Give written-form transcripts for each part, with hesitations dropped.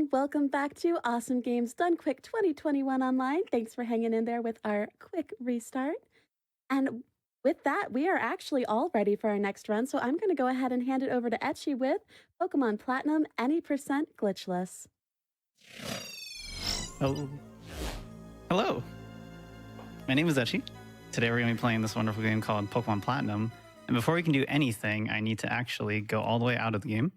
and welcome back to Awesome Games Done Quick 2021 Online. Thanks for hanging in there with our quick restart. And with that, we are actually all ready for our next run, so I'm going to go ahead and hand it over to Etchy with Pokemon Platinum Any % Glitchless. Oh. Hello, my name is Etchy. Today we're going to be playing this wonderful game called Pokemon Platinum. And before we can do anything, I need to actually go all the way out of the game.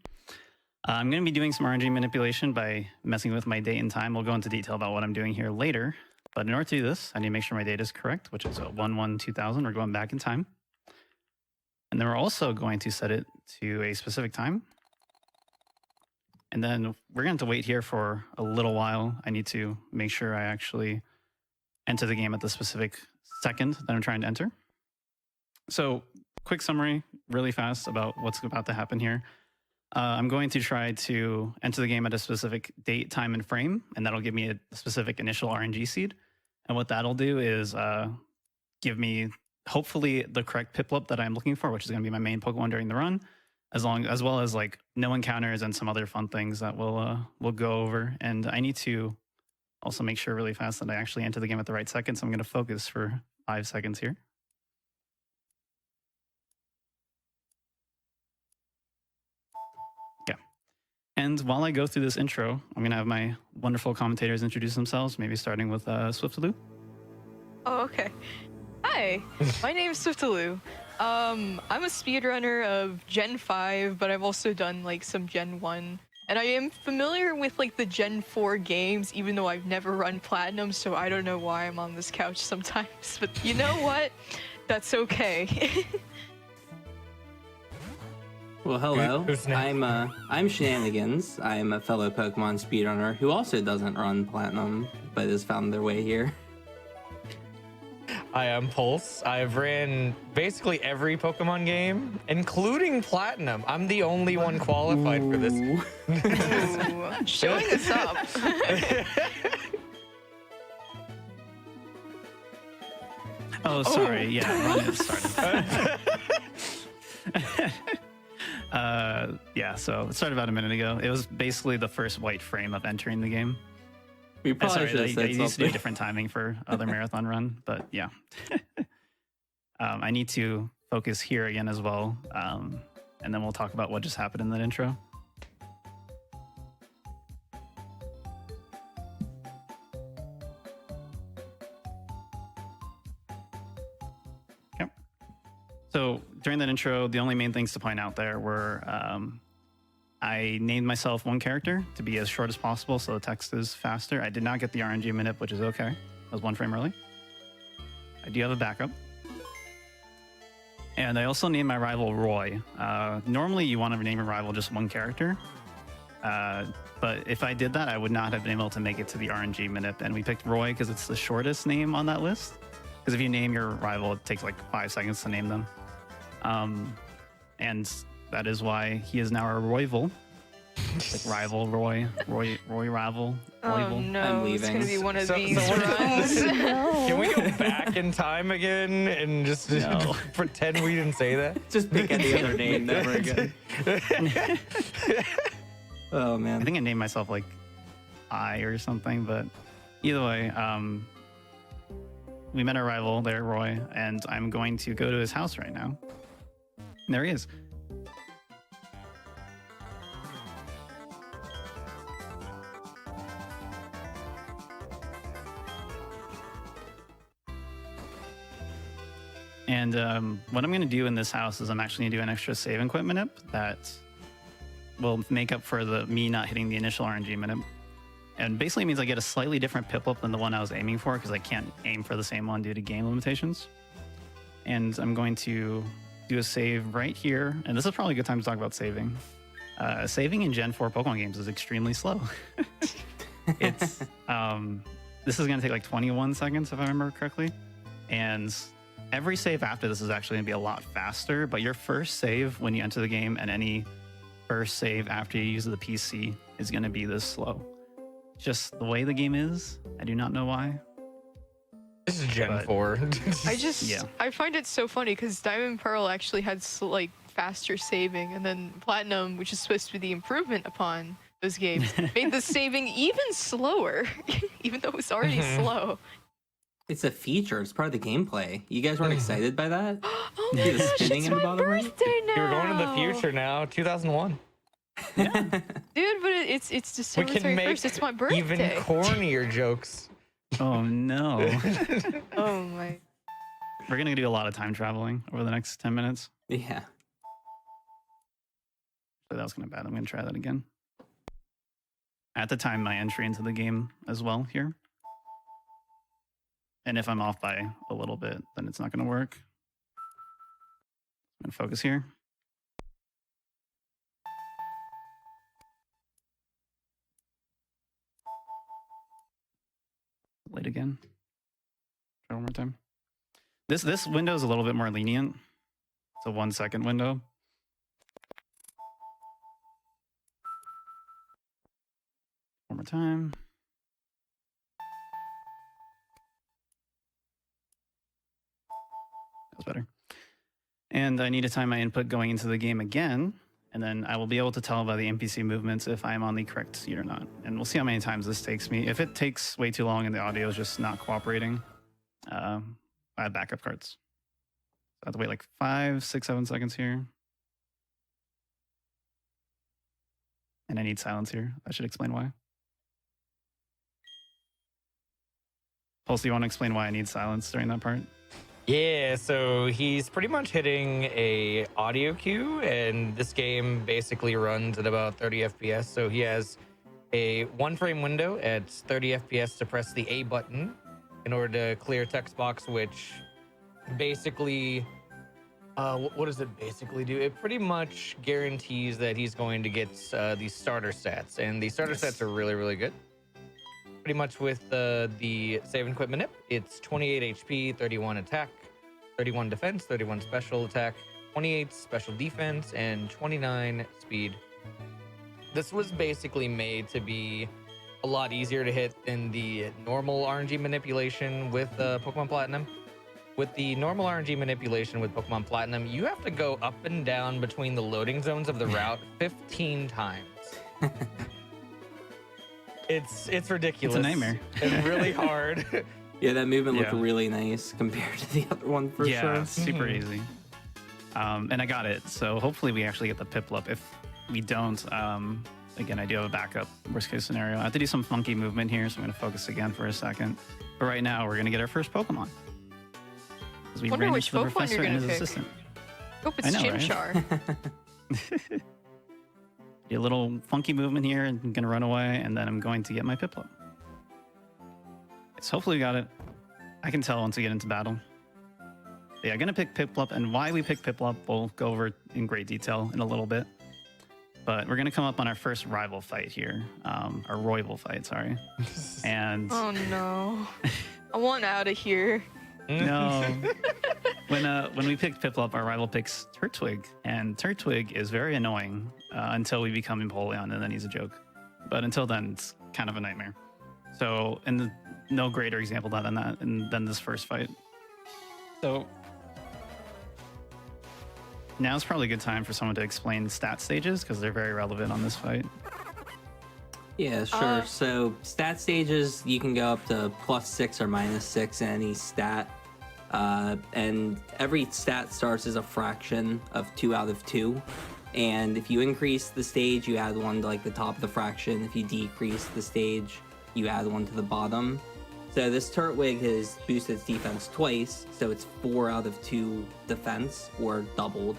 I'm going to be doing some RNG manipulation by messing with my date and time. We'll go into detail about what I'm doing here later. But in order to do this, I need to make sure my date is correct, which is 1/1/2000. We're going back in time. And then we're also going to set it to a specific time. And then we're going to have to wait here for a little while. I need to make sure I actually enter the game at the specific second that I'm trying to enter. So quick summary, really fast, about what's about to happen here. I'm going to try to enter the game at a specific date, time, and frame, and that'll give me a specific initial RNG seed. And what that'll do is give me, hopefully, the correct Piplup that I'm looking for, which is going to be my main Pokemon during the run, as well as like no encounters and some other fun things that we'll go over. And I need to also make sure really fast that I actually enter the game at the right second, so I'm going to focus for 5 seconds here. And while I go through this intro, I'm going to have my wonderful commentators introduce themselves, maybe starting with Swiftaloo. Oh, okay. Hi, my name is Swiftaloo. I'm a speedrunner of Gen 5, but I've also done like some Gen 1. And I am familiar with like the Gen 4 games, even though I've never run Platinum, so I don't know why I'm on this couch sometimes. But you know what? That's okay. Well, hello. I'm Shenanigans. I'm a fellow Pokemon speedrunner who also doesn't run Platinum, but has found their way here. Hi, I'm Pulse. I've ran basically every Pokemon game, including Platinum. I'm the only one qualified for this. Ooh, showing us up. Oh, sorry. Yeah, run it started. Yeah, so it started about a minute ago. It was basically the first white frame of entering the game. We probably should have said I used to do something. different timing for other marathon run, but yeah. I need to focus here again as well, and then we'll talk about what just happened in that intro. So during that intro, the only main things to point out there were I named myself one character to be as short as possible so the text is faster. I did not get the RNG manip, which is okay. I was 1 frame early. I do have a backup. And I also named my rival Roy. Normally you want to name a rival just one character. But if I did that, I would not have been able to make it to the RNG manip. And we picked Roy because it's the shortest name on that list. Because if you name your rival, it takes like 5 seconds to name them. And that is why he is now our Royval. Like rival, Roy rival, Oh Royval. no, I'm it's leaving. gonna be one of So- these so what- runs. Can we go back in time again and just No. pretend we didn't say that? Just pick any other name, never again. Oh, man. I think I named myself like I or something, but either way, we met our rival there, Roy, and I'm going to go to his house right now. And there he is. And what I'm going to do in this house is I'm actually going to do an extra save and quit manip that will make up for me not hitting the initial RNG manip. And basically means I get a slightly different Piplup than the one I was aiming for because I can't aim for the same one due to game limitations. And I'm going to do a save right here. And this is probably a good time to talk about saving. Saving in Gen 4 Pokemon games is extremely slow. It's this is going to take like 21 seconds if I remember correctly. And every save after this is actually going to be a lot faster. But your first save when you enter the game and any first save after you use the PC is going to be this slow. Just the way the game is. I do not know why. This is Gen 4. I find it so funny because Diamond Pearl actually had like faster saving, and then Platinum, which is supposed to be the improvement upon those games made the saving even slower, even though it was already slow. It's a feature. It's part of the gameplay. You guys weren't excited by that? Oh See my the gosh, spinning it's in the my bottom right? birthday now. You're going to the future now, 2001. Dude, but it's We December can 31st. make It's my birthday. even cornier jokes. Oh no. Oh my. We're gonna do a lot of time traveling over the next 10 minutes. Yeah. So that was kind of bad. I'm gonna try that again. I have to time my entry into the game as well here. And if I'm off by a little bit, then it's not gonna work. I'm gonna focus here. Late again. Try one more time. This window is a little bit more lenient. It's a 1 second window. One more time. That was better. And I need to time my input going into the game again, and then I will be able to tell by the NPC movements if I'm on the correct seat or not. And we'll see how many times this takes me. If it takes way too long and the audio is just not cooperating, I have backup cards. So I have to wait like 5, 6, 7 seconds here. And I need silence here. I should explain why. Pulse, do you want to explain why I need silence during that part? Yeah, so he's pretty much hitting a audio cue, and this game basically runs at about 30 FPS. So he has a 1-frame window at 30 FPS to press the A button in order to clear text box, which basically, what does it basically do? It pretty much guarantees that he's going to get these starter stats, and the starter stats are really, really good. Pretty much with the save and quit manip, it's 28 HP, 31 attack, 31 defense, 31 special attack, 28 special defense, and 29 speed. This was basically made to be a lot easier to hit than the normal RNG manipulation with Pokemon Platinum. With the normal RNG manipulation with Pokemon Platinum, you have to go up and down between the loading zones of the route 15 times. It's ridiculous. It's a nightmare. It's really hard. Yeah, that movement looked Yeah. really nice compared to the other one for Yeah, sure. super easy. And I got it. So hopefully we actually get the Piplup. If we don't, again, I do have a backup worst case scenario. I have to do some funky movement here, so I'm going to focus again for a second. But right now, we're going to get our first Pokemon. Because we Wonder ran which into the Pokemon professor you're and gonna his pick. assistant. Hope it's I know, right? Chimchar. Do a little funky movement here, and I'm going to run away, and then I'm going to get my Piplup. So hopefully we got it. I can tell once we get into battle. Yeah, I'm going to pick Piplup, and why we pick Piplup, we'll go over in great detail in a little bit. But we're going to come up on our first rival fight here. Our rival fight, sorry. And Oh no. I want out of here. no. When we picked Piplup, our rival picks Turtwig. And Turtwig is very annoying until we become Empoleon, and then he's a joke. But until then, it's kind of a nightmare. So, and no greater example than that, than this first fight. So, now's probably a good time for someone to explain stat stages, because they're very relevant on this fight. Yeah, sure. So stat stages, you can go up to +6 or -6 in any stat. And every stat starts as a fraction of 2 out of 2. And if you increase the stage, you add 1 to like the top of the fraction. If you decrease the stage, you add 1 to the bottom. So this Turtwig has boosted its defense twice, so it's 4 out of 2 defense, or doubled.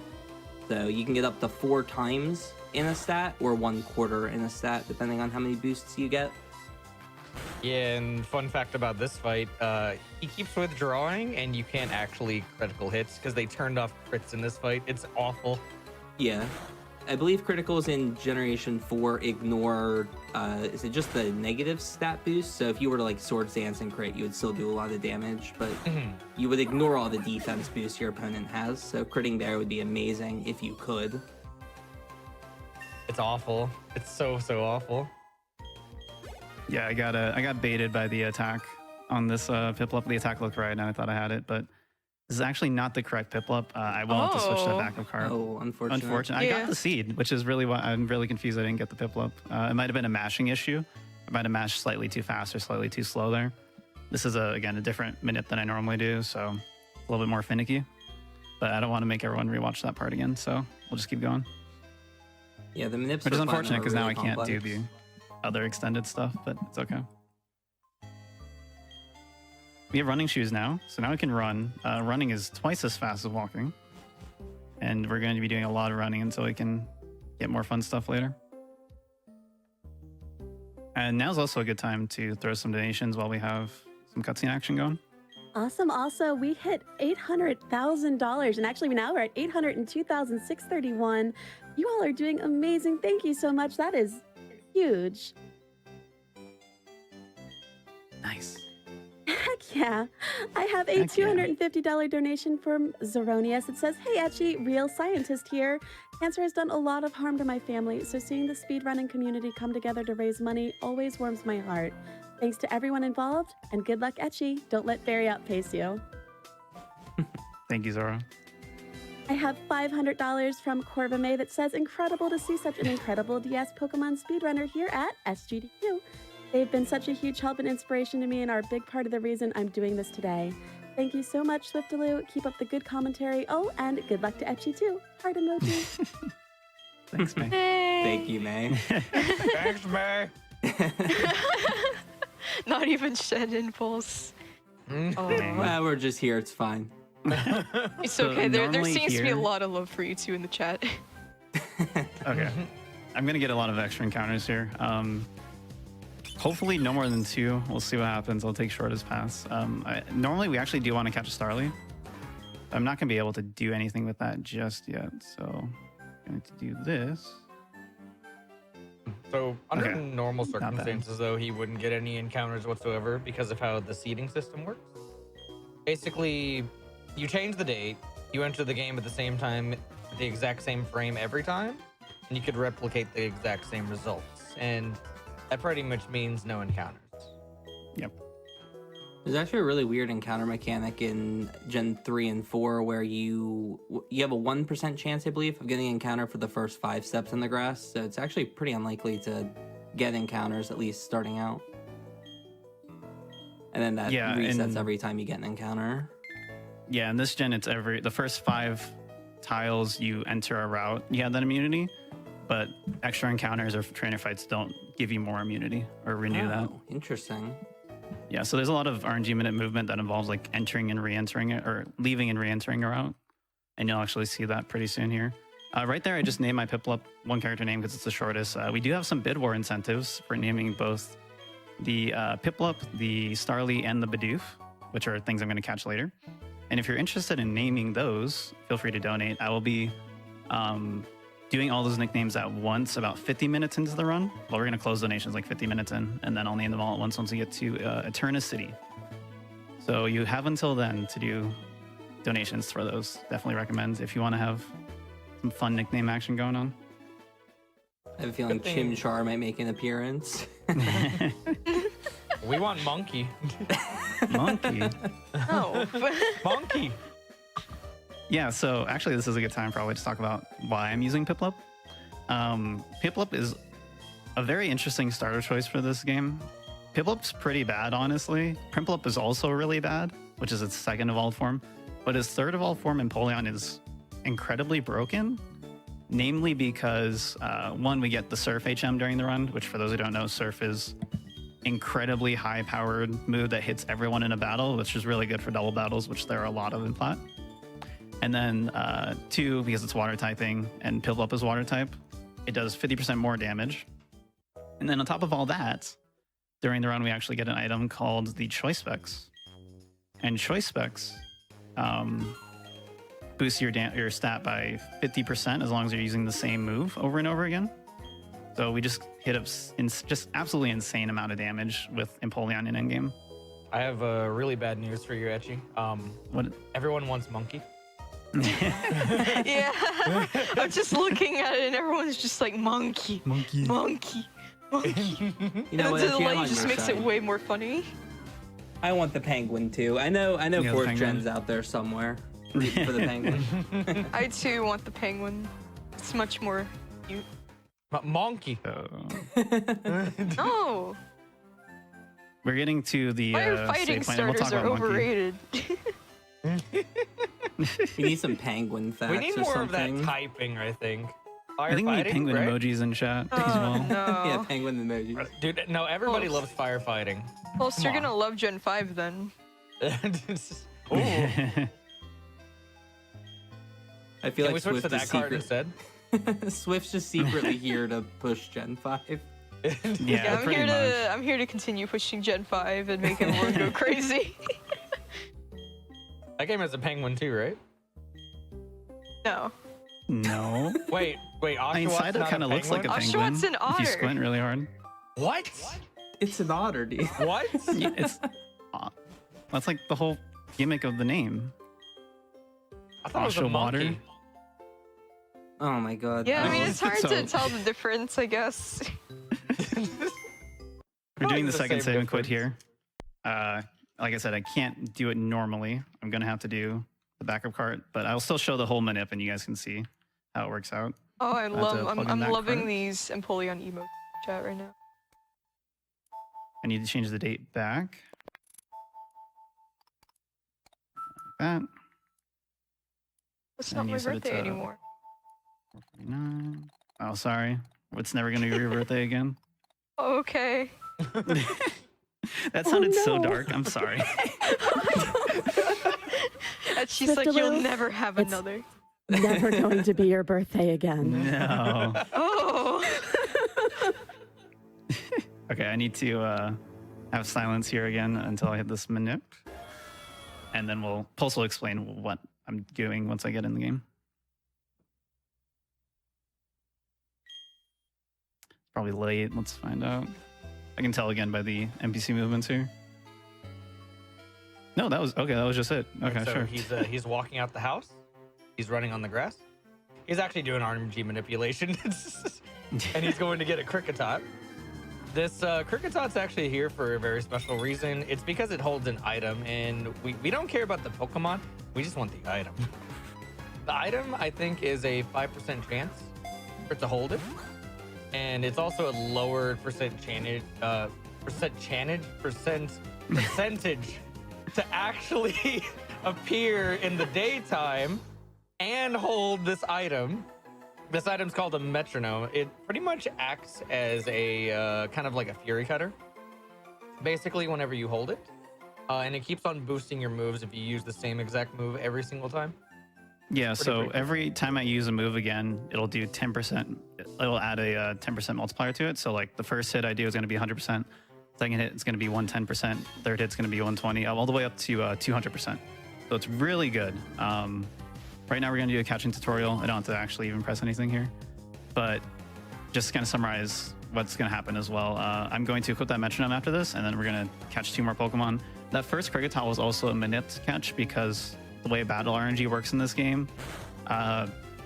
So you can get up to 4 times in a stat, or 1/4 in a stat, depending on how many boosts you get. Yeah, and fun fact about this fight, he keeps withdrawing, and you can't actually critical hits because they turned off crits in this fight. It's awful. Yeah. I believe criticals in Generation 4 ignore, is it just the negative stat boost? So if you were to like Swords Dance and crit, you would still do a lot of damage, but you would ignore all the defense boosts your opponent has. So critting there would be amazing if you could. It's awful. It's so awful. Yeah, I got baited by the attack on this Piplup. The attack looked right, and I thought I had it, but This is actually not the correct Piplup. I will have to switch to the Oh. backup card. Oh, unfortunate. Unfortunately, I Yeah. got the seed, which is really why I'm really confused I didn't get the Piplup. It might have been a mashing issue. I might have mashed slightly too fast or slightly too slow there. This is, again, a different minute than I normally do, so a little bit more finicky. But I don't want to make everyone rewatch that part again, so we'll just keep going. Yeah, the manips Which is for unfortunate Platinum because are now I really can't do complex. the other extended stuff, but it's okay. We have running shoes now, so now we can run. Running is twice as fast as walking. And we're going to be doing a lot of running until we can get more fun stuff later. And now's also a good time to throw some donations while we have some cutscene action going. Awesome. Also, we hit $800,000, and actually now we're at $802,631. You all are doing amazing. Thank you so much. That is huge. Nice. Heck yeah. I have a Heck yeah. $250 donation from Zeronius. It says, "Hey, Etchy, real scientist here. Cancer has done a lot of harm to my family, so seeing the speedrunning community come together to raise money always warms my heart. Thanks to everyone involved, and good luck, Etchy. Don't let Barry outpace you." Thank you, Zora. I have $500 from Corva May that says, "Incredible to see such an incredible DS Pokemon speedrunner here at SGDQ. They've been such a huge help and inspiration to me and are a big part of the reason I'm doing this today. Thank you so much, Swiftaloo. Keep up the good commentary. Oh, and good luck to Etchy too. Heart emoji." Thanks, May. Hey. Thank you, May. Thanks, May. Not even shed impulse. Oh. Well, we're just here. It's fine. It's So okay. There normally seems to be a here- lot of love for you two in the chat. Okay. I'm going to get a lot of extra encounters here. Hopefully no more than 2. We'll see what happens. I'll take short as pass. Normally we actually do want to catch a Starly. I'm not going to be able to do anything with that just yet. So I'm going to do this. So under Okay. normal Not bad. circumstances, though, he wouldn't get any encounters whatsoever because of how the seeding system works. Basically, you change the date, you enter the game at the same time, the exact same frame every time, and you could replicate the exact same results. And that pretty much means no encounters. There's actually a really weird encounter mechanic in Gen 3 and 4 where you have a 1% chance, I believe, of getting an encounter for the first 5 steps in the grass. So it's actually pretty unlikely to get encounters, at least starting out. And then that Yeah, resets and- every time you get an encounter. Yeah, in this gen, it's the first 5 tiles you enter a route, you have that immunity. But extra encounters or trainer fights don't give you more immunity or renew that. Oh, interesting. Yeah, so there's a lot of RNG minute movement that involves like entering and re-entering it, or leaving and re-entering a route. And you'll actually see that pretty soon here. Right there, I just named my Piplup one character name because it's the shortest. We do have some bid war incentives for naming both the Piplup, the Starly, and the Bidoof, which are things I'm going to catch later. And if you're interested in naming those, feel free to donate. I will be doing all those nicknames at once about 50 minutes into the run. Well, we're going to close donations like 50 minutes in, and then I'll name them all at once we get to Eterna City. So you have until then to do donations for those. Definitely recommend if you want to have some fun nickname action going on. I have a feeling Good thing- Chimchar might make an appearance. We want Monkey. Monkey. No. Monkey. Yeah, so actually this is a good time probably to talk about why I'm using Piplup. Piplup is a very interesting starter choice for this game. Piplup's pretty bad, honestly. Primplup is also really bad, which is its second evolved form. But its third evolved form, Empoleon, is incredibly broken. Namely because, one, we get the Surf HM during the run, which for those who don't know, Surf is incredibly high-powered move that hits everyone in a battle, which is really good for double battles, which there are a lot of in Plat. And then 2, because it's water typing and Piplup is water type, it does 50% more damage. And then on top of all that, during the run, we actually get an item called the Choice Specs. And Choice Specs boosts your stat by 50% as long as you're using the same move over and over again. So we just hit up just absolutely insane amount of damage with Empoleon in endgame. I have really bad news for you, Etchy. What? Everyone wants Monkey. Yeah. I'm just looking at it and everyone's just like, monkey, monkey, monkey. You know what? And Actually, I'm the light on just your makes it side. way more funny. I want the penguin too. I know Yeah, the fourth penguin. gen's out there somewhere rooting for the penguin. I too want the penguin. It's much more cute. Monkey. No, We're getting to the firefighting save point, and we'll starters talk are about Monkey. overrated. We need some penguin facts We need or more of that something. typing, I think. I think we need Firefighting, penguin right? emojis in chat as Oh well. no. Yeah, penguin emojis. Dude, no, everybody Close. loves firefighting. Well, so Come you're on. gonna love Gen 5 then. Ooh. I feel Can we like switch Swift to that is card secret. instead? Swift's just secretly here to push Gen 5. Yeah, Yeah, pretty much. I'm here to continue pushing Gen 5 and make everyone go crazy. That game has a penguin too, right? No. No. Wait, I mean, Oshawott Sido kind of looks like a penguin? penguin Oshawott's an if otter. you squint really hard. What? It's an otter, dude. What? Yeah, it's that's like the whole gimmick of the name. I thought it was a Oshawotter. monkey. Oh my god. Yeah, I mean, it's hard So- to tell the difference, I guess. We're Probably doing the the second same save and quit difference. here. Like I said, I can't do it normally. I'm gonna have to do the backup cart, but I'll still show the whole manip, and you guys can see how it works out. Oh, have to plug in I'm that loving card. these Empoleon emotes chat right now. I need to change the date back. Like that. It's And not you my said it's, birthday anymore. 449. Oh, sorry. It's never gonna be your birthday again. Oh, okay. That sounded so no. dark. I'm sorry. And she's like, you'll Swiftaloo, never have it's- another. Never going to be your birthday again. No. Oh. Okay, I need to have silence here again until I hit this manip. And then Pulse will explain what I'm doing once I get in the game. Probably late. Let's find out. I can tell again by the NPC movements here. No, that was okay. That was just it. Okay, So sure. he's walking out the house. He's running on the grass. He's actually doing RNG manipulation, and he's going to get a Cricketot. This Cricketot's actually here for a very special reason. It's because it holds an item, and we don't care about the Pokemon. We just want the item. The item, I think, is a 5% chance for it to hold it, and it's also a lower percentage to actually appear in the daytime and hold this item. This item's called a metronome. It pretty much acts as a kind of like a fury cutter. Basically, whenever you hold it, and it keeps on boosting your moves if you use the same exact move every single time. Yeah, so brief. every time I use a move again, it'll do 10%. It'll add a 10% multiplier to it. So like the first hit I do is going to be 100%. Second hit, it's going to be 110%. Third hit's going to be 120, all the way up to 200%. So it's really good. Right now we're going to do a catching tutorial. I don't have to actually even press anything here. But just to kind of summarize what's going to happen as well. I'm going to equip that metronome after this, and then we're going to catch 2 more Pokemon. That first Kricketot was also a manipped catch because the way battle RNG works in this game,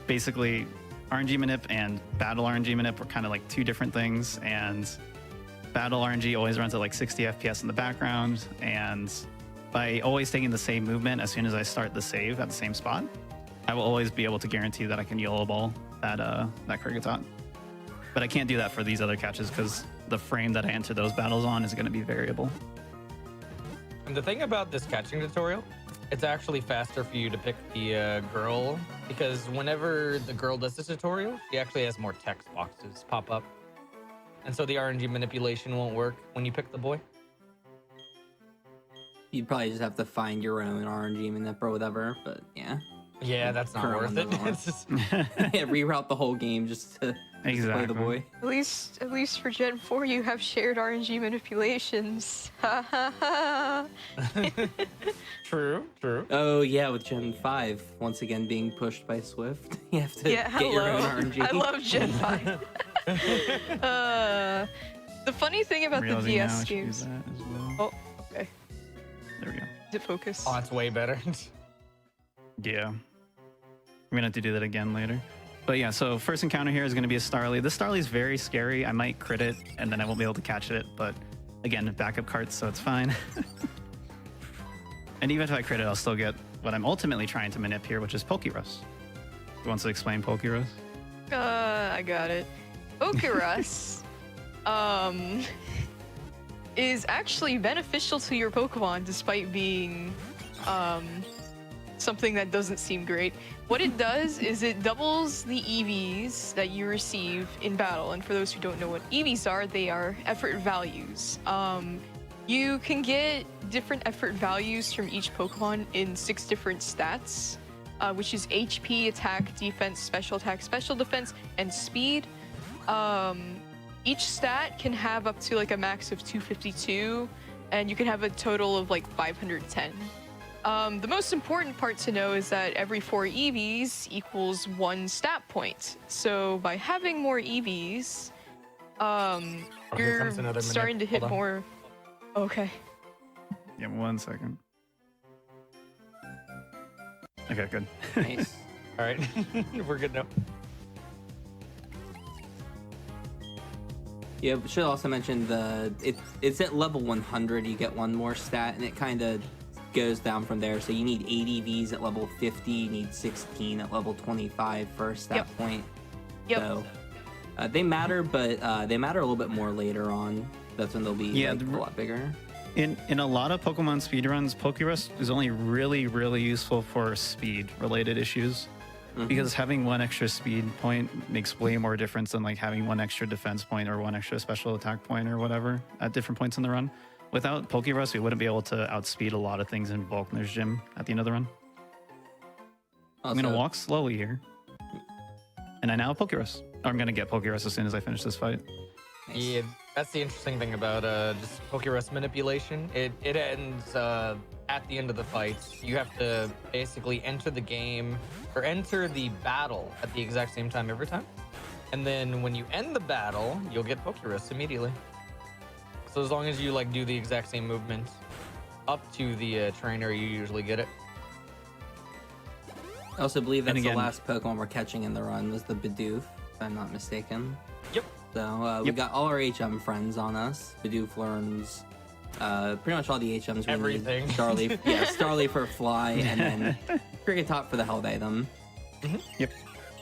basically RNG manip and battle RNG manip were kind of like 2 different things, and battle RNG always runs at like 60 FPS in the background, and by always taking the same movement as soon as I start the save at the same spot, I will always be able to guarantee that I can yellow ball that Kricketot. But I can't do that for these other catches because the frame that I enter those battles on is going to be variable. And the thing about this catching tutorial, it's actually faster for you to pick the girl, because whenever the girl does the tutorial, she actually has more text boxes pop up. And so the RNG manipulation won't work when you pick the boy. You'd probably just have to find your own RNG manip or whatever, but yeah. Yeah, that's not Current worth it. one It's just, Yeah, reroute the whole game just to play Exactly. the boy. At least for Gen 4, you have shared RNG manipulations. Ha ha ha. true. Oh yeah, with Gen 5 once again being pushed by Swift. You have to Yeah, get your hello. own RNG. I love Gen 5. The funny thing about the Realizing now I DS should use games. that as well. Oh, okay. There we go. Is it focus? Oh, it's way better. Yeah. We're going to have to do that again later. But yeah, so first encounter here is going to be a Starly. This Starly is very scary. I might crit it, and then I won't be able to catch it. But again, backup carts, so it's fine. And even if I crit it, I'll still get what I'm ultimately trying to manip here, which is Pokerus. Who wants to explain Pokerus? I got it. Pokerus is actually beneficial to your Pokemon despite being something that doesn't seem great. What it does is it doubles the EVs that you receive in battle. And for those who don't know what EVs are, they are effort values. You can get different effort values from each Pokemon in 6 different stats, which is HP, attack, defense, special attack, special defense, and speed. Each stat can have up to like a max of 252, and you can have a total of like 510. The most important part to know is that every 4 EVs equals 1 stat point. So by having more EVs, you're starting to hit more. Okay. Yeah, 1 second. Okay, good. Nice. All right, we're good now. Yeah, should also mention it's at level 100. You get 1 more stat, and it kind of goes down from there. So you need 8 EVs at level 50. You need 16 at level 25 for a stat point. Yep. So they matter, but they matter a little bit more later on. That's when they'll be a lot bigger. In a lot of Pokemon speedruns, Pokerus is only really useful for speed-related issues. Because having 1 extra speed point makes way more difference than like having 1 extra defense point or 1 extra special attack point or whatever at different points in the run. Without Pokerus, we wouldn't be able to outspeed a lot of things in Volkner's gym at the end of the run. Also, I'm gonna walk slowly here. And I now have Pokerus. I'm gonna get Pokerus as soon as I finish this fight. nice. Yeah, that's the interesting thing about just Pokerus manipulation. It ends at the end of the fight. You have to basically enter the game or enter the battle at the exact same time every time. And then when you end the battle, you'll get Pokerus immediately. So as long as you like do the exact same movement up to the trainer, you usually get it. I also believe that's And again- the last Pokemon we're catching in the run was the Bidoof, if I'm not mistaken. Yep. So we got all our HM friends on us. Bidoof learns pretty much all the HMs we Everything. need. Starly for Fly, and then Kricketot for the held item.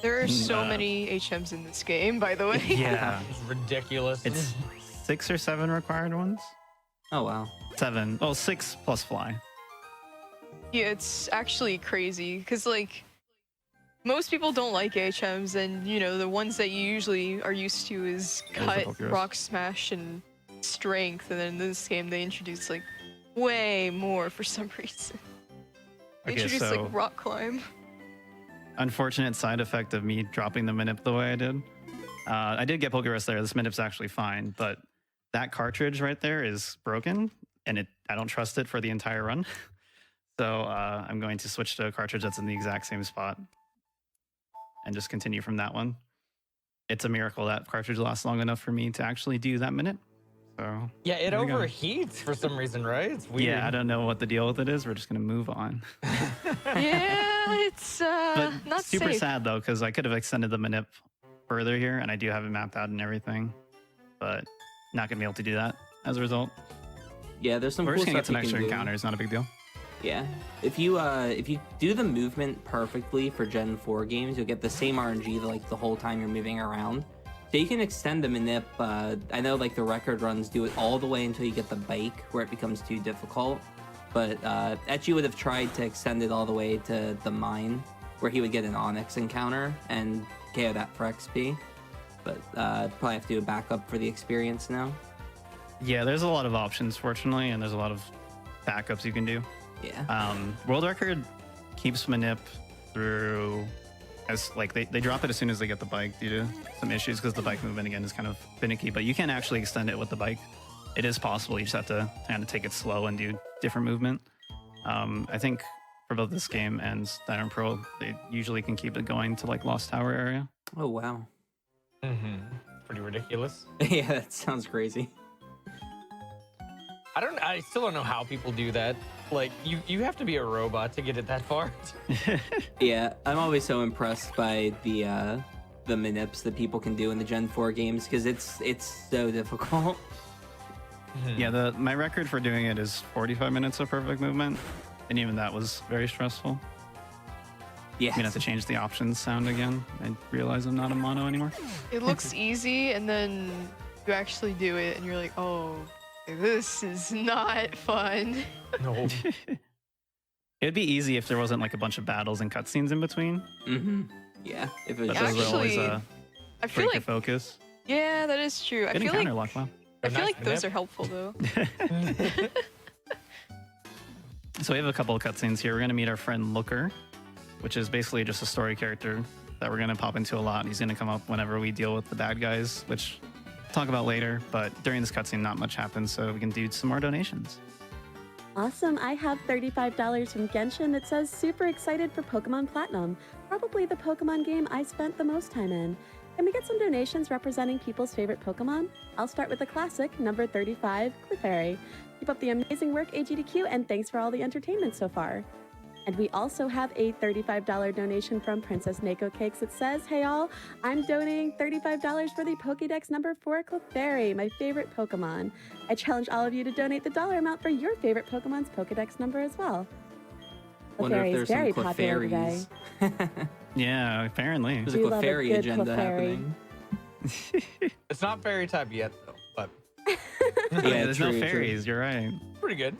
There are so many HMs in this game, by the way. Yeah. It's ridiculous. It's 6 or 7 required ones? Oh wow. 7. Oh, 6 plus Fly. Yeah, it's actually crazy because like most people don't like HMs, and you know the ones that you usually are used to is There's the cut, Pokerus. rock smash, and strength. And then in this game they introduce like way more for some reason. They Okay, introduced so like rock climb. unfortunate side effect of me dropping the Minip the way I did. I did get Pokerus there. This Minip's actually fine, but that cartridge right there is broken, and I don't trust it for the entire run. So I'm going to switch to a cartridge that's in the exact same spot and just continue from that one. It's a miracle that cartridge lasts long enough for me to actually do that minute. So yeah, it there we go. overheats for some reason, right? It's weird. Yeah, I don't know what the deal with it is. We're just gonna move on. Yeah, it's But not super safe. sad though, because I could have extended the minute further here, and I do have it mapped out and everything, but not gonna be able to do that as a result. Yeah, there's some We're cool just gonna get stuff some you can extra do. encounters. Not a big deal. Yeah, if you do the movement perfectly for Gen 4 games, you'll get the same RNG like the whole time you're moving around. So you can extend the manip. I know like the record runs do it all the way until you get the bike, where it becomes too difficult. But Etchy would have tried to extend it all the way to the mine, where he would get an Onyx encounter and KO that for XP. But probably have to do a backup for the experience now. Yeah, there's a lot of options, fortunately, and there's a lot of backups you can do. Yeah. World record keeps manip through as like they drop it as soon as they get the bike due to some issues because the bike movement again is kind of finicky, but you can actually extend it with the bike. It is possible. You just have to kind of take it slow and do different movement. I think for both this game and Diamond Pro, they usually can keep it going to like Lost Tower area. Oh wow. Pretty ridiculous. Yeah, that sounds crazy. I still don't know how people do that. Like you have to be a robot to get it that far. Yeah, I'm always so impressed by the manips that people can do in the Gen 4 games because it's so difficult. Yeah, my record for doing it is 45 minutes of perfect movement. And even that was very stressful. Yeah. I'm gonna have to change the options sound again. I realize I'm not a mono anymore. It looks easy, and then you actually do it, and you're like, oh, this is not fun. No. It'd be easy if there wasn't like a bunch of battles and cutscenes in between. Mm-hmm. Yeah. If it was But just those are always Actually, I feel break your like, focus. yeah, that is true. I Good feel like encounter luck, wow. those are helpful though. So we have a couple of cutscenes here. We're gonna meet our friend Looker, which is basically just a story character that we're gonna pop into a lot. He's gonna come up whenever we deal with the bad guys, which we'll talk about later. But during this cutscene, not much happens, so we can do some more donations. Awesome. I have $35 from Genshin that says super excited for Pokemon Platinum. Probably the Pokemon game I spent the most time in. Can we get some donations representing people's favorite Pokemon? I'll start with the classic, number 35, Clefairy. Keep up the amazing work, AGDQ, and thanks for all the entertainment so far. And we also have a $35 donation from Princess Nako Cakes that says, hey all, I'm donating $35 for the Pokédex number 4 Clefairy, my favorite Pokemon. I challenge all of you to donate the dollar amount for your favorite Pokemon's Pokédex number as well. Wonder if Clefairy is there's some very popular today. Clefairies. Yeah, apparently. There's a We love a Clefairy good agenda Clefairy. happening. It's not fairy type yet, though, but Yeah, there's true, no true. fairies. You're right. pretty good.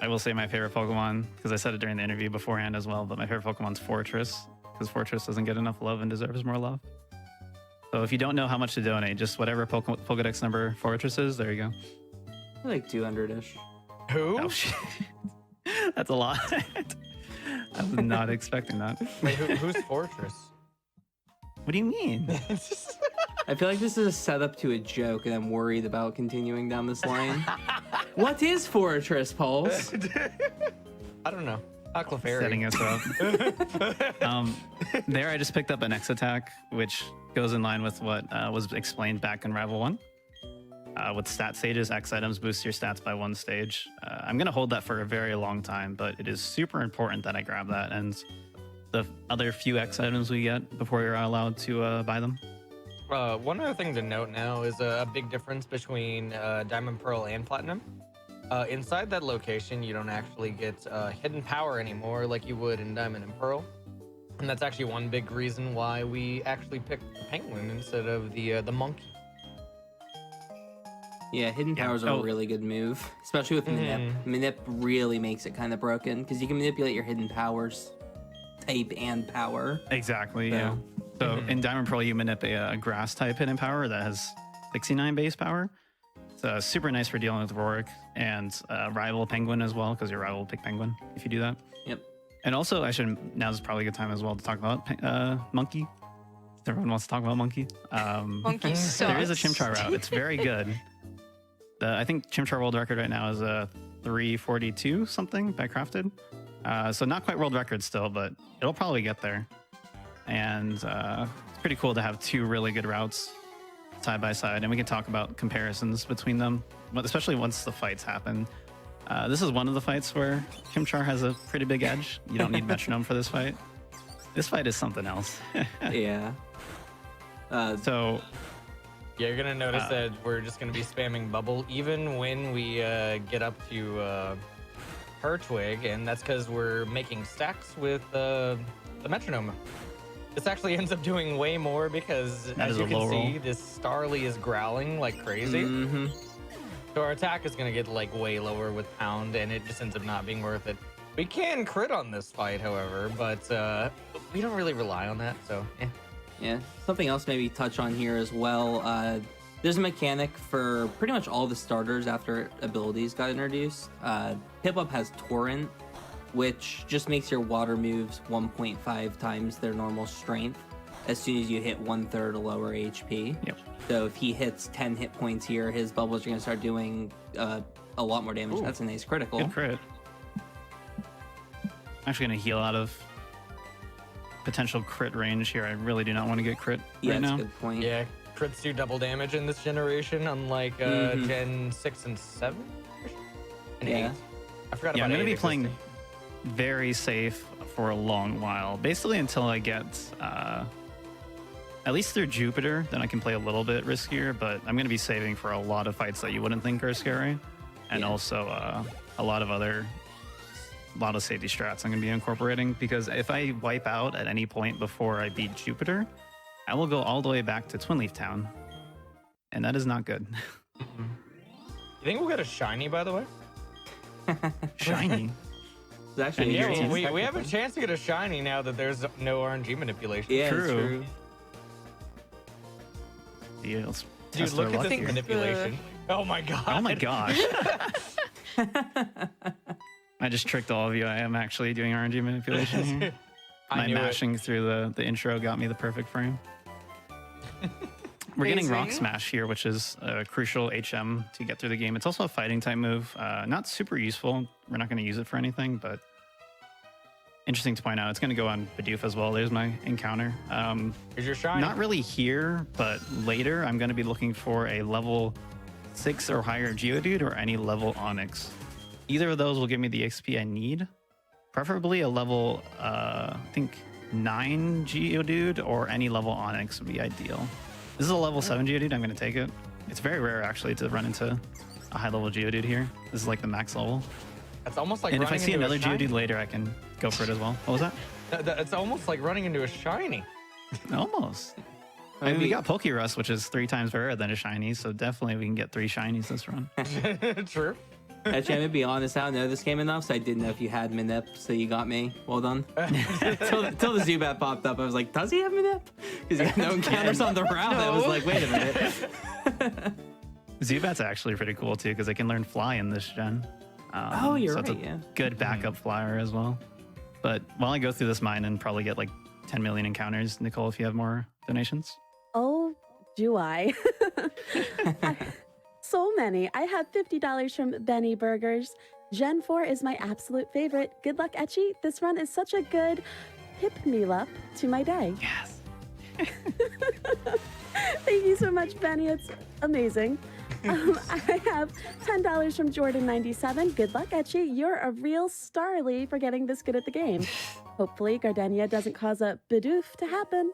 I will say my favorite Pokemon, because I said it during the interview beforehand as well, but my favorite Pokemon's Fortress, because Fortress doesn't get enough love and deserves more love. So if you don't know how much to donate, just whatever Pokedex number Fortress is, there you go. Like 200-ish. Who? Oh, shit. That's a lot. I was not expecting that. Wait, who's Fortress? What do you mean? I feel like this is a setup to a joke, and I'm worried about continuing down this line. What is Fortress, Pulse? I don't know. Clefairy. Setting us up. There I just picked up an X attack, which goes in line with what was explained back in Rival 1. With stat stages, X items boost your stats by 1 stage. I'm going to hold that for a very long time, but it is super important that I grab that and the other few X items we get before you're allowed to buy them. One other thing to note now is a big difference between Diamond, Pearl, and Platinum. Inside that location, you don't actually get hidden power anymore like you would in Diamond and Pearl. And that's actually one big reason why we actually picked the penguin instead of the monkey. Yeah, hidden Yeah. powers are Oh. a really good move, especially with Manip. Manip really makes it kind of broken because you can manipulate your hidden powers, type and power. Exactly, So- yeah. So in Diamond Pearl, you manipulate a grass type hidden power that has 69 base power. It's super nice for dealing with Rorik and rival Penguin as well, because your rival will pick Penguin if you do that. Yep. And also, now's probably a good time as well to talk about Monkey. Everyone wants to talk about Monkey. Monkey sucks. There is a Chimchar route. It's very good. I think Chimchar world record right now is a 342 something by Crafted. So not quite world record still, but it'll probably get there. And it's pretty cool to have 2 really good routes side by side, and we can talk about comparisons between them, but especially once the fights happen. This is one of the fights where Chimchar has a pretty big edge. You don't need Metronome for this fight. This fight is something else. Yeah. So Yeah, you're gonna notice that we're just gonna be spamming bubble even when we get up to Hertwig, and that's because we're making stacks with the metronome. This actually ends up doing way more because, That as is you a can low see, roll. this Starly is growling like crazy. Mm-hmm. So our attack is gonna get like way lower with Pound, and it just ends up not being worth it. We can crit on this fight, however, but we don't really rely on that. So yeah. Yeah. Something else maybe touch on here as well. There's a mechanic for pretty much all the starters after abilities got introduced. Piplup has Torrent, which just makes your water moves 1.5 times their normal strength as soon as you hit 1/3 lower HP. Yep. So if he hits 10 hit points here, his bubbles are going to start doing a lot more damage. Ooh. That's a nice critical. good crit. I'm actually gonna heal out of potential crit range here. I really do not want to get crit Yeah, right that's now. a good point. Yeah, crits do double damage in this generation, unlike Mhm. Gen 6 and 7? And Yeah. 8. I forgot Yeah, about I'm gonna 8 be playing existing. very safe for a long while, basically until I get at least through Jupiter, then I can play a little bit riskier, but I'm going to be saving for a lot of fights that you wouldn't think are scary. And Yeah. also a lot of safety strats I'm going to be incorporating, because if I wipe out at any point before I beat Jupiter, I will go all the way back to Twin Leaf Town. And that is not good. You think we'll get a shiny, by the way? Shiny. It's actually Yeah, a well, good we have a chance to get a shiny now that there's no RNG manipulation. Yeah, True. it's true. Yeah, let's Dude, test look our at luck this here. manipulation. Oh my god. Oh my gosh. I just tricked all of you. I am actually doing RNG manipulation here. I My knew it. mashing through the intro got me the perfect frame. We're getting Rock Amazing. Smash here, which is a crucial HM to get through the game. It's also a fighting type move. Not super useful. We're not going to use it for anything, but interesting to point out. It's going to go on Bidoof as well. There's my encounter. Here's your shiny. Not really here, but later I'm going to be looking for a level 6 or higher Geodude or any level Onyx. Either of those will give me the XP I need. Preferably a level, I think 9 Geodude or any level Onyx would be ideal. This is a level 7 Geodude. I'm going to take it. It's very rare actually to run into a high level Geodude here. This is like the max level. That's almost like And if I running see into another a shiny. Geodude later, I can go for it as well. What was that? It's almost like running into a shiny. Almost. I mean, we got Poke Rust, which is 3 times rarer than a shiny, so definitely we can get 3 shinies this run. True. Actually, I'm gonna be honest. I don't know this game enough, so I didn't know if you had Minip. So you got me. Well done. Till the Zubat popped up, I was like, does he have Minip? Because he had no encounters on the route. I was No. like, wait a minute. Zubat's actually pretty cool too, because I can learn Fly in this gen. Oh, you're so it's right, a yeah. good backup flyer as well. But while I go through this mine and probably get like 10 million encounters, Nicole, if you have more donations. Oh, do I? So many. I have $50 from Benny Burgers. Gen 4 is my absolute favorite. Good luck, Etchy. This run is such a good pick-me-up to my day. Yes. Thank you so much, Benny. It's amazing. I have $10 from Jordan97. Good luck, Etchy. You're a real starly for getting this good at the game. Hopefully, Gardenia doesn't cause a bidoof to happen.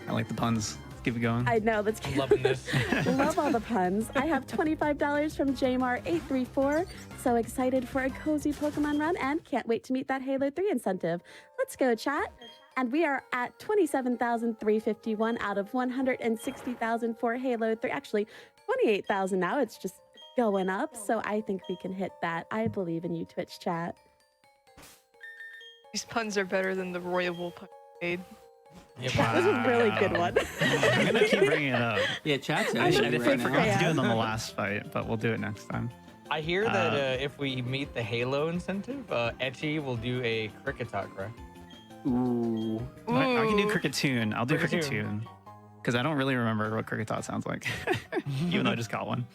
I like the puns. Let's keep it going. I know, that's I'm loving this. Love all the puns. I have $25 from Jmar834. So excited for a cozy Pokemon run and can't wait to meet that Halo 3 incentive. Let's go, chat. And we are at 27,351 out of 160,000 for Halo 3. Actually, 28,000 now. It's just going up. So I think we can hit that. I believe in you, Twitch chat. These puns are better than the Royable pun I made. Yep. That was a really good one. I'm gonna keep bringing it up. Yeah, chat's I actually right forgot now. to do it on the last fight, but we'll do it next time. I hear that if we meet the Halo incentive, Etchy will do a cricket talk, right? Ooh. I can do Ooh. Cricketune. I'll do Cricketune. Cricketune. Because I don't really remember what Cricket Tot sounds like. Even though I just got one.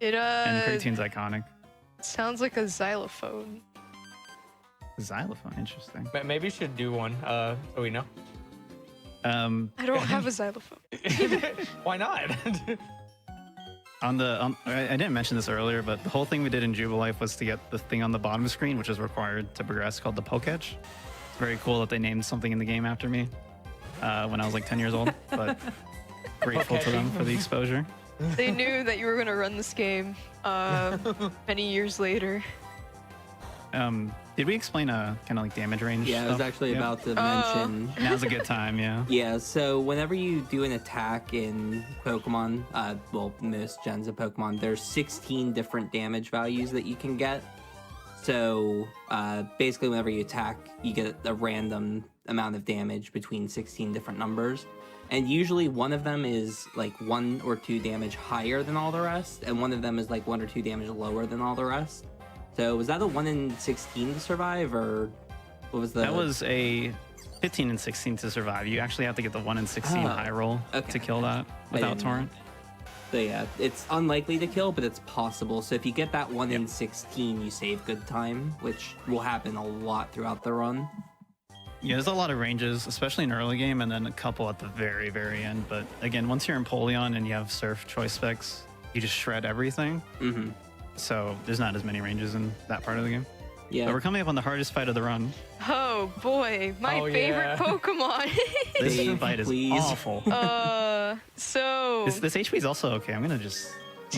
It And Cricketune's iconic. sounds like a xylophone. Xylophone, interesting. Maybe you should do one, so we know. I don't have a xylophone. Why not? I didn't mention this earlier, but the whole thing we did in Jubilife was to get the thing on the bottom screen, which is required to progress, called the Poketch. It's very cool that they named something in the game after me when I was like 10 years old, but grateful to them for the exposure. They knew that you were going to run this game many years later. Did we explain kind of like damage range? Yeah, I was stuff? actually Yeah. about to Oh. mention. Now's a good time, yeah. Yeah, so whenever you do an attack in Pokemon, well, most gens of Pokemon, there's 16 different damage values that you can get. So basically, whenever you attack, you get a random amount of damage between 16 different numbers. And usually one of them is like 1 or 2 damage higher than all the rest, and one of them is like 1 or 2 damage lower than all the rest. So was that a 1 in 16 to survive, or what was the... That was a 15 and 16 to survive. You actually have to get the 1 in 16 Oh, high roll okay. to kill that without didn't- Torrent. So yeah, it's unlikely to kill, but it's possible. So if you get that 1 in 16, you save good time, which will happen a lot throughout the run. Yeah, there's a lot of ranges, especially in early game, and then a couple at the very, very end. But again, once you're in Polion and you have Surf choice specs, you just shred everything. Mm-hmm. So there's not as many ranges in that part of the game. Yeah. But we're coming up on the hardest fight of the run. Oh boy, my Oh, favorite yeah. Pokemon. This Dave, fight is please. awful. So This HP is also okay. I'm gonna just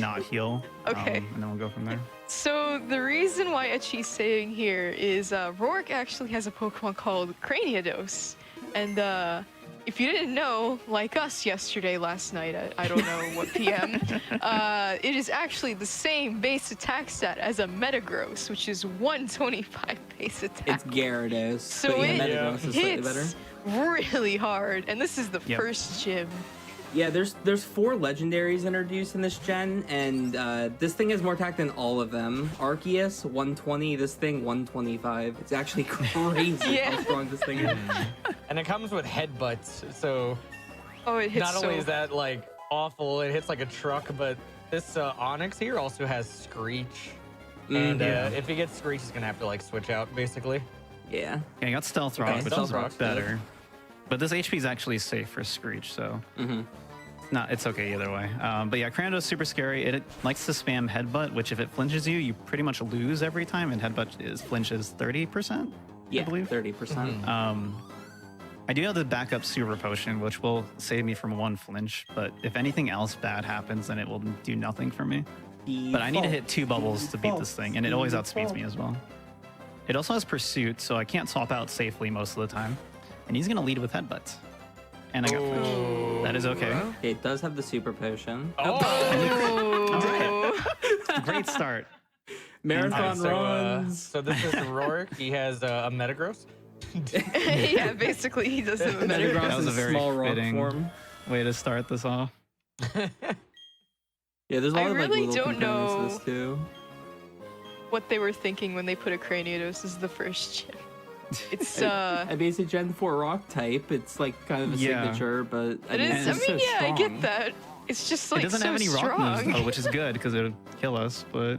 not heal. Okay. And then we'll go from there. So the reason why Etchi's saying here is Rourke actually has a Pokemon called Craniados, and if you didn't know, like us yesterday, last night, I don't know what PM, it is actually the same base attack stat as a Metagross, which is 125 base attack. It's Gyarados. So but yeah, it Metagross is slightly better. hits really hard, and this is the Yep. first gym. Yeah, there's 4 legendaries introduced in this gen, and this thing has more attack than all of them. Arceus 120, this thing 125. It's actually crazy Yeah. how strong this thing is. And it comes with headbutts, so Oh, it hits not so only is that like awful, it hits like a truck, but this Onyx here also has Screech. And Yeah. if he gets Screech, he's gonna have to like switch out basically. Yeah. Yeah, I got Stealth Rock, Okay, which Stealth is Rock's better. But this HP is actually safe for Screech, so Mm-hmm. it's okay either way. But yeah, Cranidos is super scary. It likes to spam Headbutt, which if it flinches you, you pretty much lose every time, and Headbutt flinches 30%, Yeah, I believe. 30%. I do have the backup Super Potion, which will save me from 1 flinch, but if anything else bad happens, then it will do nothing for me. But I need to hit 2 bubbles to beat this thing, and it always outspeeds me as well. It also has Pursuit, so I can't swap out safely most of the time. And he's going to lead with Headbutt. And I got flinch. Oh. That is okay. It does have the Super Potion. Oh. Great start. Marathon So, runs. so this is Rourke. He has a Metagross. Yeah, basically he does have a Metagross Metagross. That was in a very small rock fitting- form. Way to start this off. Yeah, there's a lot I of like really little don't components to know. this too. What they were thinking when they put a Craniados as the first gym. It's A basic Gen 4 rock type. It's like kind of a Yeah. signature, but it is. it's I just mean, so yeah, I strong. get that. It's just like It doesn't so have any rock strong. moves though, which is good because it would kill us. But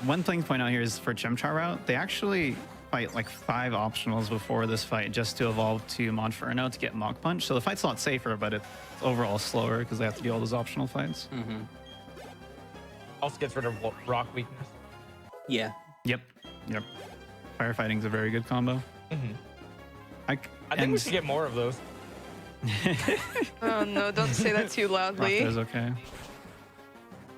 one thing to point out here is for Chimchar route, they actually fight like 5 optionals before this fight just to evolve to Monferno to get Mach Punch. So the fight's a lot safer, but it's overall slower because they have to do all those optional fights. Mm-hmm. Also gets rid of rock weakness. Yeah. Yep. Firefighting's a very good combo. I think we should get more of those. Oh no, don't say that too loudly. Is okay.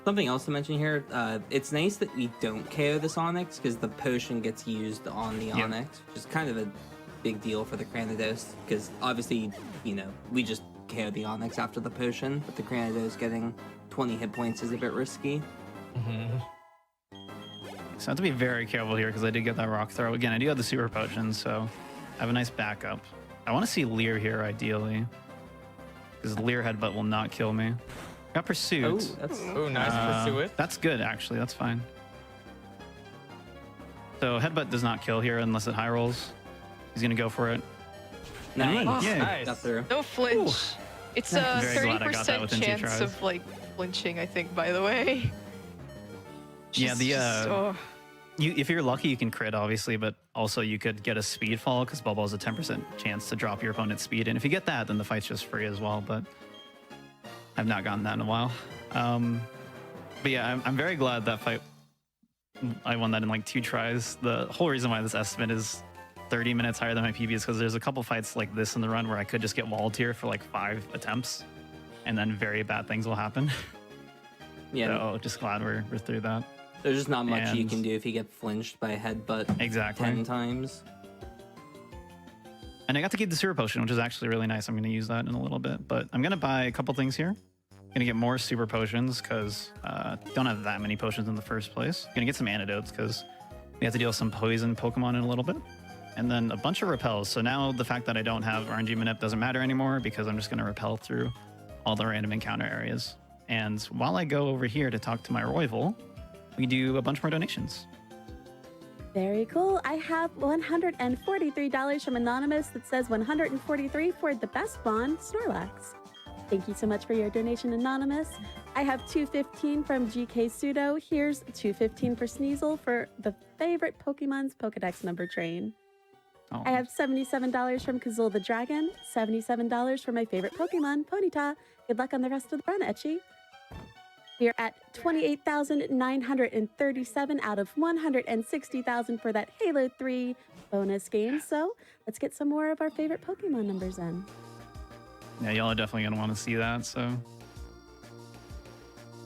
Something else to mention here, it's nice that we don't KO this Onyx because the potion gets used on the Yep. Onyx, which is kind of a big deal for the Cranidos because obviously, we just KO the Onyx after the potion, but the Cranidos getting 20 hit points is a bit risky. So I have to be very careful here because I did get that rock throw. Again, I do have the super potion, so I have a nice backup. I want to see Leer here ideally because Leer Headbutt will not kill me. Got Pursuit. Oh, that's Ooh, nice Pursuit. That's good, actually. That's fine. So Headbutt does not kill here unless it high rolls. He's going to go for it. nice. Yeah. Nice. Got through. No flinch. It's a Very glad I got that 30% within 2 chance tries. of like flinching, I think, by the way. Yeah, the, oh. If you're lucky, you can crit, obviously, but also you could get a speed fall because Bubble has a 10% chance to drop your opponent's speed. And if you get that, then the fight's just free as well. But I've not gotten that in a while. But yeah, I'm very glad that fight, I won that in like 2 tries. The whole reason why this estimate is 30 minutes higher than my PB is because there's a couple fights like this in the run where I could just get walled here for like 5 attempts and then very bad things will happen. Yeah, So just glad we're through that. there's just not much you And- can do if you get flinched by a headbutt Exactly. 10 times. And I got to keep the Super Potion, which is actually really nice. I'm going to use that in a little bit. But I'm going to buy a couple things here. Going to get more Super Potions because don't have that many potions in the first place. Going to get some antidotes because we have to deal with some poison Pokemon in a little bit. And then a bunch of repels. So now the fact that I don't have RNG Manip doesn't matter anymore because I'm just going to repel through all the random encounter areas. And while I go over here to talk to my rival, we do a bunch more donations. Very cool. I have $143 from Anonymous that says 143 for the best bond, Snorlax. Thank you so much for your donation, Anonymous. I have $215 from GK Pseudo. Here's $215 for Sneasel for the favorite Pokemon's Pokedex number train. Oh, I have $77 from Kazul the Dragon, $77 for my favorite Pokemon, Ponyta. Good luck on the rest of the run, Etchi. We are at 28,937 out of 160,000 for that Halo 3 bonus game. So let's get some more of our favorite Pokemon numbers in. Yeah, y'all are definitely going to want to see that. So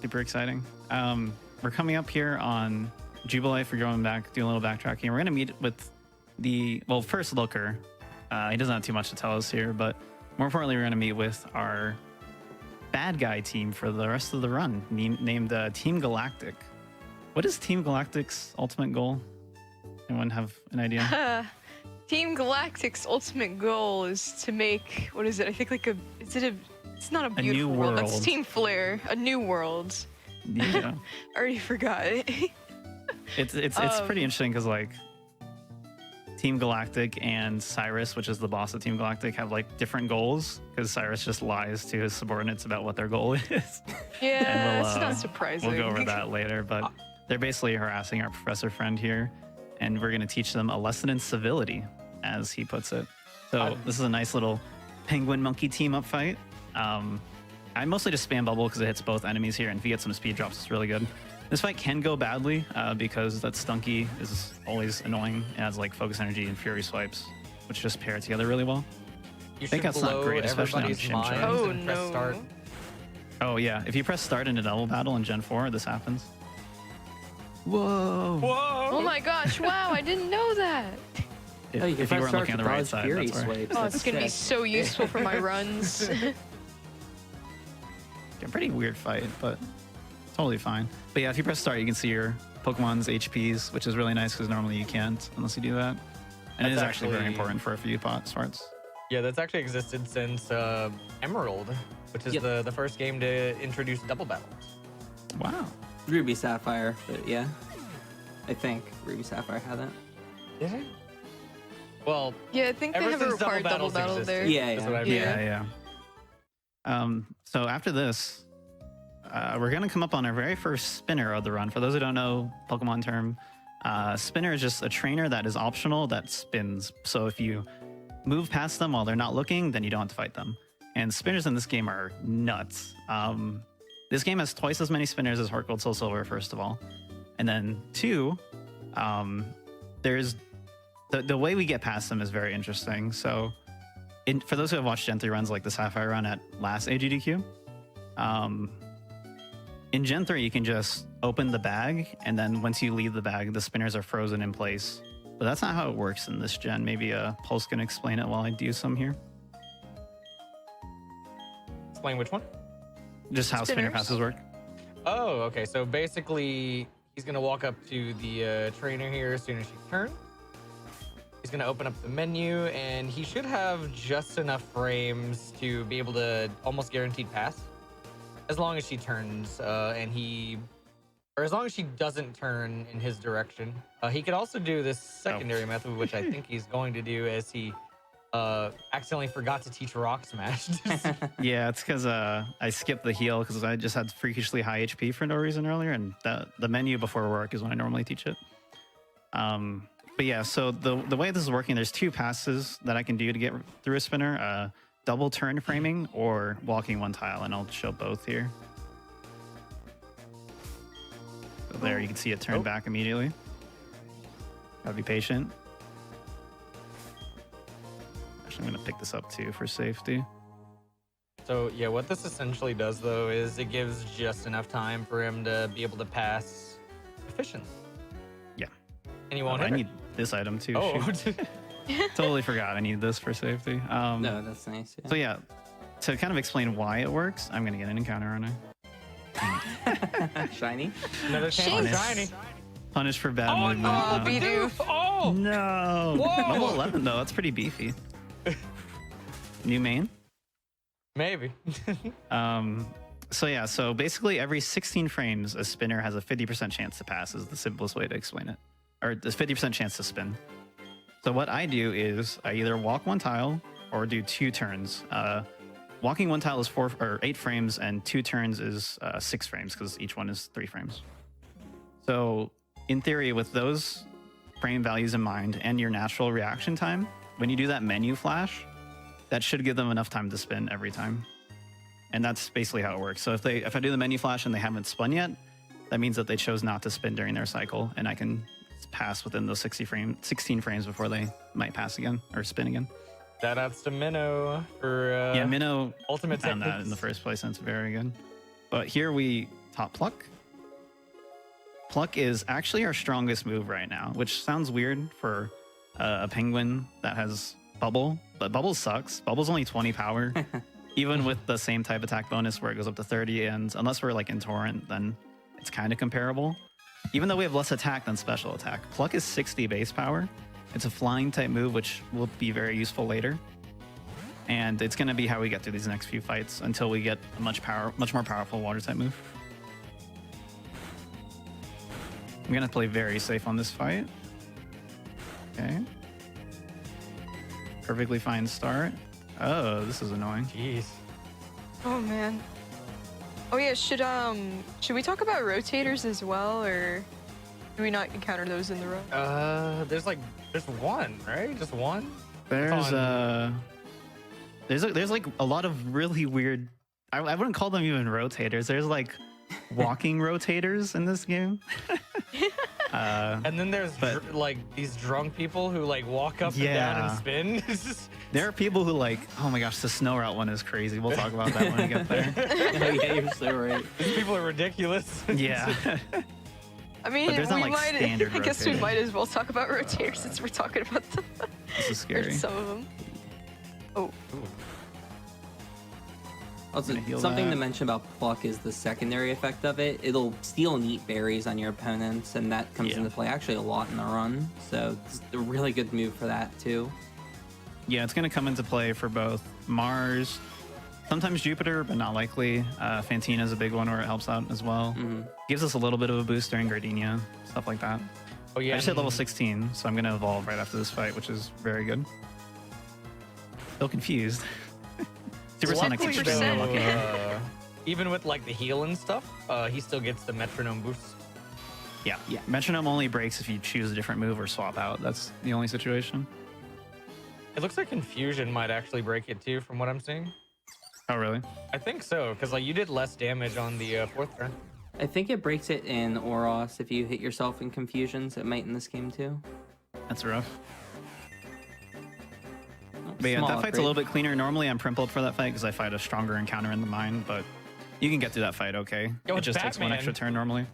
super exciting. We're coming up here on Jubilee for going back, doing a little backtracking. We're going to meet with the, well, first Looker. He doesn't have too much to tell us here, but more importantly, we're going to meet with our bad guy team for the rest of the run, named Team Galactic. What is Team Galactic's ultimate goal? Anyone have an idea? Team Galactic's ultimate goal is to make, what is it? I think like it's not a beautiful new world. That's world. Team Flare, a new world. Yeah. I already forgot it. It's pretty interesting because like Team Galactic and Cyrus, which is the boss of Team Galactic, have like different goals because Cyrus just lies to his subordinates about what their goal is. Yeah, we'll, it's not surprising. We'll go over that later, but they're basically harassing our professor friend here, and we're going to teach them a lesson in civility, as he puts it. So this is a nice little penguin monkey team up fight. I mostly just spam bubble because it hits both enemies here, and if you get some speed drops, it's really good. This fight can go badly because that Stunky is always annoying. It has like focus energy and fury swipes, which just pair together really well. You think should that's not blow great, especially on everybody's Chimchar. minds Oh, and press no. start. Oh yeah, if you press start in a double battle in Gen 4, this happens. Whoa! Whoa! Oh my gosh, wow, I didn't know that. If, Oh, you can if you press weren't start looking at to the right dodge side, fury that's where. swipes. Oh, That's it's gonna be sick. so useful for my runs. A pretty weird fight, but totally fine. But yeah, if you press start, you can see your Pokemon's HPs, which is really nice because normally you can't unless you do that. And it is That's actually very actually- important for a few parts. Yeah, that's actually existed since Emerald, which is Yep. the first game to introduce double battles. Wow. Ruby Sapphire, but yeah. I think Ruby Sapphire had that. Is it? Well, Yeah, I think they ever have a since double required double battles battle existed, there. Yeah, is yeah. what I mean. Yeah. So after this, we're gonna come up on our very first spinner of the run. For those who don't know Pokemon term, spinner is just a trainer that is optional that spins. So if you move past them while they're not looking, then you don't have to fight them. And spinners in this game are nuts. This game has twice as many spinners as Heart Gold Soul Silver, first of all. And then two, there's the way we get past them is very interesting. So for those who have watched Gen 3 runs like the Sapphire run at last AGDQ, in Gen 3, you can just open the bag, and then once you leave the bag, the spinners are frozen in place. But that's not how it works in this gen. Maybe Pulse can explain it while I do some here. Explain which one? Just how spinner Spinners. passes work. Oh, okay. So basically, he's gonna walk up to the trainer here as soon as she turns. He's gonna open up the menu, and he should have just enough frames to be able to almost guaranteed pass, as long as she turns, or as long as she doesn't turn in his direction. He could also do this secondary method, which I think he's going to do, as he accidentally forgot to teach Rock Smash. Yeah, it's because I skipped the heal because I just had freakishly high HP for no reason earlier, and the menu before work is when I normally teach it. But yeah, so the way this is working, there's two passes that I can do to get through a spinner. Double turn framing or walking one tile, and I'll show both here. So there, you can see it turn back immediately. Gotta be patient. Actually, I'm gonna pick this up too for safety. So yeah, what this essentially does though is it gives just enough time for him to be able to pass efficiently. Yeah. And he Oh, won't I hit her. need this item too. Oh, Shoot. Totally forgot I need this for safety. No, that's nice. So yeah, to kind of explain why it works, I'm gonna get an encounter, aren't I? Yeah. Shiny. another chance Shit. of shiny. Punished for bad Oh movement. no, be the doof. doof! Oh, No. Whoa. Level 11 though, that's pretty beefy. New main. maybe. So yeah, so basically every 16 frames, a spinner has a 50% chance to pass is the simplest way to explain it. Or there's 50% chance to spin. So what I do is I either walk one tile or do 2 turns. Walking one tile is 8 frames, and 2 turns is 6 frames because each one is 3 frames. So in theory, with those frame values in mind and your natural reaction time, when you do that menu flash, that should give them enough time to spin every time. And that's basically how it works. So if I do the menu flash and they haven't spun yet, that means that they chose not to spin during their cycle, and I can pass within those 16 frames before they might pass again or spin again. Shout outs to Minnow for Yeah, Minnow ultimate found that techniques. in the first place, and it's very good. But here we top Pluck. Pluck is actually our strongest move right now, which sounds weird for a penguin that has Bubble, but Bubble sucks. Bubble's only 20 power, even with the same type attack bonus where it goes up to 30, and unless we're like in Torrent, then it's kind of comparable. Even though we have less attack than special attack. Pluck is 60 base power. It's a flying type move, which will be very useful later. And it's going to be how we get through these next few fights until we get a much more powerful water type move. I'm going to play very safe on this fight. Okay. Perfectly fine start. Oh, this is annoying. Jeez. Oh man. Oh yeah, should we talk about rotators as well, or do we not encounter those in the run? There's one, right? Just one? There's like a lot of really weird. I wouldn't call them even rotators. There's like walking rotators in this game. And then there's like these drunk people who like walk up and down and spin. It's just... There are people who like, oh my gosh, the snow route one is crazy. We'll talk about that when we get there. Oh, yeah, you're so right. These people are ridiculous. Yeah. I mean, But there's not, we like, might. standard I guess we rotators. might as well talk about rotators since we're talking about them. This is scary. There's some of them. Oh, Also, Gonna heal something that. to mention about Pluck is the secondary effect of it. It'll steal neat berries on your opponents, and that comes Yeah. into play actually a lot in the run. So it's a really good move for that too. Yeah, it's going to come into play for both Mars, sometimes Jupiter, but not likely. Fantina is a big one where it helps out as well. Gives us a little bit of a boost during Gardenia, stuff like that. Oh yeah. I just hit level 16, so I'm going to evolve right after this fight, which is very good. Still confused. Supersonic Luckily, extremely though, unlucky. even with like the heal and stuff, he still gets the metronome boost. Yeah. Yeah. Metronome only breaks if you choose a different move or swap out. That's the only situation. It looks like confusion might actually break it too, from what I'm seeing. Oh, really? I think so, because like you did less damage on the fourth turn. I think it breaks it in Oros if you hit yourself in confusions. It might in this game too. That's rough. Oh, But yeah, small that fight's a upgrade. little bit cleaner. Normally, I'm primpled for that fight because I fight a stronger encounter in the mine, but you can get through that fight okay. Yo, It it's just takes one Batman. extra turn normally.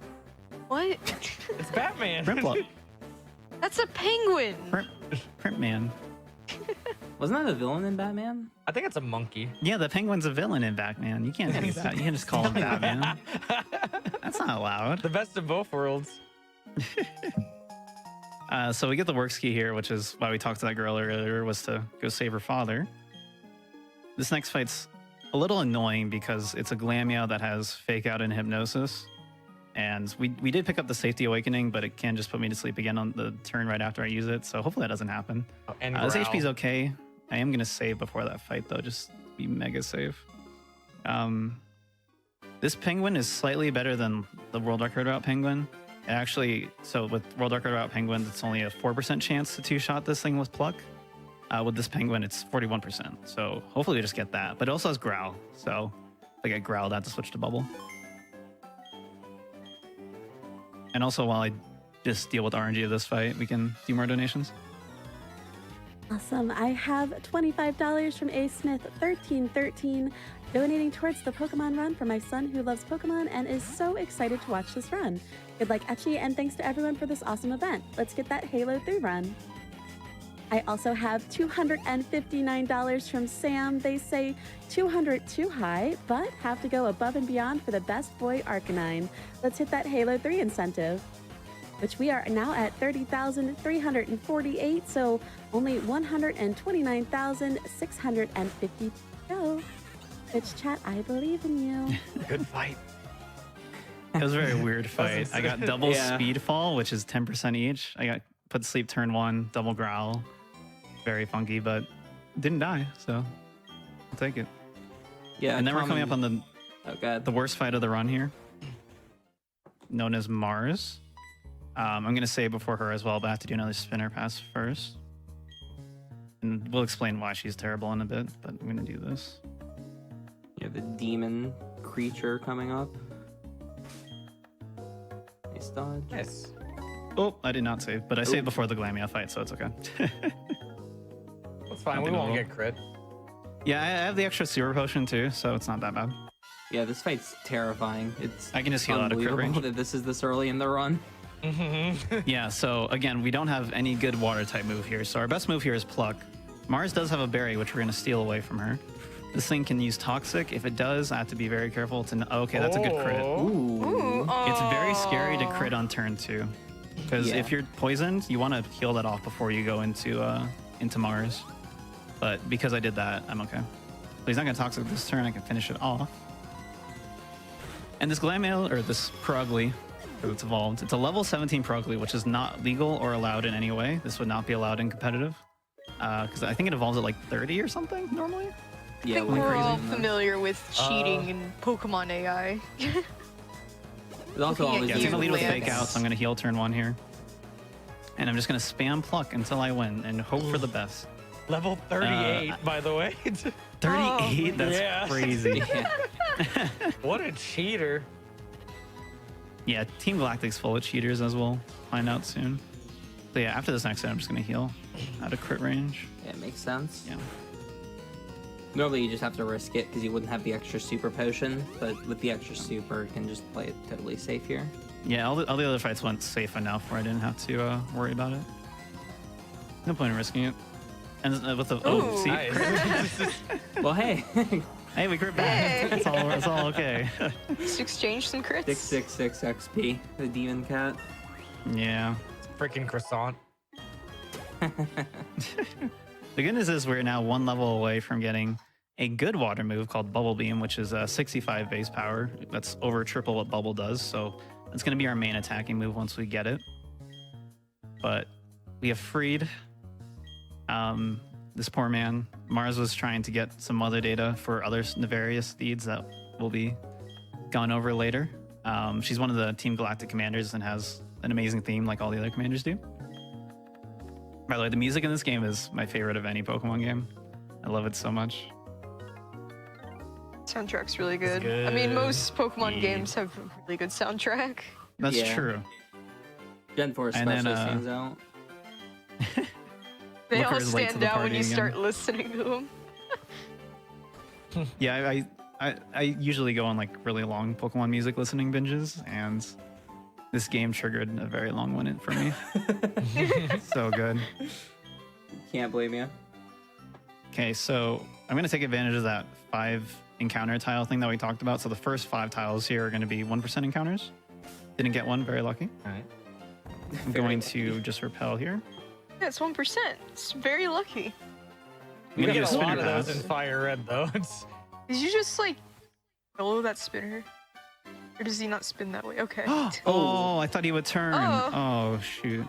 what? It's Batman. Primpled. That's a penguin. Primp man. Wasn't that a villain in Batman? I think it's a monkey. Yeah, the penguin's a villain in Batman. You can't do that. You can just call him Batman. That's not allowed. The best of both worlds. So we get the works key here, which is why we talked to that girl earlier, was to go save her father. This next fight's a little annoying because it's a Glammeow that has Fake Out and Hypnosis. And we did pick up the Safety Awakening, but it can just put me to sleep again on the turn right after I use it. So hopefully that doesn't happen. And This growl. HP's okay. I am going to save before that fight, though, just to be mega safe. This penguin is slightly better than the World Record Route penguin. It actually, so with World Record Route penguin, it's only a 4% chance to two-shot this thing with Pluck. With this penguin, it's 41%. So hopefully we just get that. But it also has Growl. So if I get Growl, I have to switch to Bubble. And also, while I just deal with RNG of this fight, we can do more donations. Awesome. I have $25 from A Smith 1313 donating towards the Pokemon run for my son who loves Pokemon and is so excited to watch this run. Good luck, Etchy, and thanks to everyone for this awesome event. Let's get that Halo 3 run. I also have $259 from Sam. They say 200 too high, but have to go above and beyond for the best boy Arcanine. Let's hit that Halo 3 incentive, which we are now at 30,348, so only 129,650 to go. Twitch chat, I believe in you. Good fight. It was a very weird fight. I got double Yeah. speed fall, which is 10% each. I got put to sleep turn 1, double growl. Very funky, but didn't die, so I'll take it. Yeah. And then we're coming up on the Oh god. worst fight of the run here, known as Mars. I'm going to say before her as well, but I have to do another spinner pass first. And we'll explain why she's terrible in a bit, but I'm going to do this. have the demon creature coming up. Nice dodge. Yes. Oh, I did not save, but I saved before the Glamia fight, so it's okay. That's fine. We Nothing won't to get crit. Yeah, I have the extra sewer potion too, so it's not that bad. Yeah, this fight's terrifying. It's I can just heal out of crit unbelievable range. that this is this early in the run. Yeah, so again, we don't have any good water type move here, so our best move here is Pluck. Mars does have a berry, which we're going to steal away from her. This thing can use Toxic. If it does, I have to be very careful to... Okay, that's a good crit. Oh. Ooh. Ooh, It's very scary to aw. crit on turn 2. Because Yeah. if you're poisoned, you want to heal that off before you go into Mars. But because I did that, I'm okay. So he's not going to Toxic this turn. I can finish it off. And this Glammail, or this Progly, because it's evolved, it's a level 17 Progly, which is not legal or allowed in any way. This would not be allowed in competitive. Because I think it evolves at like 30 or something normally. I Yeah, think we're we're crazy. all familiar with cheating in Pokemon AI. There's also all Looking these at Yeah, it's you, gonna lead with Lance. fake out, so I'm gonna heal turn 1 here. And I'm just gonna spam Pluck until I win and hope for the best. Level 38, by the way. 38? That's Yeah. crazy. Yeah. What a cheater. Yeah, Team Galactic's full of cheaters, as we'll find out soon. So yeah, after this next set, I'm just gonna heal out of crit range. Yeah, it makes sense. Yeah. Normally you just have to risk it because you wouldn't have the extra super potion, but with the extra super, you can just play it totally safe here. Yeah, all the other fights went safe enough where I didn't have to worry about it. No point in risking it. And with the Ooh. see, Nice. Well, hey, hey, we crit back. Hey. It's all okay. Let's exchange some crits. 666 XP, the demon cat. Yeah. Freaking croissant. The good news is we're now 1 level away from getting a good water move called Bubble Beam, which is 65 base power. That's over triple what Bubble does, so that's going to be our main attacking move once we get it. But we have freed this poor man. Mars was trying to get some other data for other nefarious deeds that will be gone over later. She's one of the Team Galactic commanders and has an amazing theme like all the other commanders do. By the way, the music in this game is my favorite of any Pokemon game. I love it so much. Soundtrack's really good. I good. mean, most Pokemon Yeah. games have a really good soundtrack. That's Yeah. true. Gen 4 And especially then, stands out. They all Looker's late to stand the out when party you again. start listening to them. Yeah, I usually go on like really long Pokemon music listening binges, and this game triggered a very long one for me. So good. Can't blame you. Okay, so I'm going to take advantage of that 5 encounter tile thing that we talked about. So the first 5 tiles here are going to be 1% encounters. Didn't get one, very lucky. All right. I'm going to just repel here. Yeah, it's 1%. It's very lucky. I'm going to We get a got a lot spinner of those pass. in Fire Red, though. It's... Did you just like follow that spinner? Or does he not spin that way? Okay. Oh, I thought he would turn. Oh. Oh, shoot.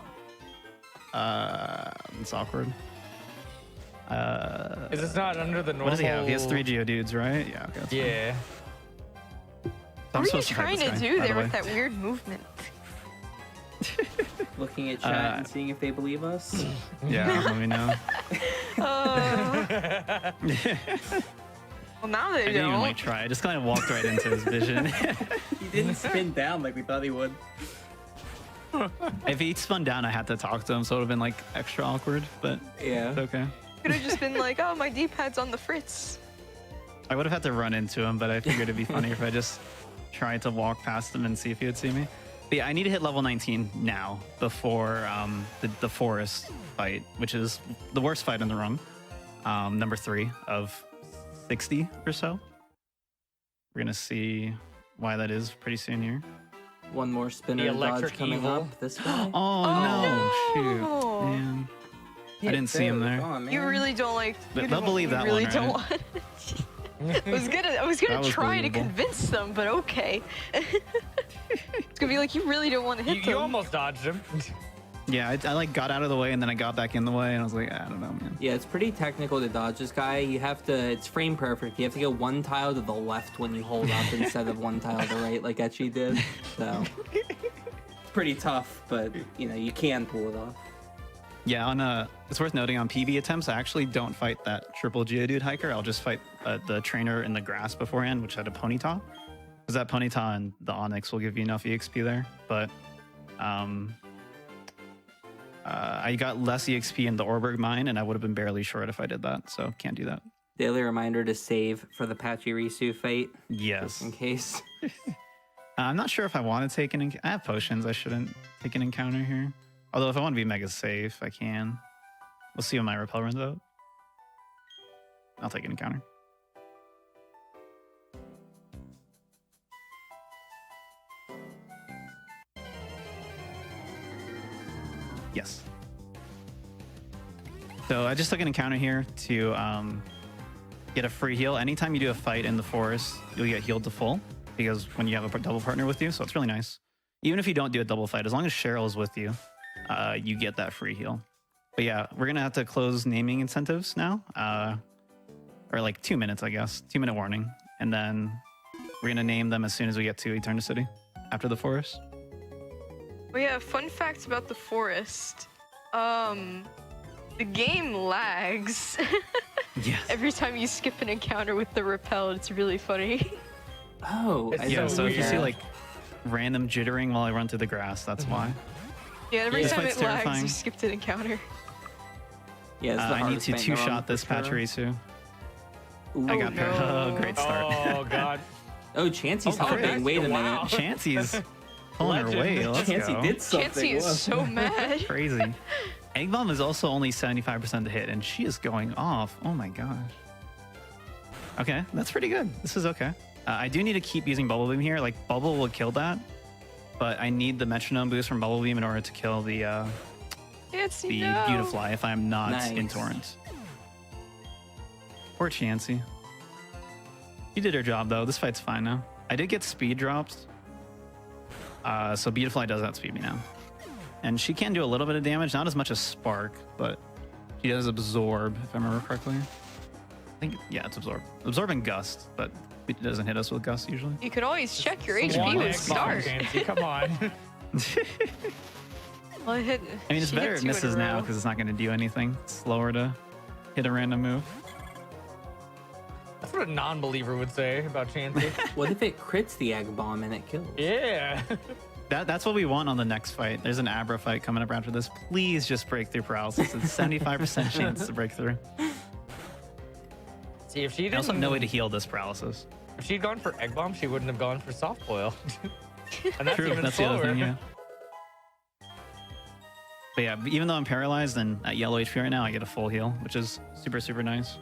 It's awkward. Is this not under the normal... What does he have? He has 3 Geodudes, right? Yeah, okay. that's fine. Yeah. So What I'm are you supposed fight trying this to guy, do by the there with way. that weird movement? Looking at chat and seeing if they believe us. Yeah, let me know. Well, now I they didn't even don't. like try. I just kind of walked right into his vision. He didn't spin down like we thought he would. If he spun down, I had to talk to him, so it would have been like extra awkward, but Yeah. it's okay. Could have just been like, oh, my D-pad's on the fritz. I would have had to run into him, but I figured it'd be funny if I just tried to walk past him and see if he would see me. But yeah, I need to hit level 19 now before the forest fight, which is the worst fight in the room. Number 3 of 60 or so. We're gonna see why that is pretty soon here. One more spinner The dodge electric coming evil. up this way. Oh, no. no. Shoot, man. I didn't see him there. You really don't like. But you they'll don't- believe you that really one, don't right? want. I was That gonna was try to believable. convince them, but okay. It's gonna be like you really don't want to hit You, them. you almost dodged him. Yeah, I like got out of the way and then I got back in the way and I was like, I don't know, man. Yeah, it's pretty technical to dodge this guy. You have to, it's frame perfect. You have to go 1 tile to the left when you hold up instead of 1 tile to the right like Etchy did. So, it's pretty tough, but you know, you can pull it off. Yeah, on it's worth noting on PB attempts, I actually don't fight that triple Geodude hiker. I'll just fight the trainer in the grass beforehand, which had a Ponyta. Because that Ponyta and the Onyx will give you enough EXP there. But I got less EXP in the Orberg mine, and I would have been barely short if I did that. So can't do that. Daily reminder to save for the Pachirisu fight. Yes. Just in case. I'm not sure if I want to take an... I have potions. I shouldn't take an encounter here. Although if I want to be mega safe, I can. We'll see when my repel runs out. I'll take an encounter. Yes. So I just took an encounter here to get a free heal. Anytime you do a fight in the forest, you'll get healed to full because when you have a double partner with you, so it's really nice. Even if you don't do a double fight, as long as Cheryl is with you, you get that free heal. But yeah, we're gonna have to close naming incentives now, or like 2 minutes, I guess, 2-minute warning, and then we're gonna name them as soon as we get to Eternity after the forest. Oh yeah, fun fact about the forest. The game lags. Yes. Every time you skip an encounter with the repel, it's really funny. Oh, It's Yeah, so if you see weird. like random jittering while I run through the grass, that's why. Yeah, every Yeah. time This it fight's lags, terrifying. you skipped an encounter. yeah, it's the I need hardest to fight in the run two-shot for this sure. Pachirisu. Ooh. I got there. no. Oh, great start. Oh god. Oh, Chansey's Oh, helping. nice. Wait a Wow. minute. Chansey's pulling her Legend. way. Let's Chansey go. did something. Chansey is so mad. Crazy. Egg Bomb is also only 75% to hit, and she is going off. Oh my gosh. Okay, that's pretty good. This is okay. I do need to keep using Bubble Beam here. Like, Bubble will kill that, but I need the Metronome boost from Bubble Beam in order to kill the Chansey, no. Beautifly if I'm not in Nice. Torrent. Poor Chansey. She did her job, though. This fight's fine now. I did get speed drops, so Beautifly does outspeed me now. And she can do a little bit of damage, not as much as Spark, but she does absorb, if I remember correctly. I think, yeah, it's absorb. Absorb and Gust, but it doesn't hit us with Gust usually. You could always check your One HP with egg bomb, start. Chansey, come on. Well, it hit, I mean, it's she better hit it 2 in a misses now row. because it's not going to do anything. It's slower to hit a random move. That's what a non-believer would say about Chansey. What if it crits the egg bomb and it kills? Yeah. That's what we want on the next fight. There's an Abra fight coming up after this. Please just break through paralysis. It's 75% chance to break through. See, if she I didn't, also have no way to heal this paralysis. if she'd gone for egg bomb, she wouldn't have gone for soft boil. And that's True, even that's slower. the other thing, yeah. But yeah, even though I'm paralyzed and at yellow HP right now, I get a full heal, which is super, super nice.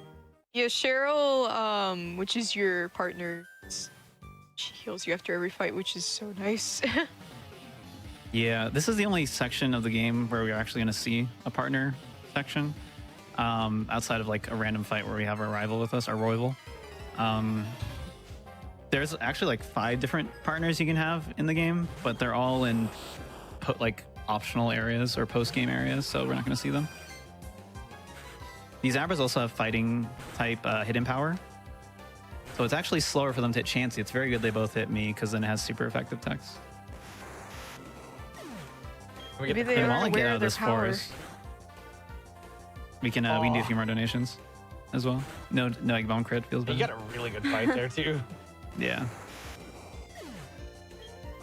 Yeah, Cheryl, which is your partner, she heals you after every fight, which is so nice. Yeah, this is the only section of the game where we're actually going to see a partner section, outside of like a random fight where we have our rival with us, our rival. There's actually like 5 different partners you can have in the game, but they're all in like optional areas or post-game areas, so we're not going to see them. These Abras also have fighting type hidden power, so it's actually slower for them to hit Chansey. It's very good they both hit me because then it has super effective techs. We Maybe get they And are while I get aware out of of their this power. forest, we can do a few more donations as well. No egg bomb crit feels you better. got a really good fight there too. Yeah.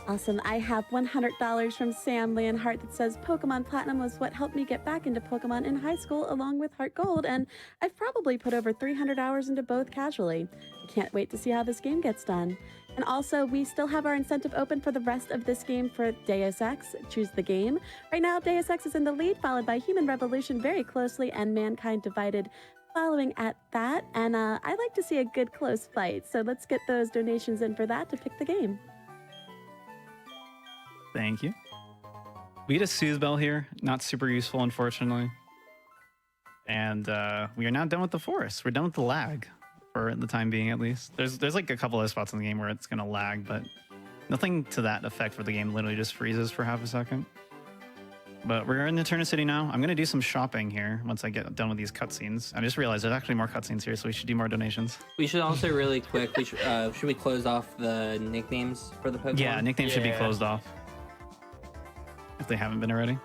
Awesome. I have $100 from Sam Leonhardt that says Pokemon Platinum was what helped me get back into Pokemon in high school along with Heart Gold, and I've probably put over 300 hours into both casually. Can't wait to see how this game gets done. And also, we still have our incentive open for the rest of this game for Deus Ex, Choose the Game. Right now, Deus Ex is in the lead, followed by Human Revolution very closely, and Mankind Divided following at that. And I like to see a good close fight, so let's get those donations in for that to pick the game. Thank you. We had a Suze Bell here. Not super useful, unfortunately. And we are now done with the forest. We're done with the lag, for the time being at least. There's like a couple of spots in the game where it's going to lag, but nothing to that effect where the game literally just freezes for half a second. But we're in Eternity now. I'm going to do some shopping here once I get done with these cutscenes. I just realized there's actually more cutscenes here, so we should do more donations. We should also really quick. Should we close off the nicknames for the Pokemon? Yeah, nicknames should be Yeah. closed off if they haven't been already.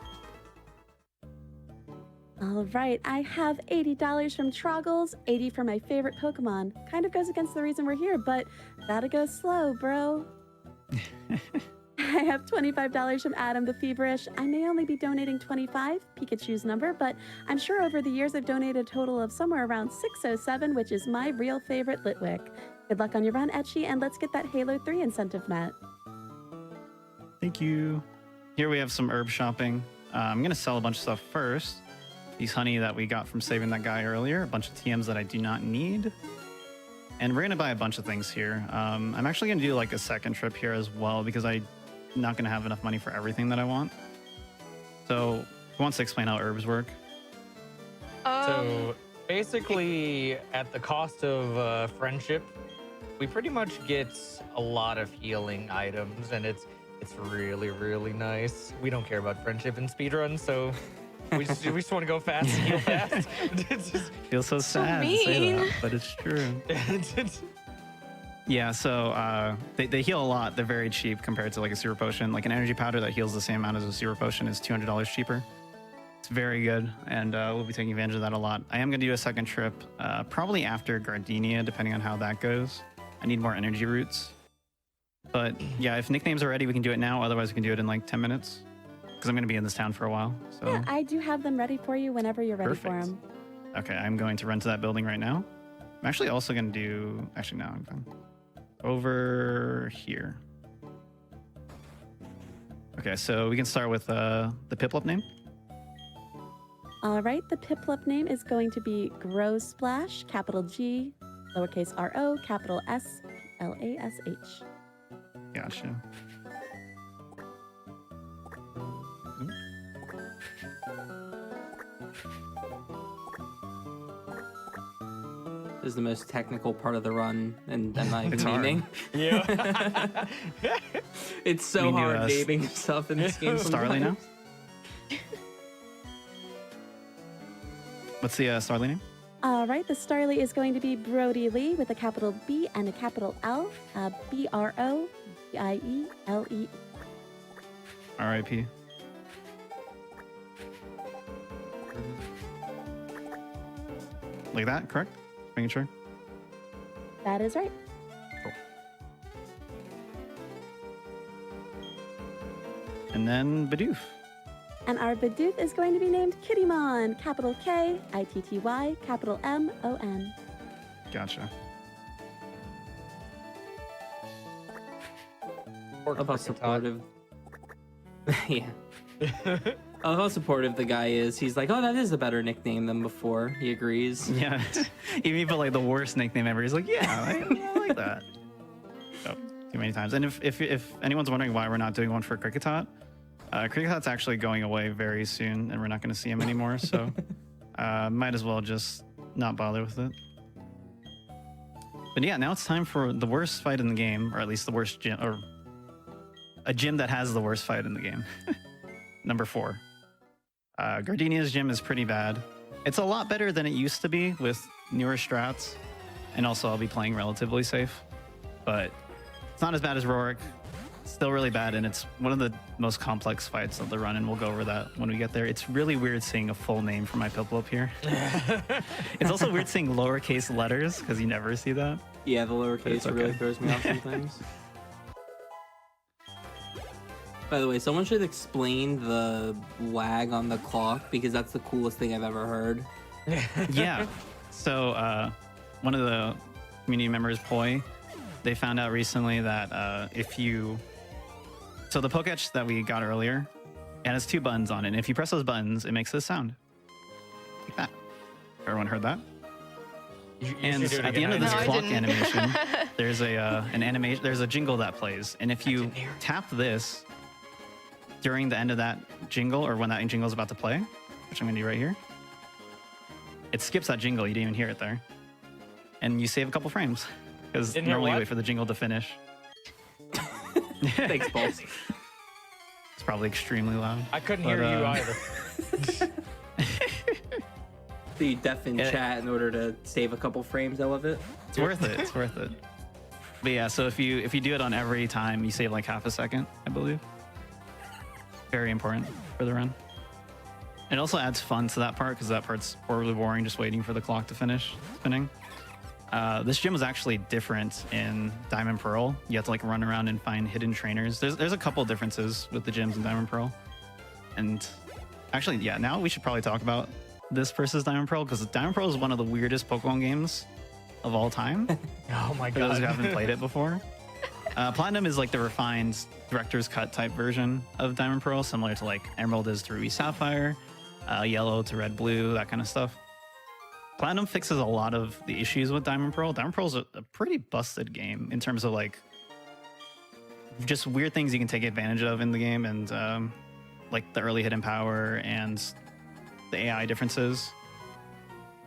All right, I have $80 from Troggles, 80 for my favorite Pokemon. Kind of goes against the reason we're here, but gotta go slow, bro. I have $25 from Adam the Feverish. I may only be donating 25, Pikachu's number, but I'm sure over the years I've donated a total of somewhere around 607, which is my real favorite Litwick. Good luck on your run, Etchy, and let's get that Halo 3 incentive met. Thank you. Here we have some herb shopping. I'm going to sell a bunch of stuff first. These honey that we got from saving that guy earlier, a bunch of TMs that I do not need. And we're going to buy a bunch of things here. I'm actually going to do like a second trip here as well because I'm not going to have enough money for everything that I want. So who wants to explain how herbs work? So basically, at the cost of friendship, we pretty much get a lot of healing items, and it's really, really nice. We don't care about friendship in speedrun, so we just want to go fast and heal fast. Feels so sad to say that, but it's true. Yeah, so they heal a lot. They're very cheap compared to like a super potion. Like an energy powder that heals the same amount as a super potion is $200 cheaper. It's very good, and we'll be taking advantage of that a lot. I am going to do a second trip, probably after Gardenia, depending on how that goes. I need more energy roots. But yeah, if nicknames are ready, we can do it now. Otherwise, we can do it in like 10 minutes. Because I'm going to be in this town for a while. So. Yeah, I do have them ready for you whenever you're ready for Perfect. them. Okay, I'm going to run to that building right now. I'm actually also going to do... Actually, no, I'm fine. Over here. Okay, so we can start with the Piplup name. All right, the Piplup name is going to be Grow Splash, capital G, lowercase R-O, capital S-L-A-S-H. Gotcha. This is the most technical part of the run, and my It's hard. naming. Yeah. It's so We can do, hard naming stuff in this game. Starly now? sometimes. What's the Starly name? All right, the Starly is going to be Brody Lee with a capital B and a capital L, B-R-O-D-I-E-L-E. R.I.P. Like that, correct? Making sure. That is right. Cool. And then Bidoof. And our Bidoof is going to be named Kittymon, capital K-I-T-T-Y, capital M-O-N. Gotcha. I love how supportive. Yeah. I love how supportive the guy is. He's like, oh, that is a better nickname than before. He agrees. Yeah. Even if like the worst nickname ever, he's like, yeah, I like that. Oh, too many times. And if anyone's wondering why we're not doing one for Cricketot, Cricketot's actually going away very soon, and we're not going to see him anymore. So might as well just not bother with it. But yeah, now it's time for the worst fight in the game, or at least the worst gym, or a gym that has the worst fight in the game. Number 4. Gardenia's gym is pretty bad. It's a lot better than it used to be with newer strats, and also I'll be playing relatively safe. But it's not as bad as Rorik. It's still really bad, and it's one of the most complex fights of the run, and we'll go over that when we get there. It's really weird seeing a full name for my Piplup here. It's also weird seeing lowercase letters, because you never see that. Yeah, the lowercase okay. really throws me off sometimes. By the way, someone should explain the lag on the clock, because that's the coolest thing I've ever heard. Yeah. So one of the community members, Poi, they found out recently that if you... So the Poketch that we got earlier, it has 2 buttons on it. And if you press those buttons, it makes this sound. Like that. Everyone heard that? And at the end of this No, I clock didn't. animation, there's an animation. There's a jingle that plays, and if you tap this during the end of that jingle, or when that jingle is about to play, which I'm gonna do right here, it skips that jingle. You didn't even hear it there, and you save a couple frames because Didn't hear normally you what? wait for the jingle to finish. Thanks, Pulse. It's probably extremely loud. I couldn't But, hear you uh, either. So you deafen Yeah. chat in order to save a couple frames. I love it. It's worth it. It's worth it. But yeah, so if you do it on every time, you save like half a second, I believe. Very important for the run. It also adds fun to that part because that part's horribly boring, just waiting for the clock to finish spinning. This gym was actually different in Diamond Pearl. You have to like run around and find hidden trainers. There's a couple differences with the gyms in Diamond Pearl. And actually, yeah, now we should probably talk about this versus Diamond Pearl because Diamond Pearl is one of the weirdest Pokemon games of all time. Oh my For god. those who haven't played it before. Platinum is like the refined director's cut type version of Diamond Pearl, similar to like Emerald is to Ruby Sapphire, Yellow to Red Blue, that kind of stuff. Platinum fixes a lot of the issues with Diamond Pearl. Diamond Pearl is a pretty busted game in terms of like just weird things you can take advantage of in the game, and like the early hidden power and the AI differences.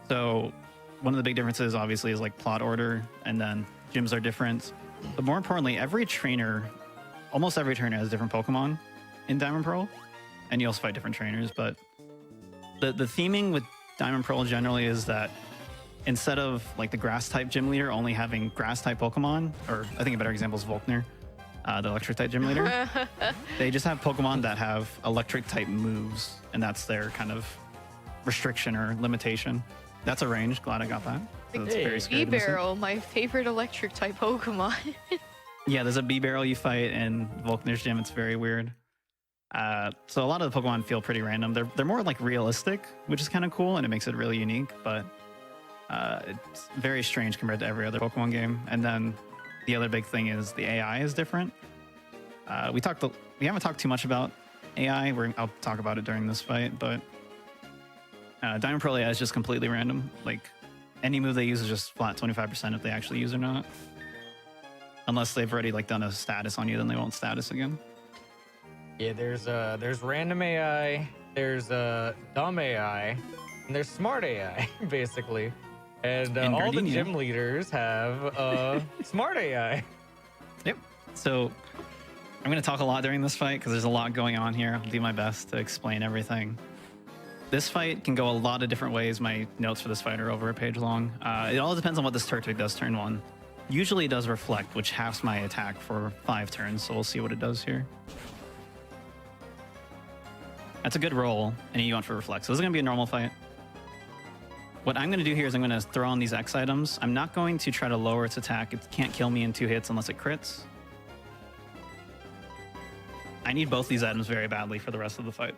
So one of the big differences obviously is like plot order, and then gyms are different. But more importantly, almost every trainer has different Pokemon in Diamond Pearl, and you also fight different trainers. But the theming with Diamond Pearl generally is that instead of like the grass type gym leader only having grass type Pokemon, or I think a better example is Volkner, the electric type gym leader, they just have Pokemon that have electric type moves, and that's their kind of restriction or limitation. That's a range. Glad I got that. So it's very scary to miss it. B-Barrel, my favorite electric type Pokemon. Yeah, there's a B-Barrel you fight in Volkner's gym. It's very weird. So a lot of the Pokemon feel pretty random. They're more like realistic, which is kind of cool, and it makes it really unique, but it's very strange compared to every other Pokemon game. And then the other big thing is the AI is different. We haven't talked too much about AI. I'll talk about it during this fight, but Diamond Pearl AI is just completely random. Like any move they use is just flat 25% if they actually use or not. Unless they've already like done a status on you, then they won't status again. Yeah, there's random AI, there's dumb AI, and there's smart AI, basically. And all the Gardenia. gym leaders have smart AI. Yep. So I'm going to talk a lot during this fight because there's a lot going on here. I'll do my best to explain everything. This fight can go a lot of different ways. My notes for this fight are over a page long. It all depends on what this Turtwig does turn one. Usually it does Reflect, which halves my attack for 5 turns, so we'll see what it does here. That's a good roll, and you want for Reflect. So this is going to be a normal fight. What I'm going to do here is I'm going to throw on these X items. I'm not going to try to lower its attack. It can't kill me in 2 hits unless it crits. I need both these items very badly for the rest of the fight.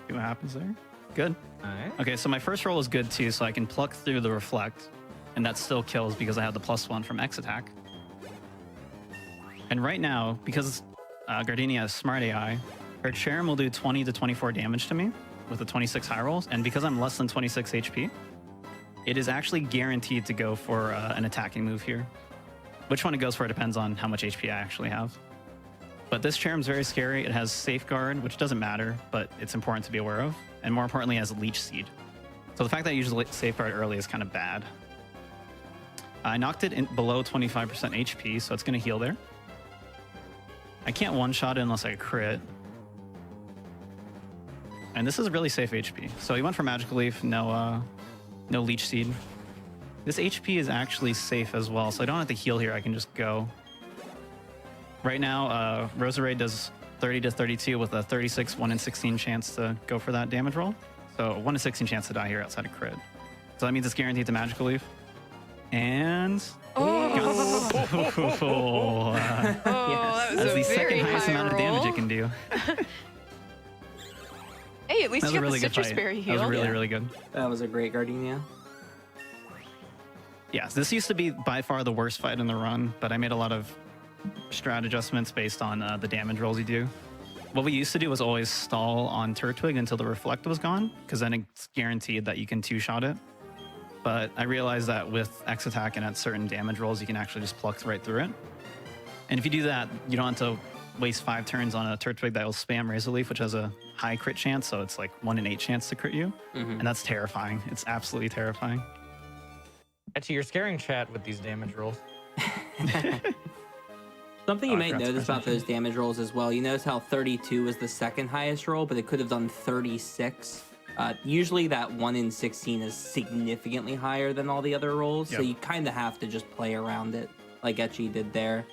See what happens there. Good. All right. Okay, so my first roll is good too, so I can pluck through the Reflect, and that still kills because I have the +1 from X attack. And right now, because Gardenia has Smart AI, her Cherrim will do 20 to 24 damage to me with the 26 high rolls, and because I'm less than 26 HP, it is actually guaranteed to go for an attacking move here. Which one it goes for depends on how much HP I actually have. But this Cherrim's very scary. It has Safeguard, which doesn't matter, but it's important to be aware of. And more importantly, it has Leech Seed. So the fact that I use Safeguard early is kind of bad. I knocked it in below 25% HP, so it's going to heal there. I can't one-shot it unless I crit. And this is really safe HP. So he went for Magical Leaf, no Leech Seed. This HP is actually safe as well, so I don't have to heal here. I can just go. Right now, Roserade does 30 to 32 with a 36 1 in 16 chance to go for that damage roll. So 1 in 16 chance to die here outside of crit. So that means it's guaranteed to Magical Leaf. And Oh, that was that's a the very second highest high amount of damage roll. it can do. Hey, at least That was you a got really the good citrus fight. berry That heal. was really, Yeah. really good. That was a great Gardenia. Yeah, so this used to be by far the worst fight in the run, but I made a lot of strat adjustments based on the damage rolls you do. What we used to do was always stall on Turtwig until the Reflect was gone, because then it's guaranteed that you can 2-shot it. But I realized that with X attack and at certain damage rolls, you can actually just pluck right through it. And if you do that, you don't have to waste 5 turns on a Turtwig that will spam Razor Leaf, which has a high crit chance, so it's like 1 in 8 chance to crit you. Mhm. And that's terrifying. It's absolutely terrifying. Actually, you're scaring chat with these damage rolls. Something you I might forgot to notice about mention. those damage rolls as well. You notice how 32 was the second highest roll, but it could have done 36. Usually that 1 in 16 is significantly higher than all the other rolls, so Yep. you kind of have to just play around it like Etchy did there.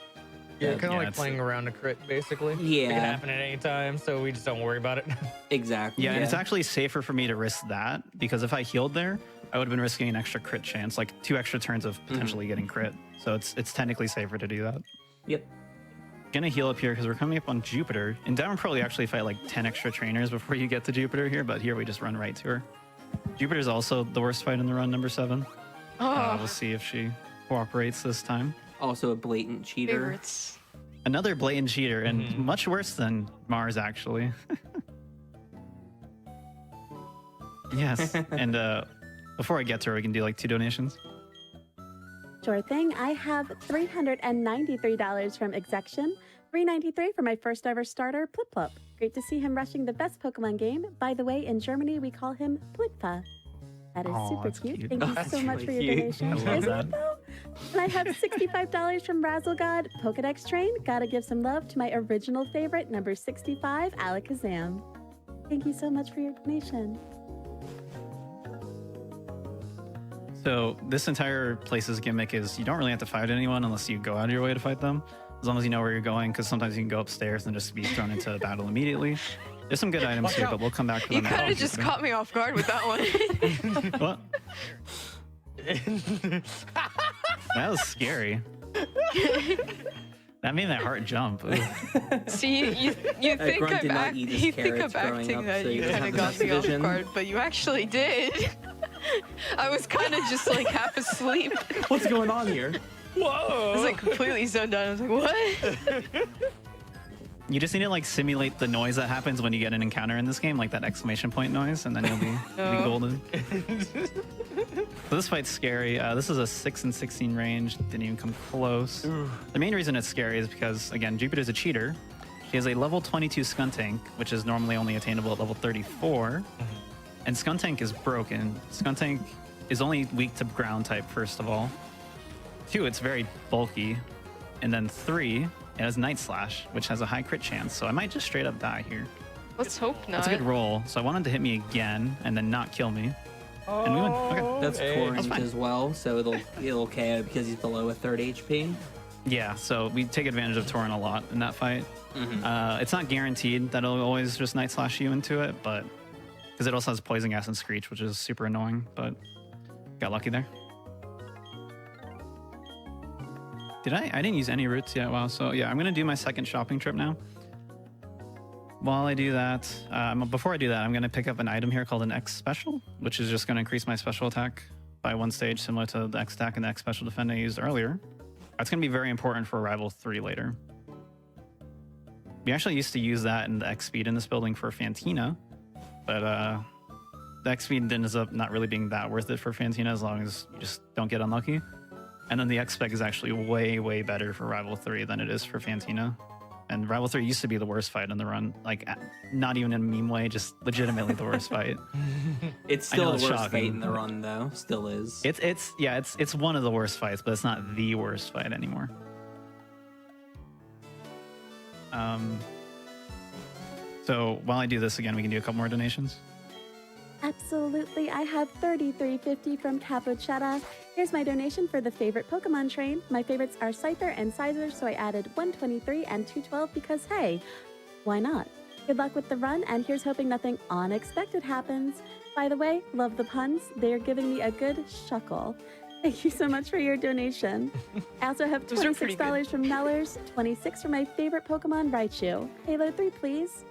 Yeah, that. kind of Yeah, like it's- playing around a crit, basically. It Yeah. can happen at any time, so we just don't worry about it. Exactly. Yeah, and it's actually safer for me to risk that because if I healed there, I would have been risking an extra crit chance, like 2 extra turns of potentially getting crit. So it's technically safer to do that. Yep. Gonna heal up here because we're coming up on Jupiter. And down probably actually fight like 10 extra trainers before you get to Jupiter here, but here we just run right to her. Jupiter's also the worst fight in the run, number 7. Oh, We'll see if she cooperates this time. Also a blatant cheater. favorites. Another blatant cheater, and much worse than Mars, actually. Yes, and before I get to her, we can do like 2 donations. Sure thing. I have $393 from Exection, $393 for my first ever starter, Plip Plop. Great to see him rushing the best Pokemon game. By the way, in Germany, we call him Plitfa. That is Aw, super that's cute. cute. Thank you That's so much really for your cute. donation. I love Isn't that. it though? And I have $65 from Razzlegod, Pokedex Train. Gotta give some love to my original favorite, number 65, Alakazam. Thank you so much for your donation. So this entire place's gimmick is you don't really have to fight anyone unless you go out of your way to fight them, as long as you know where you're going, because sometimes you can go upstairs and just be thrown into battle immediately. There's some good items Watch here, out. but we'll come back to You them. kind of just caught me off guard with that one. What? That was scary. That made my heart jump. Ooh. See, you think Grunt did I'm not eat his you think carrots I'm growing acting up, that so he you doesn't kind of have the got me best off vision. guard, but you actually did. I was kind of just like half asleep. What's going on here? I was Whoa! like completely zoned out. I was like, what? You just need to like simulate the noise that happens when you get an encounter in this game, like that exclamation point noise, and then you'll be Oh. golden. So this fight's scary. This is a 6 and 16 range. Didn't even come close. The main reason it's scary is because, again, Jupiter's a cheater. She has a level 22 Skuntank, which is normally only attainable at level 34. And Skuntank is broken. Skuntank is only weak to ground type, first of all. 2, it's very bulky. And then 3, it has Night Slash, which has a high crit chance. So I might just straight up die here. Let's hope not. That's a good roll. So I wanted to hit me again and then not kill me. And we win. Okay. That's Hey. Torrent fine. as well, so it'll KO because he's below a 3rd HP. Yeah, so we take advantage of Torrent a lot in that fight. Mhm. It's not guaranteed that it'll always just Night Slash you into it, but because it also has Poison Gas and Screech, which is super annoying, but got lucky there. Did I? I didn't use any routes yet. Wow. So yeah, I'm gonna do my second shopping trip now. While I do that, before I do that, I'm gonna pick up an item here called an X Special, which is just gonna increase my special attack by 1 stage, similar to the X attack and the X Special defend I used earlier. That's gonna be very important for Rival 3 later. We actually used to use that in the X Speed in this building for Fantina, but the X Speed ends up not really being that worth it for Fantina as long as you just don't get unlucky. And then the X Spec is actually way, way better for Rival 3 than it is for Fantina. And Rival 3 used to be the worst fight in the run. Like, not even in a meme way, just legitimately the worst fight. It's I know still it's the worst shocking, fight in the but- run, though. Still is. It's one of the worst fights, but it's not the worst fight anymore. So while I do this again, we can do a couple more donations. Absolutely. I have $33.50 from Capochetta. Here's my donation for the favorite Pokemon train. My favorites are Scyther and Sizer, so I added 123 and 212 because, hey, why not? Good luck with the run, and here's hoping nothing unexpected happens. By the way, love the puns. They're giving me a good shuckle. Thank you so much for your donation. I also have Those are pretty $26 from Nellers, 26 for my favorite Pokemon, Raichu. Halo 3, please.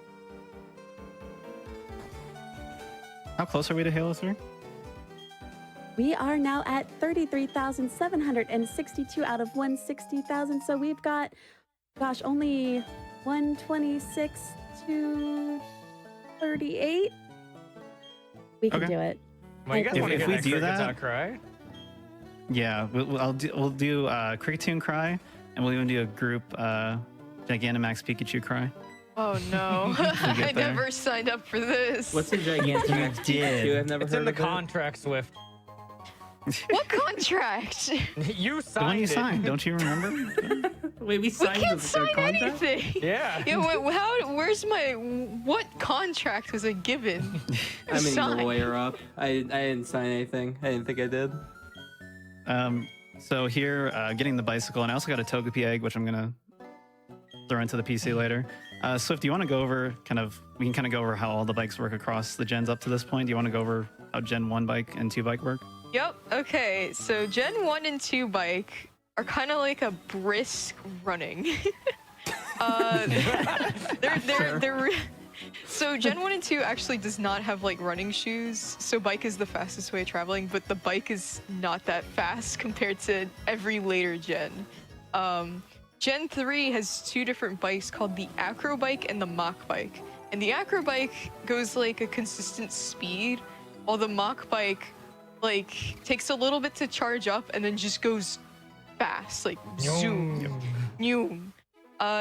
How close are we to Halo 3? We are now at 33,762 out of 160,000. So we've got, gosh, only 126 to 38. We can Okay. do it. Well, you guys If- want to if get we that do cricket that- talk, right? Yeah, we'll do Cricketune Cry, and we'll even do a group Gigantamax Pikachu Cry. Oh no, get I there. never signed up for this. What's a Gigantamax did. Pikachu? I've never It's heard in the of it. contract, Swift. What contract? You The signed one you it. signed, don't you remember? Wait, we We signed can't the sign contract? anything. Yeah. Yeah, where's my, what contract was I given? I'm in the Sign. lawyer up. I didn't sign anything. I didn't think I did. So here, getting the bicycle, and I also got a Togepi egg, which I'm gonna throw into the PC later. Swift, do you want to go over we can kind of go over how all the bikes work across the gens up to this point? Do you want to go over how Gen 1 bike and 2 bike work? Yep. Okay. So Gen 1 and 2 bike are kind of like a brisk running. They're so Gen 1 and 2 actually does not have like running shoes. So bike is the fastest way of traveling, but the bike is not that fast compared to every later gen. Gen 3 has 2 different bikes called the Acro bike and the Mach bike. And the Acro bike goes like a consistent speed, while the Mach bike like takes a little bit to charge up and then just goes fast, like zoom.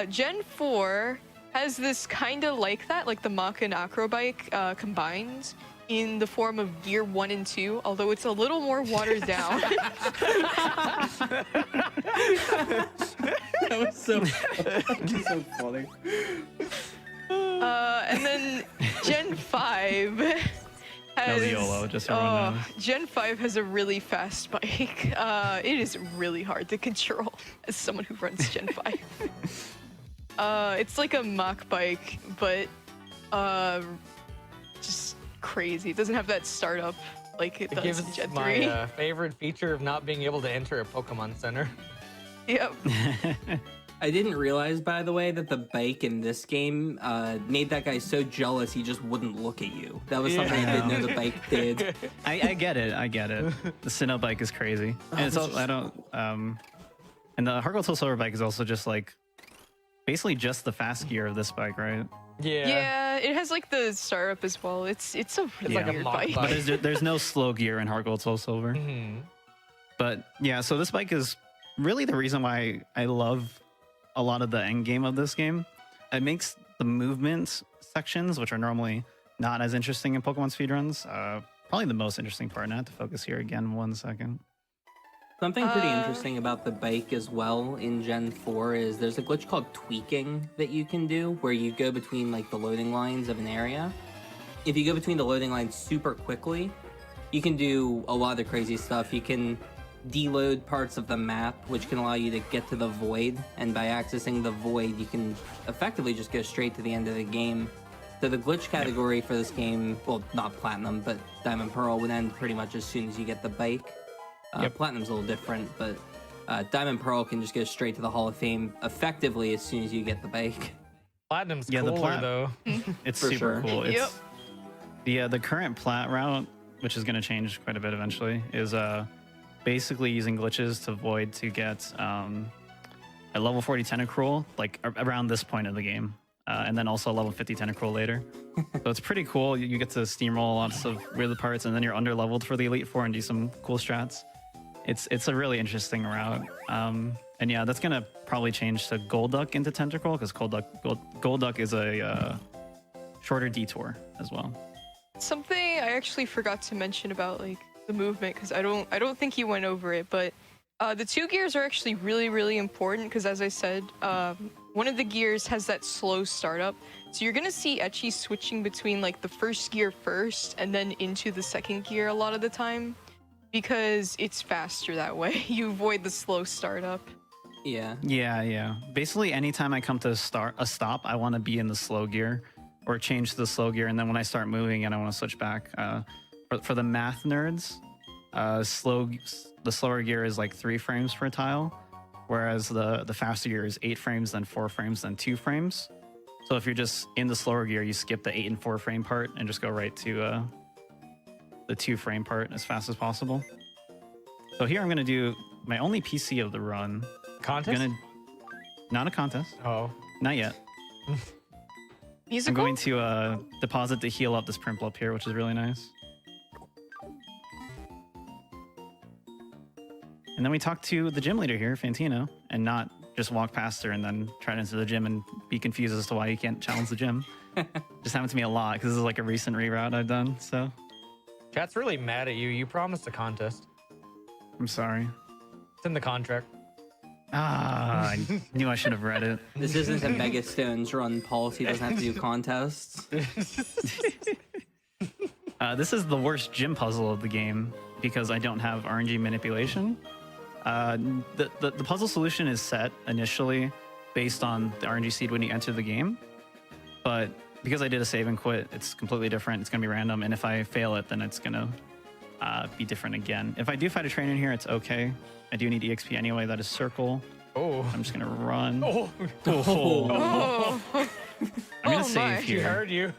Gen 4 has this kind of like that, like the Mach and Acro bike combined in the form of gear 1 and 2, although it's a little more watered down. That was so funny. And then Gen 5 has... No YOLO, just so everyone knows. Gen 5 has a really fast bike. It is really hard to control as someone who runs Gen 5. It's like a Mach bike, but just crazy. It doesn't have that startup like it does gives in Gen 3. my favorite feature of not being able to enter a Pokemon Center. Yep. I didn't realize, by the way, that the bike in this game made that guy so jealous he just wouldn't look at you. That was something I didn't know the bike did. I get it. The Sinnoh bike is crazy. And it's all, I don't and the Heart Gold Soul Silver bike is also just like basically just the fast gear of this bike, right? Yeah, it has like the startup as well. It's a really like a weird mock bike. bike. But there's no slow gear in Heart Gold Soul Silver. But yeah, so this bike is really the reason why I love a lot of the end game of this game. It makes the movement sections, which are normally not as interesting in Pokemon speedruns, probably the most interesting part. And I have to focus here again 1 second. Something pretty interesting about the bike as well in Gen 4 is there's a glitch called tweaking that you can do where you go between like the loading lines of an area. If you go between the loading lines super quickly, you can do a lot of crazy stuff. You can deload parts of the map, which can allow you to get to the void, and by accessing the void, you can effectively just go straight to the end of the game. So the glitch category for this game, well, not Platinum, but Diamond Pearl would end pretty much as soon as you get the bike. Platinum's a little different, but Diamond Pearl can just go straight to the Hall of Fame effectively as soon as you get the bike. Platinum's Yeah, the cooler though. It's For super sure. cool. Yep. It's the current plat route, which is going to change quite a bit eventually, is basically using glitches to void to get a level 40 Tentacruel like around this point of the game, and then also a level 50 Tentacruel later. So it's pretty cool. You get to steamroll lots of weird parts, and then you're under leveled for the Elite Four and do some cool strats. It's a really interesting route. And yeah, that's gonna probably change to Golduck into Tentacruel because Golduck is a shorter detour as well. Something I actually forgot to mention about like the movement, because I don't think you went over it, but the 2 gears are actually really important because, as I said, one of the gears has that slow startup. So you're gonna see Etchy switching between like the first gear first and then into the second gear a lot of the time because it's faster that way. You avoid the slow startup. Yeah. Basically, anytime I come to a stop, I want to be in the slow gear or change to the slow gear, and then when I start moving and I want to switch back. For the math nerds, the slower gear is like 3 frames per tile, whereas the faster gear is 8 frames, then 4 frames, then 2 frames. So if you're just in the slower gear, you skip the 8 and 4 frame part and just go right to the 2 frame part as fast as possible. So here I'm going to do my only PC of the run. Contest? Not a contest. Oh. Not yet. Musical? I'm going to deposit to heal up this Prinplup here, which is really nice. And then we talk to the gym leader here, Fantino, and not just walk past her and then try to enter the gym and be confused as to why you can't challenge the gym. Just happened to me a lot because this is like a recent reroute I've done. So Chat's really mad at you. You promised a contest. I'm sorry. It's in the contract. I knew I should have read it. This isn't a Mega Stones run policy, doesn't have to do contests. This is the worst gym puzzle of the game because I don't have RNG manipulation. The puzzle solution is set initially based on the RNG seed when you enter the game. But because I did a save and quit, it's completely different. It's going to be random. And if I fail it, then it's going to be different again. If I do fight a trainer in here, it's okay. I do need EXP anyway. That is circle. Oh. I'm just going to run. Oh. Oh. I'm going to Oh my. save She here. heard you.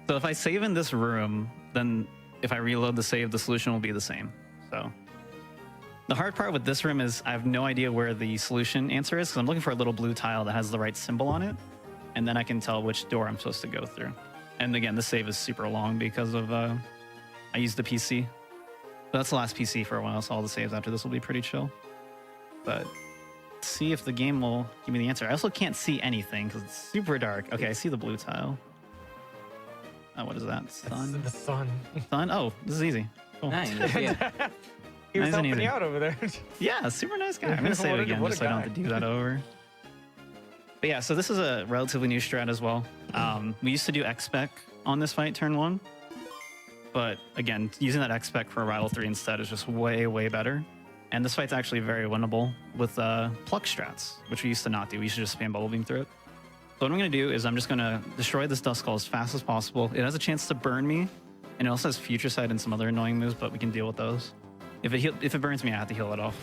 So if I save in this room, then if I reload the save, the solution will be the same. So the hard part with this room is I have no idea where the solution answer is because I'm looking for a little blue tile that has the right symbol on it. And then I can tell which door I'm supposed to go through. And again, the save is super long because of I used the PC. But that's the last PC for a while, so all the saves after this will be pretty chill. But let's see if the game will give me the answer. I also can't see anything because it's super dark. Okay, I see the blue tile. What is that? Sun? The sun. Sun? Oh, this is easy. Cool. Nice. Yeah. He was Nice and helping easy. you out over there. Yeah, super nice guy. I'm going to save What it a- again what a just so I don't have to guy. do that over. But yeah, so this is a relatively new strat as well. We used to do X-Spec on this fight turn 1. But again, using that X-Spec for Rival 3 instead is just way, way better. And this fight's actually very winnable with pluck strats, which we used to not do. We used to just spam Bubble Beam through it. So what I'm going to do is I'm just going to destroy this Dust Skull as fast as possible. It has a chance to burn me, and it also has Future Sight and some other annoying moves, but we can deal with those. If it burns me, I have to heal it off.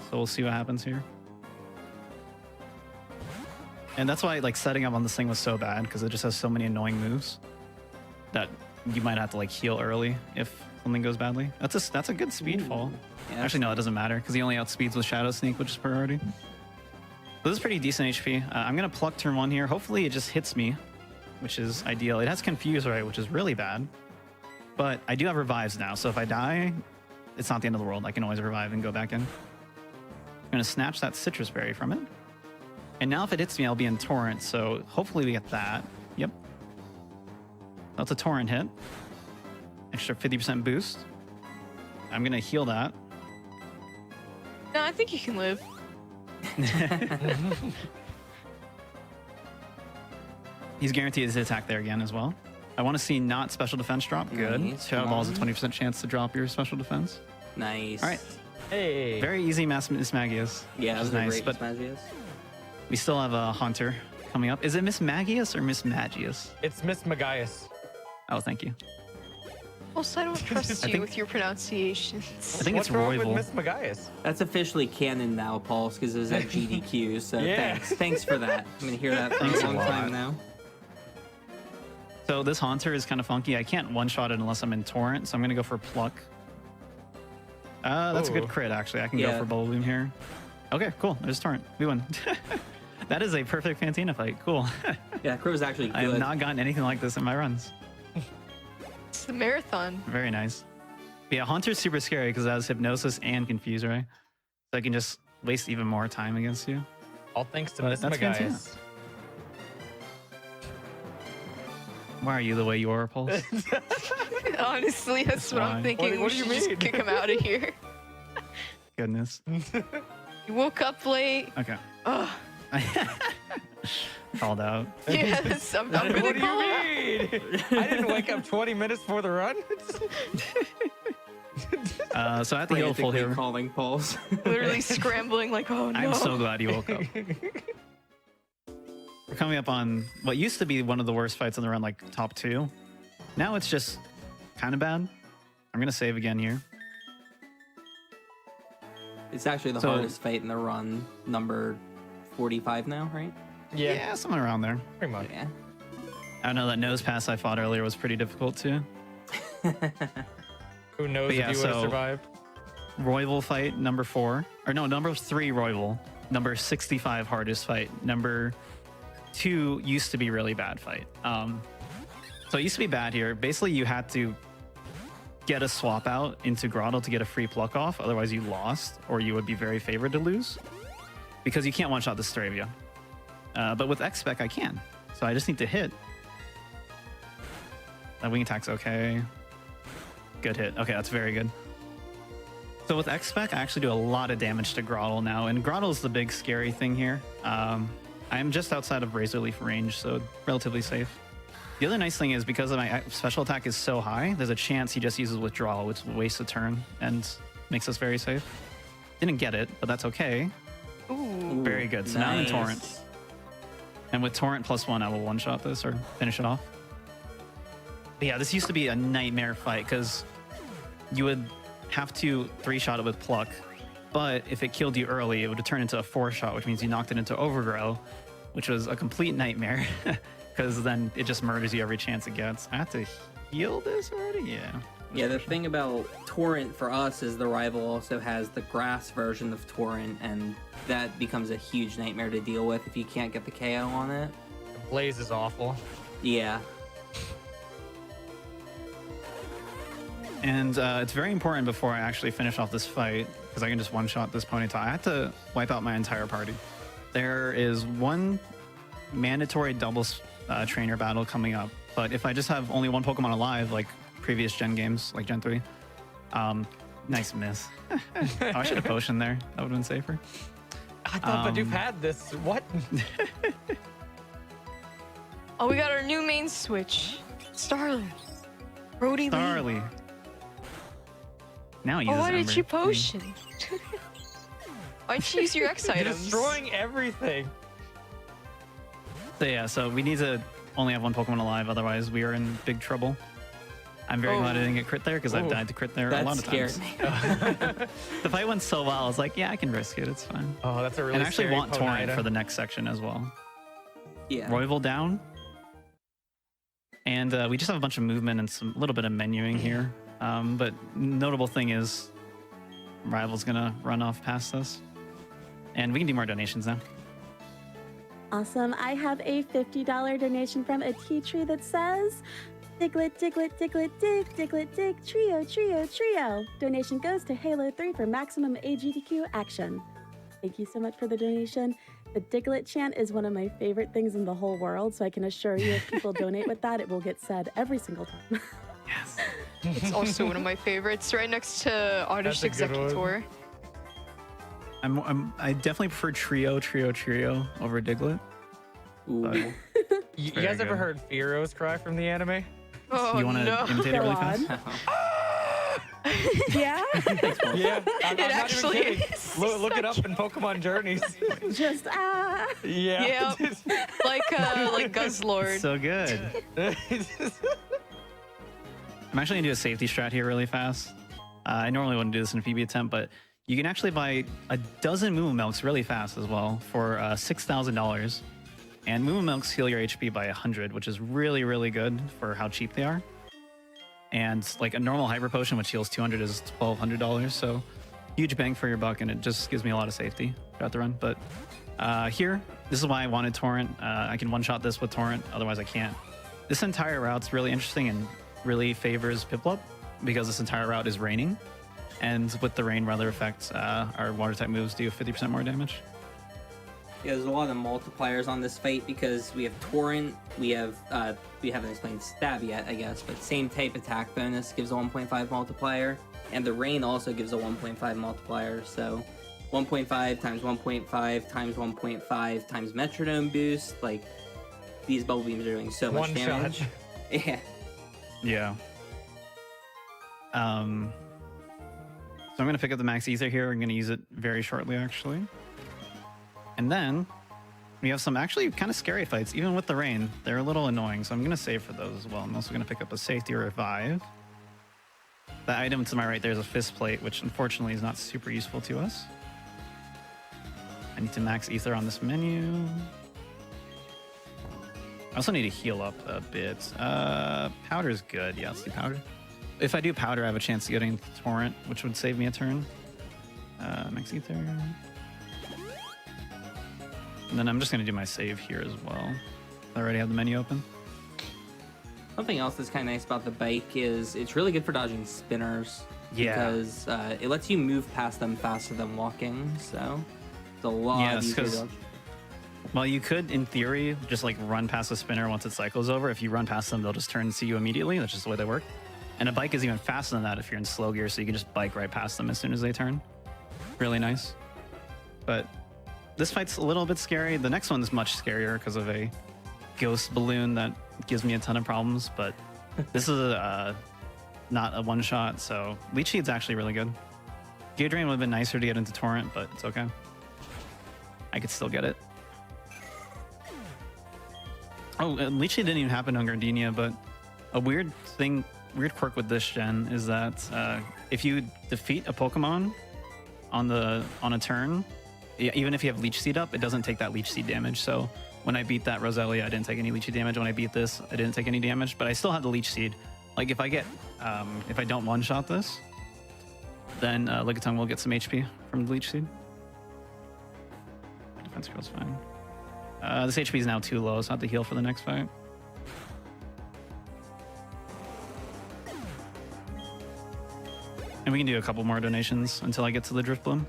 So we'll see what happens here. And that's why like setting up on this thing was so bad, because it just has so many annoying moves that you might have to like heal early if something goes badly. That's a good speed fall. Yeah, Actually, no, it doesn't matter because he only outspeeds with Shadow Sneak, which is priority. So this is pretty decent HP. I'm gonna pluck turn 1 here. Hopefully it just hits me, which is ideal. It has Confuse, right, which is really bad. But I do have revives now, so if I die, it's not the end of the world. I can always revive and go back in. I'm gonna snatch that Citrus Berry from it. And now if it hits me, I'll be in Torrent, so hopefully we get that. Yep. That's a Torrent hit. Extra 50% boost. I'm gonna heal that. No, I think you can live. He's guaranteed his attack there again as well. I want to see not special defense drop. Good. Nice. Shadow Ball has a Come on. 20% chance to drop your special defense. Nice. All right. Hey. Very easy Miss Magius. Yeah, which that is was a nice. great But Magius. we still have a Haunter coming up. Is it Miss Magius or Miss Magius? It's Miss Magias. Oh, thank you. Also, I don't trust I you think- with your pronunciations. I think What's it's wrong with Royval. Miss Magias? That's officially canon now, Pulse, because it was at GDQ. So Yeah. thanks for that. I'm gonna hear that for Thanks a a long lot. time now. So this Haunter is kind of funky. I can't one-shot it unless I'm in Torrent, so I'm going to go for Pluck. That's a Ooh. good crit, actually. I can go Yeah. for Bubble Beam here. Okay, cool. There's Torrent. We win. That is a perfect Fantina fight. Cool. Yeah, Crow's actually I have good. not gotten anything like this in my runs. It's the marathon. Very nice. But yeah, Haunter's super scary because it has Hypnosis and Confuse, right? So I can just waste even more time against you. All thanks to But Miss that's Magias. Why are you the way you are, Pulse? Honestly, that's what why. I'm thinking. What We do you should just mean? kick him out of here. Goodness. You woke up late. Okay. Ugh. Called out. Yes, I'm What gonna do you call out. mean? I didn't wake up 20 minutes before the run. So I have to heal full Frantically here. calling Pulse. Literally scrambling like, oh no. I'm so glad you woke up. We're coming up on what used to be one of the worst fights in the run, like top 2. Now it's just kind of bad. I'm gonna save again here. It's actually the So- hardest fight in the run, number 45 now, right? Yeah, Somewhere around there. pretty much. Yeah. I know that nose pass I fought earlier was pretty difficult too. Who knows But yeah, if you would have so- survived? Royval fight number 4, or no, number 3 Royval, number 65 hardest fight, number 2 used to be really bad fight. So it used to be bad here. Basically, you had to get a swap out into Grotto to get a free pluck off. Otherwise, you lost, or you would be very favored to lose because you can't one-shot the Stravia. But with X-Spec, I can. So I just need to hit. That wing attack's okay. Good hit. Okay, that's very good. So with X-Spec, I actually do a lot of damage to Grottle now, and Grottle's the big scary thing here. I'm just outside of Razor Leaf range, so relatively safe. The other nice thing is because my special attack is so high, there's a chance he just uses Withdrawal, which wastes a turn and makes us very safe. Didn't get it, but that's okay. Ooh. Very good. So now I'm in Nice. Torrent. And with Torrent +1, I will one-shot this or finish it off. But yeah, this used to be a nightmare fight because you would have to 3-shot it with Pluck, but if it killed you early, it would turn into a 4-shot, which means you knocked it into Overgrow, which was a complete nightmare because then it just murders you every chance it gets. I have to heal this already? Yeah. Yeah, the thing about Torrent for us is the rival also has the grass version of Torrent, and that becomes a huge nightmare to deal with if you can't get the KO on it. Blaze is awful. Yeah. And it's very important before I actually finish off this fight, because I can just one-shot this Ponyta. I have to wipe out my entire party. There is one mandatory double trainer battle coming up, but if I just have only one Pokemon alive, like previous Gen games, like Gen 3, nice miss. Oh, I should have potioned there. That would have been safer. I thought Bidoof had this. What? Oh, we got our new main switch. Starly. Brody Lee. Starly. Now use Oh, why did Ember. you potion? Why'd you use your X You're items? destroying everything. So yeah, so we need to only have one Pokemon alive, otherwise we are in big trouble. I'm very glad I didn't get crit there because I've died to crit there a lot of times. The fight went so well, I was like, yeah, I can risk it. It's fine. Oh, that's a really And I actually scary want Torrent Ponyta. for the next section as well. Yeah. Royval down. And we just have a bunch of movement and some little bit of menuing here. But notable thing is Rival's gonna run off past us. And we can do more donations now. Awesome. I have a $50 donation from a tea tree that says, Diglett, Diglett, Diglett, Dig, Diglett, Dig, Trio, Trio, Trio. Donation goes to Halo 3 for maximum AGDQ action. Thank you so much for the donation. The Diglett chant is one of my favorite things in the whole world, so I can assure you if people donate with that, it will get said every single time. Yes. It's also one of my favorites, right next to Artist That's a good one. Executor. I definitely prefer Trio, Trio, Trio over Diglett. Ooh. But You Very guys ever good. heard Firo's cry from the anime? Oh, you want to no. imitate it really Go fast? on. Yeah? Yeah, I'm It not actually even kidding. is. Look it up in Pokemon Journeys. Just, Yeah. Yep. like Guzzlord. So good. I'm actually gonna do a safety strat here really fast. I normally wouldn't do this in a PB attempt, but you can actually buy a dozen Moo Milks really fast as well for $6,000. And Moo Milks heal your HP by 100, which is really, really good for how cheap they are. And like a normal Hyper Potion, which heals 200, is $1,200. So huge bang for your buck, and it just gives me a lot of safety throughout the run. But here, this is why I wanted Torrent. I can one-shot this with Torrent, otherwise I can't. This entire route's really interesting and really favors Piplup because this entire route is raining. And with the rain weather effect, our water type moves do 50% more damage. Yeah, there's a lot of multipliers on this fight because we have Torrent, we haven't explained Stab yet, I guess, but same type attack bonus gives a 1.5 multiplier, and the Rain also gives a 1.5 multiplier, so 1.5 times 1.5 times 1.5 times Metronome boost, like, these Bubble Beams are doing so much One damage. shot. Yeah. Yeah. So I'm going to pick up the Max Ether here. I'm going to use it very shortly, actually. And then we have some actually kind of scary fights, even with the rain. They're a little annoying, so I'm going to save for those as well. I'm also going to pick up a Safety Revive. The item to my right there is a Fist Plate, which unfortunately is not super useful to us. I need to max Ether on this menu. I also need to heal up a bit. Powder's good. Yeah, let's do Powder. If I do Powder, I have a chance of getting Torrent, which would save me a turn. Max Ether. And then I'm just going to do my save here as well. I already have the menu open. Something else that's kind of nice about the bike is it's really good for dodging spinners. Yeah. Because it lets you move past them faster than walking, so it's a lot Yes, easier to 'cause- dodge. Well, you could, in theory, just like run past a spinner once its cycle is over. If you run past them, they'll just turn and see you immediately. That's just the way they work. And a bike is even faster than that if you're in slow gear, so you can just bike right past them as soon as they turn. Really nice. But this fight's a little bit scary. The next one's much scarier because of a ghost balloon that gives me a ton of problems. But this is not a one-shot, so Leech Seed's actually really good. Gear Drain would have been nicer to get into Torrent, but it's okay. I could still get it. Oh, Leech Seed didn't even happen on Gardenia, but a weird quirk with this gen is that if you defeat a Pokemon on a turn, even if you have Leech Seed up, it doesn't take that Leech Seed damage. So when I beat that Roselia, I didn't take any Leech Seed damage. When I beat this, I didn't take any damage, but I still have the Leech Seed. Like if I don't one-shot this, then Lickitung will get some HP from the Leech Seed. Defense goes fine. This HP is now too low, so I have to heal for the next fight. And we can do a couple more donations until I get to the Drift Bloom.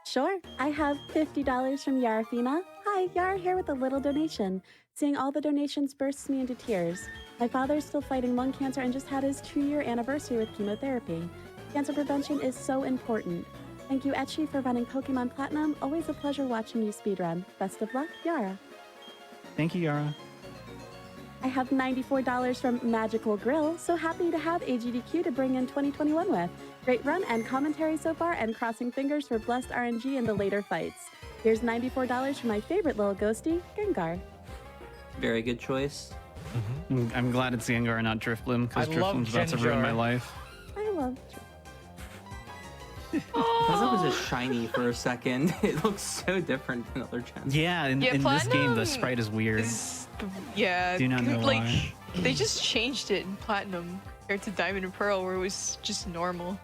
Sure. I have $50 from Yarafina. Hi, Yara here with a little donation. Seeing all the donations bursts me into tears. My father's still fighting lung cancer and just had his 2-year anniversary with chemotherapy. Cancer prevention is so important. Thank you, Etchi, for running Pokemon Platinum. Always a pleasure watching you speedrun. Best of luck, Yara. Thank you, Yara. I have $94 from Magical Grill. So happy to have AGDQ to bring in 2021 with. Great run and commentary so far, and crossing fingers for blessed RNG in the later fights. Here's $94 for my favorite little ghosty, Gengar. Very good choice. I'm glad it's Gengar and not Drift Bloom, because I Drift love Bloom's about to ruin my Gengar. life. I love Because it was a shiny for a second. It looks so different than other gens. Yeah, in this game, Platinum the sprite is weird. Yeah, Do not know like why. they just changed it in Platinum compared to Diamond and Pearl, where it was just normal.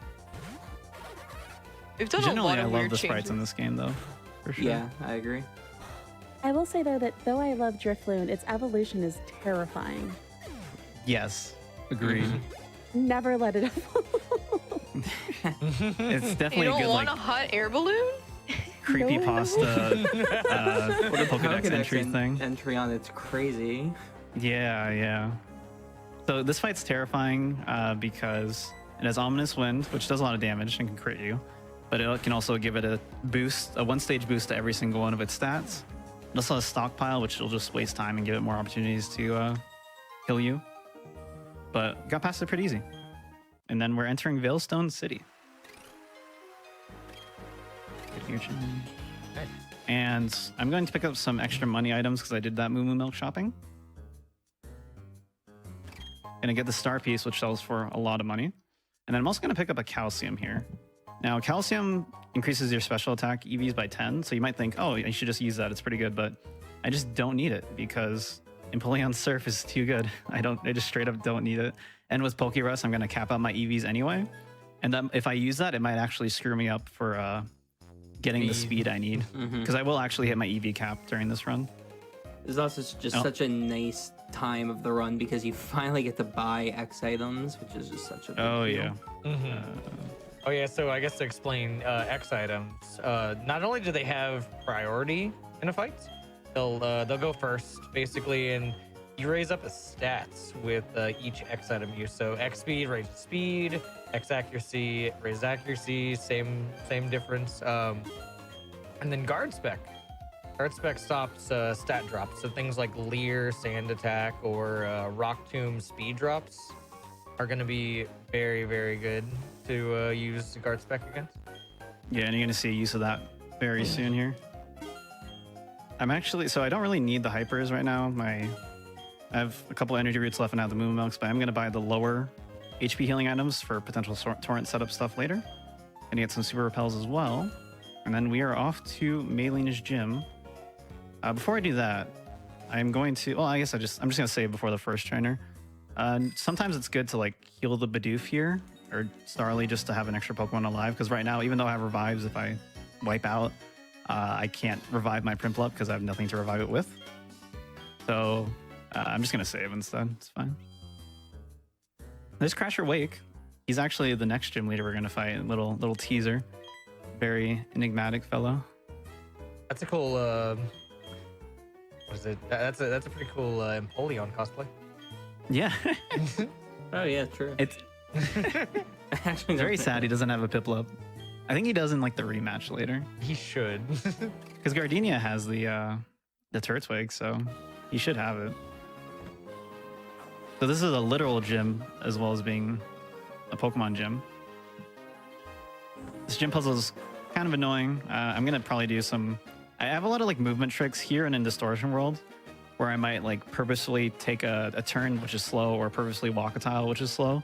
They've done a Generally, lot I of love weird the sprites changes. in this game, though. For sure. Yeah, I agree. I will say though that though I love Drifloon, its evolution is terrifying. Yes. Agreed. Never let it evolve. It's You definitely a don't good want like a hot air balloon? creepypasta what a Pokédex entry en- thing. Entry on it's crazy. Yeah, yeah. So this fight's terrifying because it has Ominous Wind, which does a lot of damage and can crit you, but it can also give it a boost, a one-stage boost to every single one of its stats. It also has Stockpile, which will just waste time and give it more opportunities to kill you. But got past it pretty easy. And then we're entering Veilstone City. And I'm going to pick up some extra money items because I did that Moo Moo Milk shopping. Gonna get the star piece, which sells for a lot of money. And then I'm also gonna pick up a calcium here. Now, calcium increases your special attack EVs by 10, so you might think, oh, I should just use that, it's pretty good, but I just don't need it because Empoleon Surf is too good. I just straight up don't need it. And with Pokerus, I'm gonna cap out my EVs anyway. And then if I use that, it might actually screw me up for getting the speed I need. Because I will actually hit my EV cap during this run. This is also just such a nice time of the run because you finally get to buy X items, which is just such a big deal. Yeah. Oh yeah, so I guess to explain X items, not only do they have priority in a fight, they'll go first basically, and you raise up the stats with each X item use. So X speed raises speed, X accuracy raises accuracy, same difference. And then guard spec. Guard spec stops stat drops. So things like Leer, Sand Attack, or Rock Tomb speed drops are going to be very, very good to use guard spec against. Yeah, and you're gonna see use of that very soon here. So I don't really need the hypers right now. I have a couple energy roots left and I have the Moo Milks, but I'm gonna buy the lower HP healing items for potential torrent setup stuff later. Gonna get some super repels as well. And then we are off to Maylene's gym. Before I do that, I'm going to, well, I guess I'm just gonna say before the first trainer. Sometimes it's good to like heal the Bidoof here or Starly just to have an extra Pokemon alive, because right now, even though I have revives, if I wipe out, I can't revive my Prinplup because I have nothing to revive it with. So I'm just gonna save instead. It's fine. There's Crasher Wake. He's actually the next gym leader we're gonna fight. Little teaser. Very enigmatic fellow. That's a cool. What is it? That's a pretty cool Empoleon cosplay. Yeah. Oh yeah, true. It's Actually, very sad he doesn't have a Piplup. I think he does in like the rematch later. He should. Because Gardenia has the Turtwig, so he should have it. So this is a literal gym as well as being a Pokemon gym. This gym puzzle is kind of annoying. I'm gonna probably do some. I have a lot of like movement tricks here and in Distortion World, where I might like purposely take a turn which is slow, or purposely walk a tile which is slow,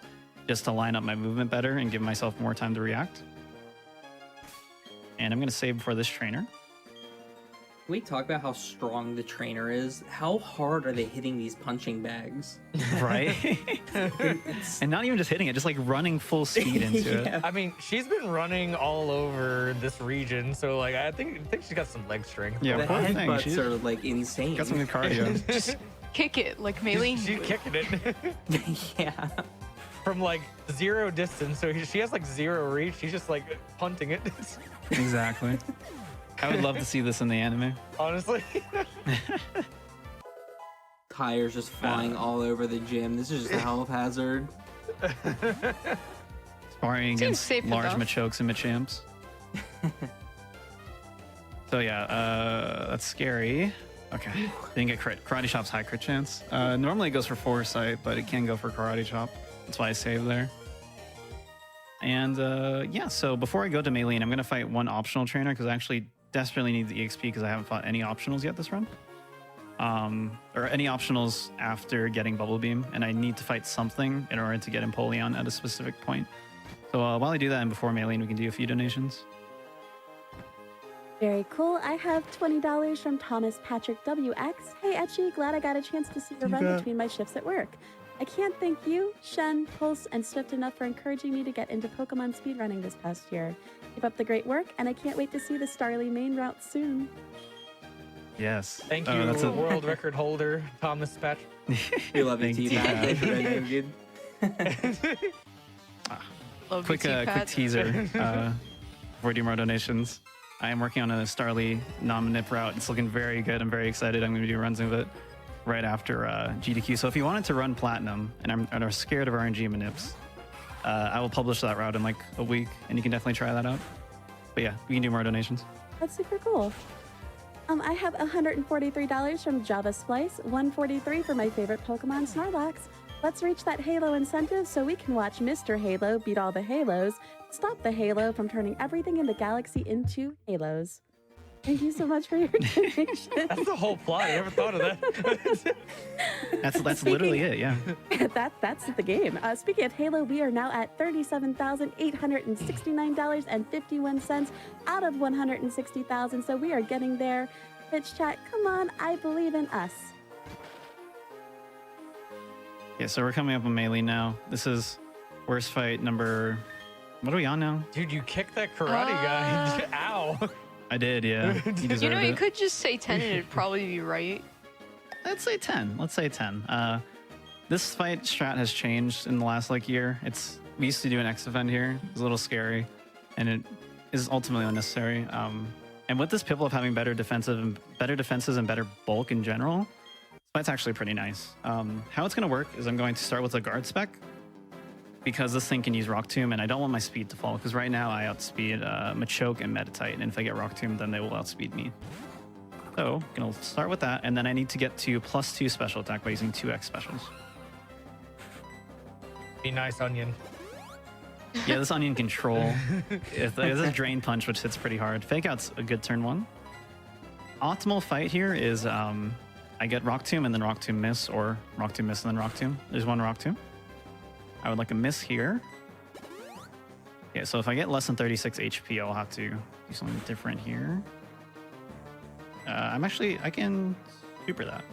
just to line up my movement better and give myself more time to react. And I'm gonna save for this trainer. Can we talk about how strong the trainer is? How hard are they hitting these punching bags? Right? And not even just hitting it, just like running full speed into it. I mean, she's been running all over this region, so like I think she's got some leg strength. Yeah, The poor thing. headbutts She's are like insane. got some good cardio. Just kick it like Maylene. She's would. kicking it Yeah. from like zero distance, so she has like zero reach. She's just like punting it. Exactly. I would love to see this in the anime. Honestly. Tires just flying all over the gym. This is just a health hazard. Sparring Seems against safe large enough. Machokes and Machamps. So yeah, that's scary. Okay, didn't get crit. Karate Chop's high crit chance. Normally it goes for Foresight, but it can go for Karate Chop. That's why I saved there. And yeah, so before I go to Maylene, I'm gonna fight one optional trainer because I actually desperately need the EXP because I haven't fought any optionals yet this run. Or any optionals after getting Bubble Beam, and I need to fight something in order to get Empoleon at a specific point. So while I do that and before Maylene, we can do a few donations. Very cool. I have $20 from Thomas Patrick WX. Hey, Etchy, glad I got a chance to see your run between my shifts at work. I can't thank you, Shen, Pulse, and Swift enough for encouraging me to get into Pokemon speedrunning this past year. Keep up the great work, and I can't wait to see the Starly main route soon. Yes. Thank Oh, you, that's a world record holder Thomas Patrick. We love you, Thank you, T-Pat. Pat. Thanks for good. Love quick you, T-Pat. quick teaser before we do more donations. I am working on a Starly non-manip route. It's looking very good. I'm very excited. I'm going to do runs of it right after GDQ. So if you wanted to run Platinum and are scared of RNG manips, I will publish that route in like a week, and you can definitely try that out. But yeah, we can do more donations. That's super cool. I have $143 from Java Splice, $143 for my favorite Pokemon, Snorlax. Let's reach that Halo incentive so we can watch Mr. Halo beat all the Halos, stop the Halo from turning everything in the galaxy into Halos. Thank you so much for your donation. That's the whole plot. I never thought of that. That's literally it. Yeah. That's the game. Speaking of Halo, we are now at $37,869.51 out of 160,000. So we are getting there. Pitch chat, come on, I believe in us. Yeah. So we're coming up on Melee now. This is worst fight number. What are we on now? Dude, you kicked that karate guy. Ow. I did. Yeah. You deserved You know, you it. could just say 10 and it'd probably be right. Let's say 10. Let's say 10. This fight strat has changed in the last like year. We used to do an X event here. It's a little scary, and it is ultimately unnecessary. And with this Piplup having better defenses and better bulk in general, this fight's actually pretty nice. How it's going to work is I'm going to start with a guard spec because this thing can use Rock Tomb, and I don't want my speed to fall because right now I outspeed Machoke and Meditite, and if I get Rock Tomb, then they will outspeed me. So, gonna start with that, and then I need to get to +2 special attack by using 2x specials. Be nice, Onion. Yeah, this Onion control. This is Drain Punch, which hits pretty hard. Fake Out's a good turn 1. Optimal fight here is I get Rock Tomb and then Rock Tomb miss, or Rock Tomb miss and then Rock Tomb. There's one Rock Tomb. I would like a miss here. Yeah, so if I get less than 36 HP, I'll have to do something different here. I can super that.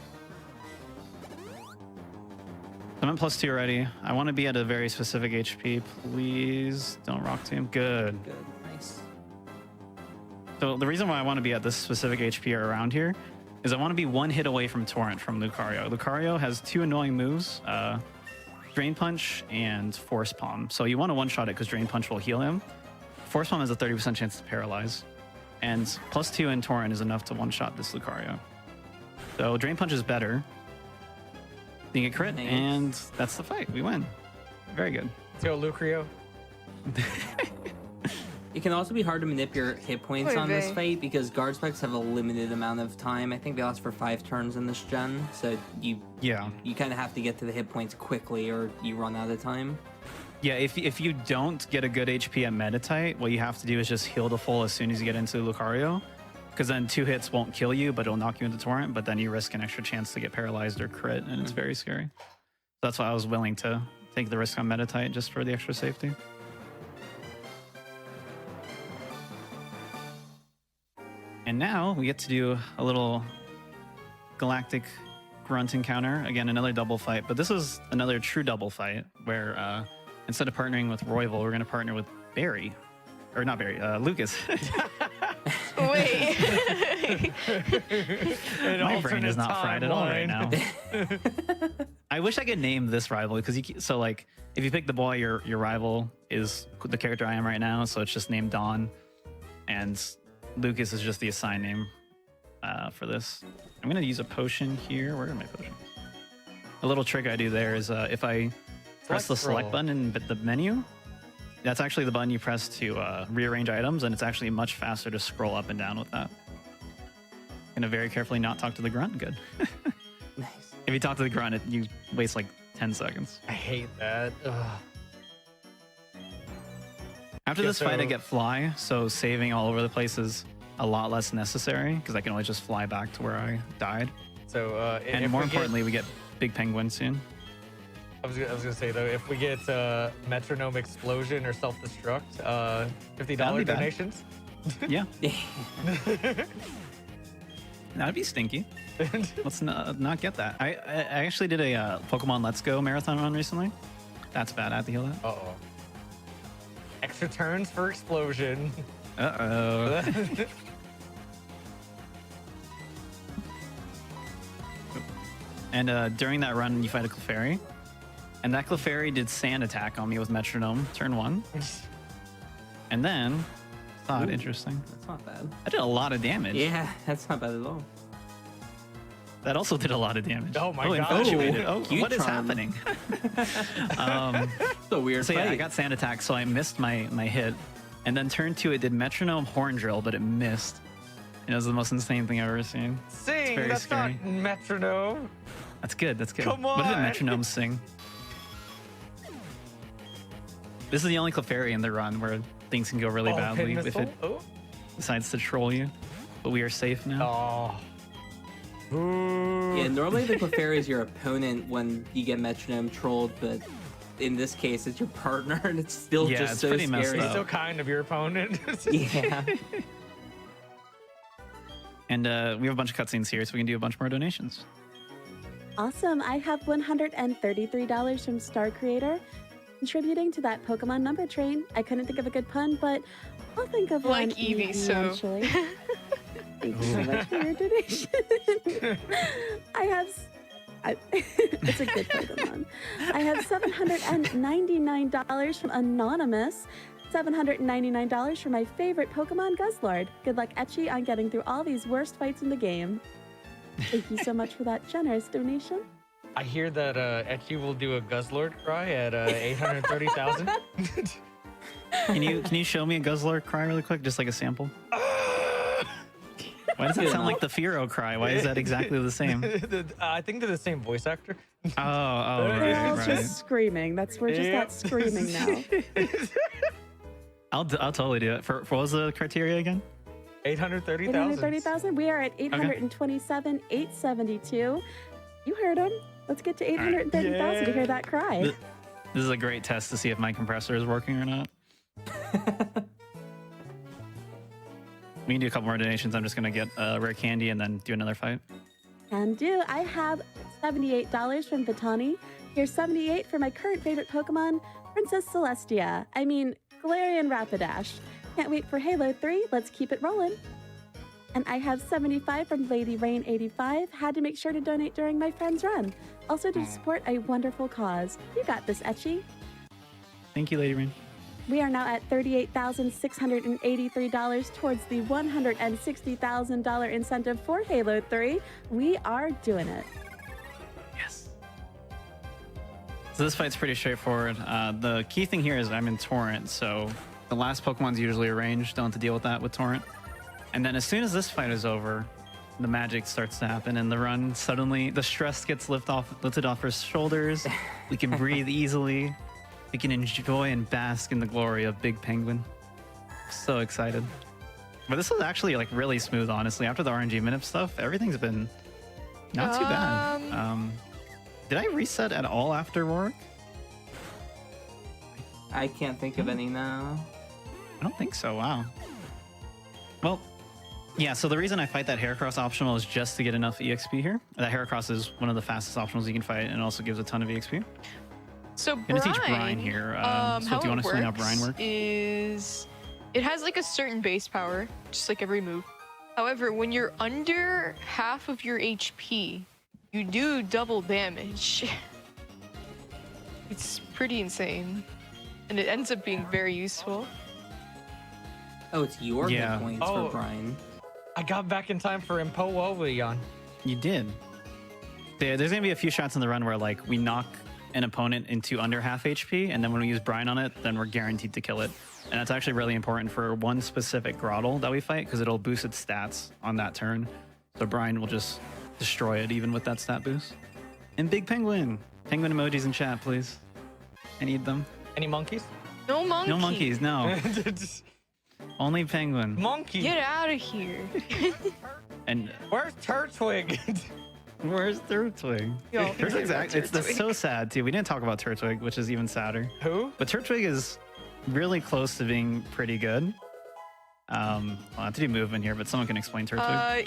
I'm at +2 already. I want to be at a very specific HP. Please don't Rock Tomb. Good. Good, nice. So the reason why I want to be at this specific HP or around here is I want to be one hit away from Torrent from Lucario. Lucario has 2 annoying moves, Drain Punch and Force Palm. So you want to one-shot it because Drain Punch will heal him. Force Palm has a 30% chance to paralyze. And +2 in Torrent is enough to one-shot this Lucario. So Drain Punch is better. You get crit, Nice. and that's the fight. We win. Very good. Let's go, Lucario. It can also be hard to manipulate hit points Oy on this vey. fight because guard specs have a limited amount of time. I think they last for 5 turns in this gen, so you Yeah. kind of have to get to the hit points quickly or you run out of time. Yeah, if you don't get a good HP at Meditite, what you have to do is just heal the full as soon as you get into Lucario. because then 2 hits won't kill you, but it'll knock you into torrent. But then you risk an extra chance to get paralyzed or crit, and it's very scary. That's why I was willing to take the risk on Meditite just for the extra safety. And now we get to do a little galactic grunt encounter. Again, another double fight, but this is another true double fight where instead of partnering with Royval, we're going to partner with Barry. Or not Barry, Lucas. Wait. My brain is not fried at all right now. I wish I could name this rival because so like if you pick the boy, your rival is the character I am right now, so it's just named Dawn, and Lucas is just the assigned name for this. I'm gonna use a potion here. Where are my potions? A little trick I do there is if I press the select button in the menu, that's actually the button you press to rearrange items, and it's actually much faster to scroll up and down with that. Gonna very carefully not talk to the grunt. Good. Nice. If you talk to the grunt, you waste like 10 seconds. I hate that. Ugh. After this fight, I get fly, so saving all over the place is a lot less necessary because I can always just fly back to where I died. So, and more importantly, we get big penguin soon. I was gonna say though, if we get metronome explosion or self-destruct, $50 donations. Yeah. That'd be stinky. Let's not get that. I actually did a Pokemon Let's Go marathon run recently. That's bad. I have to heal that. Uh-oh. Extra turns for explosion. Uh-oh. And during that run, you fight a Clefairy. And that Clefairy did sand attack on me with metronome, turn 1. And then, thought, interesting. That's not bad. I did a lot of damage. Yeah, that's not bad at all. That also did a lot of damage. Oh my god. Infatuated. Oh, what is Q-Charm. happening? It's a weird So yeah, fight. I got sand attack, so I missed my hit. And then turn 2, it did metronome horn drill, but it missed. And it was the most insane thing I've ever seen. Sing, very that's scary. not metronome. That's good, that's good. Come What did the on. metronome sing? This is the only Clefairy in the run where things can go really badly pin if missile? it Oh. decides to troll you. But we are safe now. Oh. Ooh. Yeah, normally the Clefairy is your opponent when you get metronome trolled, but in this case, it's your partner, and it's still Yeah, just it's so pretty messed scary. up. He's still kind of your opponent. Yeah. And we have a bunch of cutscenes here, so we can do a bunch more donations. Awesome. I have $133 from Star Creator contributing to that Pokemon number train. I couldn't think of a good pun, but I'll think of Like one Eevee, so. eventually. Thank you so much for your donation. It's a good Pokemon. I have $799 from Anonymous. $799 for my favorite Pokemon, Guzzlord. Good luck, Etchy, on getting through all these worst fights in the game. Thank you so much for that generous donation. I hear that Etchy will do a Guzzlord cry at 830,000. Can you show me a Guzzler cry really quick, just like a sample? Why does it sound like the Firo cry? Why is that exactly the same? I think they're the same voice actor. Oh, We're all right. just screaming. We're just Yep. not screaming now. I'll totally do it. For what was the criteria again? 830,000. 830,000. We are at 827, 872. You heard him. Let's get to 830,000 to hear that cry. This is a great test to see if my compressor is working or not. We can do a couple more donations. I'm just gonna get rare candy and then do another fight. Can do. I have $78 from Vitani. Here's 78 for my current favorite Pokemon, Princess Celestia. I mean, Galarian Rapidash. Can't wait for Halo 3. Let's keep it rolling. And I have 75 from Lady Rain 85. Had to make sure to donate during my friend's run. Also to support a wonderful cause. You got this, Etchy. Thank you, Lady Rain. We are now at $38,683 towards the $160,000 incentive for Halo 3. We are doing it. Yes. So this fight's pretty straightforward. The key thing here is I'm in Torrent, so the last Pokemon's usually arranged. Don't have to deal with that with Torrent. And then as soon as this fight is over, the magic starts to happen and the run suddenly, the stress gets lifted off our shoulders. We can breathe easily. We can enjoy and bask in the glory of Big Penguin. So excited. But this is actually like really smooth, honestly. After the RNG minute stuff, everything's been not too bad. Did I reset at all after Rorik? I can't think of any now. I don't think so. Wow. Well, yeah. So the reason I fight that Heracross optional is just to get enough EXP here. That Heracross is one of the fastest optionals you can fight, and also gives a ton of EXP. So I'm gonna teach Brine here. So how do you want it to explain how Brine works works? is it has like a certain base power, just like every move. However, when you're under half of your HP, you do double damage. It's pretty insane, and it ends up being very useful. Oh, it's your Yeah. hit points Oh. for Brian. I got back in time for Impowovion. You did. There's gonna be a few shots in the run where like we knock an opponent into under half HP, and then when we use Brine on it, then we're guaranteed to kill it. And that's actually really important for one specific Grottle that we fight, because it'll boost its stats on that turn. So Brine will just destroy it even with that stat boost. And Big Penguin. Penguin emojis in chat, please. I need them. Any monkeys? No monkey. No monkeys, no. Only Penguin. Monkey. Get out of here. And Where's Turtwig? where's Turtwig? Yo, Turtwig's it's Turtwig. so sad too. We didn't talk about Turtwig, which is even sadder. Who? But Turtwig is really close to being pretty good. I'll have to do movement here, but someone can explain Turtwig.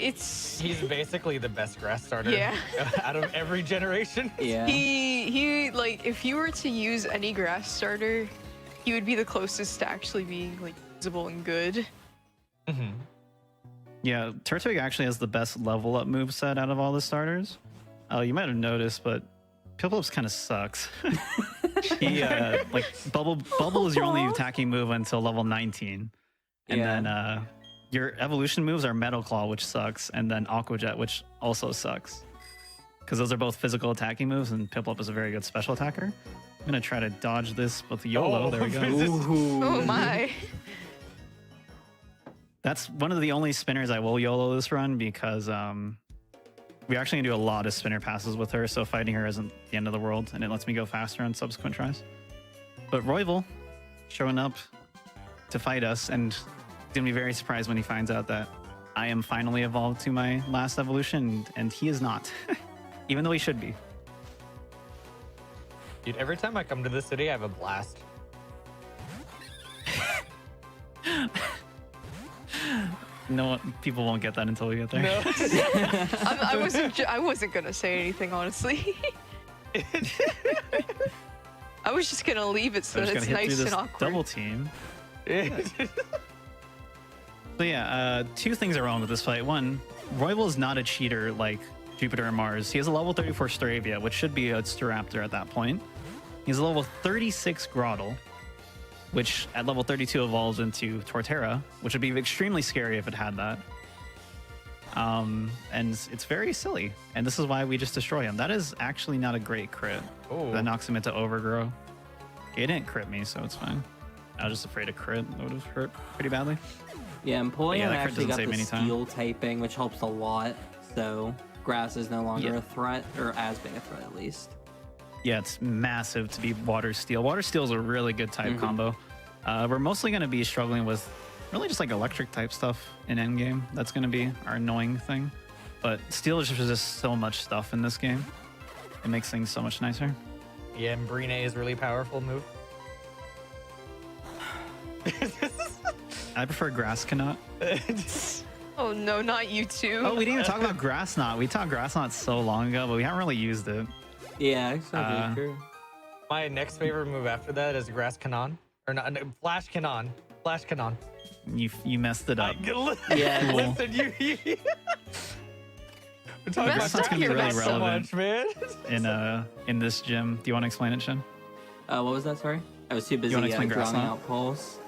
He's basically the best grass starter. Yeah. Out of every generation. Yeah. he like if you were to use any grass starter, he would be the closest to actually being like usable and good. Mhm. Yeah, Turtwig actually has the best level up moveset out of all the starters. You might have noticed, but Piplups kind of sucks. He like Bubble is your only attacking move until level 19. And Yeah. then your evolution moves are Metal Claw, which sucks, and then Aqua Jet, which also sucks. Because those are both physical attacking moves, and Piplup is a very good special attacker. I'm gonna try to dodge this with YOLO. Oh, There we go. Ooh. Oh my. That's one of the only spinners I will YOLO this run, because we actually can do a lot of spinner passes with her, so fighting her isn't the end of the world, and it lets me go faster on subsequent tries. But Royval showing up to fight us, and he's gonna be very surprised when he finds out that I am finally evolved to my last evolution, and he is not, even though he should be. Dude, every time I come to the city, I have a blast. No, people won't get that until we get there. No. I wasn't gonna say anything honestly. I was just gonna leave it so I'm that just it's gonna hit nice through and this awkward. double team. So yeah, two things are wrong with this fight. One, Royval is not a cheater like Jupiter and Mars. He has a level 34 Stravia, which should be a Staraptor at that point. He has a level 36 Grottle, which at level 32 evolves into Torterra, which would be extremely scary if it had that. And it's very silly. And this is why we just destroy him. That is actually not a great crit. Ooh. That knocks him into Overgrow. It didn't crit me, so it's fine. I was just afraid of crit. That would have hurt pretty badly. Yeah, Empoleon Yeah, that crit actually doesn't got save the any time. steel typing, which helps a lot. So grass is no longer Yeah. a threat, or as big a threat at least. Yeah, it's massive to be Water Steel. Water Steel is a really good type combo. We're mostly going to be struggling with really just like electric type stuff in endgame. That's going to be our annoying thing. But Steel just resists so much stuff in this game. It makes things so much nicer. Yeah, and Brine is really powerful move. I prefer Grass Knot. Oh no, not you two. Oh, we didn't even talk about Grass Knot. We talked Grass Knot so long ago, but we haven't really used it. Yeah, it's not really true. My next favorite move after that is Grass Cannon. Or not, no, Flash Cannon. Flash Cannon. You messed it up. Yeah. Listen, you we're talking Messed about up gonna be really so relevant. much, man. In this gym. Do you want to explain it, Shin? What was that? Sorry, I was too busy wanna explain drawing Grass Knot? out polls.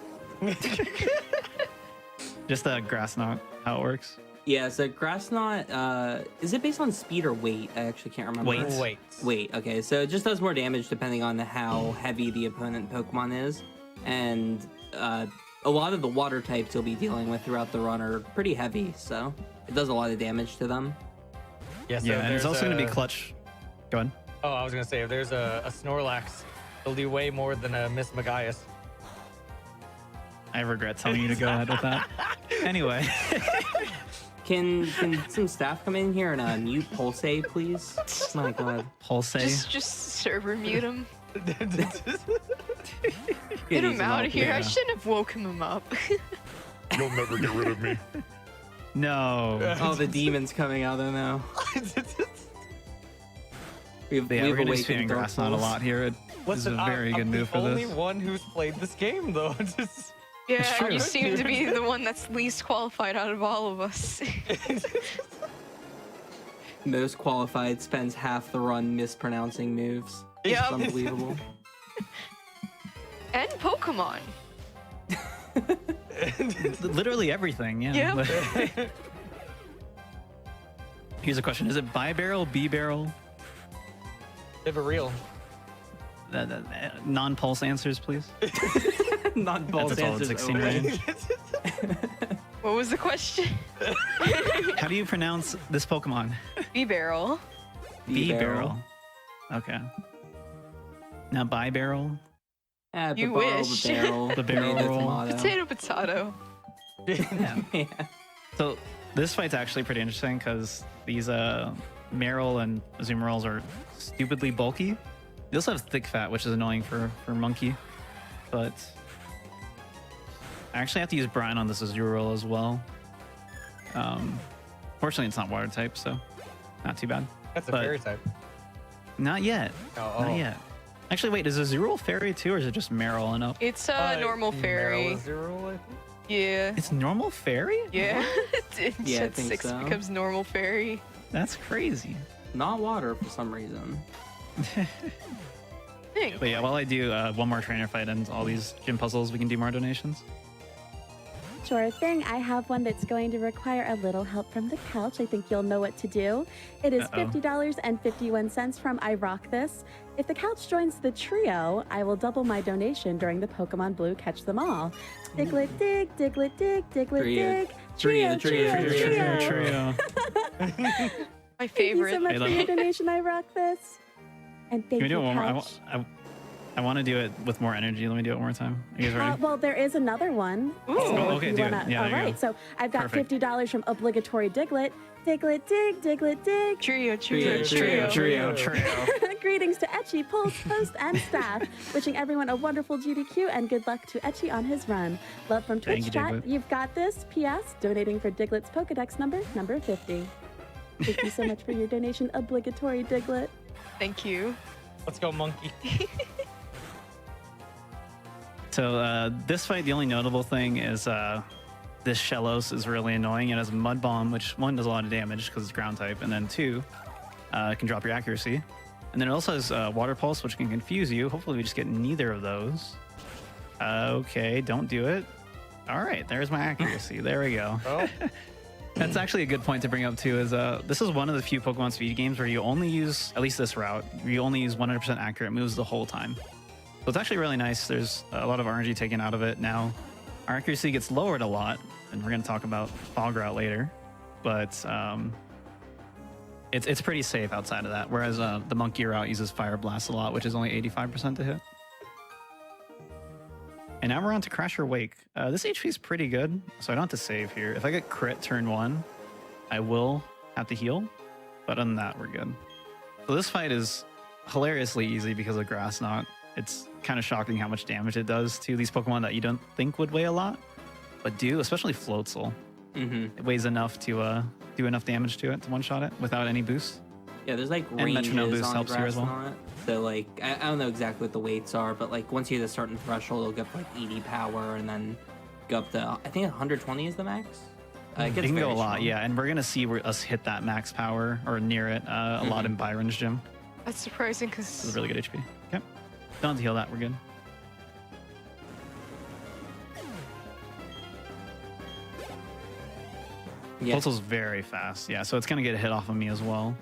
Just the Grass Knot, how it works. Yeah, so grass knot, is it based on speed or weight? I actually can't remember. Weight. Weight, okay. So it just does more damage depending on how heavy the opponent Pokemon is. And a lot of the water types you'll be dealing with throughout the run are pretty heavy, so it does a lot of damage to them. Yeah, so Yeah, and it's there's also going to a- be clutch. Go ahead. Oh, I was gonna say if there's a Snorlax, it'll do way more than a Miss Magias. I regret telling you to go ahead with that. Anyway. Can some staff come in here and mute Pulse, please? My God. Pulse. Just server mute him. Get Get him out of here. yeah. I shouldn't have woken him up. You'll never get rid of me. No. Oh, the demon's coming out of now. We've Yeah, we're gonna be awakened spamming grass not a Dark lot here. This is a very good move for I'm the this. only one who's played this game, though. Yeah, true. you seem to be the one that's least qualified out of all of us. Most qualified spends half the run mispronouncing moves. Yep. It's unbelievable. And Pokemon. Literally everything, yeah. Yeah. But- Here's a question: is it bi barrel, B barrel? Live a real. Non-pulse answers, please. Not both That's a solid answers 16 over. range. What was the question? How do you pronounce this Pokemon? B-Barrel. B barrel. Okay. Now bi barrel. Ah, You the barrel, wish. The barrel. The barrel. tomato. Potato. Yeah. So this fight's actually pretty interesting because these Meryl and Azumarill are stupidly bulky. They also have thick fat, which is annoying for Monkey. But I actually have to use Brine on this Azumarill as well. Fortunately, it's not water type, so not too bad. That's a But- fairy type. Not yet. Oh, Not yet. Actually, wait, is Azumarill fairy too, or is it just Meryl and up? It's a normal fairy. Meryl Zero, I think. Yeah. It's normal fairy? Yeah. It Yeah, I said think 6 so. becomes normal fairy. That's crazy. Not water for some reason. Thing. But yeah, while I do one more trainer fight and all these gym puzzles, we can do more donations. Sure thing. I have one that's going to require a little help from the couch. I think you'll know what to do. It is Uh-oh. $50.51 from I Rock This. If the couch joins the trio, I will double my donation during the Pokemon Blue Catch Them All. Diglett dig, Diglett dig, Diglett Trio. dig. Trio, Trio, trio, trio. My Thank favorite. you so much Hey, for let your me- donation, I Rock This. And thank Can we do you, it one more? couch. I want to do it with more energy. Let me do it one more time. Are you guys ready? Well, there is another one. Ooh. So Oh, if okay, you do it. wanna- Yeah, all there you right. go. So I've got Perfect. $50 from obligatory Diglett. Diglett dig, Diglett dig. Trio. Greetings to Etchy, Pulse, Post, and staff. Wishing everyone a wonderful GDQ and good luck to Etchy on his run. Love from Thank Twitch you, chat. Diglett. You've got this. P.S. Donating for Diglett's Pokedex number 50. Thank you so much for your donation, obligatory Diglett. Thank you. Let's go, monkey. So this fight, the only notable thing is this Shellos is really annoying. It has Mud Bomb, which one does a lot of damage because it's ground type, and then two can drop your accuracy. And then it also has Water Pulse, which can confuse you. Hopefully we just get neither of those. Okay, don't do it. All right, there's my accuracy. There we go. Oh, That's actually a good point to bring up too. Is this is one of the few Pokemon Speed games where you only use, at least this route, you only use 100% accurate moves the whole time. So it's actually really nice. There's a lot of RNG taken out of it now. Our accuracy gets lowered a lot, and we're going to talk about Fog Route later. But it's pretty safe outside of that. Whereas the Monkey route uses Fire Blast a lot, which is only 85% to hit. And now we're on to Crash or Wake. This HP is pretty good, so I don't have to save here. If I get crit turn 1, I will have to heal. But other than that, we're good. So this fight is hilariously easy because of Grass Knot. It's kind of shocking how much damage it does to these Pokemon that you don't think would weigh a lot, but do, especially Floatzel. Mm-hmm. It weighs enough to do enough damage to it to one-shot it without any boost. Yeah, there's like And ranges Metronome boost on helps here as well. Grass Knot. So like, I don't know exactly what the weights are, but like once you hit a certain threshold, it'll go up to like 80 power and then go up to, I think 120 is the max. It It gets can go very a lot, strong. yeah, and we're gonna see us hit that max power or near it a lot in Byron's gym. That's surprising This is because really good HP. Okay, don't have to heal that. We're good. Yeah. Floatzel's very fast, yeah, so it's gonna get a hit off of me as well.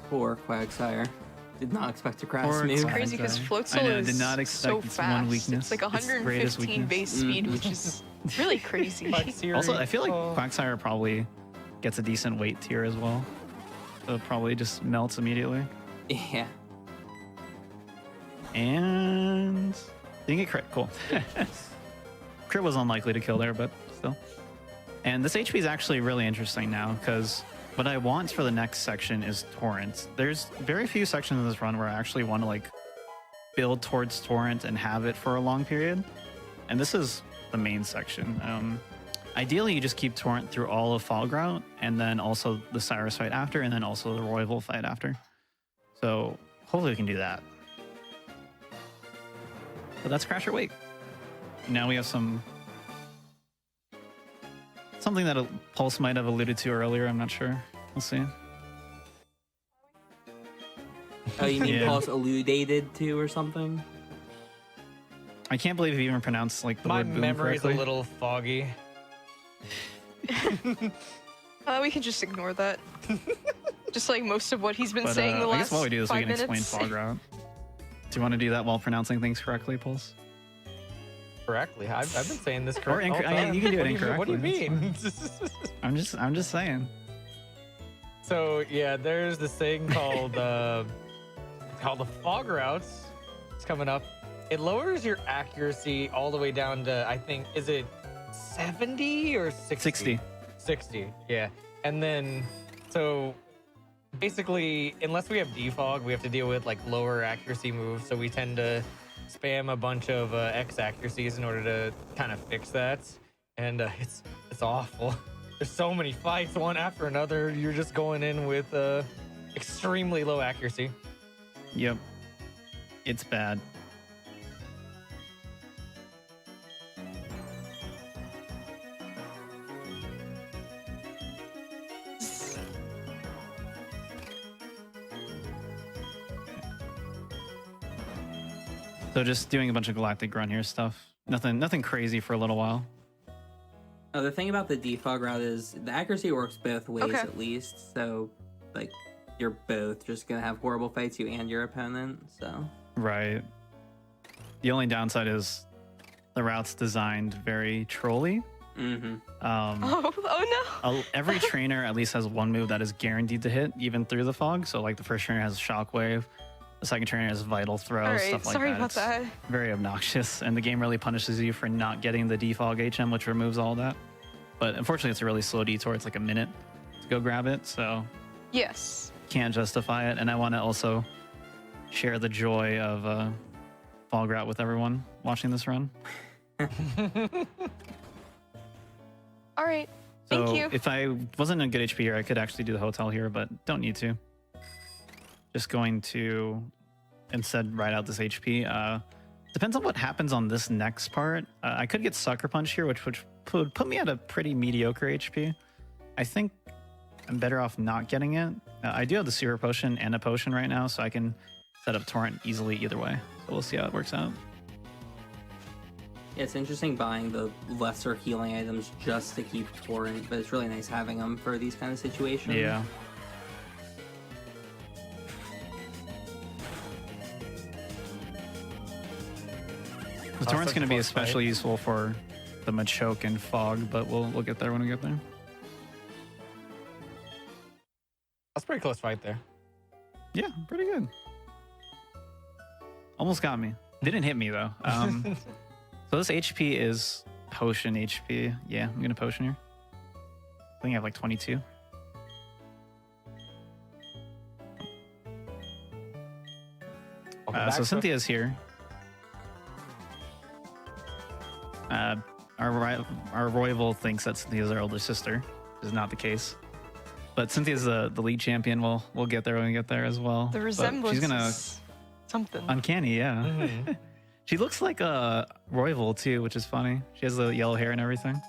Poor Quagsire. Did not expect a grass Poor move. Quagsire. crazy because I Floatzel know, is did not expect so its fast. one weakness. It's like Its greatest 115 weakness. base speed, which is really crazy. Also, I feel like Oh. Quagsire probably gets a decent weight tier as well. So it probably just melts immediately. Yeah. And didn't get crit. Cool. Crit was unlikely to kill there, but still. And this HP is actually really interesting now because what I want for the next section is Torrent. There's very few sections in this run where I actually want to like build towards Torrent and have it for a long period. And this is the main section. Ideally, you just keep Torrent through all of Fog Route and then also the Cyrus fight after and then also the Royval fight after. So hopefully we can do that. But that's Crasher Wake. Now we have something that Pulse might have alluded to earlier. I'm not sure. We'll see. Oh, you mean Yeah. Pulse alluded to or something? I can't believe you even pronounced like the My word boom memory's correctly. a little foggy. We can just ignore that. Just like most of what he's been But saying the I last guess while we do this, we 5 can minutes. explain Fog Route. Do you want to do that while pronouncing things correctly, Pulse? Correctly. I've been saying this Or correctly. I mean, you can do it What do you incorrectly, mean? I'm just saying. So yeah, there's this thing called the fog routes. It's coming up. It lowers your accuracy all the way down to, I think, is it 70 or 60? 60, yeah. And then, so basically, unless we have defog, we have to deal with like lower accuracy moves. So we tend to spam a bunch of X accuracies in order to kind of fix that. And it's awful. There's so many fights, one after another. You're just going in with extremely low accuracy. Yep. It's bad. So just doing a bunch of Galactic Grunt here stuff. Nothing crazy for a little while. Oh, the thing about the defog route is the accuracy works both ways Okay. at least. So, like, you're both just gonna have horrible fights, you and your opponent. So, Right. The only downside is the route's designed very trolly. Oh no. Every trainer at least has one move that is guaranteed to hit, even through the fog. So like the first trainer has Shockwave, the second trainer has Vital Throw, All right, stuff like sorry that. about It's that. very obnoxious, and the game really punishes you for not getting the defog HM, which removes all that. But unfortunately, it's a really slow detour. It's like a minute to go grab it, so Yes. can't justify it. And I want to also share the joy of Fog Route with everyone watching this run. All right. So Thank you. if I wasn't in good HP here, I could actually do the hotel here, but don't need to. Just going to instead ride out this HP. Depends on what happens on this next part. I could get Sucker Punch here, which would put me at a pretty mediocre HP. I think I'm better off not getting it. I do have the Super Potion and a Potion right now, so I can set up Torrent easily either way. So we'll see how it works out. yeah, it's interesting buying the lesser healing items just to keep Torrent, but it's really nice having them for these kind of situations. Yeah. The Torrent's such going a to be fun especially fight. useful for the Machoke and Fog, but we'll get there when we get there. That's a pretty close fight there. Yeah, pretty good. Almost got me. Didn't hit me though. So this HP is Potion HP. Yeah, I'm gonna Potion here. I think I have like 22. Welcome back, So Swift. Cynthia's here. Our Royval thinks that Cynthia's our older sister, which is not the case. But Cynthia's the league champion. We'll get there when we get there as well. The But resemblance she's gonna is something. uncanny, yeah. Mhm. She looks like a Royval too, which is funny. She has the yellow hair and everything.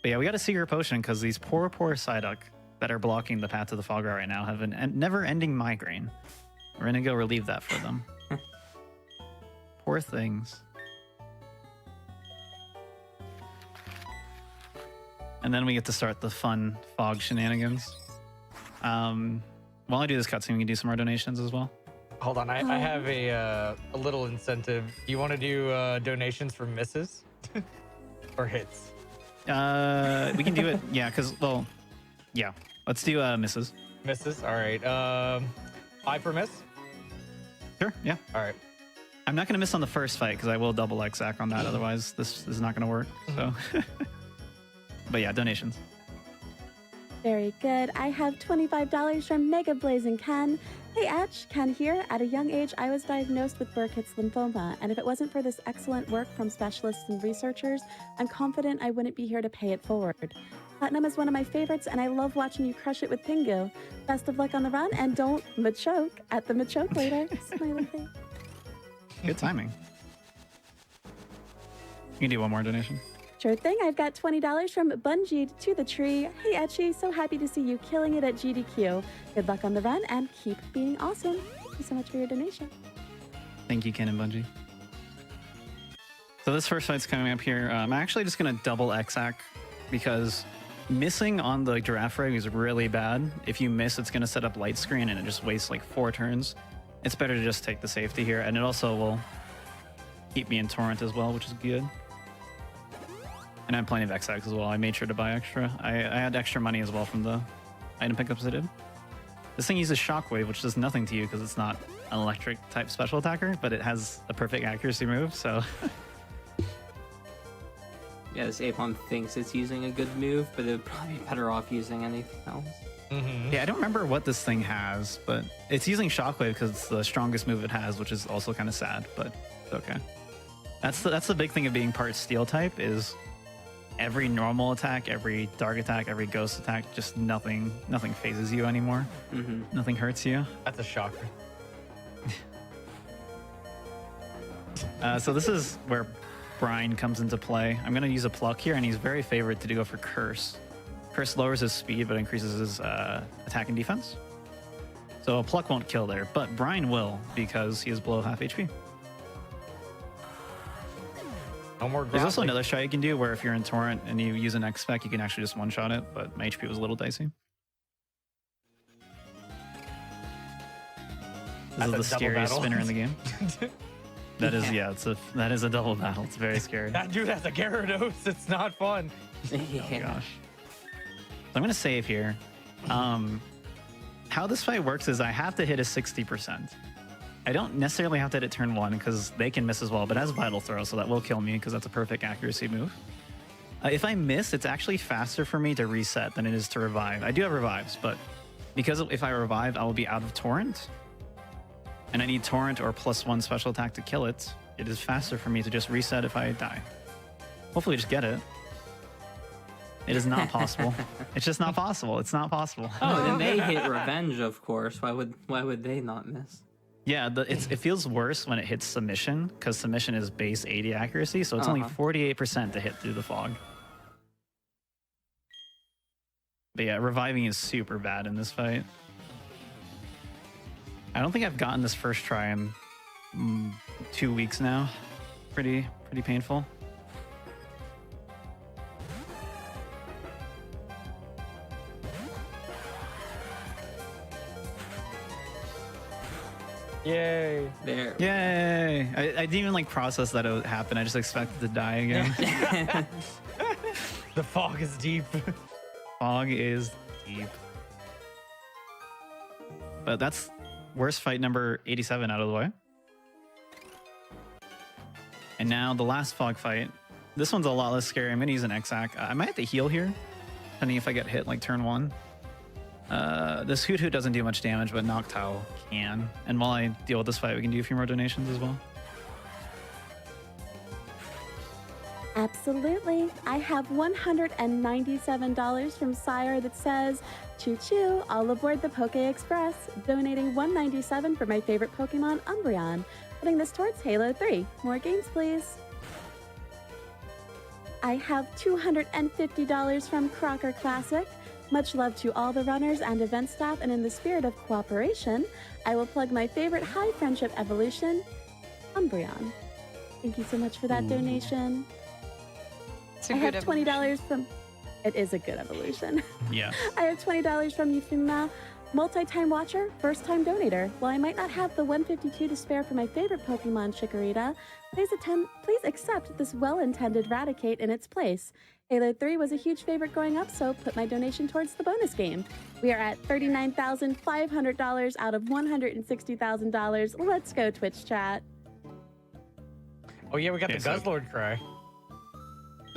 But yeah, we got to Secret Potion because these poor Psyduck that are blocking the path to the Fog Route right now have an never-ending migraine. We're gonna go relieve that for them. Poor things. And then we get to start the fun fog shenanigans. While I do this cutscene, we can do some more donations as well. Hold on, I have a little incentive. You want to do donations for misses or hits? We can do it, yeah, because, well, yeah. Let's do misses. Misses. All right. 5 per miss. Sure, yeah. All right. I'm not going to miss on the first fight because I will double X-Ack on that. Otherwise, this is not going to work. So, but yeah, donations. Very good. I have $25 from Mega Blazing Ken. Hey, Etch, Ken here. At a young age, I was diagnosed with Burkitt's lymphoma, and if it wasn't for this excellent work from specialists and researchers, I'm confident I wouldn't be here to pay it forward. Platinum is one of my favorites, and I love watching you crush it with Pingu. Best of luck on the run, and don't machoke at the machoke later. Smiley face. Good timing. You can do one more donation. Sure thing. I've got $20 from Bungie to the Tree. Hey, Etchy, so happy to see you killing it at GDQ. Good luck on the run and keep being awesome. Thank you so much for your donation. Thank you, Ken and Bungie. So this first fight's coming up here. I'm actually just going to double X-Ack because missing on the giraffe rig is really bad. If you miss, it's going to set up light screen and it just wastes like 4 turns. It's better to just take the safety here, and it also will keep me in Torrent as well, which is good. And I have plenty of X-Ax as well. I made sure to buy extra. I had extra money as well from the item pickups I did. This thing uses Shockwave, which does nothing to you because it's not an electric type special attacker, but it has a perfect accuracy move, so... Yeah, this Apom thinks it's using a good move, but it would probably be better off using anything else. Yeah, I don't remember what this thing has, but it's using Shockwave because it's the strongest move it has, which is also kind of sad, but it's okay. That's the big thing of being part Steel type is every normal attack, every dark attack, every ghost attack, just nothing phases you anymore. Nothing hurts you. That's a shocker. So this is where Brine comes into play. I'm going to use a pluck here, and he's very favored to go for Curse. Curse lowers his speed, but increases his attack and defense. So a pluck won't kill there, but Brine will because he is below half HP. No more There's also grappling. another strat you can do where if you're in Torrent and you use an X-Spec, you can actually just one-shot it, but my HP was a little dicey. This That's is a the double scariest battle. spinner in the game. That is, yeah, that is a double battle. It's very scary. That dude has a Gyarados. It's not fun. Oh gosh. So I'm gonna save here. How this fight works is I have to hit a 60%. I don't necessarily have to hit it turn 1 because they can miss as well, but it has Vital Throw, so that will kill me because that's a perfect accuracy move. If I miss, it's actually faster for me to reset than it is to revive. I do have revives, but because if I revive, I will be out of Torrent, and I need Torrent or +1 special attack to kill it. It is faster for me to just reset if I die. Hopefully just get it. It is not possible. It's just not possible. It's not possible. Oh, then they hit Revenge, of course. Why would they not miss? Yeah, it feels worse when it hits Submission, because Submission is base 80 accuracy, so it's only 48% to hit through the fog. But yeah, reviving is super bad in this fight. I don't think I've gotten this first try in 2 weeks now. Pretty painful. Yay. There. Yay! I didn't even like process that it would happen. I just expected to die again. The fog is deep. Fog is deep. But that's worst fight number 87 out of the way. And now the last fog fight. This one's a lot less scary. I'm going to use an X-Ack. I might have to heal here, depending if I get hit like turn 1. This Hoot Hoot doesn't do much damage, but Noctowl can. And while I deal with this fight, we can do a few more donations as well. Absolutely. I have $197 from Sire that says, "Choo choo, all aboard the Poke Express," donating $197 for my favorite Pokemon, Umbreon. Putting this towards Halo 3. More games, please. I have $250 from Crocker Classic. Much love to all the runners and event staff, and in the spirit of cooperation, I will plug my favorite high friendship evolution, Umbreon. Thank you so much for that donation. It's a I good have $20 from... It is a good evolution. Yeah. I have $20 from Yufima, multi-time watcher, first-time donator. While I might not have the 152 to spare for my favorite Pokemon, Chikorita, please accept this well-intended Raticate in its place. Halo 3 was a huge favorite growing up, so put my donation towards the bonus game. We are at $39,500 out of $160,000. Let's go, Twitch chat. Oh yeah, we got Okay, the so- Guzzlord cry.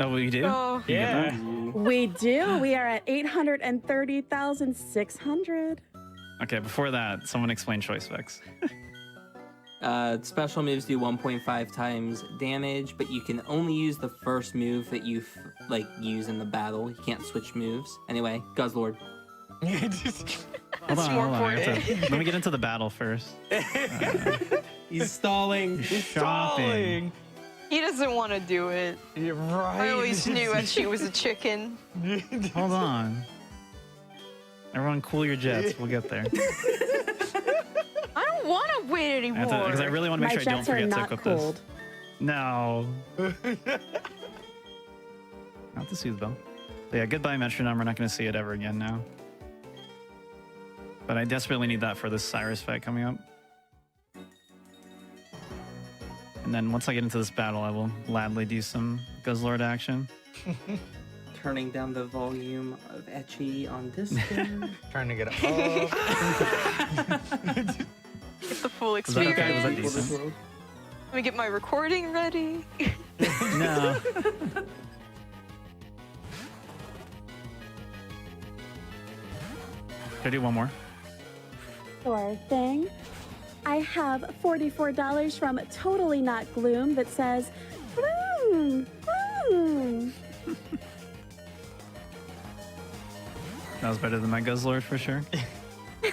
Oh, we do? Oh, You get Yeah. that? We do. We are at 830,600. Okay, before that, someone explain choice specs. Special moves do 1.5 times damage, but you can only use the first move that you use in the battle. You can't switch moves. Anyway, Guzzlord. Hold on, more hold on. I have important. to- let me get into the battle first. He's stalling. Shopping. he doesn't want to do it. You're right. I always knew that she was a chicken. Hold on. Everyone, cool your jets. We'll get there. I don't want to wait anymore. Because I really want to make My sure I don't jets are forget to not equip cold. this. No. Not the soothe bell. But yeah, goodbye metronome. We're not going to see it ever again now. But I desperately need that for this Cyrus fight coming up. And then once I get into this battle, I will gladly do some Guzzlord action. Turning down the volume of Etchy on Discord. Trying to get it. Get the full Was that okay? experience. Was that decent? Let me get my recording ready. No. Should I do one more? Sure thing. I have $44 from Totally Not Gloom that says, Gloom, Gloom. That was better than my Guzzlord for sure. I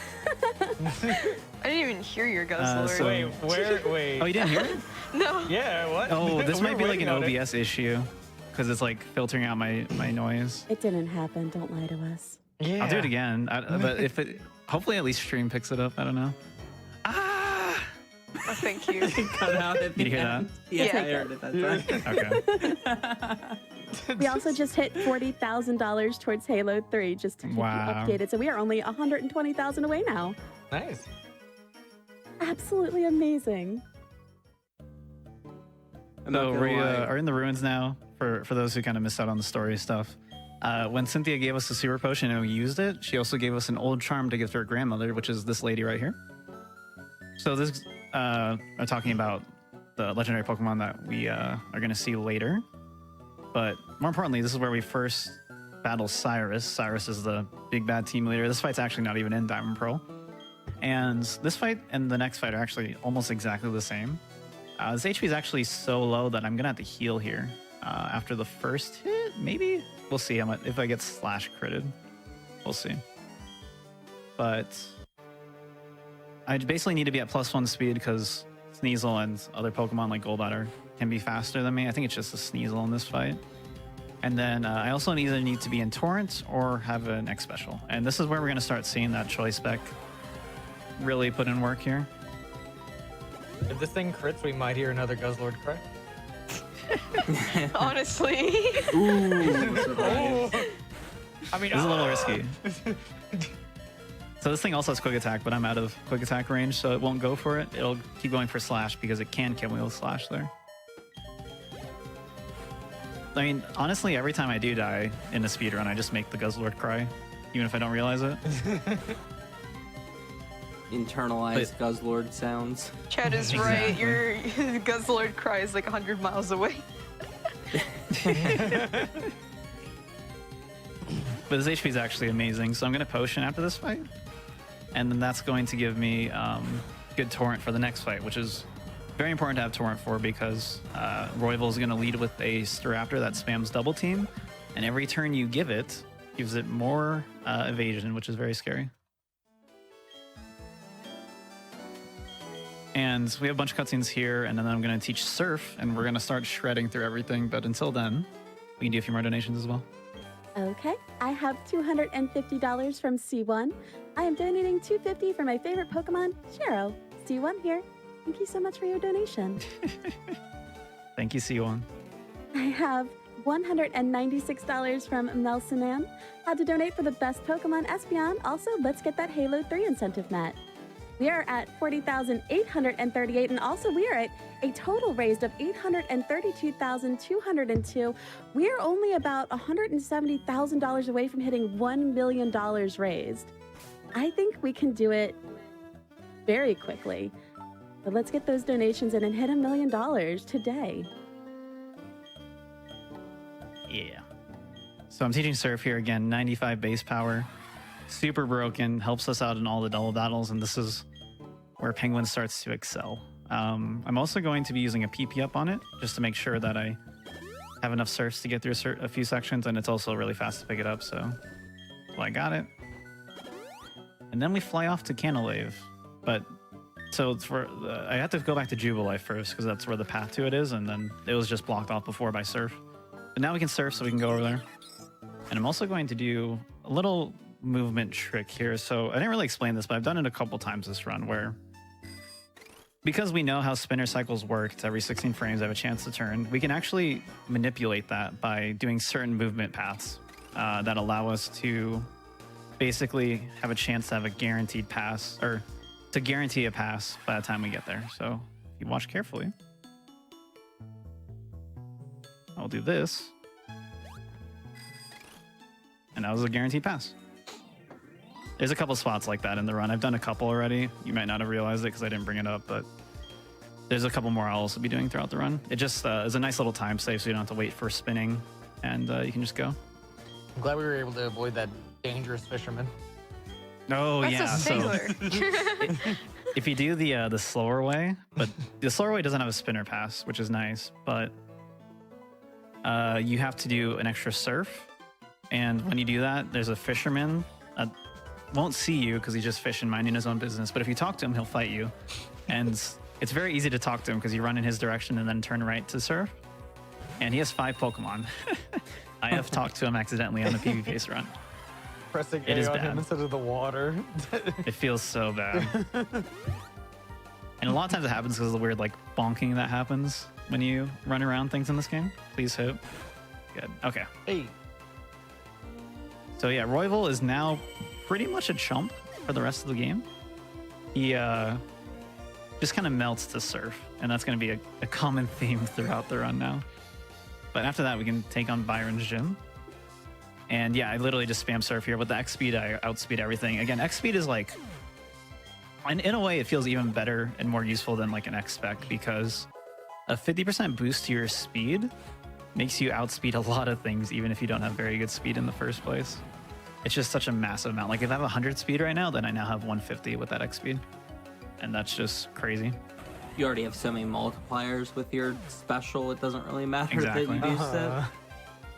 didn't even hear your Guzzlord. so- Wait, where? Wait. Oh, you didn't hear it? No. Yeah. What? Oh, this We might were be like waiting an on it. OBS issue because it's like filtering out my noise. It didn't happen. Don't lie to us. Yeah. I'll do it again. But if it, hopefully at least stream picks it up. I don't know. Ah! Oh, thank you. Cut out at the Did you hear end. Yeah. Yeah, I heard it that time. Okay. We also just hit $40,000 towards Halo 3 just to keep Wow. you updated. So we are only 120,000 away now. Nice. Absolutely amazing. I'm not So gonna we lie. are in the ruins now. For those who kind of missed out on the story stuff. When Cynthia gave us the super potion and we used it, she also gave us an old charm to give to her grandmother, which is this lady right here. So this are talking about the legendary Pokemon that we are going to see later. But more importantly, this is where we first battle Cyrus. Cyrus is the big bad team leader. This fight's actually not even in Diamond Pearl. And this fight and the next fight are actually almost exactly the same. This HP is actually so low that I'm going to have to heal here after the first hit. Maybe? We'll see how much, if I get slash critted. We'll see. But I basically need to be at +1 speed because Sneasel and other Pokemon like Golbat can be faster than me. I think it's just a Sneasel in this fight. And then I also either need to be in Torrent or have an X Special. And this is where we're going to start seeing that choice spec really put in work here. If this thing crits, we might hear another Guzzlord cry. Honestly. Ooh, surprise. I mean, This is a little risky. So this thing also has quick attack, but I'm out of quick attack range, so it won't go for it. It'll keep going for slash because it can kill me with slash there. I mean, honestly, every time I do die in a speedrun, I just make the Guzzlord cry, even if I don't realize it. Internalized Guzzlord sounds. Chad is right. Your Guzzlord cry is like 100 miles away. But his HP is actually amazing, so I'm going to potion after this fight. And then that's going to give me good torrent for the next fight, which is very important to have torrent for because Royval is going to lead with a Staraptor that spams double team. And every turn you give it, gives it more evasion, which is very scary. And we have a bunch of cutscenes here, and then I'm going to teach Surf, and we're going to start shredding through everything. But until then, we can do a few more donations as well. Okay, I have $250 from C1. I am donating $250 for my favorite Pokemon, Shero. C1 here. Thank you so much for your donation. Thank you, C1. I have $196 from Melsinan. Had to donate for the best Pokemon Espeon. Also, let's get that Halo 3 incentive met. We are at 40,838, and also we are at a total raised of 832,202. We are only about $170,000 away from hitting $1 million raised. I think we can do it very quickly. But let's get those donations in and hit $1 million today. Yeah. So I'm teaching Surf here again, 95 base power, super broken, helps us out in all the double battles, and this is where Penguin starts to excel. I'm also going to be using a PP up on it just to make sure that I have enough surfs to get through a few sections, and it's also really fast to pick it up, so I got it. And then we fly off to Canalave, but so I have to go back to Jubilife first because that's where the path to it is, and then it was just blocked off before by Surf. But now we can surf, so we can go over there. And I'm also going to do a little movement trick here. So I didn't really explain this, but I've done it a couple times this run where, because we know how spinner cycles work, it's every 16 frames I have a chance to turn, we can actually manipulate that by doing certain movement paths that allow us to basically have a chance to have a guaranteed pass, or to guarantee a pass by the time we get there. So if you watch carefully, I'll do this. And that was a guaranteed pass. There's a couple spots like that in the run. I've done a couple already. You might not have realized it because I didn't bring it up, but there's a couple more I'll also be doing throughout the run. It just is a nice little time save, so you don't have to wait for spinning, and you can just go. I'm glad we were able to avoid that dangerous fisherman. Oh, That's yeah. a sailor. If you do the slower way, but the slower way doesn't have a spinner pass, which is nice, but you have to do an extra surf. And when you do that, there's a fisherman that won't see you because he's just fishing, minding his own business. But if you talk to him, he'll fight you. And it's very easy to talk to him because you run in his direction and then turn right to surf. And he has 5 Pokemon. I have talked to him accidentally on the PvP run. Pressing It A is on bad. him instead of the water. It feels so bad. And a lot of times it happens because of the weird like bonking that happens when you run around things in this game. Please hope. Good. Okay. Hey. So yeah, Royval is now pretty much a chump for the rest of the game. He just kind of melts to surf, and that's going to be a common theme throughout the run now. But after that, we can take on Byron's gym. And yeah, I literally just spam surf here. With the X speed, I outspeed everything. Again, X speed is like, and in a way, it feels even better and more useful than like an X spec, because a 50% boost to your speed makes you outspeed a lot of things, even if you don't have very good speed in the first place. It's just such a massive amount. Like if I have 100 speed right now, then I now have 150 with that X speed. And that's just crazy. You already have so many multipliers with your special, it doesn't really matter that Exactly. you boost it.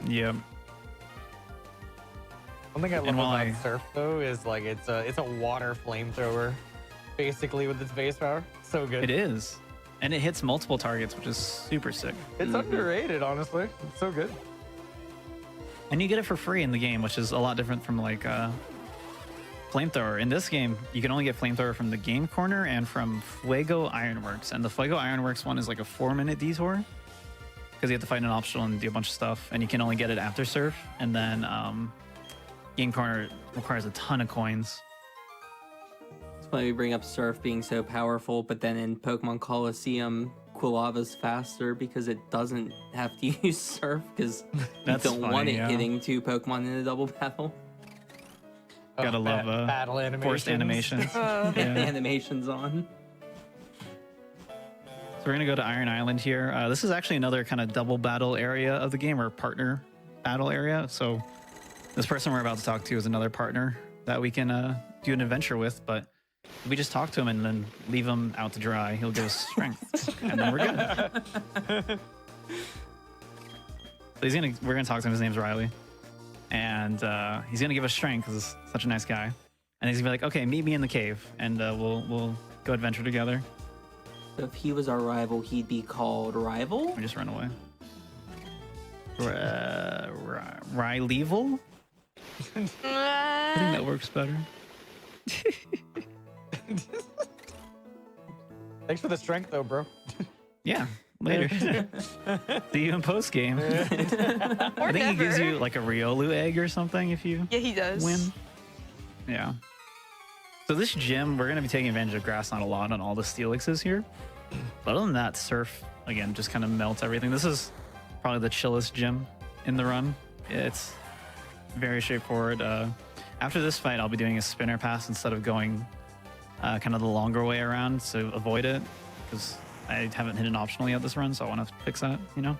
Yeah. One thing I love And while about Surf though is like it's a water flamethrower, basically, with its base power. So good. It is. And it hits multiple targets, which is super sick. It's underrated, honestly. It's so good. And you get it for free in the game, which is a lot different from like Flamethrower. In this game, you can only get Flamethrower from the game corner and from Fuego Ironworks. And the Fuego Ironworks one is like a 4-minute detour because you have to fight an optional and do a bunch of stuff. And you can only get it after Surf. And then game corner requires a ton of coins. That's why we bring up Surf being so powerful, but then in Pokemon Coliseum, Quilava's faster because it doesn't have to use Surf because you That's don't funny, want it yeah. hitting 2 Pokemon in a double battle. Gotta love battle animations. forced animations. The Yeah. animation's on. So we're gonna go to Iron Island here. This is actually another kind of double battle area of the game, or partner battle area. So this person we're about to talk to is another partner that we can do an adventure with. But if we just talk to him and then leave him out to dry, he'll give us strength, and then we're good. So we're gonna talk to him. His name's Riley, and he's gonna give us strength because he's such a nice guy. And he's gonna be like, "Okay, meet me in the cave, and we'll go adventure together." So if he was our rival, he'd be called Rival? We just run away. Rileyville? I think that works better. Thanks for the strength, though, bro. Yeah, later. See you in post game. Or I think he gives never. you like a Riolu egg or something if you Yeah, he does. win. Yeah. So this gym, we're going to be taking advantage of Grass Knot a lot on all the Steelixes here. But other than that, Surf, again, just kind of melts everything. This is probably the chillest gym in the run. It's very straightforward. After this fight, I'll be doing a spinner pass instead of going kind of the longer way around to avoid it. because I haven't hit an optional yet this run, so I want to fix that, you know?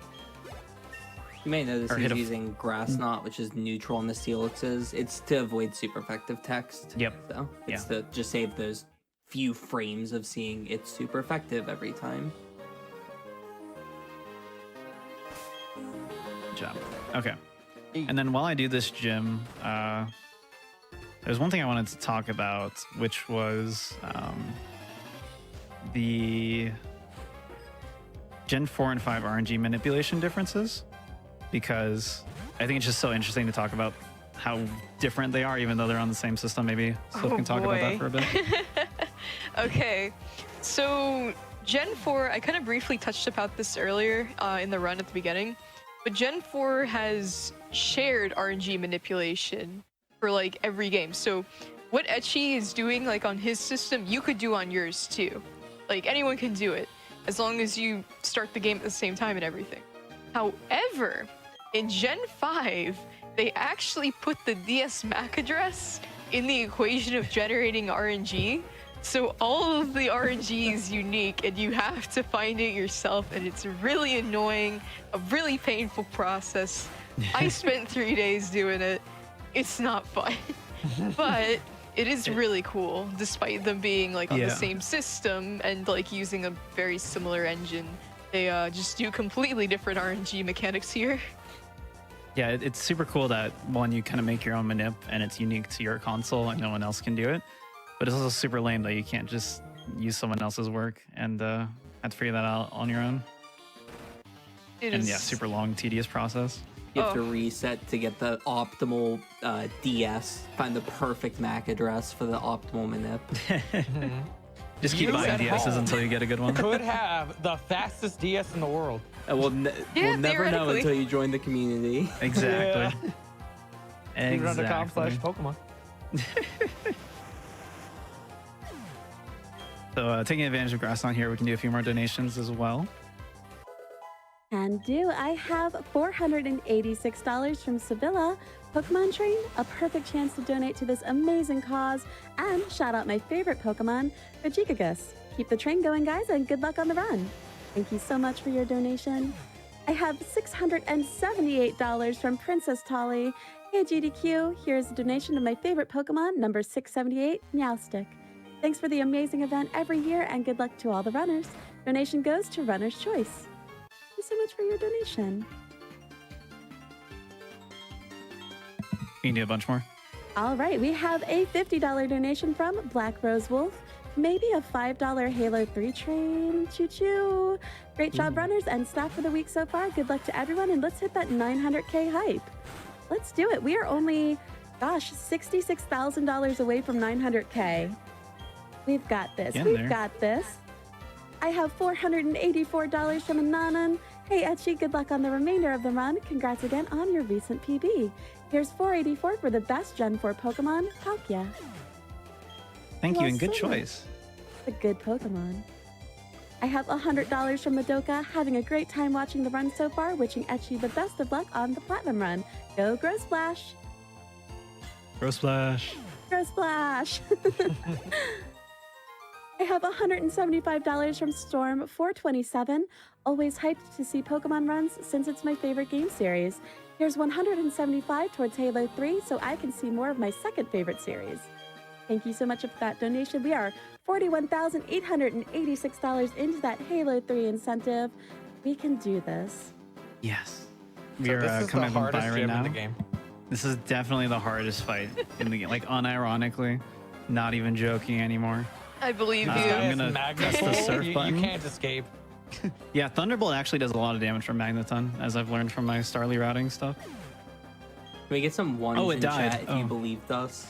You may notice Or hit he's a- using grass knot, which is neutral in the Steelixes. It's to avoid super effective text. Yep. So it's Yeah. to just save those few frames of seeing it's super effective every time. Good job. Okay. And then while I do this gym, there's one thing I wanted to talk about, which was the Gen 4 and 5 RNG manipulation differences, because I think it's just so interesting to talk about how different they are, even though they're on the same system. Maybe Swift can talk about that for a bit. Okay, so Gen 4, I kind of briefly touched about this earlier in the run at the beginning, but Gen 4 has shared RNG manipulation for like every game. So what Etchy is doing like on his system, you could do on yours too. Like anyone can do it as long as you start the game at the same time and everything. However, in Gen 5, they actually put the DS MAC address in the equation of generating RNG. So all of the RNG is unique and you have to find it yourself, and it's really annoying, a really painful process. I spent 3 days doing it. It's not fun, but it is really cool despite them being like on the same system and like using a very similar engine. They just do completely different RNG mechanics here. Yeah, it's super cool that, one, you kind of make your own manip and it's unique to your console and no one else can do it. But it's also super lame that you can't just use someone else's work and have to figure that out on your own. It And is yeah, super long, tedious process. You have to reset to get the optimal DS, find the perfect MAC address for the optimal manip. Just keep You buying at DSs home until you get a good one. Could have the fastest DS in the world. And we'll Yeah, never know theoretically. until you join the community. Exactly. Speedrun.com/Pokemon. So taking advantage of Grass on here, we can do a few more donations as well. And do I have $486 from Sevilla Pokemon Train? A perfect chance to donate to this amazing cause and shout out my favorite Pokemon, Regigigas. Keep the train going, guys, and good luck on the run. Thank you so much for your donation. I have $678 from Princess Tolly. Hey AGDQ, here's a donation to my favorite Pokemon, number 678, Meowstick. Thanks for the amazing event every year and good luck to all the runners. Donation goes to Runner's Choice. Thank you so much for your donation. You can do a bunch more. All right, we have a $50 donation from Black Rose Wolf. Maybe a $5 Halo 3 train. Choo choo. Great job, runners and staff for the week so far. Good luck to everyone, and let's hit that 900K hype. Let's do it. We are only, gosh, $66,000 away from 900K. We've got this. Getting We've there. got this. I have $484 from Ananan. Hey, Etchy, good luck on the remainder of the run. Congrats again on your recent PB. Here's $484 for the best Gen 4 Pokemon, Palkia. Thank you, Well and good said. choice. A good Pokemon. I have $100 from Madoka. Having a great time watching the run so far. Wishing Etchy the best of luck on the Platinum run. Go Grow Splash! Grow Splash. Grow Splash! I have $175 from Storm 427. Always hyped to see Pokemon runs since it's my favorite game series. Here's $175 towards Halo 3 so I can see more of my second favorite series. Thank you so much for that donation. We are $41,886 into that Halo 3 incentive. We can do this. Yes. So We're this is coming the up hardest by right gym now. in the game. This is definitely the hardest fight in the game. Like, unironically, not even joking anymore. I believe you. I'm gonna Magnet press the Bolt, surf you button. can't escape. Yeah, Thunderbolt actually does a lot of damage from Magneton, as I've learned from my Starly routing stuff. Can we get some ones Oh, it in died. chat if Oh. you believed us?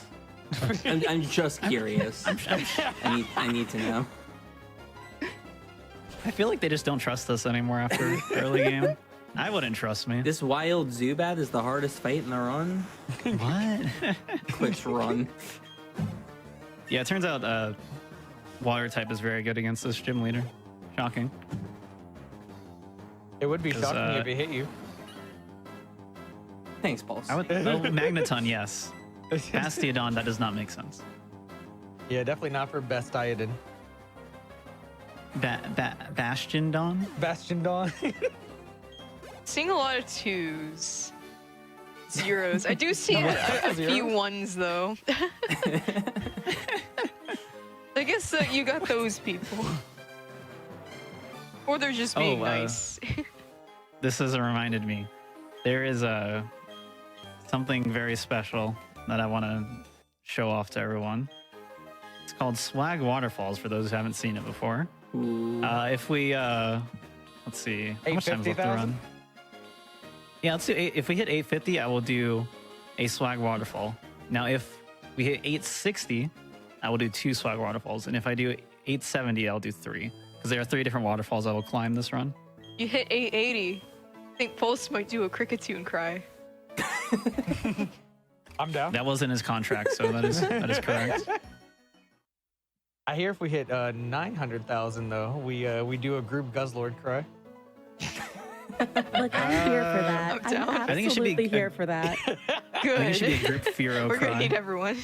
I'm just curious. I need to know. I feel like they just don't trust us anymore after early game. I wouldn't trust me. This wild Zubat is the hardest fight in the run. What? Which run? Yeah, it turns out water type is very good against this gym leader. Shocking. It would be 'Cause, shocking if it hit you. Thanks, Pulse. I would, well, Magneton, yes. Bastiodon, that does not make sense. Yeah, definitely not for best Diodin. Bastion Dawn? Bastion Dawn. Seeing a lot of 2s. 0s. I do see a few 1s though. I guess that you got those people. Or they're just being nice. This has reminded me. There is something very special that I want to show off to everyone. It's called Swag Waterfalls for those who haven't seen it before. If we let's see, how much time is left to run? Yeah, let's do if we hit 850, I will do a swag waterfall. Now, if we hit 860, I will do 2 swag waterfalls, and if I do 870, I'll do 3 because there are 3 different waterfalls I will climb this run. You hit 880. I think Pulse might do a Cricketune cry. I'm down. That was in his contract, so that is correct. I hear if we hit 900,000 though, we do a group Guzzlord cry. Look, I'm here for that. I'm I'm down. I think it should be absolutely here for that. I think it should be a Good. group Firo We're gonna cry. need everyone.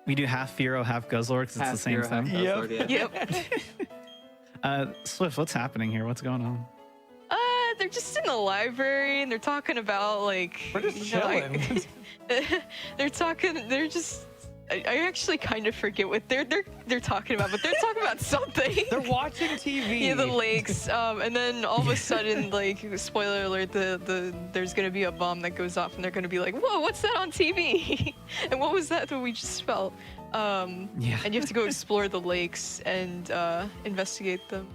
We do half Firo, half Guzzlord because it's the same Half thing. hero, half Guzzlord, yeah. Yep. Swift, what's happening here? What's going on? They're just in the library and they're talking about like. We're just you know, chilling. They're just. I actually kind of forget what they're talking about, but they're talking about something. They're watching TV. Yeah, the lakes. And then all of a sudden, like, spoiler alert, there's gonna be a bomb that goes off, and they're gonna be like, "Whoa, what's that on TV?" And what was that we just felt? Yeah. And you have to go explore the lakes and investigate them.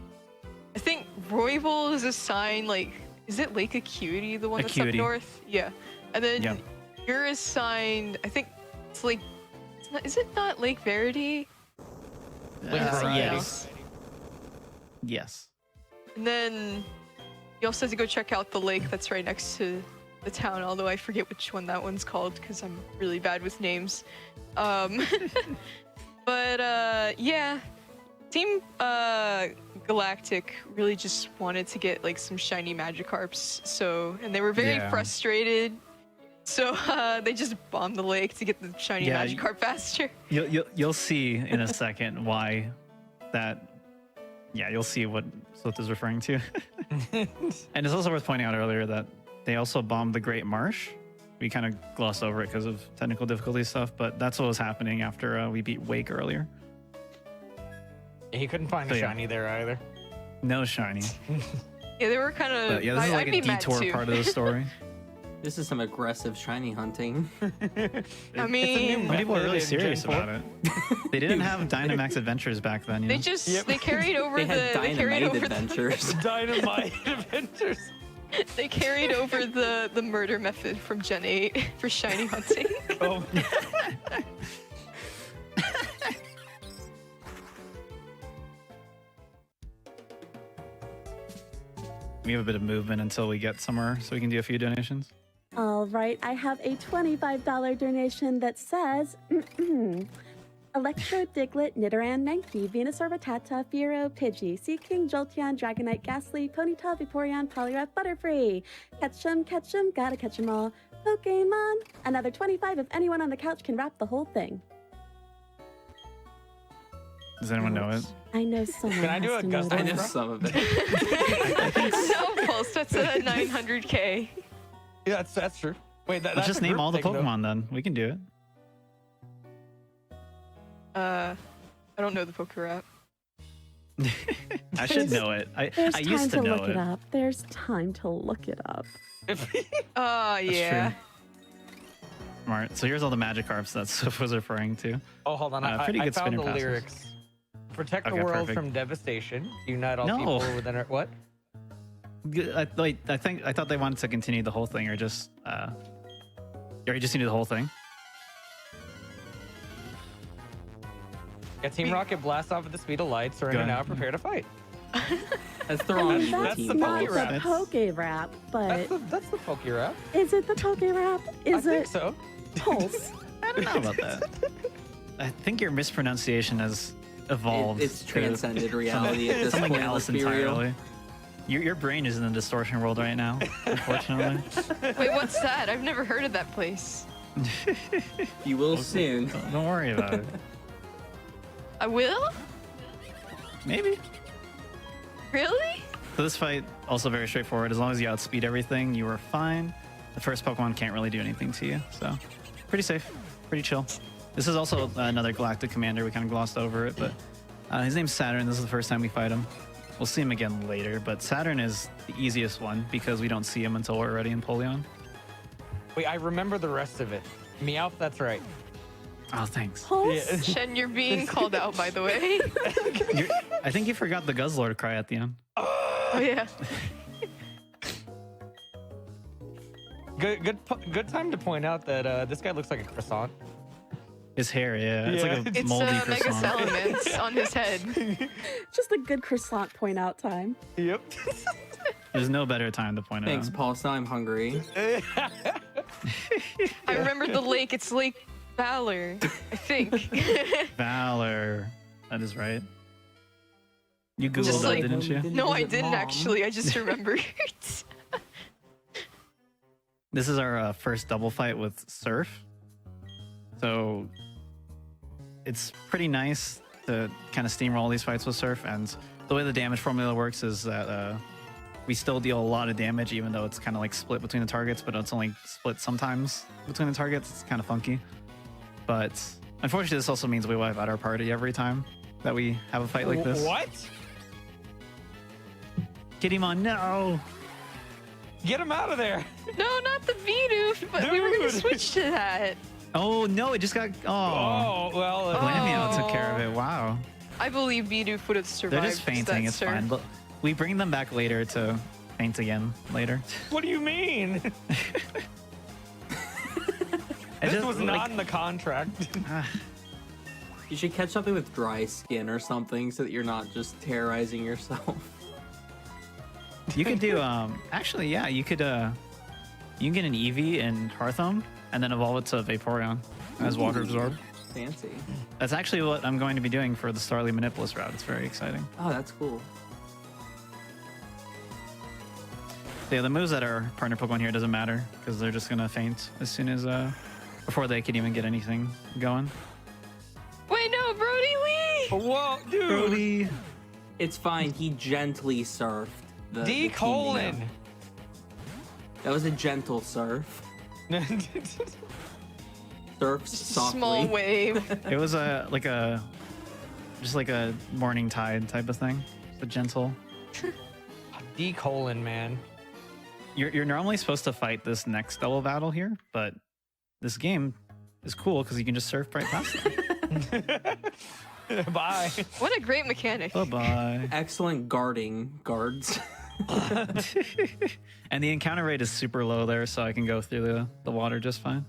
I think Royval is assigned, like, is it Lake Acuity, the one that's Acuity. up north? Yeah. And then Yeah. you're assigned, I think it's like, is it not Lake Verity? Yes. Yes. And then you also have to go check out the lake that's right next to the town, although I forget which one that one's called because I'm really bad with names. But yeah, Team Galactic really just wanted to get like some shiny Magikarps, so, and they were very Yeah. frustrated. So they just bombed the lake to get the shiny Yeah, Magikarp faster. You'll see in a second why that. Yeah, you'll see what Swift is referring to. And it's also worth pointing out earlier that they also bombed the Great Marsh. We kind of glossed over it because of technical difficulty stuff, but that's what was happening after we beat Wake earlier. He couldn't find So, a yeah. shiny there either. No shiny. Yeah, they were kind of. But yeah, this is like a detour part of the story. This is some aggressive shiny hunting. I mean, People are really in Gen serious 4. about it. They didn't have Dynamax Adventures back then. You know? they just Yep. they carried over They had they carried dynamite over adventures. Dynamite Adventures. they carried over the murder method from Gen 8 for shiny hunting. Oh, We have a bit of movement until we get somewhere so we can do a few donations. All right, I have a $25 donation that says Electro, Diglett, Nidoran, Mankey, Venusaur, Rattata, Fearow, Pidgey, Sea King, Jolteon, Dragonite, Ghastly, Ponyta, Vaporeon, Poliwrath, Butterfree. Catch 'em, gotta catch 'em all. Pokemon. Another 25 if anyone on the couch can rap the whole thing. Does anyone know it? I know someone. Can I do has a to know gust I that. know some of it. No, Pulse, that's a 900k. yeah, that's true. Wait, Let's that's just a name group all the thing, though. Pokemon then. We can do it. I don't know the poke rap. I should know it. There's I time used to know look it up. There's time to look it up. Yeah. True. Smart. So here's all the Magikarps that Swift was referring to. Oh, hold on. Pretty I good found spinner the passes. lyrics. Protect the Okay, world perfect. from devastation. Unite all No. people within our... What? I thought they wanted to continue the whole thing, or just you just need to do the whole thing. Yeah, Team Rocket blasts off at the speed of light. Surrender Go ahead. now. Prepare to fight. That's the wrong evil That's team. the Not Poke the Rap. Poke Rap, but That's the Poke Rap. is it the Poke Rap? I Is think it so. Pulse? I don't know about that. I think your mispronunciation has evolved. It's to transcended reality at this something point. else Let's be real. entirely. Your brain is in the distortion world right now, unfortunately. Wait, what's that? I've never heard of that place. You will soon. Don't worry about it. I will? Maybe. Really? So this fight, also very straightforward. As long as you outspeed everything, you are fine. The first Pokemon can't really do anything to you, so pretty safe, pretty chill. This is also another Galactic Commander. We kind of glossed over it, but his name's Saturn. This is the first time we fight him. We'll see him again later, but Saturn is the easiest one because we don't see him until we're already in Polion. Wait, I remember the rest of it. Meowth, that's right. Oh, thanks. Pulse? Shen, you're being called out, by the way. I think you forgot the Guzzlord cry at the end. Oh, yeah. Good time to point out that this guy looks like a croissant. His hair, yeah. It's like a It's moldy Mega croissant. Salamence on his head. Just a good croissant point out time. Yep. There's no better time to point it Thanks, out. Paul. Now I'm hungry. I remember the lake. It's Lake Valor, I think. Valor. That is right. You Googled Just that, like- didn't you? No, I didn't actually. I just remembered. This is our first double fight with Surf. So it's pretty nice to kind of steamroll these fights with Surf. And the way the damage formula works is that we still deal a lot of damage, even though it's kind of like split between the targets, but it's only split sometimes between the targets. It's kind of funky. But unfortunately, this also means we wipe out our party every time that we have a fight like this. What? Kittymon, no! Get him out of there. No, not the Bidoof, but we were going to Dude. switch to that. Oh, no, it just got... Oh. Oh, well. Glamio took care of Oh. it. Wow. I believe Bidoof would have survived. They're just fainting. that It's surf. fine. But we bring them back later to faint again later. What do you mean? I This just, was not like, in the contract. You should catch something with dry skin or something so that you're not just terrorizing yourself. you could do actually, yeah, you could you can get an Eevee in Hearthome and then evolve it to Vaporeon as water absorb. Fancy. That's actually what I'm going to be doing for the Starly Manipulus route. It's very exciting. Oh, that's cool. Yeah, the moves that are partner Pokemon here doesn't matter because they're just gonna faint as soon as before they can even get anything going. Wait, no, Brody Lee! Whoa, dude. Brody. It's fine. He gently surfed. The D team colon. Neo. That was a gentle surf. Surf softly. Small wave. It was just like a morning tide type of thing. It's a gentle. D colon, man. You're normally supposed to fight this next double battle here, but this game is cool because you can just surf right past it. Bye. What a great mechanic. Bye-bye. Excellent guarding guards. And the encounter rate is super low there, so I can go through the water just fine.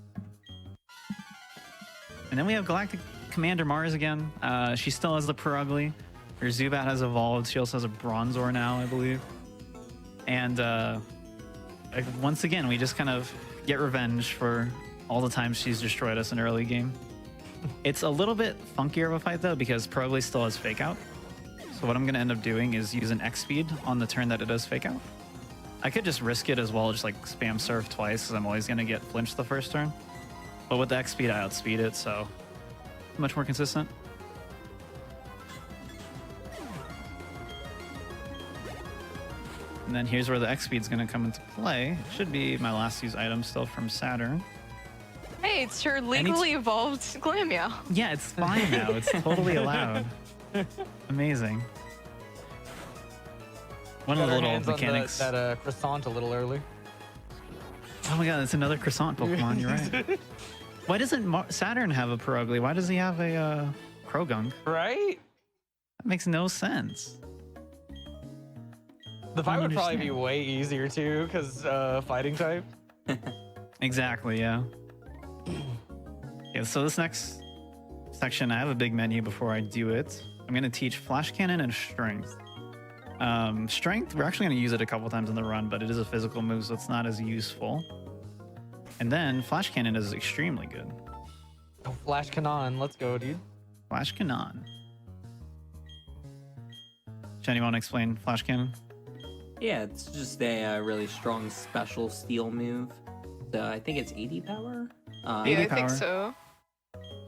And then we have Galactic Commander Mars again. She still has the Purugly. Her Zubat has evolved. She also has a Bronzor now, I believe. And once again, we just kind of get revenge for all the times she's destroyed us in early game. It's a little bit funkier of a fight though, because Purugly still has Fake Out. So what I'm going to end up doing is use an X speed on the turn that it does Fake Out. I could just risk it as well, just like spam Surf twice, because I'm always going to get flinched the first turn. But with the X speed, I outspeed it, so much more consistent. And then here's where the X speed's going to come into play. Should be my last used item still from Saturn. Hey, it's her legally evolved Glammeow. Yeah, it's fine now. It's totally allowed. Amazing. One of Got the our little hands on mechanics. that croissant a little early. Oh my god, it's another croissant Pokemon. You're right. Why doesn't Saturn have a Purugly? Why does he have a Krogunk? Right? That makes no sense. The fight would probably be understand. way easier too, because fighting type. Exactly, yeah. Yeah, so this next section, I have a big menu before I do it. I'm going to teach Flash Cannon and Strength. Strength, we're actually going to use it a couple times in the run, but it is a physical move, so it's not as useful. And then Flash Cannon is extremely good. Oh, Flash Cannon, let's go, dude. Flash Cannon. Jen, you want to explain Flash Cannon? Yeah, it's just a really strong special steel move. So I think it's 80 power. Yeah, 80 I think power. so.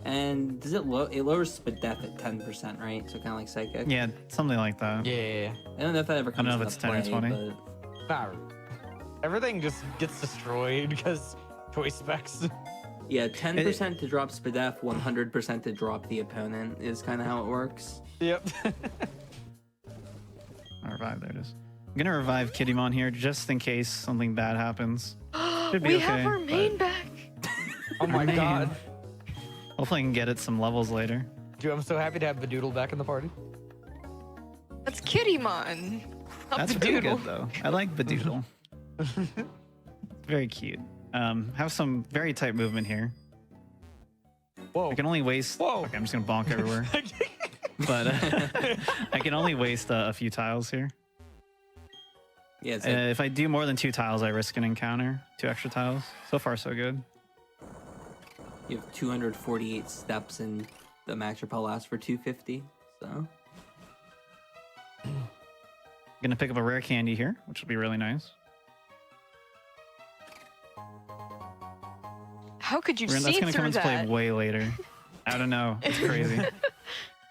And does it lowers speed death at 10%, right? So kind of like psychic. Yeah, something like that. Yeah. I don't know if that ever I comes don't know into if it's 10 or play, 20. but Nah, everything just gets destroyed because choice specs. yeah, 10% to drop speed death, 100% to drop the opponent is kind of how it works. Yep. I'll revive, there it is. I'm gonna revive Kittymon here just in case something bad happens. Should be We okay, have our main but back. Oh my Man. god. hopefully I can get it some levels later. Dude, I'm so happy to have Badoodle back in the party. That's Kittymon. Not That's the really doodle. good though. I like Badoodle. Very cute. Have some very tight movement here. Whoa. I can only waste. Whoa. Okay, I'm just gonna bonk everywhere. But I can only waste a few tiles here. Yeah, it's like, If I do more than 2 tiles, I risk an encounter. 2 extra tiles. So far, so good. you have 248 steps and the max repel lasts for 250. So Gonna pick up a rare candy here, which will be really nice. How could you That's see gonna come through into play that? way later. I don't know. It's crazy.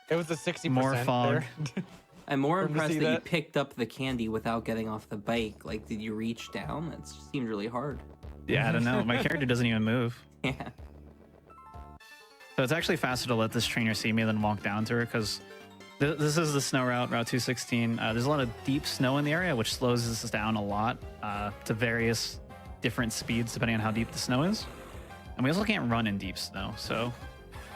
It was a 60% More fog. there. I'm more Hard to impressed see that you that. picked up the candy without getting off the bike. Like, did you reach down? That seemed really hard. Yeah, I don't know. My character doesn't even move. Yeah. So it's actually faster to let this trainer see me than walk down to her because this is the snow route, Route 216. There's a lot of deep snow in the area, which slows this down a lot to various different speeds depending on how deep the snow is. And we also can't run in deep snow, so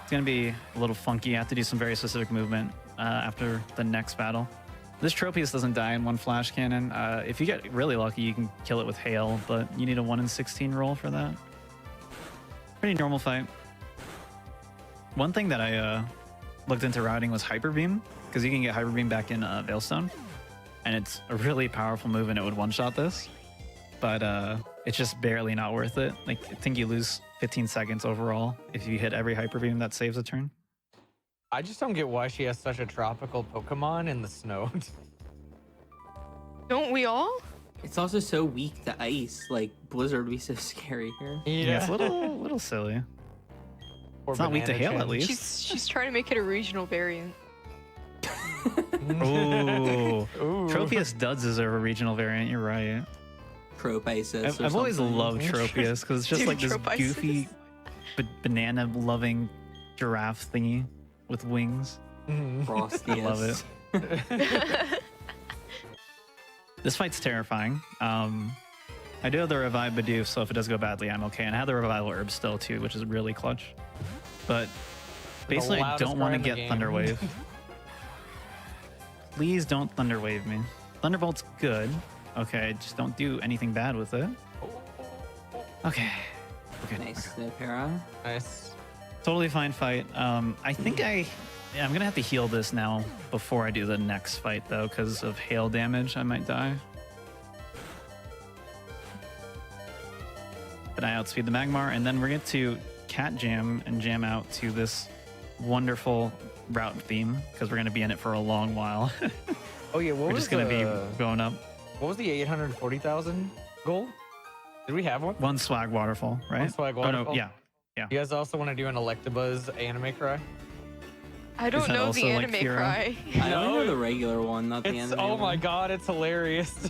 it's going to be a little funky. I have to do some very specific movement after the next battle. This Tropius doesn't die in one flash cannon. If you get really lucky, you can kill it with hail, but you need a 1 in 16 roll for that. Pretty normal fight. One thing that I looked into routing was Hyper Beam, because you can get Hyper Beam back in Veilstone, and it's a really powerful move and it would one-shot this, but it's just barely not worth it. Like, I think you lose 15 seconds overall if you hit every Hyper Beam that saves a turn. I just don't get why she has such a tropical Pokemon in the snow. Don't we all? It's also so weak to ice. Like, Blizzard would be so scary here. Yeah, it's a little silly. Or It's not weak to Banana hail, at Chin. least. She's trying to make it a regional variant. Ooh. Ooh. Tropius does deserve a regional variant, you're right. Tropisis. I've always loved Tropius because it's just Dude, like this Tropius. goofy banana-loving giraffe thingy with wings. Mhm. Frostius. I love it. This fight's terrifying. I do have the Revive Bidoof, so if it does go badly, I'm okay. And I have the Revival Herb still, too, which is really clutch. But basically, I loudest don't want to cry in the get game. Thunder Wave. Please don't Thunder Wave me. Thunderbolt's good. Okay, just don't do anything bad with it. Okay. Okay. Nice, Para. Nice. Totally fine fight. I think I'm gonna have to heal this now before I do the next fight though, because of hail damage. I might die. But I outspeed the Magmar, and then we're going to Cat Jam and jam out to this wonderful route theme because we're gonna be in it for a long while. Oh yeah, what We're was just gonna be the, going up. what was the 840,000 goal? Did we have one? One swag waterfall, right? One swag Oh no, waterfall? yeah. You guys also want to do an Electabuzz anime cry? I don't that know also the like anime Firo? cry. I only know the regular one, not the It's anime oh my one. god, it's hilarious.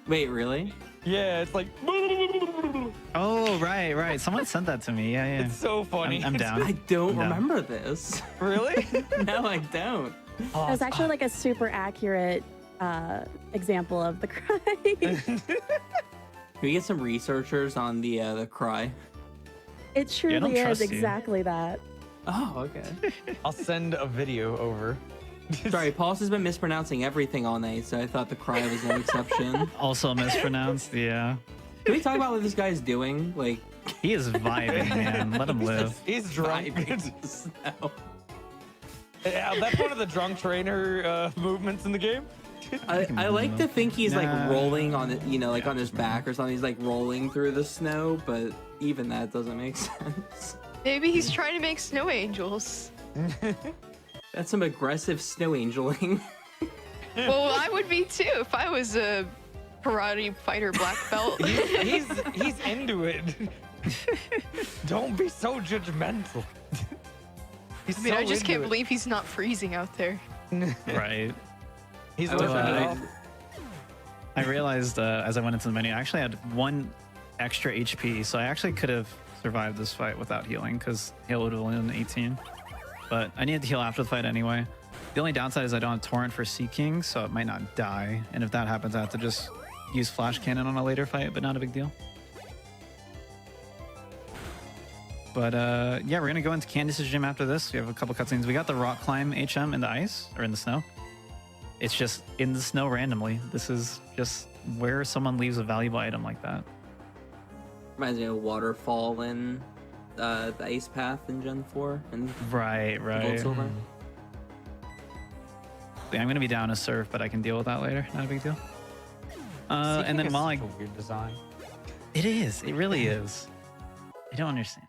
Wait, really? Yeah, it's like Oh right. Someone sent that to me. Yeah. it's so funny. I'm down. I don't I'm down. remember this. Really? No, I don't. It was actually like a super accurate example of the cry. Can we get some researchers on the cry? It truly don't is trust you. exactly that. Oh, okay. I'll send a video over. Sorry, Paul's has been mispronouncing everything all night, so I thought the cry was no exception. Also mispronounced. Yeah. Can we talk about what this guy's doing? Like, He is vibing, man. Let him live. He's drunk. vibing to snow. Yeah, that's one of the drunk trainer movements in the game. I like to think he's like Nah. rolling on it, like on his back or something. He's like rolling through the snow, but even that doesn't make sense. Maybe he's trying to make snow angels. That's some aggressive snow angeling. Well, I would be too if I was a karate fighter black belt. He's into it. Don't be so judgmental. He's I mean, so I just into can't it. believe he's not freezing out there. Right. He's I wish living I it did. off. I realized as I went into the menu, I actually had 1 extra HP, so I actually could have survived this fight without healing because heal would have only been 18. But I needed to heal after the fight anyway. The only downside is I don't have Torrent for Sea King, so it might not die. And if that happens, I have to just use Flash Cannon on a later fight, but not a big deal. But yeah, we're gonna go into Candace's gym after this. We have a couple cutscenes. We got the rock climb HM in the ice or in the snow. It's just in the snow randomly. This is just where someone leaves a valuable item like that. Reminds me of Waterfall in the Ice Path in Gen 4 and Right, Gold right. Silver. Yeah, I'm gonna be down to surf, but I can deal with that later. Not a big deal. And then while I, a weird design. it is, it really is. I don't understand.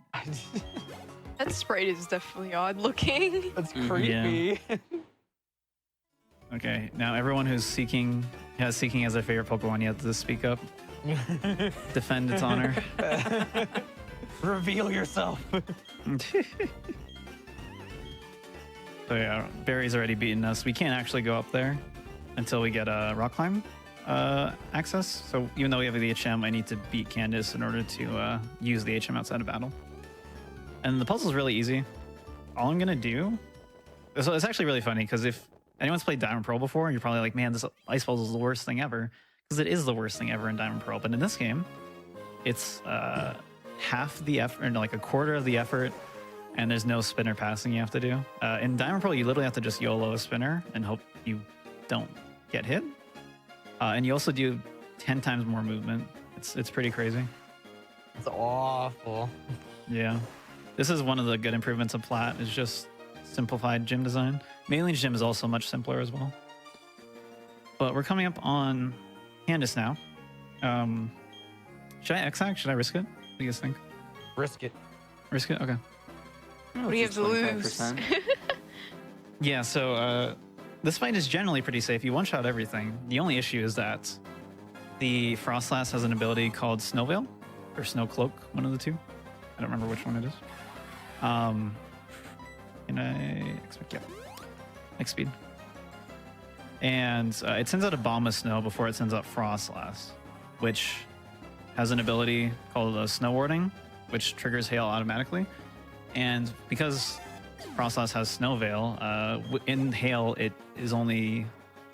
That sprite is definitely odd looking. That's Mhm. creepy. Okay, now everyone who's seeking has Seeking as their favorite Pokemon, you have to speak up, defend its honor. Reveal yourself. So yeah, Barry's already beaten us. We can't actually go up there until we get a rock climb access. So even though we have the HM, I need to beat Candace in order to use the HM outside of battle. And the puzzle's really easy. All I'm gonna do, so it's actually really funny because if anyone's played Diamond Pearl before, you're probably like, man, this ice puzzle is the worst thing ever, because it is the worst thing ever in Diamond Pearl. But in this game, it's half the effort, or like a quarter of the effort, and there's no spinner passing you have to do. In Diamond Pearl, you literally have to just YOLO a spinner and hope you don't get hit. And you also do 10 times more movement. It's pretty crazy. It's awful. Yeah. This is one of the good improvements of Plat, is just simplified gym design. Mayleen's gym is also much simpler as well. But we're coming up on Candace now. Should I X-Hack? Should I risk it? What do you guys think? Risk it. Risk it? Okay. What do you have to lose? Yeah, so this fight is generally pretty safe. You one-shot everything. The only issue is that the Frostlass has an ability called Snow Veil, or Snow Cloak, one of the two. I don't remember which one it is. Can I expect? Yeah. Next speed. And it sends out a bomb of snow before it sends out Frostlass, which has an ability called Snow Warding, which triggers hail automatically. And because Frostlass has Snow Veil, in hail it is only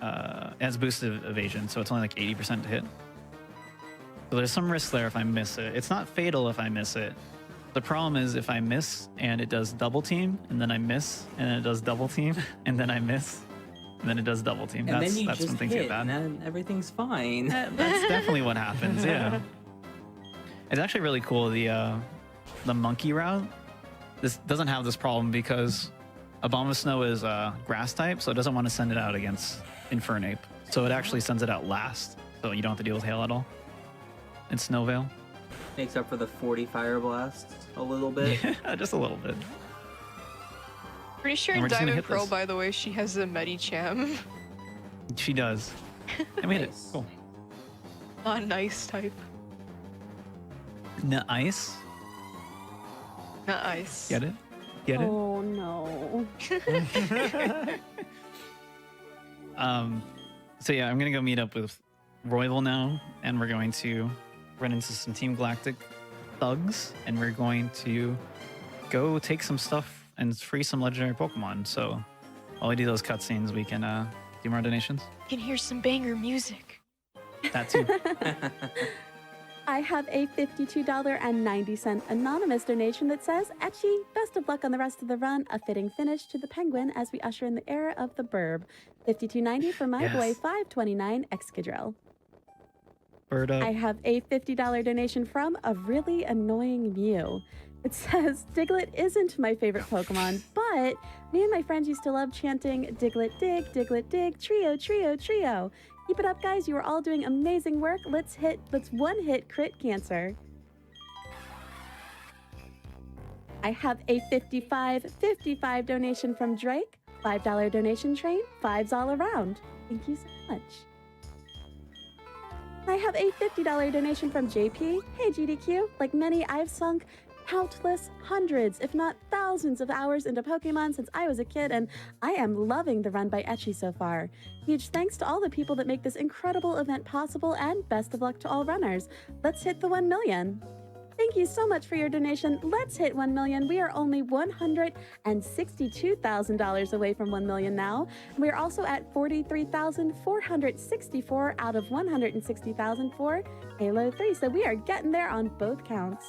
it has boosted evasion, so it's only like 80% to hit. So there's some risk there if I miss it. It's not fatal if I miss it. The problem is if I miss and it does double team, and then I miss, and then it does double team, and then I miss, and then it does double team. And That's then you when just things hit, get bad. and then everything's fine. That's definitely what happens. Yeah, it's actually really cool. The monkey route. This doesn't have this problem because a bomb of snow is grass type, so it doesn't want to send it out against Infernape. So it actually sends it out last, so you don't have to deal with hail at all. And Snow Veil. Makes up for the 40 Fire Blasts a little bit. Yeah, just a little bit. Pretty sure And in we're just gonna Diamond hit Pearl, this. by the way, she has a Medicham. She does. I made it. Nice. Cool. Not nice type. No ice. Not ice. Get it? Get it? Oh no. So yeah, I'm gonna go meet up with Royal now, and we're going to run into some Team Galactic thugs, and we're going to go take some stuff and free some legendary Pokemon. So while we do those cutscenes, we can do more donations. You can hear some banger music. That too. I have a $52.90 anonymous donation that says, Etchy, best of luck on the rest of the run. A fitting finish to the Penguin as we usher in the era of the Burb. $52.90 for my boy, Yes. 529 Excadrill. Bird up. I have a $50 donation from a really annoying Mew. It says, Diglett isn't my favorite Pokemon, but me and my friends used to love chanting Diglett dig, trio, trio, trio. Keep it up, guys. You are all doing amazing work. Let's one hit crit cancer. I have a $55 donation from Drake. $5 donation train, fives all around. Thank you so much. I have a $50 donation from JP. Hey GDQ, like many, I've sunk countless hundreds, if not thousands of hours into Pokemon since I was a kid, and I am loving the run by Etchy so far. Huge thanks to all the people that make this incredible event possible, and best of luck to all runners. Let's hit the 1 million. Thank you so much for your donation. Let's hit 1 million. We are only $162,000 away from 1 million now. We are also at 43,464 out of 160,000 for Halo 3. So we are getting there on both counts.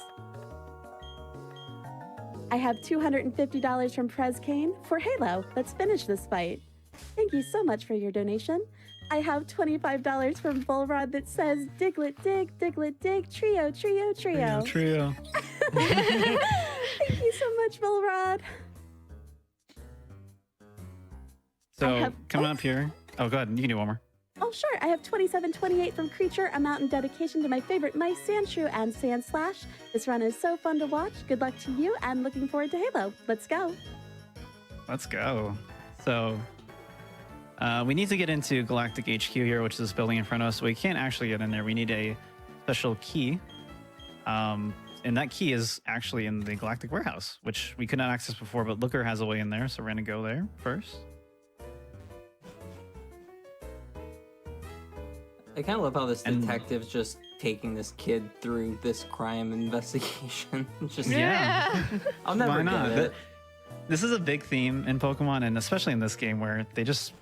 I have $250 from Prez Kane for Halo. Let's finish this fight. Thank you so much for your donation. I have $25 from Volrod that says, Diglett dig, Diglett dig, trio, trio, trio. Trio. Thank you so much, Volrod. So coming up here. Oh, go ahead. You can do one more. Oh, sure. I have 2728 from Creature, a mountain dedication to my favorite mice, Sandshrew and Sandslash. This run is so fun to watch. Good luck to you, and looking forward to Halo. Let's go. Let's go. So we need to get into Galactic HQ here, which is this building in front of us. We can't actually get in there. We need a special key. And that key is actually in the Galactic Warehouse, which we could not access before, but Looker has a way in there. So we're going to go there first. I kind of love how this detective's just taking this kid through this crime investigation. Just Yeah. I'll never Why not? get it. This is a big theme in Pokemon, and especially in this game where they just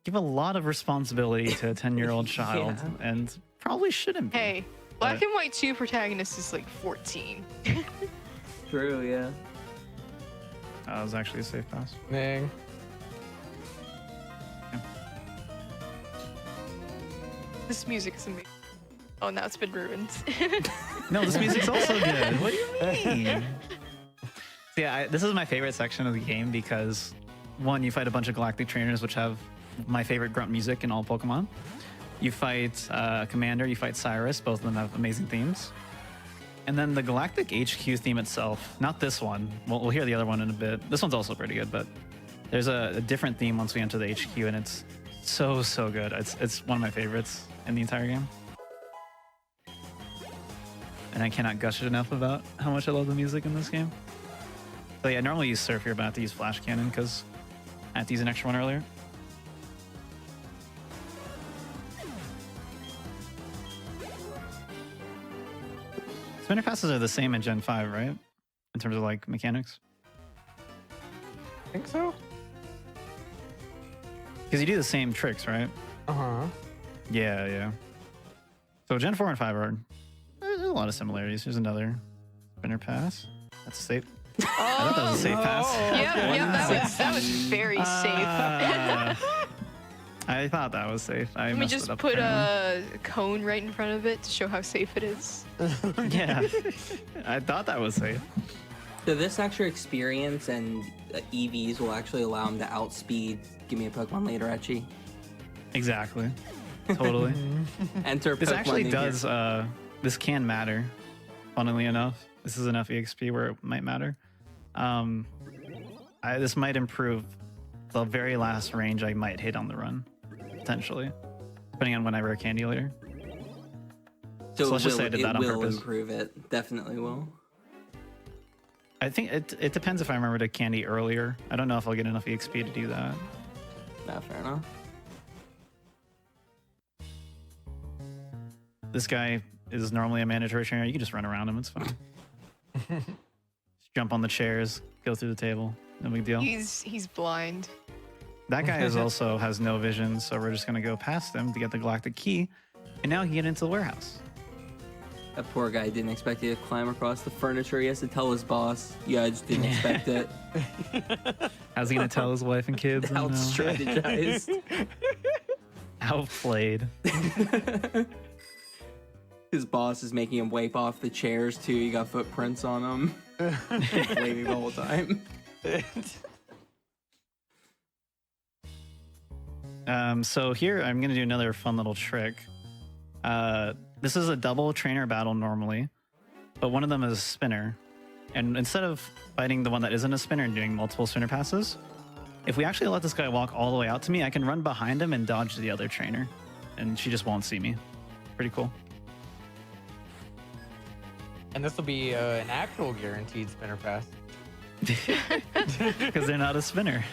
give a lot of responsibility to a 10-year-old child, Yeah. and probably shouldn't be. Hey, Black and White 2 protagonist is like 14. True, yeah. That was actually a safe pass. Dang. This music is amazing. Oh, now it's been ruined. No, this music's also good. What do you mean? So yeah, this is my favorite section of the game because, one, you fight a bunch of galactic trainers, which have my favorite grunt music in all Pokemon. You fight Commander, you fight Cyrus. Both of them have amazing themes. And then the Galactic HQ theme itself, not this one. We'll hear the other one in a bit. This one's also pretty good, but there's a different theme once we enter the HQ, and it's so good. It's one of my favorites in the entire game. And I cannot gush it enough about how much I love the music in this game. So yeah, I normally use Surf here, but I have to use Flash Cannon because I had to use an extra one earlier. Spinner passes are the same in Gen 5, right? In terms of like mechanics? I think so. Because you do the same tricks, right? Uh-huh. Yeah. So Gen 4 and 5 are there's a lot of similarities. Here's another spinner pass. That's safe. I thought that was a safe pass. Yep, that was very safe. I thought that was safe. I Let me messed just it up put apparently. a cone right in front of it to show how safe it is. Yeah, I thought that was safe. So this extra experience and EVs will actually allow him to outspeed Give Me a Pokemon later, Etchy. Exactly. Totally. Enter This Pokemon actually in does. here. This can matter. Funnily enough, this is enough EXP where it might matter. This might improve the very last range I might hit on the run, potentially, depending on when I rare candy later. So let's just say I did that on it will purpose. improve it. Definitely will. I think it depends if I remember to candy earlier. I don't know if I'll get enough EXP to do that. No, fair enough. This guy is normally a mandatory trainer. You can just run around him. It's fine. Just jump on the chairs, go through the table. No big deal. He's blind. That guy is also has no vision, so we're just gonna go past him to get the galactic key, and now he can get into the warehouse. That poor guy didn't expect you to climb across the furniture. He has to tell his boss. Yeah, I just didn't expect it. How's he gonna tell his wife and kids? Out strategized. Outplayed. His boss is making him wipe off the chairs too. You got footprints on them. Waving the whole time. So here I'm gonna do another fun little trick. This is a double trainer battle normally, but one of them is a spinner. And instead of fighting the one that isn't a spinner and doing multiple spinner passes, if we actually let this guy walk all the way out to me, I can run behind him and dodge the other trainer, and she just won't see me. Pretty cool. And this will be an actual guaranteed spinner pass. Because they're not a spinner.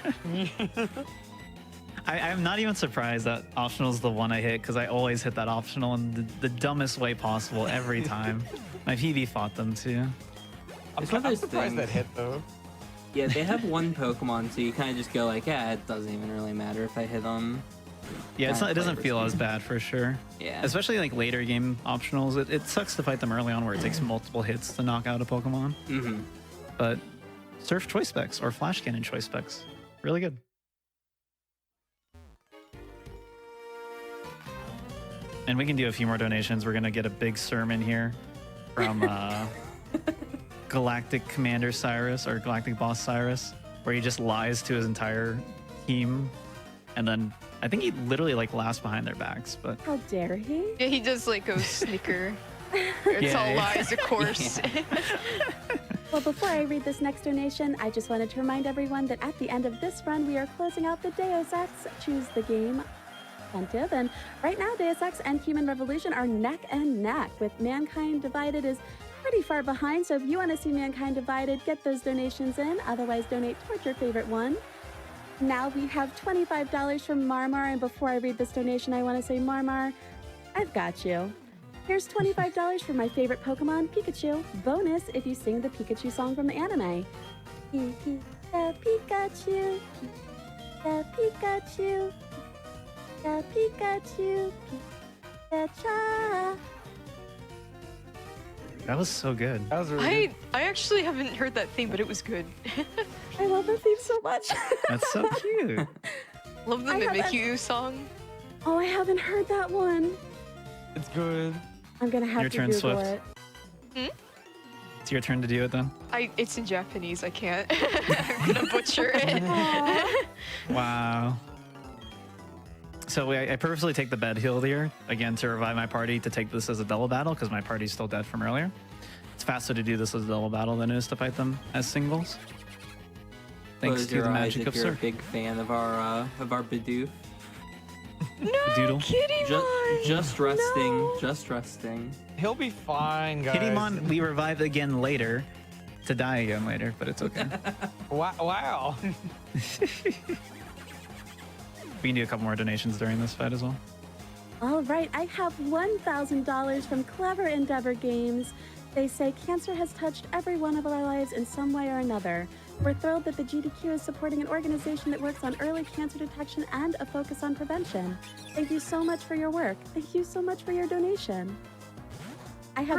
I'm not even surprised that optional is the one I hit, because I always hit that optional in the dumbest way possible every time. My PB fought them too. I'm It's one of those surprised that things. hit though. Yeah, they have one Pokemon, so you kind of just go like, yeah, it doesn't even really matter if I hit them. Yeah, it's Kinda not, it doesn't play feel as risky. bad for sure. Yeah. Especially like later game optionals. It sucks to fight them early on where it takes multiple hits to knock out a Pokemon. Mm-hmm. But Surf Choice Specs or Flash Cannon Choice Specs, really good. And we can do a few more donations. We're gonna get a big sermon here from Galactic Commander Cyrus or Galactic Boss Cyrus, where he just lies to his entire team, and then I think he literally like laughs behind their backs. But How dare he? Yeah, he does like go sneaker. It's Yeah, all yeah. lies, of course. Well, before I read this next donation, I just wanted to remind everyone that at the end of this run, we are closing out the Deus Ex Choose the Game incentive. And right now, Deus Ex and Human Revolution are neck and neck, with Mankind Divided is pretty far behind. So if you want to see Mankind Divided, get those donations in. Otherwise, donate towards your favorite one. Now we have $25 from Marmar. And before I read this donation, I want to say, Marmar, I've got you. Here's $25 for my favorite Pokemon, Pikachu. Bonus if you sing the Pikachu song from the anime. Pika, Pikachu, Pika, Pikachu, Pika, Pikachu, Pikachu. that was so good. That was really good. I actually haven't heard that theme, but it was good. I love the theme so much. That's so cute. Love the I have Mimikyu song. Oh, I haven't heard that one. It's good. I'm gonna have Your to turn, Google Swift. it. It's your turn to do it then. It's in Japanese. I can't. I'm gonna butcher it. Aw. Wow. So I purposely take the bed heal here, again, to revive my party, to take this as a double battle, because my party's still dead from earlier. It's faster to do this as a double battle than it is to fight them as singles. Thanks Close to your the eyes magic if of you're a Surf. big fan of our Bidoof. No, Doodle. Kittymon. Just resting. No. Just resting. He'll be fine, guys. Kittymon, we revive again later, to die again later, but it's okay. Wow. We can do a couple more donations during this fight as well. All right, I have $1,000 from Clever Endeavor Games. They say cancer has touched every one of our lives in some way or another. We're thrilled that the GDQ is supporting an organization that works on early cancer detection and a focus on prevention. Thank you so much for your work. Thank you so much for your donation. I have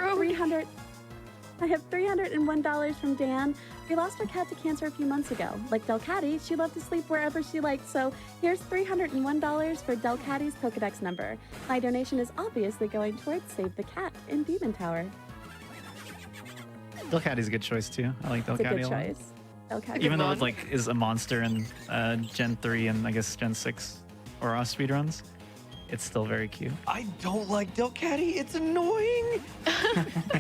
$301 from Dan. We lost our cat to cancer a few months ago. Like Delcatty, she loved to sleep wherever she liked, so here's $301 for Delcatty's Pokedex number. My donation is obviously going towards Save the Cat in Demon Tower. Delcatty's a good choice too. I like It's a Delcatty good a lot. choice. Delcatty. Even though Pokemon. it's like is a monster in Gen 3 and I guess Gen 6 or speedruns, it's still very cute. I don't like Delcatty. It's annoying.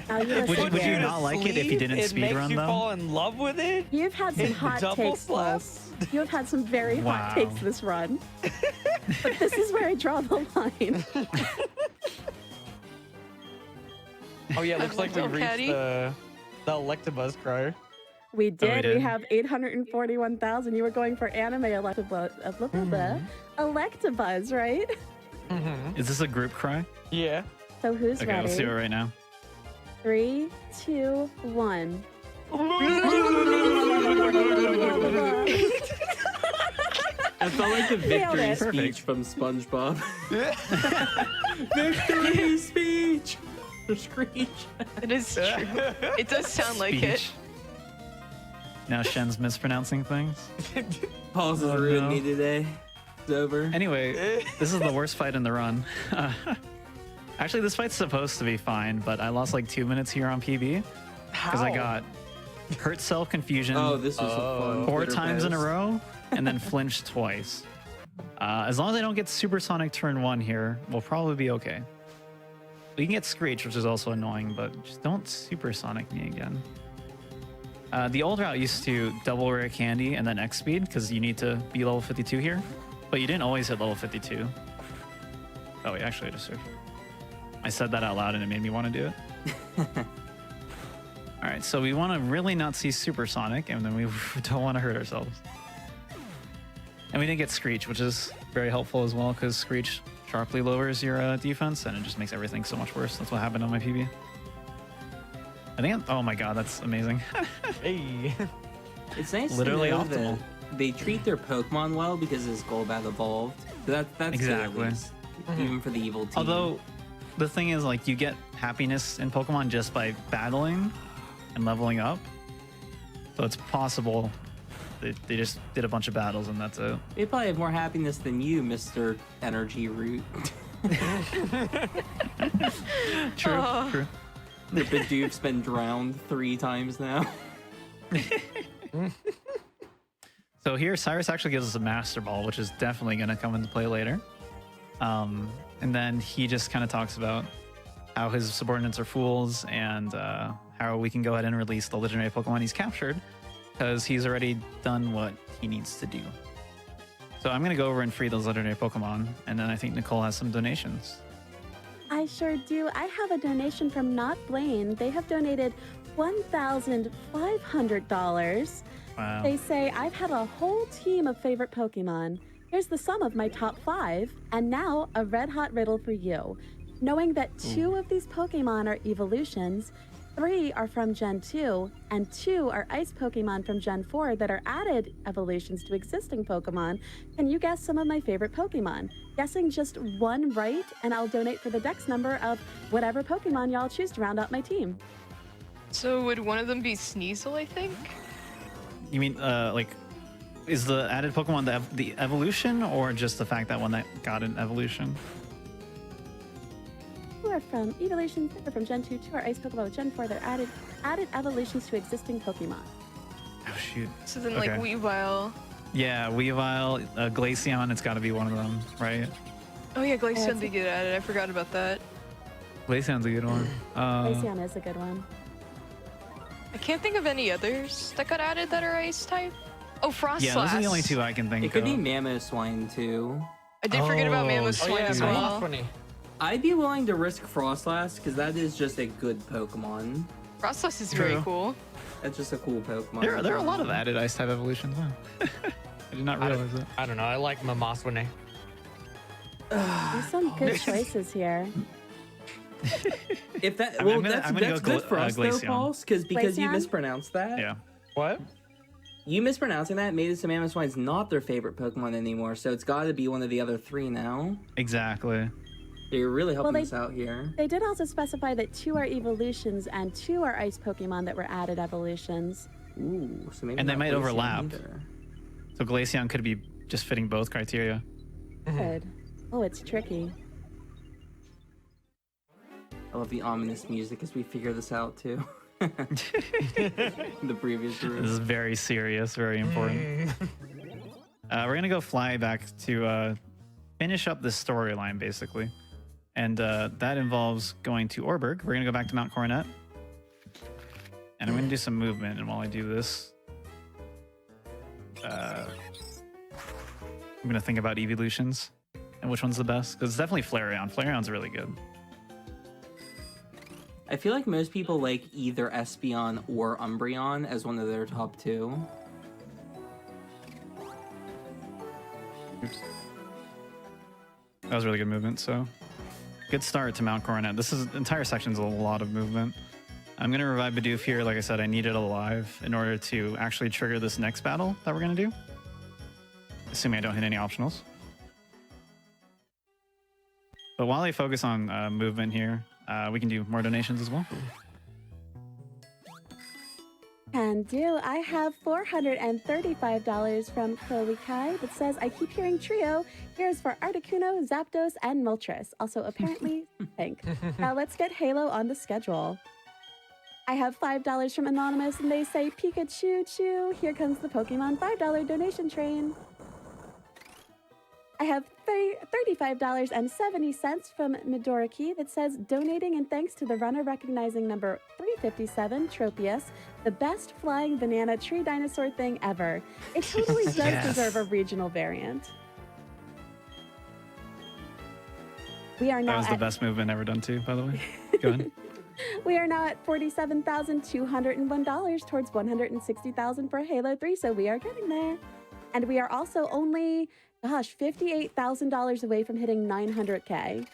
Now you Would you listen. not like it if you didn't It makes speedrun you them? fall in love with it. You've had some It hot double takes, Wolf. slaps. You have had some very hot Wow. takes this run. But this is where I draw the line. Oh yeah, looks I like we love reached Delcatty. the Electabuzz cry. We did. We did? have 841,000. You were going for anime Electabuzz, right? Mm-hmm. Is this a group cry? Yeah. So who's Okay, ready? let's do it right now. 3, 2, 1. I felt like the Nailed victory it. speech from SpongeBob. Victory speech. The screech. It is true. It does sound like it. Speech. Now Shen's mispronouncing things. Paul's has Oh, ruined no. me today. It's over. Anyway, this is the worst fight in the run. Actually, this fight's supposed to be fine, but I lost like 2 minutes here on PB because I got hurt self confusion Oh, this was a fun. 4 Twitter times in a post. row and then flinched twice. As long as I don't get supersonic turn 1 here, we'll probably be okay. We can get Screech, which is also annoying, but just don't supersonic me again. The old route used to double rare candy and then X speed because you need to be level 52 here, but you didn't always hit level 52. Oh wait, actually I just searched. I said that out loud and it made me want to do it. All right, so we want to really not see Supersonic, and then we don't want to hurt ourselves. And we didn't get Screech, which is very helpful as well, because Screech sharply lowers your defense, and it just makes everything so much worse. That's what happened on my PB. I think, oh my god, that's amazing. Hey. It's nice Literally to know optimal. that they treat their Pokemon well because his Golbat evolved. So that's Exactly. good at least, even for the evil team. Although, the thing is, like, you get happiness in Pokemon just by battling and leveling up. So it's possible they just did a bunch of battles and that's it. They probably have more happiness than you, Mr. Energy Root. True, Oh. true. The Bidoof's been drowned 3 times now. So here, Cyrus actually gives us a Master Ball, which is definitely going to come into play later. And then he just kind of talks about how his subordinates are fools and how we can go ahead and release the legendary Pokemon he's captured because he's already done what he needs to do. So I'm going to go over and free those legendary Pokemon, and then I think Nicole has some donations. I sure do. I have a donation from Not Blaine. They have donated $1,500. Wow. They say, I've had a whole team of favorite Pokemon. Here's the sum of my top 5, and now a red hot riddle for you. Knowing that 2 of these Pokemon are evolutions, 3 are from Gen 2, and 2 are ice Pokemon from Gen 4 that are added evolutions to existing Pokemon, can you guess some of my favorite Pokemon? Guessing just 1 right, and I'll donate for the dex number of whatever Pokemon y'all choose to round out my team. So would one of them be Sneasel, I think? You mean, like, is the added Pokemon the evolution or just the fact that one that got an evolution? 2 are from evolutions, 3 are from Gen 2, 2 are ice Pokemon with Gen 4. They're added evolutions to existing Pokemon. Oh, shoot. So then, like, Okay. Weavile. Yeah, Weavile, Glaceon, it's got to be one of them, right? Oh yeah, Glaceon it's- did get added. I forgot about that. Glaceon's a good one. Glaceon is a good one. I can't think of any others that got added that are ice type. Oh, Frostlass. Yeah, those are the only 2 I can think It could of. be Mamoswine too. I did forget about Mamoswine Oh yeah, as that's well. funny. I'd be willing to risk Frostlass because that is just a good Pokemon. Frostlass is True. very cool. That's just a cool Pokemon. There are a lot of added ice type evolutions. Wow. I did not realize that. I don't know. I like Mamoswine. There's some good choices here. If that, I'm well, gonna- that's, I'm gonna that's go good for us though, Glaceon. Pauls, because you Glaceon? mispronounced that. Yeah. What? You mispronouncing that made it so Mamoswine's not their favorite Pokemon anymore, so it's got to be one of the other 3 now. Exactly. So you're really helping Well, us out here. They did also specify that 2 are evolutions and 2 are ice Pokemon that were added evolutions. Ooh, so maybe And they not might Glaceon overlap. either. So Glaceon could be just fitting both criteria. Good. Oh, it's tricky. I love the ominous music as we figure this out too. The previous This room. is very serious, very important. We're going to go fly back to finish up this storyline, basically. And that involves going to Orberg. We're going to go back to Mount Coronet. And I'm going to do some movement. And while I do this, I'm going to think about evolutions and which one's the best. Because it's definitely Flareon. Flareon's really good. I feel like most people like either Espeon or Umbreon as one of their top 2. Oops. That was really good movement, so good start to Mount Coronet. This entire section's a lot of movement. I'm gonna revive Bidoof here. Like I said, I need it alive in order to actually trigger this next battle that we're gonna do. Assuming I don't hit any optionals. But while I focus on movement here, we can do more donations as well. Can do. I have $435 from Chloe Kai that says, I keep hearing trio. Here's for Articuno, Zapdos, and Moltres. Also, apparently, Pink. Now let's get Halo on the schedule. I have $5 from Anonymous, and they say, Pikachu, choo. Here comes the Pokemon $5 donation train. I have $35.70 from Midoriki that says, donating in thanks to the runner recognizing number 357, Tropius, the best flying banana tree dinosaur thing ever. It totally does Yes. deserve a regional variant. We are That now was the at best movement ever done too, by the way. Go ahead. We are now at $47,201 towards $160,000 for Halo 3, so we are getting there. And we are also only, gosh, $58,000 away from hitting 900K.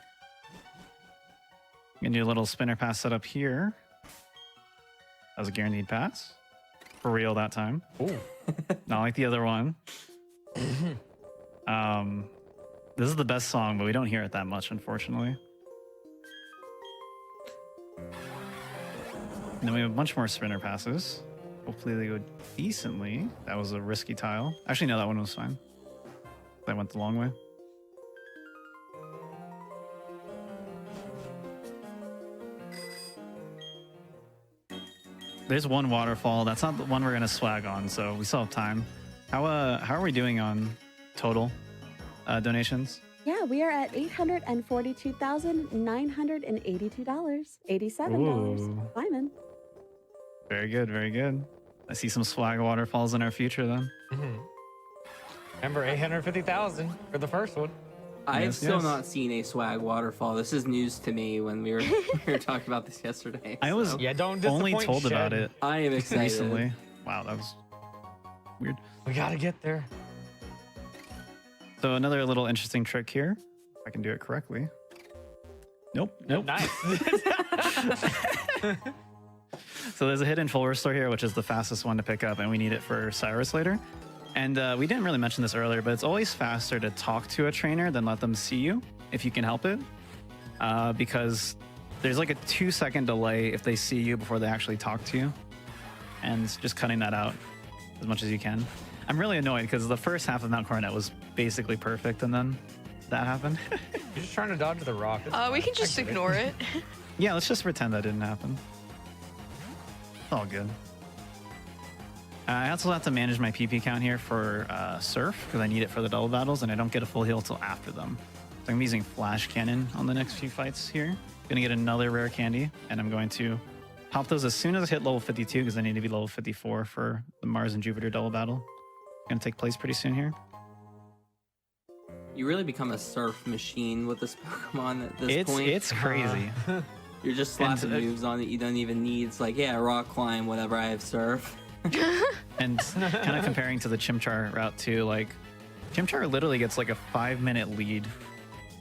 Gonna do a little spinner pass setup here. That was a guaranteed pass. For real that time. Ooh. Not like the other one. This is the best song, but we don't hear it that much, unfortunately. And then we have a bunch more sprinter passes. Hopefully they go decently. That was a risky tile. Actually, no, that one was fine. That went the long way. There's one waterfall. That's not the one we're gonna swag on, so we still have time. How are we doing on total donations? Yeah, we are at $842,982. $87. Ooh. Climbing. Very good, very good. I see some swag waterfalls in our future then. Remember 850,000 for the first one. I've Yes, still yes. not seen a swag waterfall. This is news to me when we were talking about this yesterday. I was so Yeah, don't only disappoint told about Shen. it I am excited. recently. Wow, that was weird. We gotta get there. So another little interesting trick here. If I can do it correctly. Nope. Nice. So there's a hidden full restore here, which is the fastest one to pick up, and we need it for Cyrus later. And we didn't really mention this earlier, but it's always faster to talk to a trainer than let them see you, if you can help it. Because there's like a 2-second delay if they see you before they actually talk to you. And just cutting that out as much as you can. I'm really annoyed because the first half of Mount Coronet was basically perfect, and then that happened. You're just trying to dodge the rock. We can just ignore it. Yeah, let's just pretend that didn't happen. It's all good. I also have to manage my PP count here for Surf because I need it for the double battles, and I don't get a full heal till after them. So I'm using Flash Cannon on the next few fights here. Gonna get another rare candy, and I'm going to pop those as soon as I hit level 52 because I need to be level 54 for the Mars and Jupiter double battle. Gonna take place pretty soon here. You really become a surf machine with this Pokemon at this point. It's crazy. You're just slapping moves on it you don't even need. It's like, yeah, rock climb, whatever, I have surf. And kind of comparing to the Chimchar route too, like Chimchar literally gets like a 5-minute lead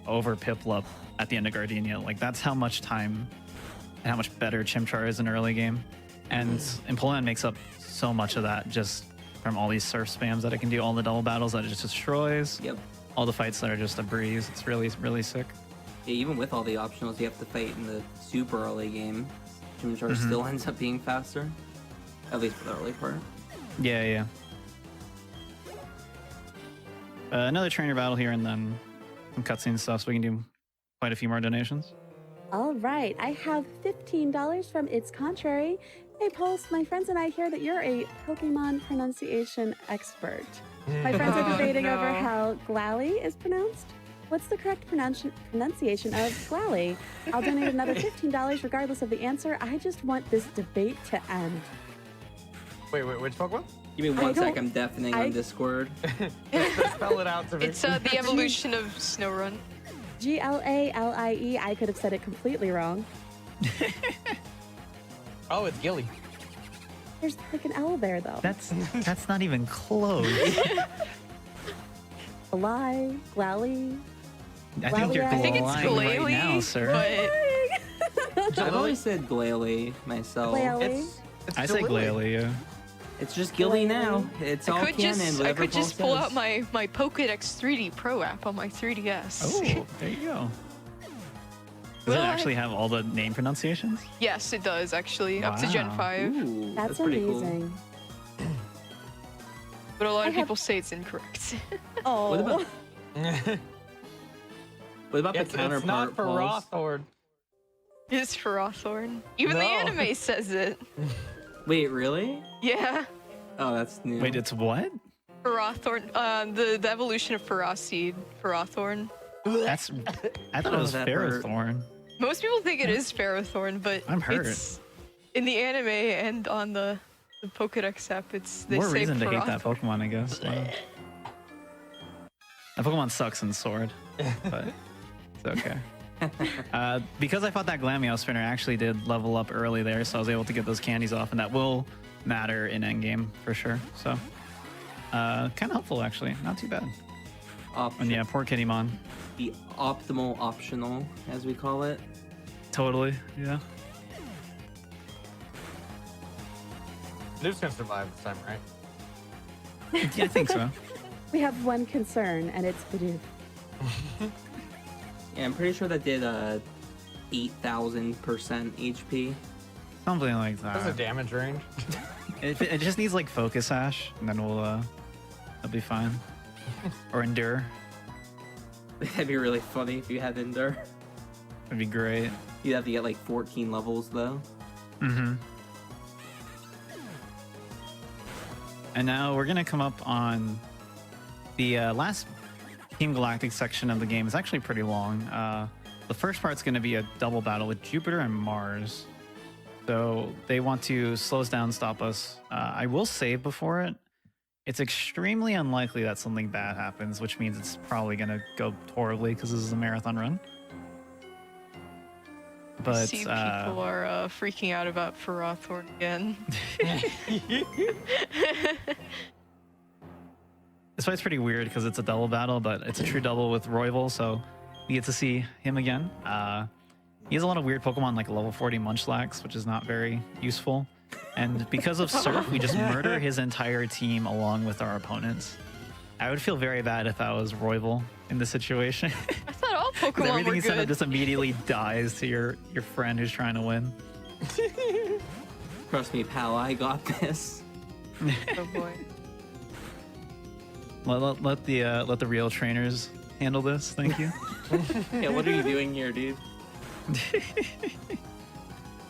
over Piplup at the end of Gardenia. Like that's how much time and how much better Chimchar is in early game. And Empoleon makes up so much of that just from all these surf spams that it can do, all the double battles that it just destroys. Yep. All the fights that are just a breeze. It's really, really sick. Yeah, even with all the optionals you have to fight in the super early game, Chimchar still ends up being faster. At least for the early part. Yeah, yeah. Another trainer battle here and then some cutscene stuff so we can do quite a few more donations. All right, I have $15 from It's Contrary. Hey, Pulse, my friends and I hear that you're a Pokemon pronunciation expert. My friends are debating over how Glalie is pronounced. What's the correct pronunciation of Glalie? I'll donate another $15 regardless of the answer. I just want this debate to end. Wait, which Pokemon? Give me one sec, I'm deafening on Discord. Spell it out to me. It's the evolution of Snowrun. Glalie. I could have said it completely wrong. Oh, it's Gilly. There's like an L there, though. That's not even close. Glalie. I think you're I think it's lying right Glalie, now, sir. but I've always said Glalie myself. Glalie. It's I say Gilly. Glalie, yeah. It's just Gilly now. It's all I canon. could just pull out my Pokédex 3D Pro app on my 3DS. Oh, there you go. Does it Well, actually have all the name pronunciations? Yes, it does actually, up to Gen Wow. 5. Ooh, That's pretty amazing. But a lot of have- people say it's incorrect. Oh, What about what about It's the counterpart? not for Pulse? Rawthorn. It's for Hawthorne. Even the No. anime says it. Wait, really? Yeah. Oh, that's new. Wait, it's what? Ferrothorn, the evolution of Ferroseed, Ferrothorn. That's. I thought it was that hurt. Ferrothorn. Most people think it is Ferrothorn, but I'm hurt. it's in the anime and on the Pokédex app. They More say reason to hate that Ferrothorn. Pokemon, I guess. Wow. That Pokemon sucks in Sword, but it's okay. Because I fought that Glameow spinner, I actually did level up early there, so I was able to get those candies off, and that will matter in endgame for sure. So, kind of helpful actually, not too bad. And yeah, poor Kittymon. The optimal optional, as we call it. Totally, yeah. Luke's gonna survive this time, right? Yeah, I think so. We have one concern, and it's Bidoof. Yeah, I'm pretty sure that did 8,000% HP. Something like That's a that. damage range. It just needs like focus ash, and then that'll be fine. Or endure. That'd be really funny if you had Endure. That'd be great. You'd have to get like 14 levels though. Mm-hmm. And now we're gonna come up on the last Team Galactic section of the game. It's actually pretty long. The first part's gonna be a double battle with Jupiter and Mars. So they want to slow us down, stop us. I will save before it. It's extremely unlikely that something bad happens, which means it's probably gonna go horribly because this is a marathon run. I But see people are freaking out about Ferrothorn again. this fight's pretty weird because it's a double battle, but it's a true double with Royval, so we get to see him again. He has a lot of weird Pokemon like level 40 Munchlax, which is not very useful. And because of Surf, we just murder his entire team along with our opponents. I would feel very bad if I was Royval in this situation. I thought all 'Cause Pokemon everything were you set up good. just immediately dies to your friend who's trying to win. Trust me, pal, I got this. Oh boy. Let the real trainers handle this. Thank you. Yeah, what are you doing here, dude?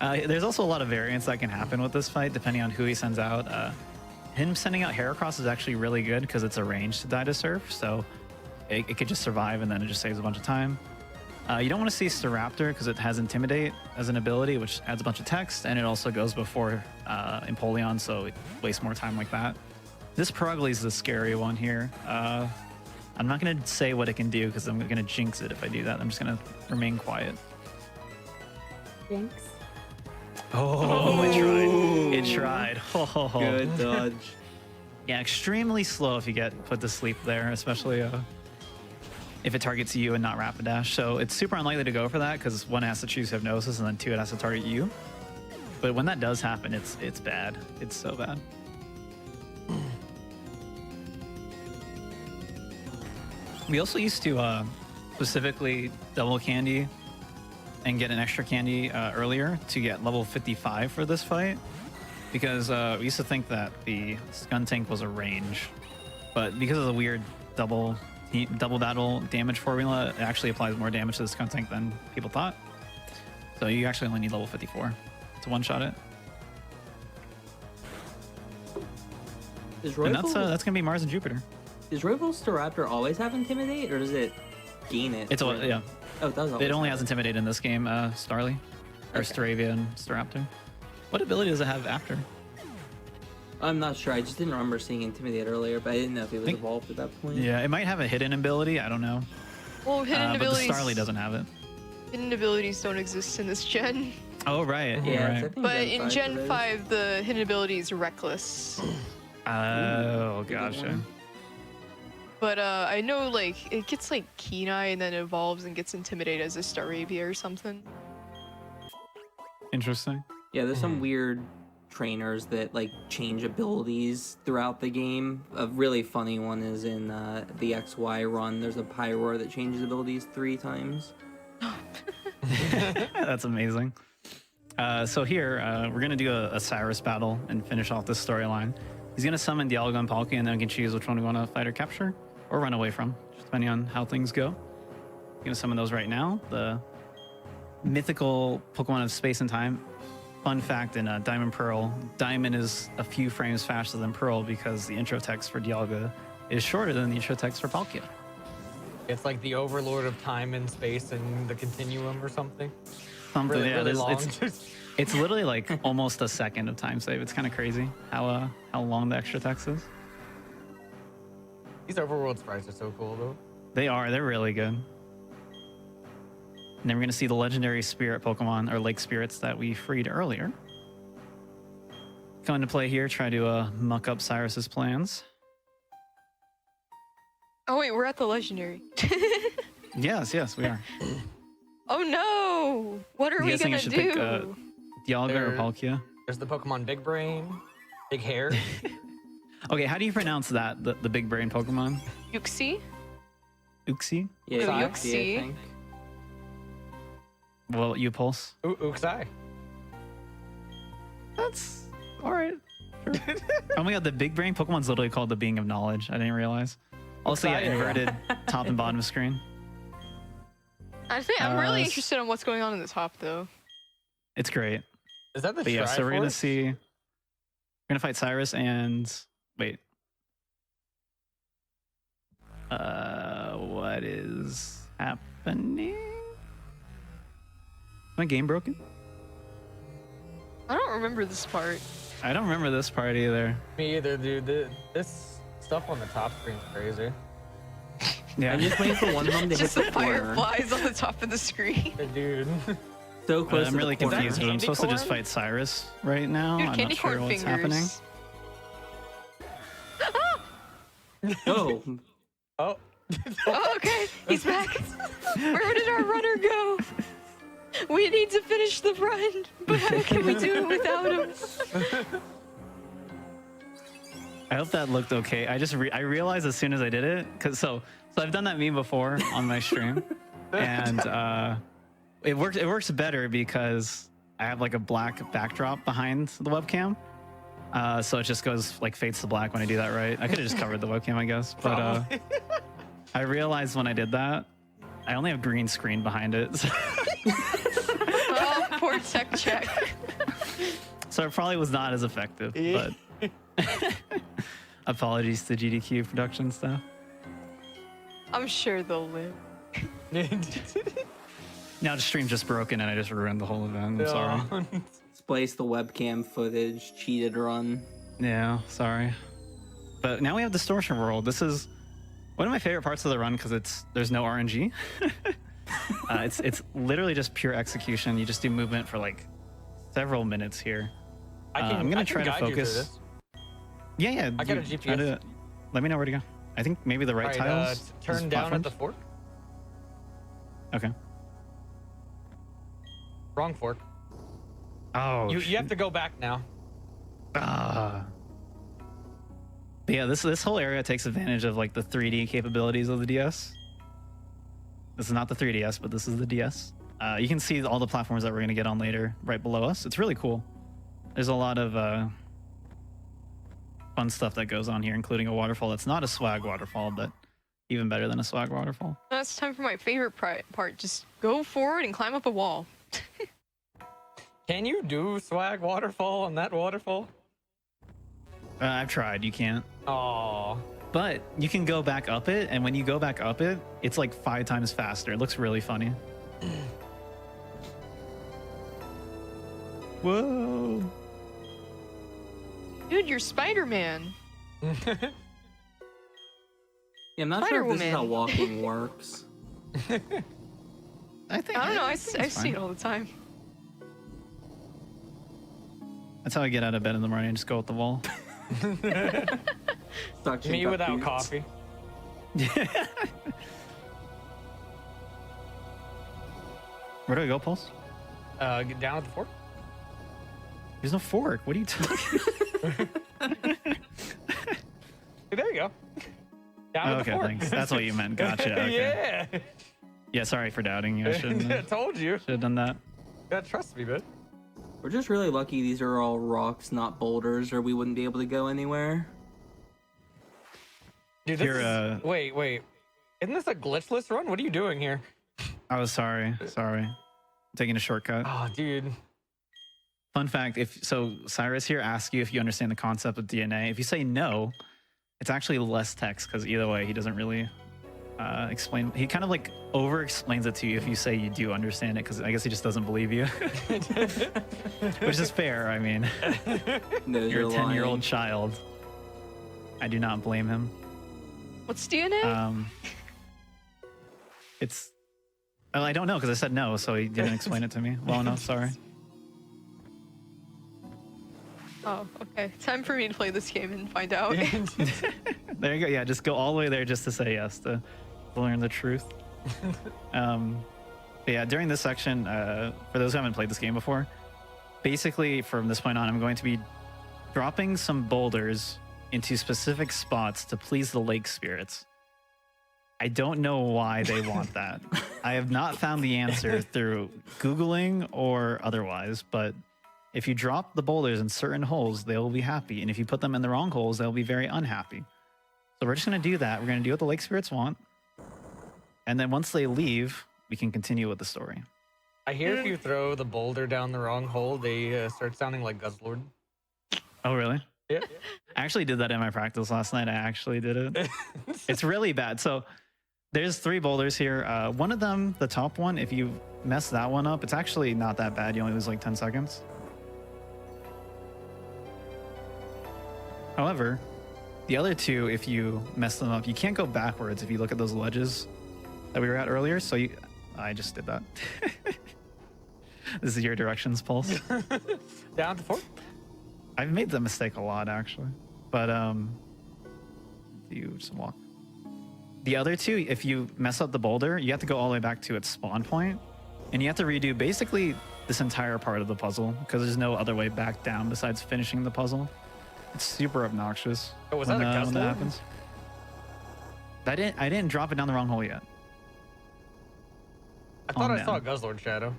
There's also a lot of variance that can happen with this fight depending on who he sends out. Him sending out Heracross is actually really good because it's a range to die to Surf, so it could just survive and then it just saves a bunch of time. You don't want to see Staraptor because it has Intimidate as an ability, which adds a bunch of text, and it also goes before Empoleon, so it wastes more time like that. This Purugly is the scary one here. I'm not going to say what it can do because I'm going to jinx it if I do that. I'm just going to remain quiet. Jinx. Oh, it tried. It tried. Oh. Good dodge. Yeah, extremely slow if you get put to sleep there, especially if it targets you and not Rapidash. So it's super unlikely to go for that because one, it has to choose Hypnosis, and then two, it has to target you. But when that does happen, it's bad. It's so bad. We also used to specifically double candy and get an extra candy earlier to get level 55 for this fight, because we used to think that the Skuntank was a range, but because of the weird double battle damage formula, it actually applies more damage to the Skuntank than people thought. So you actually only need level 54 to one-shot it. Is And Royval, that's gonna be Mars and Jupiter. does Royval Staraptor always have Intimidate, or does it gain it? It's all, yeah. Oh, it does always It only have has Intimidate in this game, Starly, or Okay. Staravia and Staraptor. What ability does it have after? I'm not sure. I just didn't remember seeing Intimidate earlier, but I didn't know if it was Think- evolved at that point. Yeah, it might have a hidden ability. I don't know. Well, hidden But the abilities. Starly doesn't have it. Hidden abilities don't exist in this gen. Oh, right. Yeah, right. I think But in Gen it is. 5, the hidden ability is Reckless. Oh, good gotcha. one. But I know, like, it gets, like, Kenai and then evolves and gets Intimidated as a Staravia or something. Interesting. Yeah, there's some weird trainers that like change abilities throughout the game. A really funny one is in the XY run. There's a Pyroar that changes abilities 3 times. That's amazing. So here, we're going to do a Cyrus battle and finish off this storyline. He's going to summon Dialga and Palkia, and then we can choose which one we want to fight or capture or run away from, just depending on how things go. I'm going to summon those right now. The mythical Pokemon of space and time. Fun fact in Diamond Pearl, Diamond is a few frames faster than Pearl because the intro text for Dialga is shorter than the intro text for Palkia. It's like the overlord of time and space and the continuum or something. Something, Really, yeah, really there's- long. It's literally like almost a second of time save. It's kind of crazy how long the extra text is. These overworld sprites are so cool though. They're really good. And then we're going to see the legendary spirit Pokemon, or lake spirits that we freed earlier. Come into play here, try to muck up Cyrus's plans. Oh wait, we're at the legendary. Yes, we are. Oh no! What are You we guys think I gonna should do? pick Dialga or There- Palkia? There's the Pokemon Big Brain, Big Hair. Okay, how do you pronounce that? The big brain Pokemon? Yuxi? Uxie? Yeah, Yuxi. Yuxi, I think. Well, you Pulse? Uxai. That's all right. Sure. Oh my god, the big brain Pokemon's literally called the being of knowledge. I didn't realize. Also, yeah, Exciting. inverted top and bottom screen. I think I'm really s- interested in what's going on in the top though. It's great. Is that the But yeah, so we're gonna Triforce? see. We're gonna fight Cyrus and wait. What is happening? My game broken? I don't remember this part. I don't remember this part either. Me either, dude. This stuff on the top screen's crazy. Yeah. I'm just waiting for one of them to hit Just the the corner. fireflies on the top of the screen. Dude. So close I'm to really the corner. confused because I'm Candy supposed to just corn? fight Cyrus right now. Dude, I'm candy not sure corn what's fingers. happening. Oh, Oh. Oh, okay, he's back. Where did our runner go? We need to finish the run, but how can we do it without him? I hope that looked okay. I realized as soon as I did it, so I've done that meme before on my stream, and it works better because I have like a black backdrop behind the webcam, so it just goes like fades to black when I do that right. I could have just covered the webcam, I guess, but I realized when I did that, I only have green screen behind it, Oh, poor tech check. so it probably was not as effective. But apologies to GDQ production staff. I'm sure they'll live. Now the stream's just broken and I just ruined the whole event. I'm sorry. splice the webcam footage, cheated run. Yeah, sorry. But now we have Distortion World. This is one of my favorite parts of the run because there's no RNG. It's literally just pure execution. You just do movement for like several minutes here. I'm gonna try to guide you through focus. this. Yeah. I got a try GPS. let me know where to go. I think maybe the right All right, tiles. turn is down at the platforms. fork. Okay. Wrong fork. Oh. You have to go back now. Ah. But yeah, this whole area takes advantage of like the 3D capabilities of the DS. This is not the 3DS, but this is the DS. You can see all the platforms that we're gonna get on later right below us. It's really cool. There's a lot of fun stuff that goes on here, including a waterfall that's not a swag waterfall, but even better than a swag waterfall. Now it's time for my favorite part. Just go forward and climb up a wall. Can you do swag waterfall on that waterfall? I've tried. You can't. Oh. But you can go back up it, and when you go back up it, it's like 5 times faster. It looks really funny. Whoa. Dude, you're Spider-Man. Yeah, I'm not sure if this is how Spider-Woman. I walking works. think. I don't know. I think it's see fine. it all the time. That's how I get out of bed in the morning. Just go with the wall. Suction Me cup without boots. coffee. Where do I go, Pulse? Get down at the fork. There's no fork. What are you talking? Hey, there you go. Down at the Okay, fork. thanks. That's what you meant. Gotcha. Okay. Yeah. Yeah, sorry for doubting you. I shouldn't I have, told you. should have done that. Yeah, trust me, man. We're just really lucky these are all rocks, not boulders, or we wouldn't be able to go anywhere. Dude, this Here, is... Wait. Isn't this a glitchless run? What are you doing here? I was sorry. Sorry. I'm taking a shortcut. Oh, dude. Fun fact, Cyrus here asks you if you understand the concept of DNA. If you say no, it's actually less text because either way, he doesn't really explain. He kind of like over explains it to you if you say you do understand it because I guess he just doesn't believe you. Which is fair. I mean, No, you're a 10-year-old lying. child. I do not blame him. What's DNA? It's Well, I don't know because I said no, so he didn't explain it to me. Well enough, sorry. Oh, okay. Time for me to play this game and find out. There you go. Yeah, just go all the way there just to say yes, to learn the truth. But yeah, during this section, for those who haven't played this game before, basically from this point on, I'm going to be dropping some boulders into specific spots to please the lake spirits. I don't know why they want that. I have not found the answer through Googling or otherwise, but if you drop the boulders in certain holes, they will be happy. And if you put them in the wrong holes, they'll be very unhappy. So we're just going to do that. We're going to do what the lake spirits want. And then once they leave, we can continue with the story. I hear if you throw the boulder down the wrong hole, they start sounding like Guzzlord. Oh, really? Yeah. I actually did that in my practice last night. I actually did it. It's really bad. So there's 3 boulders here. One of them, the top one, if you mess that one up, it's actually not that bad. You only lose like 10 seconds. However, the other 2, if you mess them up, you can't go backwards if you look at those ledges that we were at earlier. So I just did that. This is your directions, Pulse. Down to 4. I've made the mistake a lot, actually. But, you just walk. The other 2, if you mess up the boulder, you have to go all the way back to its spawn point, and you have to redo basically this entire part of the puzzle because there's no other way back down besides finishing the puzzle. It's super obnoxious. Oh, was when, that a when that Guzzlord? happens. I didn't drop it down the wrong hole yet. I thought Calm I saw a down. Guzzlord shadow.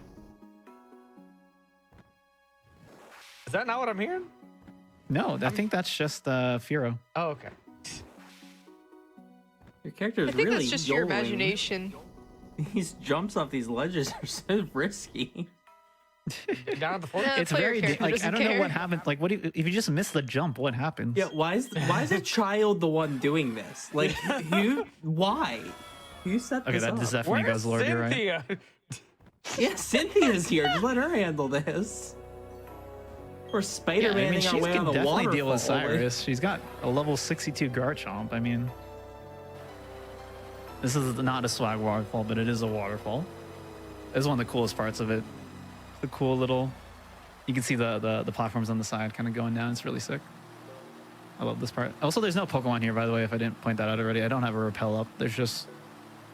Is that not what I'm hearing? No, I think that's just Firo. Oh, okay. Your character is I think really that's just your yoling. imagination. These jumps off these ledges are so risky. Down to 4. Yeah. It's player very character like I doesn't don't know care. what happened. Like, what if you just miss the jump? What happens? Yeah, why is a child the one doing this? Like, who? Why? Who set Okay, this that up? is definitely Where's Guzzlord. You're right. Cynthia? Yeah, Cynthia's here. Just let her handle this. We're Yeah, Spider-Maning I mean, our she way can on the definitely waterfall. deal with Cyrus. She's got a level 62 Garchomp. I mean, this is not a swag waterfall, but it is a waterfall. It's one of the coolest parts of it. The cool little, you can see the platforms on the side kind of going down. It's really sick. I love this part. Also, there's no Pokemon here, by the way, if I didn't point that out already. I don't have a repel up. There's just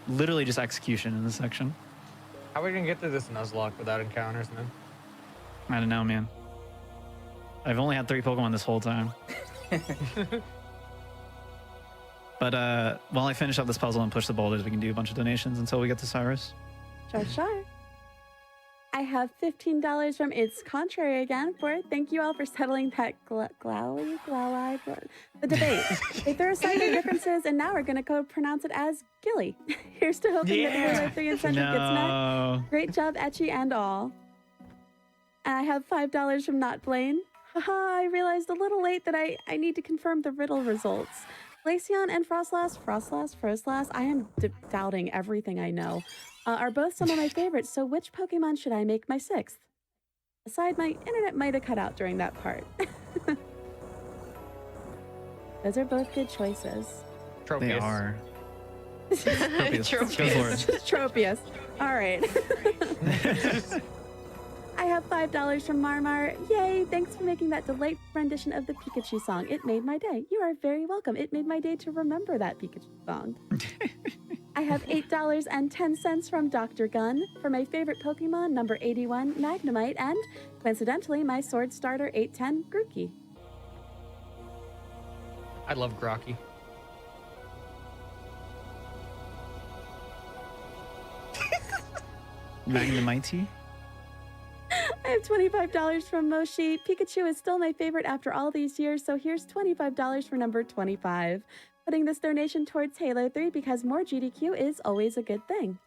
literally just execution in this section. How are we gonna get through this Nuzlocke without encounters, man? I don't know, man. I've only had 3 Pokemon this whole time. But while I finish up this puzzle and push the boulders, we can do a bunch of donations until we get to Cyrus. Sure. I have $15 from It's Contrary again for thank you all for settling that the debate. They threw aside their differences and now we're going to go pronounce it as Gilly. Here's to hoping that Halo 3 and Centric gets met. No. Great job, Etchy and all. And I have $5 from Not Blaine. Haha, I realized a little late that I need to confirm the riddle results. Glaceon and Frostlass, I am doubting everything I know, are both some of my favorites, so which Pokemon should I make my 6th? Aside, my internet might have cut out during that part. Those are both good choices. Tropius. They are. Tropius. Tropius. Guzzlord. Tropius. All right. I have $5 from Marmar. Yay! Thanks for making that delightful rendition of the Pikachu song. It made my day. You are very welcome. It made my day to remember that Pikachu song. I have $8.10 from Dr. Gunn for my favorite Pokemon, number 81, Magnemite, and coincidentally, my sword starter 810, Grookey. I love Grocky. Magnemite. I have $25 from Moshi. Pikachu is still my favorite after all these years, so here's $25 for number 25. Putting this donation towards Halo 3 because more GDQ is always a good thing.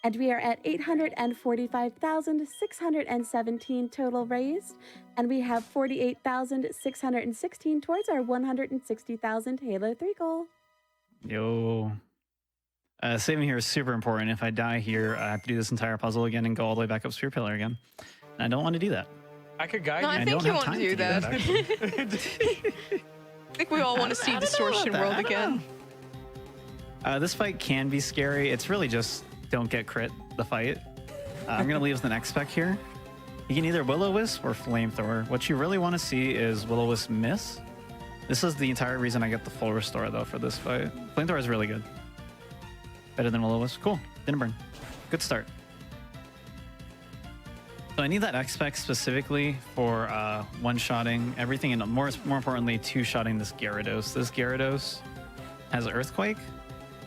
And we are at 845,617 total raised, and we have 48,616 towards our 160,000 Halo 3 goal. Yo. Saving here is super important. If I die here, I have to do this entire puzzle again and go all the way back up Spear Pillar again. And I don't want to do that. I could guide No, you. I I think don't you have want to time do to do that. that, I think we all want to see I don't know Distortion about that. World I don't again. This fight can be scary. It's really just don't get crit the fight. I'm going to leave the next spec here. You can either Will-O-Wisp or Flamethrower. What you really want to see is Will-O-Wisp miss. This is the entire reason I get the full restore, though, for this fight. Flamethrower is really good. Better than Will-O-Wisp. Cool. Didn't burn. Good start. So I need that X-Spec specifically for one-shotting everything, and more importantly, two-shotting this Gyarados. This Gyarados has Earthquake,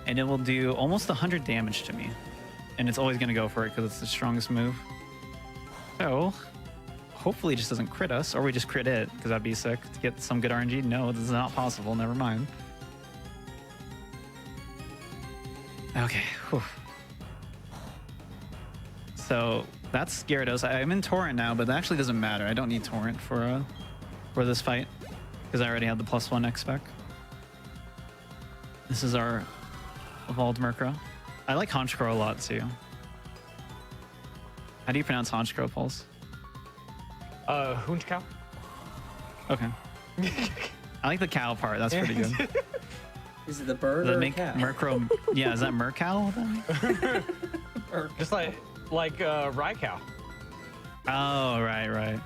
and it will do almost 100 damage to me. And it's always going to go for it because it's the strongest move. So hopefully it just doesn't crit us, or we just crit it, because that'd be sick to get some good RNG. No, this is not possible. Never mind. Okay. Whew. So that's Gyarados. I'm in Torrent now, but that actually doesn't matter. I don't need Torrent for this fight because I already have the +1 X-Spec. This is our Evolved Murkrow. I like Honchkrow a lot too. How do you pronounce Honchkrow, Pulse? Hunchcow. Okay. I like the cow part. That's pretty good. Is it the bird Does or that make cat? Murkrow? Yeah, is that Murkow then? Just like Raikou. Oh, right.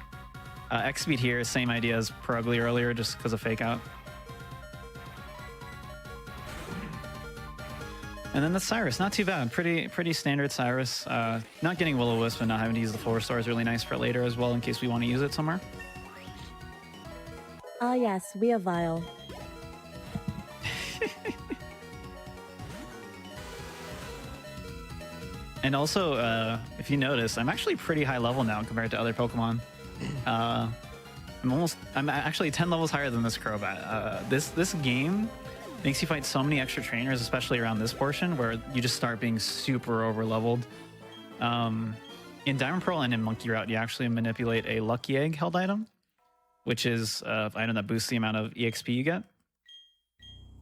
X-Speed here, same idea as Purugly earlier, just because of Fake Out. And then the Cyrus, not too bad. Pretty standard Cyrus. Not getting Will-O-Wisp and not having to use the full restore is really nice for later as well, in case we want to use it somewhere. Ah, yes, Weavile. And also, if you notice, I'm actually pretty high level now compared to other Pokemon. I'm actually 10 levels higher than this Crobat. This game makes you fight so many extra trainers, especially around this portion where you just start being super over leveled. In Diamond Pearl and in Monkey Route, you actually manipulate a Lucky Egg held item, which is an item that boosts the amount of EXP you get.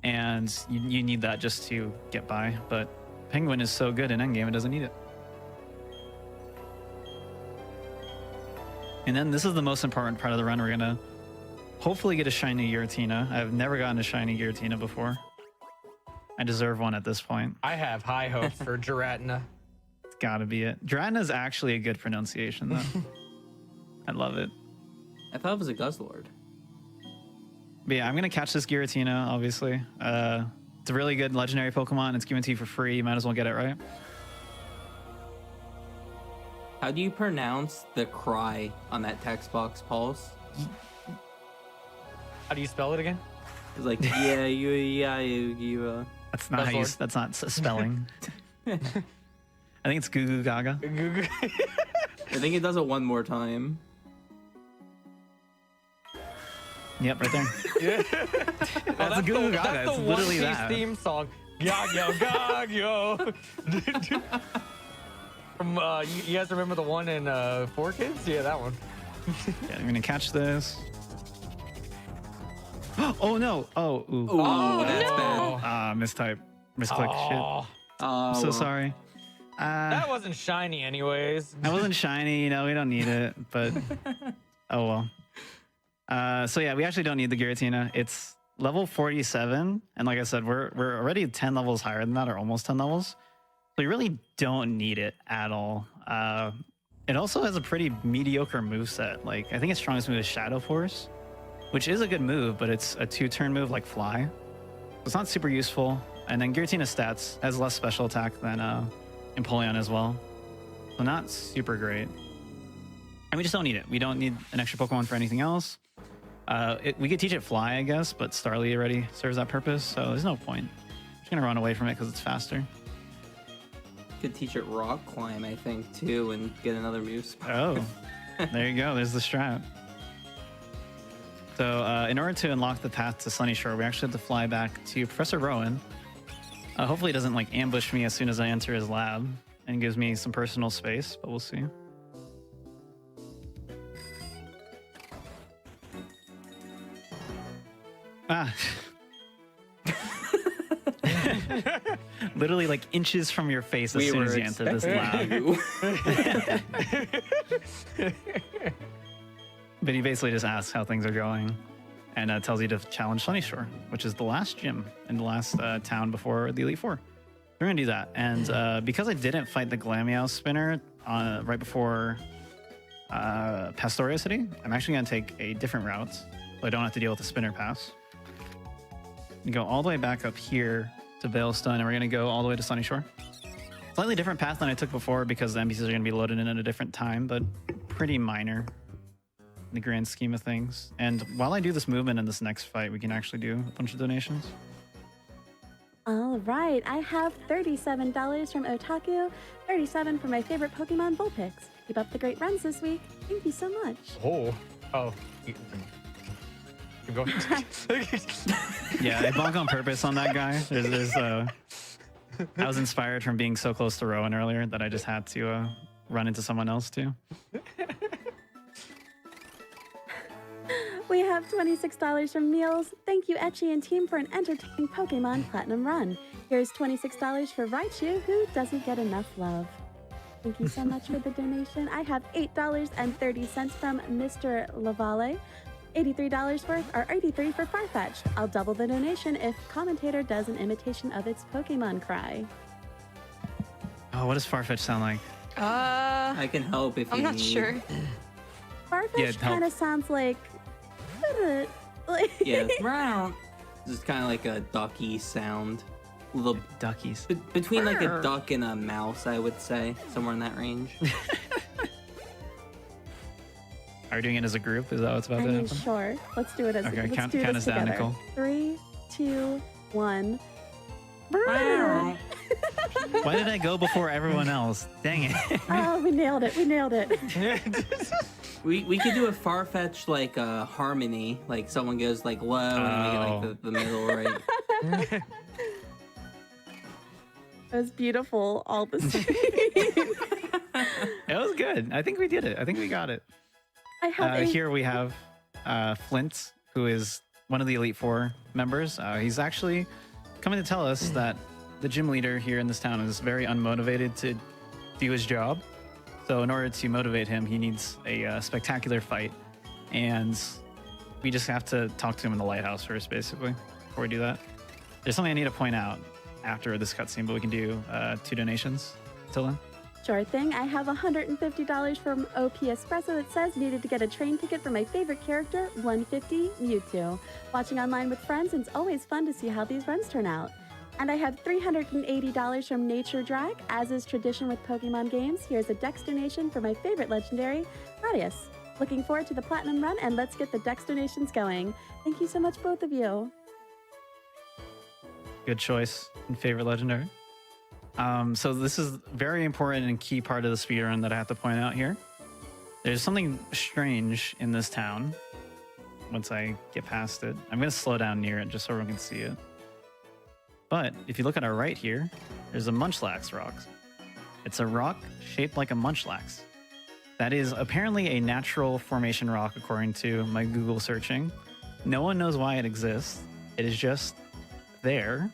And you need that just to get by, but Penguin is so good in endgame, it doesn't need it. And then this is the most important part of the run. We're gonna hopefully get a shiny Giratina. I've never gotten a shiny Giratina before. I deserve one at this point. I have high hopes for Giratina. It's gotta be it. Giratina is actually a good pronunciation, though. I love it. I thought it was a Guzzlord. But yeah, I'm gonna catch this Giratina, obviously. It's a really good legendary Pokemon. It's given to you for free. You might as well get it, right? How do you pronounce the cry on that text box, Pulse? How do you spell it again? It's like, you. That's not how you. Buzzword. That's not spelling. I think it's Goo Goo Gaga. I think it does it one more time. Yep, right there. Yeah. That's a Goo Goo Gaga. That's It's the literally One Piece that. theme song. Gagyo, Gagyo. From you guys remember the one in 4Kids? Yeah, that one. Yeah, I'm gonna catch this. Oh no! Oh, ooh. Oh, that's no. bad. Mistype. Misclick. Shit. Oh, I'm so sorry. that wasn't shiny anyways. I wasn't shiny, you know, we don't need it, but oh well. So yeah, we actually don't need the Giratina. It's level 47, and like I said, we're already 10 levels higher than that, or almost 10 levels. So you really don't need it at all. It also has a pretty mediocre moveset. Like, I think its strongest move is Shadow Force, which is a good move, but it's a 2-turn move like Fly. So it's not super useful. And then Giratina's stats has less special attack than Empoleon as well. So not super great. And we just don't need it. We don't need an extra Pokemon for anything else. We could teach it Fly, I guess, but Starly already serves that purpose, so there's no point. I'm just gonna run away from it because it's faster. Could teach it Rock Climb, I think, too, and get another move spot. Oh, there you go. There's the strat. So in order to unlock the path to Sunny Shore, we actually have to fly back to Professor Rowan. Hopefully he doesn't like ambush me as soon as I enter his lab and gives me some personal space, but we'll see. Ah. Literally like inches from your face as soon as you enter this lab. But he basically just asks how things are going and tells you to challenge Sunny Shore, which is the last gym in the last town before the Elite Four. We're gonna do that, and because I didn't fight the Glameow spinner right before Pastoria City, I'm actually gonna take a different route, so I don't have to deal with the spinner pass. We go all the way back up here to Veilstone, and we're gonna go all the way to Sunny Shore. Slightly different path than I took before because the NPCs are gonna be loaded in at a different time, but pretty minor in the grand scheme of things. And while I do this movement in this next fight, we can actually do a bunch of donations. All right, I have $37 from Otaku, 37 for my favorite Pokemon Vulpix. Keep up the great runs this week. Thank you so much. Oh. Go ahead. Yeah, I bonk on purpose on that guy. I was inspired from being so close to Rowan earlier that I just had to run into someone else too. We have $26 from Meals. Thank you, Etchy and team, for an entertaining Pokemon Platinum run. Here's $26 for Raichu, who doesn't get enough love. Thank you so much for the donation. I have $8.30 from Mr. Lavale. $83 for Farfetch'd. I'll double the donation if commentator does an imitation of its Pokemon cry. Oh, what does Farfetch sound like? I can help if you I'm not need. sure. Farfetch Yeah, help. kind of sounds like... Yeah, just kind of like a ducky sound. Little Duckies. between like a duck and a mouse, I would say, somewhere in that range. Are we doing it as a group? Is that what's about I to mean, happen? sure. Let's do it as Okay, let's count do us this down, together. Nicole. 3, 2, 1. Why did I go before everyone else? Dang it. Oh, we nailed it. We nailed it. We could do a Farfetch like harmony, like someone goes like low and we get like the middle, right? It was beautiful. All the It was good. I think we did it. I think we got it. I have Here we have Flint, who is one of the Elite Four members. He's actually coming to tell us that the gym leader here in this town is very unmotivated to do his job. So in order to motivate him, he needs a spectacular fight. And we just have to talk to him in the lighthouse first, basically, before we do that. There's something I need to point out after this cutscene, but we can do 2 donations till then. Sure thing. I have $150 from OP Espresso that says needed to get a train ticket for my favorite character, 150 Mewtwo. Watching online with friends, and it's always fun to see how these runs turn out. And I have $380 from Nature Drag. As is tradition with Pokemon games, here's a Dex donation for my favorite legendary, Gradius. Looking forward to the Platinum run, and let's get the Dex donations going. Thank you so much, both of you. Good choice in favorite legendary. So this is very important and key part of the speedrun that I have to point out here. There's something strange in this town. Once I get past it, I'm going to slow down near it just so everyone can see it. But if you look at our right here, there's a Munchlax rock. It's a rock shaped like a Munchlax. That is apparently a natural formation rock according to my Google searching. No one knows why it exists. It is just there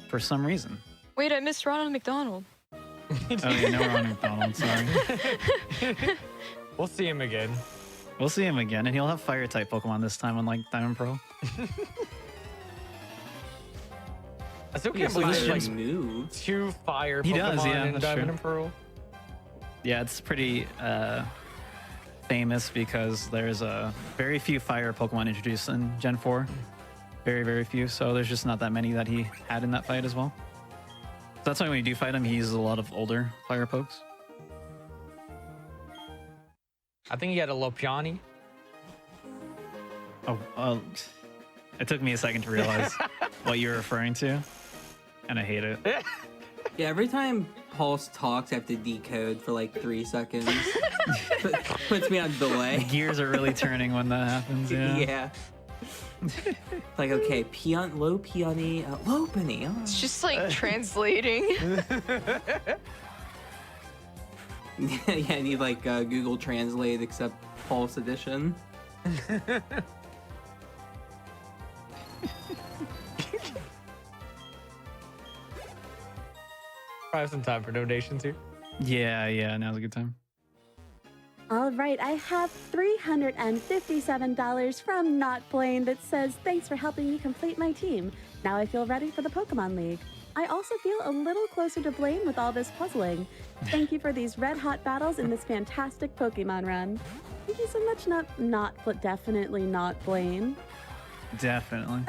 for some reason. Wait, I missed Ronald McDonald. Oh yeah, no Ronald McDonald, sorry. We'll see him again. We'll see him again, and he'll have fire type Pokemon this time, unlike Diamond Pearl. I still Yeah, can't so believe it's there's like like moves. 2 fire He Pokemon does, yeah, in that's Diamond true. and Pearl. Yeah, it's pretty famous because there's very few fire Pokemon introduced in Gen 4. Very, very few. So there's just not that many that he had in that fight as well. So that's why when you do fight him, he uses a lot of older fire pokes. I think he had a Lopiani. Oh, it took me a second to realize what you're referring to, and I hate it. Yeah, every time Pulse talks, I have to decode for like 3 seconds. Puts me on delay. Gears are really turning when that happens. Yeah. Yeah. Like, okay, low peony, low penny. Oh. It's just like translating. Yeah, I need like Google Translate except Pulse Edition. I have some time for donations here. Yeah, now's a good time. All right, I have $357 from Not Plain that says, thanks for helping me complete my team. Now I feel ready for the Pokemon League. I also feel a little closer to Blaine with all this puzzling. Thank you for these red-hot battles in this fantastic Pokemon run. Thank you so much, but definitely not Blaine. Definitely.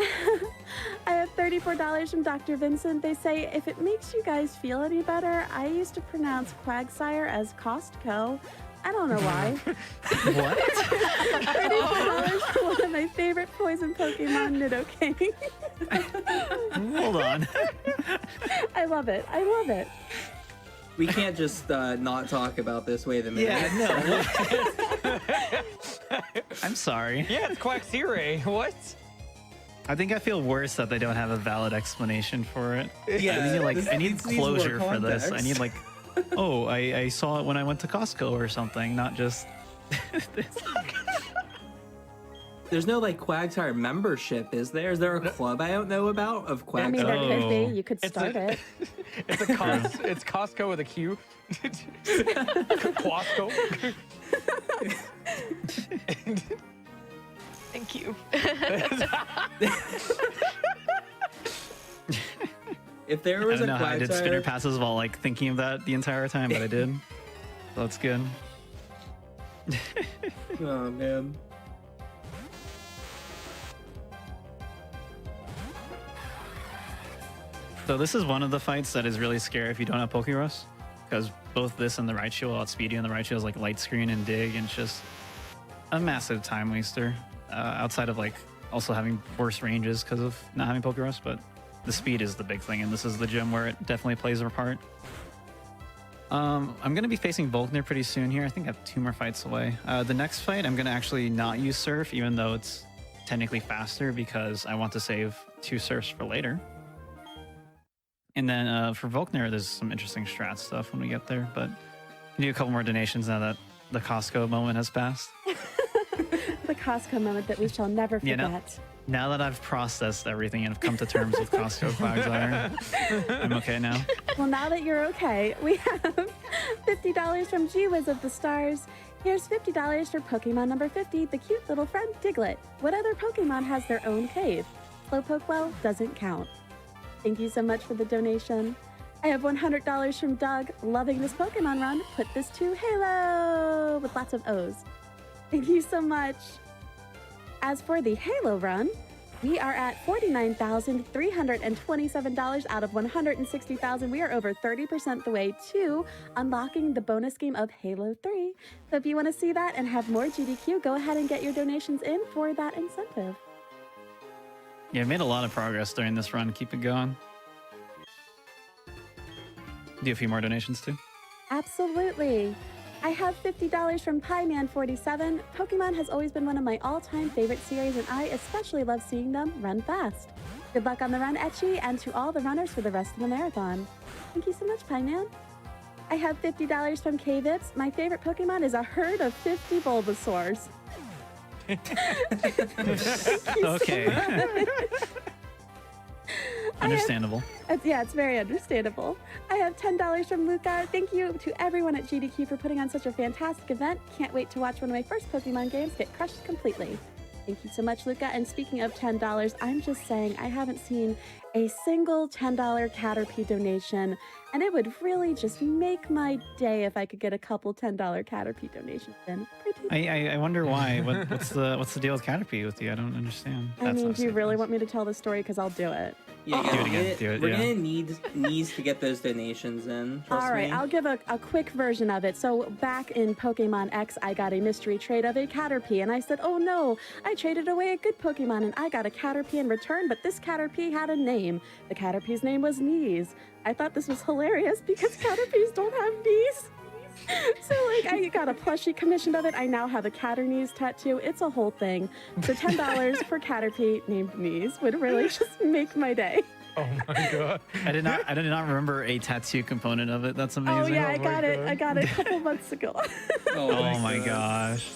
I have $34 from Dr. Vincent. They say, if it makes you guys feel any better, I used to pronounce Quagsire as Costco. I don't know why. What? $34 for one of my favorite poison Pokemon, Nidoking. Hold on. I love it. I love it. We can't just not talk about this. Wait a minute. Yeah, no. I'm sorry. Yeah, it's Quagsire. What? I think I feel worse that they don't have a valid explanation for it. Yeah, I need this needs more closure for this. I context. need like, oh, I saw it when I went to Costco or something, not just this. There's no like Quagsire membership, is there? Is there a club I don't know about of Quagsire? I mean, there could Oh. be. You could start it. It's it's Costco with a Q. Quasco. Thank you. If there I was don't a know how I did spinner Quagsire, passes while like thinking of that the entire time, but I did. So that's good. oh man. So this is one of the fights that is really scary if you don't have Pokeros, because both this and the Raichu will outspeed you, and the Raichu is like light screen and dig, and it's just a massive time waster. Outside of like also having worse ranges because of not having Pokeros, but the speed is the big thing, and this is the gym where it definitely plays a part. I'm going to be facing Volkner pretty soon here. I think I have 2 more fights away. The next fight, I'm going to actually not use Surf, even though it's technically faster, because I want to save 2 Surfs for later. And then for Volkner, there's some interesting strat stuff when we get there, but we do a couple more donations now that the Costco moment has passed. The Costco moment that we shall never Yeah, forget. no. Now that I've processed everything and have come to terms with Costco Quagsire, I'm okay now. Well, now that you're okay, we have $50 from G-Wiz of the Stars. Here's $50 for Pokemon number 50, the cute little friend Diglett. What other Pokemon has their own cave? Slowpoke well doesn't count. Thank you so much for the donation. I have $100 from Doug. Loving this Pokemon run. Put this to Halo with lots of O's. Thank you so much. As for the Halo run, we are at $49,327 out of $160,000. We are over 30% the way to unlocking the bonus game of Halo 3. So if you want to see that and have more GDQ, go ahead and get your donations in for that incentive. Yeah, I made a lot of progress during this run. Keep it going. Do a few more donations too. Absolutely. I have $50 from Pieman47. Pokemon has always been one of my all-time favorite series, and I especially love seeing them run fast. Good luck on the run, Etchy, and to all the runners for the rest of the marathon. Thank you so much, Pieman. I have $50 from K-Vips. My favorite Pokemon is a herd of 50 Bulbasaurs. Okay. Understandable. It's very understandable. I have $10 from Luca. Thank you to everyone at GDQ for putting on such a fantastic event. Can't wait to watch one of my first Pokemon games get crushed completely. Thank you so much, Luca. And speaking of $10, I'm just saying I haven't seen a single $10 Caterpie donation, and it would really just make my day if I could get a couple $10 Caterpie donations in. I wonder why. What's the deal with Caterpie with you? I don't understand. I mean, do you really want me to tell the story? Because I'll do it. Yeah, Do it again. Do it, We're yeah. gonna need to get those donations in. Trust All right, me. I'll give a quick version of it. So back in Pokemon X, I got a mystery trade of a Caterpie, and I said, oh no, I traded away a good Pokemon, and I got a Caterpie in return, but this Caterpie had a name. The Caterpie's name was Knees. I thought this was hilarious because Caterpies don't have knees. So I got a plushie commissioned of it. I now have a Caterknees tattoo. It's a whole thing. So $10 for Caterpie named Knees would really just make my day. Oh my god. I did not remember a tattoo component of it. That's amazing. Oh yeah, I my got it. God. I got it a couple months ago. Oh my gosh.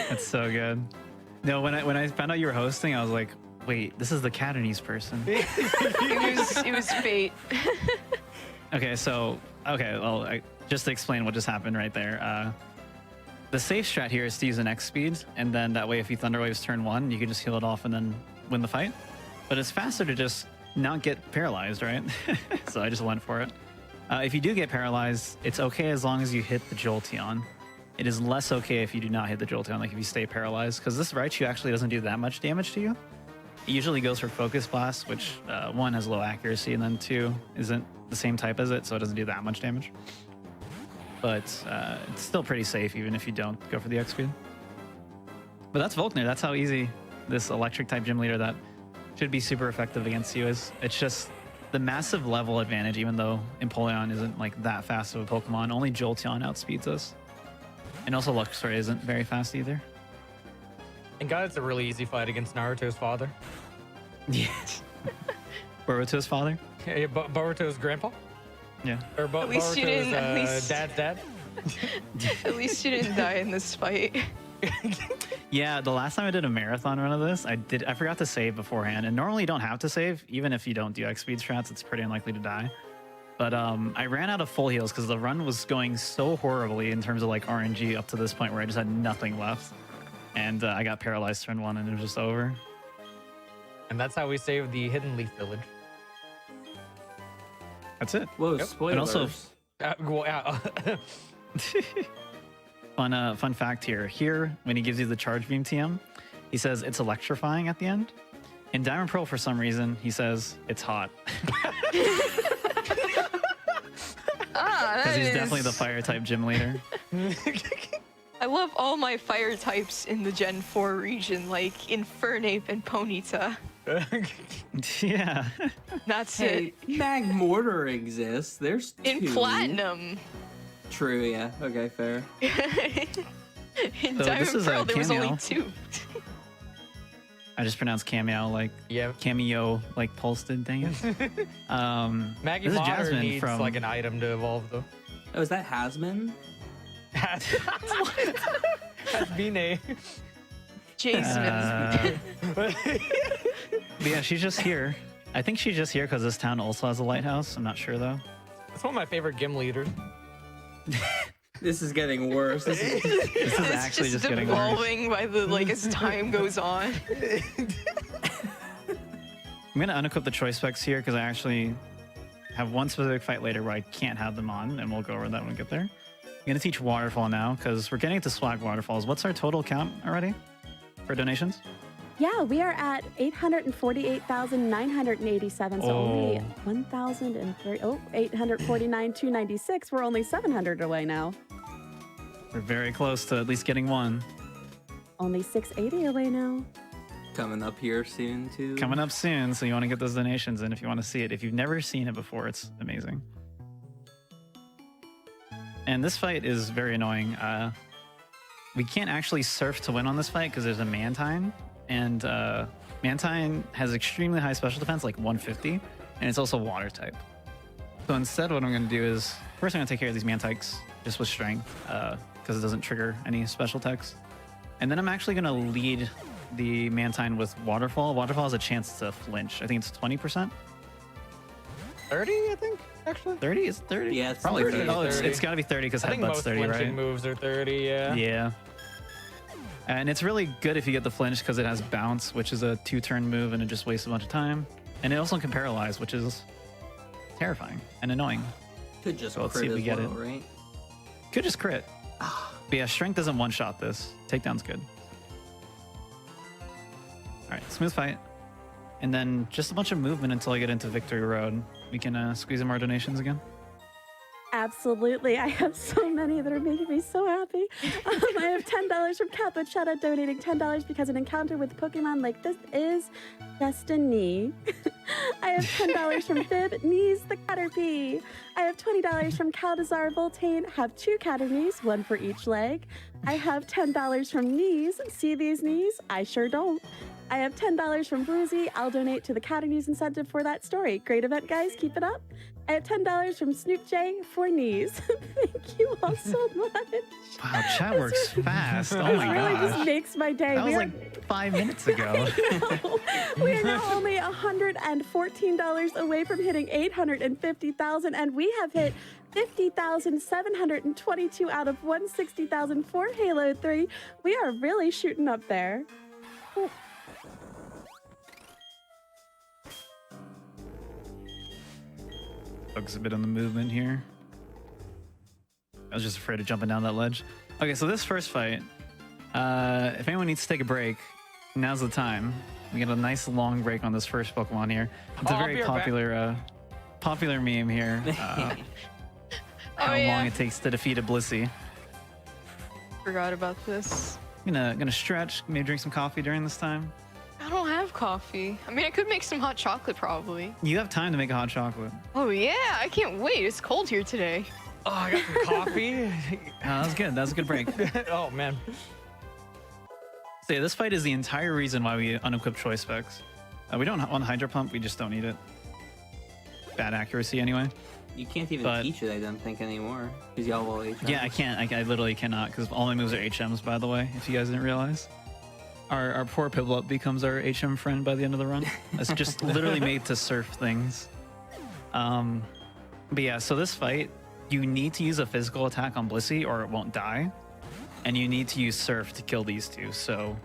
That's so good. No, when I found out you were hosting, I was like, wait, this is the Catanese person. It was fate. Okay, well, just to explain what just happened right there. The safe strat here is to use an X speed, and then that way if you Thunder Waves turn 1, you can just heal it off and then win the fight. But it's faster to just not get paralyzed, right? So I just went for it. If you do get paralyzed, it's okay as long as you hit the Jolteon. It is less okay if you do not hit the Jolteon, like if you stay paralyzed, because this Raichu actually doesn't do that much damage to you. It usually goes for Focus Blast, which one has low accuracy, and then two isn't the same type as it, so it doesn't do that much damage. But it's still pretty safe, even if you don't go for the X speed. But that's Volkner. That's how easy this electric type gym leader that should be super effective against you is. It's just the massive level advantage, even though Empoleon isn't like that fast of a Pokemon. Only Jolteon outspeeds us. And also Luxray isn't very fast either. And God, it's a really easy fight against Naruto's father. Yeah. Boruto's father? Yeah, Boruto's grandpa? Yeah. Or At least you Boruto's didn't- at least- dad's dad? At least you didn't die in this fight. Yeah, the last time I did a marathon run of this, I forgot to save beforehand. And normally you don't have to save. Even if you don't do X speed strats, it's pretty unlikely to die. But I ran out of full heals because the run was going so horribly in terms of like RNG up to this point where I just had nothing left. And I got paralyzed turn one and it was just over. And that's how we saved the Hidden Leaf Village. That's it. Whoa, Yep. spoilers. And also- Fun fact here. Here, when he gives you the Charge Beam TM, he says it's electrifying at the end. In Diamond Pearl, for some reason, he says it's hot. Because he's definitely the fire type gym leader. I love all my fire types in the Gen 4 region, like Infernape and Ponyta. Yeah. That's Hey, Magmortar exists. There's two. it. In Platinum. True, yeah. Okay, fair. In So Diamond this is Pearl, a there was only cameo. 2. I just pronounced cameo like Yeah. cameo like Pulse did, dang it. Maggie This is Motter Jasmine needs from like an item to evolve though. Oh, is that Hasman? That's Bine. Jasmine. But yeah, she's just here. I think she's just here because this town also has a lighthouse. I'm not sure though. That's one of my favorite gym leaders. This is getting worse. This is... This is It's actually just getting worse. evolving by the as time goes on. I'm gonna unequip the choice specs here because I actually have one specific fight later where I can't have them on, and we'll go over that when we get there. I'm gonna teach Waterfall now because we're getting to Swag Waterfalls. What's our total count already for donations? Yeah, we are at 848,987. So only Oh. 1,030. Oh, 849,296. We're only 700 away now. We're very close to at least getting one. Only 680 away now. Coming up here soon, too. Coming up soon, so you want to get those donations in if you want to see it. If you've never seen it before, it's amazing. And this fight is very annoying. We can't actually surf to win on this fight because there's a Mantine. And Mantine has extremely high special defense, like 150, and it's also water type. So instead, what I'm going to do is, first I'm going to take care of these Mantikes just with strength, because it doesn't trigger any special attacks. And then I'm actually going to lead the Mantine with Waterfall. Waterfall has a chance to flinch. I think it's 20%. 30, I think, actually. 30? Is it 30? Yeah, it's Probably 30. 30. Oh, it's 30. got to be 30 because I think Headbutt's most 30, flinching right? moves are 30, yeah. Yeah. And it's really good if you get the flinch because it has bounce, which is a 2-turn move, and it just wastes a bunch of time. And it also can paralyze, which is terrifying and annoying. Could just So let's crit see if we as get well, it. right? Could just crit. But yeah, strength doesn't one-shot this. Takedown's good. All right, smooth fight. And then just a bunch of movement until I get into Victory Road. We can squeeze in more donations again. Absolutely. I have so many that are making me so happy. I have $10 from Capuchetta donating $10 because an encounter with Pokemon like this is destiny. I have $10 from Fib, Knees the Caterpie. I have $20 from Caldazar Voltane, have 2 Caternies, 1 for each leg. I have $10 from Knees, see these knees? I sure don't. I have $10 from Boozy. I'll donate to the Caternies incentive for that story. Great event, guys. Keep it up. I have $10 from Snoop J for Knees. Thank you all so much. Wow, chat works fast. Oh my It really gosh. just makes my day. That was We are- like 5 minutes ago. we are now only $114 away from hitting 850,000, and we have hit 50,722 out of 160,000 for Halo 3. We are really shooting up there. Focus a bit on the movement here. I was just afraid of jumping down that ledge. Okay, so this first fight, if anyone needs to take a break, now's the time. We get a nice long break on this first Pokemon here. It's a very popular meme here. How long it takes to defeat a Blissey. Forgot about this. Gonna stretch, maybe drink some coffee during this time. I don't have coffee. I mean, I could make some hot chocolate probably. You have time to make a hot chocolate. Oh yeah, I can't wait. It's cold here today. Oh, I got some coffee. That was good. That was a good break. Oh man. So yeah, this fight is the entire reason why we unequip choice specs. We don't want Hydro Pump. We just don't need it. Bad accuracy anyway. You can't even teach it, I don't think, anymore. Because y'all will HMs. Yeah, I can't. I literally cannot because all my moves are HMs, by the way, if you guys didn't realize. Our poor Piplup becomes our HM friend by the end of the run. It's just literally made to surf things. But yeah, so this fight, you need to use a physical attack on Blissey or it won't die. And you need to use Surf to kill these two. So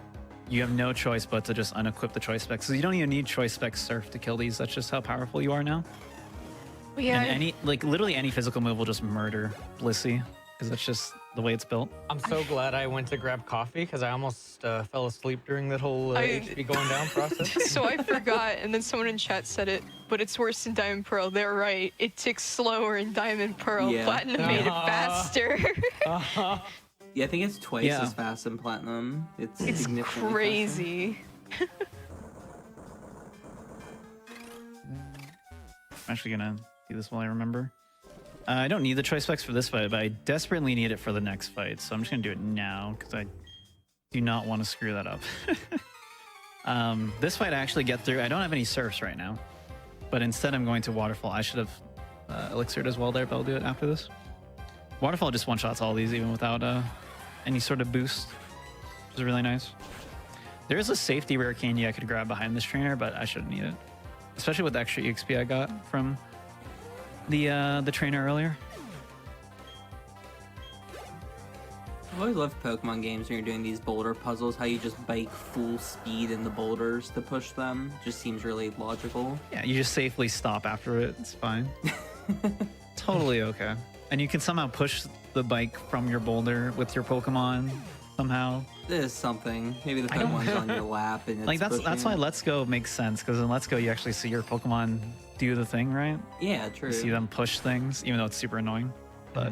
you have no choice but to just unequip the choice specs. So you don't even need choice spec Surf to kill these. That's just how powerful you are now. Yeah. And literally any physical move will just murder Blissey because that's just the way it's built. I'm so glad I went to grab coffee because I almost fell asleep during that whole HP going down process. So I forgot, and then someone in chat said it, but it's worse in Diamond Pearl. They're right. It ticks slower in Diamond Pearl. Yeah. Platinum made it faster. Yeah, I think it's twice as fast in Platinum. It's significantly crazy. I'm actually gonna do this while I remember. I don't need the choice specs for this fight, but I desperately need it for the next fight. So I'm just gonna do it now because I do not want to screw that up. This fight I actually get through. I don't have any surfs right now, but instead I'm going to Waterfall. I should have elixired as well there, but I'll do it after this. Waterfall just one-shots all these even without any sort of boost, which is really nice. There is a safety rare candy I could grab behind this trainer, but I shouldn't need it. Especially with the extra EXP I got from the trainer earlier. I've always loved Pokemon games when you're doing these boulder puzzles, how you just bike full speed in the boulders to push them. Just seems really logical. Yeah, you just safely stop after it. It's fine. Totally okay. And you can somehow push the bike from your boulder with your Pokemon somehow. There's something. Maybe the Pokemon's on your lap and it's like that's why it. Let's Go makes sense, because in Let's Go you actually see your Pokemon do the thing, right? Yeah, true. You see them push things, even though it's super annoying. But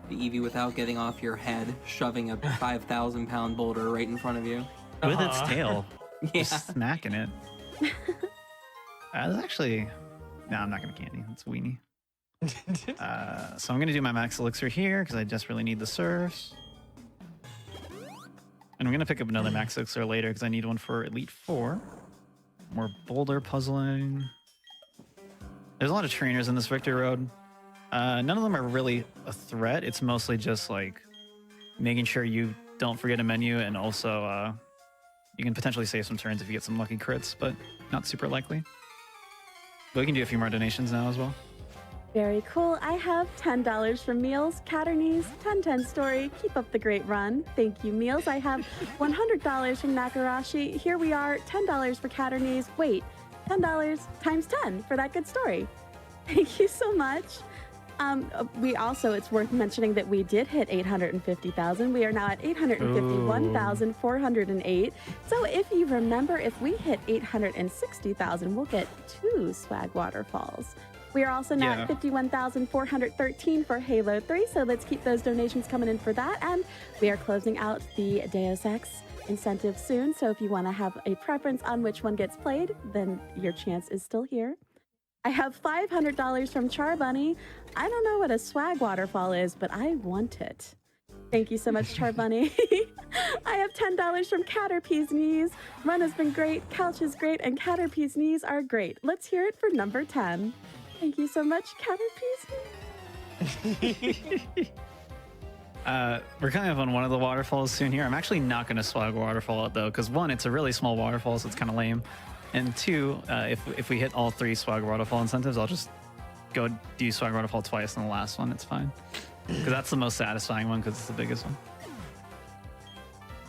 the Eevee without getting off your head, shoving a 5,000-pound boulder right in front of you. with its tail, Yeah. just smacking it. That's actually... No, I'm not going to candy. It's a weenie. So I'm going to do my max elixir here because I just really need the surfs. And I'm going to pick up another max elixir later because I need one for Elite 4. More boulder puzzling. There's a lot of trainers in this Victory Road. None of them are really a threat. It's mostly just like making sure you don't forget a menu, and also you can potentially save some turns if you get some lucky crits, but not super likely. But we can do a few more donations now as well. Very cool. I have $10 from Meals, Catternese, 1010 Story. Keep up the great run. Thank you, Meals. I have $100 from Nakarashi. Here we are, $10 for Catternese. Wait, $10 times 10 for that good story. Thank you so much. We also, it's worth mentioning that we did hit 850,000. We are now at 851,408. So if you remember, if we hit 860,000, we'll get 2 swag waterfalls. We are also now at 51,413 for Halo 3, so let's keep those donations coming in for that. And we are closing out the Deus Ex incentive soon, so if you want to have a preference on which one gets played, then your chance is still here. I have $500 from Charbunny. I don't know what a swag waterfall is, but I want it. Thank you so much, Charbunny. I have $10 from Caterpie's Knees. Run has been great, Couch is great, and Caterpie's Knees are great. Let's hear it for number 10. Thank you so much, Caterpie's Knees. We're kind of on one of the waterfalls soon here. I'm actually not going to swag waterfall it though, because one, it's a really small waterfall, so it's kind of lame. And two, if we hit all 3 swag waterfall incentives, I'll just go do swag waterfall twice on the last one. It's fine, because that's the most satisfying one because it's the biggest one.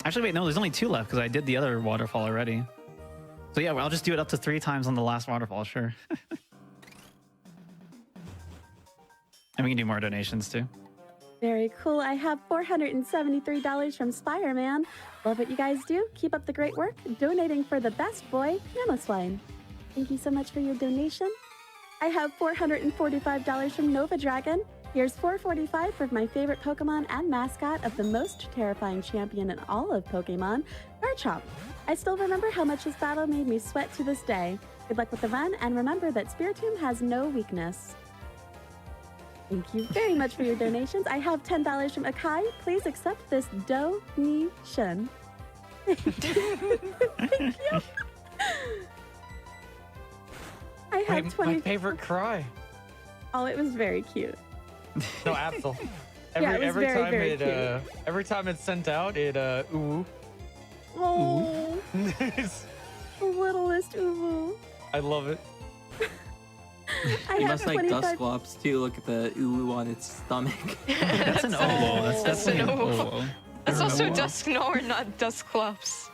Actually, wait, no, there's only 2 left because I did the other waterfall already. So yeah, well, I'll just do it up to 3 times on the last waterfall, sure. And we can do more donations too. Very cool. I have $473 from Spireman. Love what you guys do. Keep up the great work. Donating for the best boy, Nanoswine. Thank you so much for your donation. I have $445 from Nova Dragon. Here's $445 for my favorite Pokemon and mascot of the most terrifying champion in all of Pokemon, Garchomp. I still remember how much this battle made me sweat to this day. Good luck with the run, and remember that Spiritomb has no weakness. Thank you very much for your donations. I have $10 from Akai. Please accept this donation. Thank you. I have 20. My favorite cry. Oh, it was very cute. No, Absol. Yeah, it was every very, time very it cute. every time it's sent out, it ooh. Oh, the littlest Uwu. I love it. I You have must like 25. Dusclops too. Look at the ooh on its stomach. That's an Olo. That's That's an definitely an Olo. Olo. That's also Olo. Dusknoir, not Dusclops.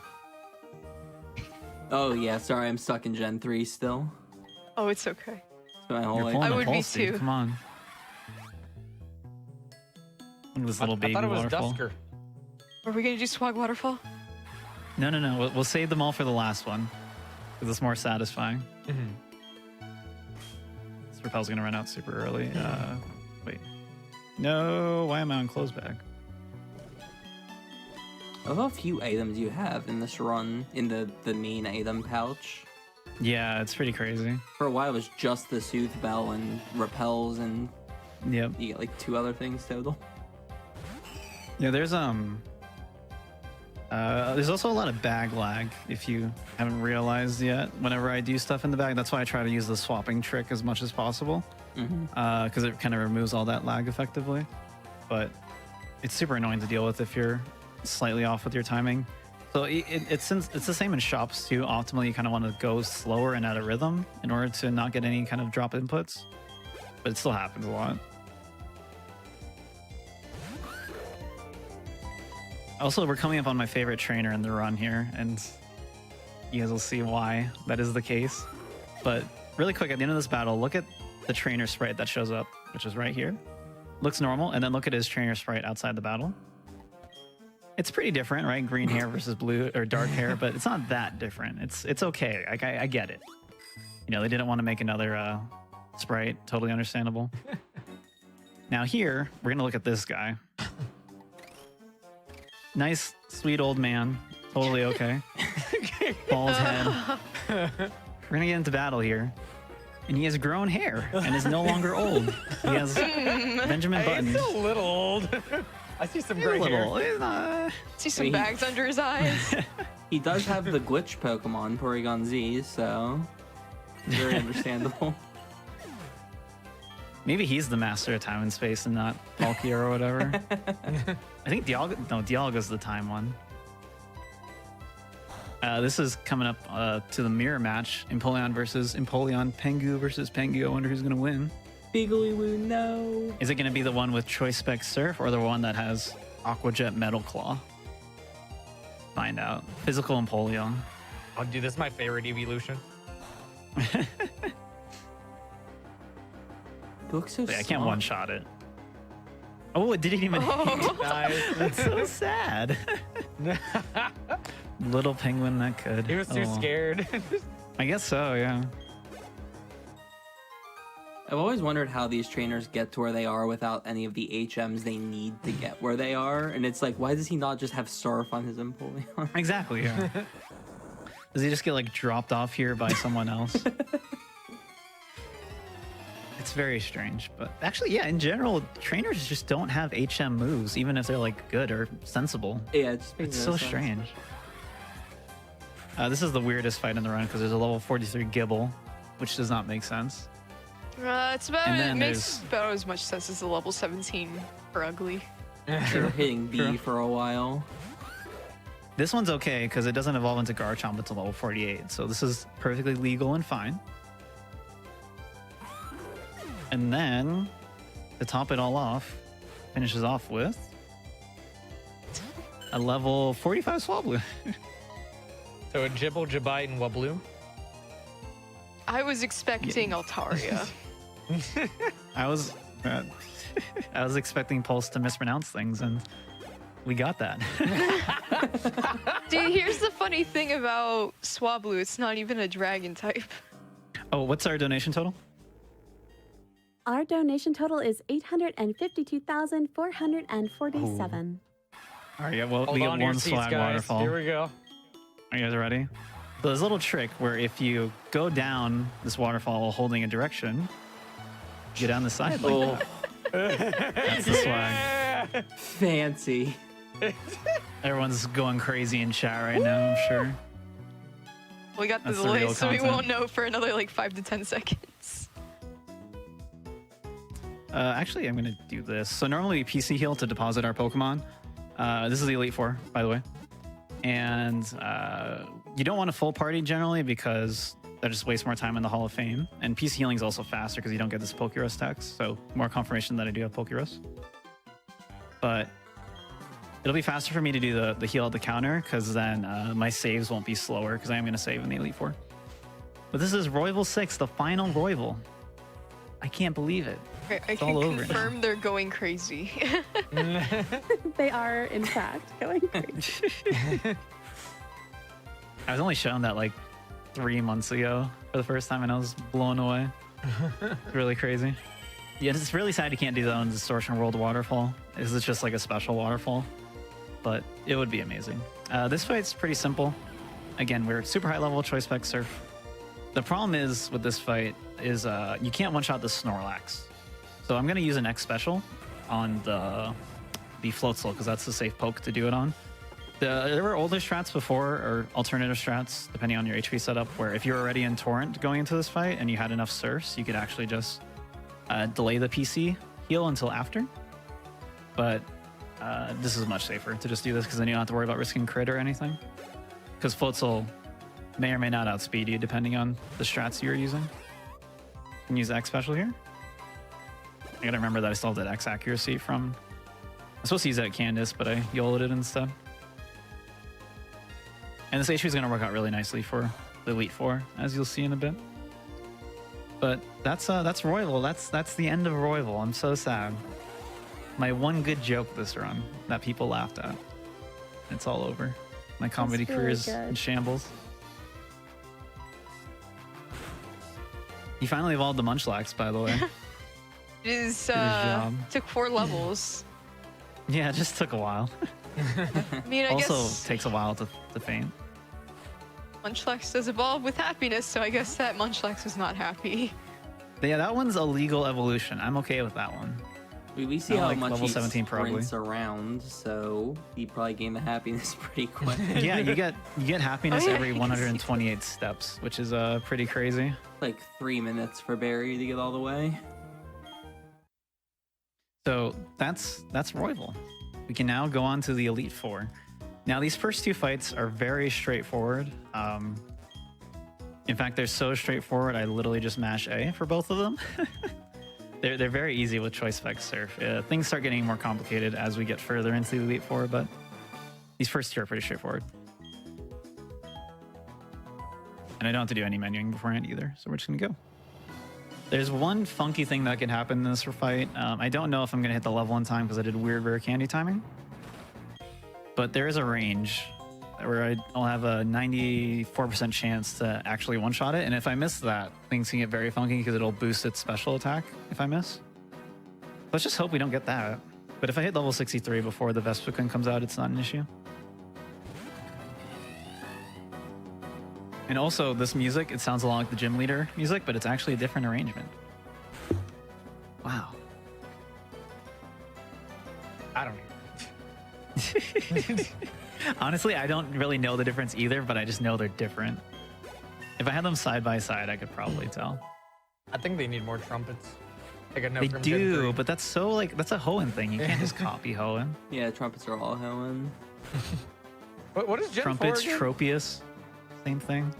Oh yeah, sorry, I'm stuck in Gen 3 still. Oh, it's okay. It's my whole You're life. pulling I a would be pulse, dude. too. Come on. Look at this little I baby thought it was waterfall. Dusker. Are we gonna do Swag Waterfall? No, no, no. We'll save them all for the last one because it's more satisfying. This repel's gonna run out super early. Wait. No, why am I on close bag? I love how few items you have in this run in the main item pouch. Yeah, it's pretty crazy. For a while, it was just the Soothe Bell and Repels, and Yep. you get like 2 other things total. Yeah, there's also a lot of bag lag if you haven't realized yet. Whenever I do stuff in the bag, that's why I try to use the swapping trick as much as possible, because it kind of removes all that lag effectively. But it's super annoying to deal with if you're slightly off with your timing. So it's the same in shops too. Optimally, you kind of want to go slower and at a rhythm in order to not get any kind of drop inputs, but it still happens a lot. Also, we're coming up on my favorite trainer in the run here, and you guys will see why that is the case. But really quick, at the end of this battle, look at the trainer sprite that shows up, which is right here. Looks normal, and then look at his trainer sprite outside the battle. It's pretty different, right? Green hair versus blue or dark hair, but it's not that different. It's okay. I get it. You know, they didn't want to make another sprite. Totally understandable. Now here, we're gonna look at this guy. Nice, sweet old man. Totally okay. Bald head. We're gonna get into battle here. And he has grown hair and is no longer old. He has Benjamin Button. He's still a little old. I see some He's gray a hair. little. He's not- See some Wait, bags under his eyes. He does have the glitch Pokemon, Porygon Z, so very understandable. Maybe he's the master of time and space and not Palkia or whatever. I think Dialga's the time one. This is coming up to the mirror match. Empoleon versus Empoleon. Pengu versus Pengu. I wonder who's going to win. Biggly-woo, no. Is it going to be the one with Choice Spec Surf or the one that has Aqua Jet Metal Claw? Find out. Physical Empoleon. Oh, dude, this is my favorite evolution. It looks so I can't soft. one-shot it. Oh, it didn't even hit. Nice. That's so sad. Little penguin that could. He was too Oh. scared. I guess so, yeah. I've always wondered how these trainers get to where they are without any of the HMs they need to get where they are. And it's like, why does he not just have Surf on his Empoleon? Exactly, yeah. Does he just get like dropped off here by someone else? It's very strange, but actually, yeah, in general, trainers just don't have HM moves, even if they're like good or sensible. Yeah, it just makes It's no so sense. strange. This is the weirdest fight in the run because there's a level 43 Gibble, which does not make sense. It's about, And it then makes about as much sense as the level 17 for Ugly. They were hitting B True. for a while. This one's okay because it doesn't evolve into Garchomp until level 48, so this is perfectly legal and fine. And then, to top it all off, finishes off with a level 45 Swablu. So a Jibble, Jabite, and Wabloom. I was expecting Altaria. I was Uh, I was expecting Pulse to mispronounce things, and we got that. Dude, here's the funny thing about Swablu. It's not even a dragon type. Oh, what's our donation total? Our donation total is 852,447. All right, yeah, well, Hold we on get to your one seats, swag guys. waterfall. Here we go. Are you guys ready? So there's a little trick where if you go down this waterfall while holding a direction, you go down the side like that. That's the swag. Yeah. Fancy. Everyone's going crazy in chat right now, I'm sure. We got the That's the delay, real so we content. won't know for another like 5 to 10 seconds. Actually, I'm going to do this. So normally we PC heal to deposit our Pokemon. This is the Elite Four, by the way. And you don't want a full party generally because that just wastes more time in the Hall of Fame. And PC healing is also faster because you don't get this Pokerus text. So more confirmation that I do have Pokerus. But it'll be faster for me to do the heal at the counter because then my saves won't be slower because I am going to save in the Elite Four. But this is Royval 6, the final Royval. I can't believe it. I can all over now. confirm they're going crazy. They are, in fact, going crazy. I was only shown that like 3 months ago for the first time and I was blown away. It's really crazy. Yeah, it's really sad you can't do that on Distortion World Waterfall. It's just like a special waterfall, but it would be amazing. This fight's pretty simple. Again, we're super high level Choice Spec Surf. The problem is with this fight is you can't one-shot the Snorlax. So I'm going to use an X special on the Floatzel because that's the safe poke to do it on. There were older strats before, or alternative strats, depending on your HP setup, where if you're already in Torrent going into this fight and you had enough surfs, you could actually just delay the PC heal until after. But this is much safer to just do this because then you don't have to worry about risking crit or anything. Because Floatzel may or may not outspeed you depending on the strats you're using. You can use X special here. I gotta remember that I still have that X accuracy from... I'm supposed to use that at Candace, but I YOLO'd it instead. And this HP is gonna work out really nicely for the Elite Four, as you'll see in a bit. But that's Royval. That's the end of Royval. I'm so sad. My one good joke this run that people laughed at. It's all over. My comedy really career is good. in shambles. You finally evolved the Munchlax, by the way. It is, job. took 4 levels. Yeah, it just took a while. I mean, I Also guess takes a while to faint. Munchlax does evolve with happiness, so I guess that Munchlax was not happy. Yeah, that one's a legal evolution. I'm okay with that one. We see Not how like much level he 17 probably. sprints around, so he probably gained the happiness pretty quick. Yeah, you get happiness Oh, yeah, every I can see 128 steps, which is pretty crazy. Like 3 minutes for Barry to get all the way. So that's Royval. We can now go on to the Elite Four. Now these first 2 fights are very straightforward. In fact, they're so straightforward. I literally just mash A for both of them. They're very easy with Choice Spec Surf. Things start getting more complicated as we get further into the Elite Four, but these first 2 are pretty straightforward. And I don't have to do any menuing beforehand either, so we're just gonna go. There's one funky thing that can happen in this fight. I don't know if I'm gonna hit the level in time because I did weird rare candy timing. But there is a range where I'll have a 94% chance to actually one-shot it. And if I miss that, things can get very funky because it'll boost its special attack if I miss. Let's just hope we don't get that. But if I hit level 63 before the Vespiquen comes out, it's not an issue. And also, this music, it sounds a lot like the gym leader music, but it's actually a different arrangement. Wow. I don't Honestly, I don't really know the difference either, but I just know they're different. If I had them side by side, I could probably tell. I think they need more trumpets. Like a note They from Gen do, 3. but that's so like that's a Hoenn thing. You can't just copy Hoenn. Yeah, trumpets are all Hoenn. What is Gen Trumpets, 4 again? Tropius, same thing.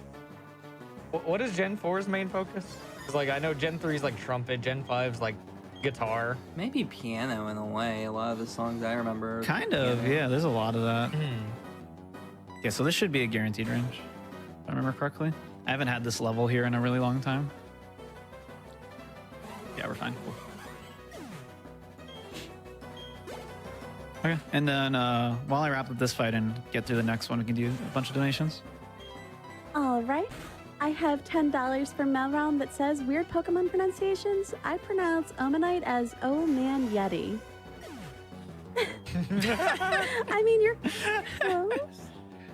What is Gen 4's main focus? Because like I know Gen 3 is like trumpet, Gen 5's like guitar. Maybe piano in a way. A lot of the songs I remember. Kind of, piano. yeah. There's a lot of that. Yeah, so this should be a guaranteed range, if I remember correctly. I haven't had this level here in a really long time. Yeah, we're fine. Cool. Okay. And then while I wrap up this fight and get through the next one, we can do a bunch of donations. All right. I have $10 from Melron that says weird Pokemon pronunciations. I pronounce Omanite as Oh Man Yeti. I mean, you're close.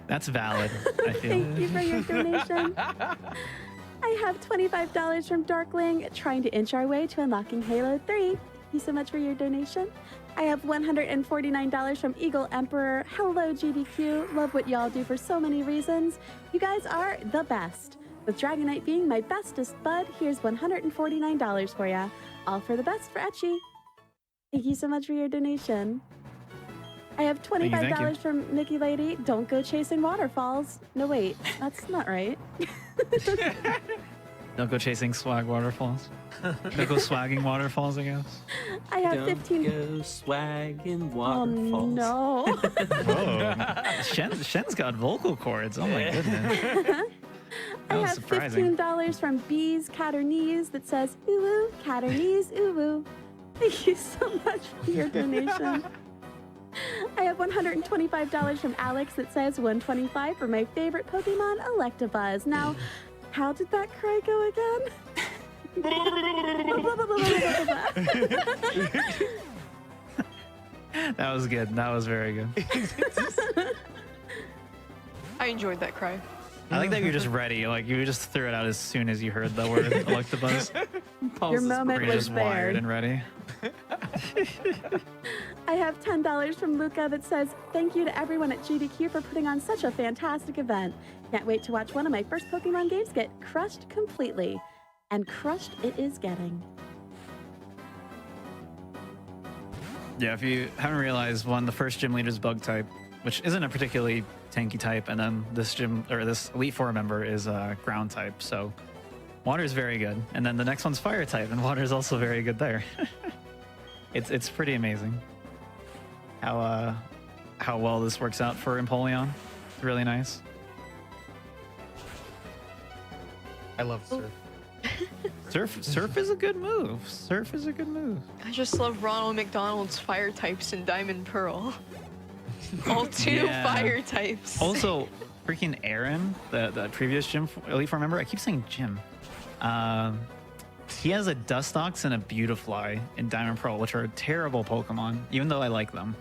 That's valid, I feel. Thank you for your donation. I have $25 from Darkling, trying to inch our way to unlocking Halo 3. Thank you so much for your donation. I have $149 from Eagle Emperor. Hello, GDQ. Love what y'all do for so many reasons. You guys are the best. With Dragonite being my bestest bud, here's $149 for ya. All for the best for Etchy. Thank you so much for your donation. I have $25 thank you. from Mickey Lady. Don't go chasing waterfalls. No, wait, that's not right. Don't go chasing swag waterfalls. Don't go swagging waterfalls, I guess. I have Don't 15. go swagging Oh waterfalls. no. Whoa. Shen's got vocal cords. Oh my goodness. I That was have surprising. $15 from Bees Cat or Knees that says ooh woo, cat or knees, ooh woo. Thank you so much for your donation. I have $125 from Alex that says 125 for my favorite Pokemon, Electabuzz. Now, how did that cry go again? That was good. That was very good. I enjoyed that cry. I like that you're just ready. Like you just threw it out as soon as you heard the word Electabuzz. Your moment You're was just there. wired and ready. I have $10 from Luca that says, thank you to everyone at GDQ for putting on such a fantastic event. Can't wait to watch one of my first Pokemon games get crushed completely. And crushed it is getting. Yeah, if you haven't realized, the first gym leader is bug type, which isn't a particularly tanky type, and then this Elite Four member is ground type. So water is very good, and then the next one's fire type, and water is also very good there. It's pretty amazing how well this works out for Empoleon. It's really nice. I love surf. Surf is a good move. Surf is a good move. I just love Ronald McDonald's fire types in Diamond Pearl. All two Yeah. fire types. Also, freaking Aaron, the previous gym Elite Four member, I keep saying Jim. He has a Dustox and a Beautifly in Diamond Pearl, which are terrible Pokemon, even though I like them.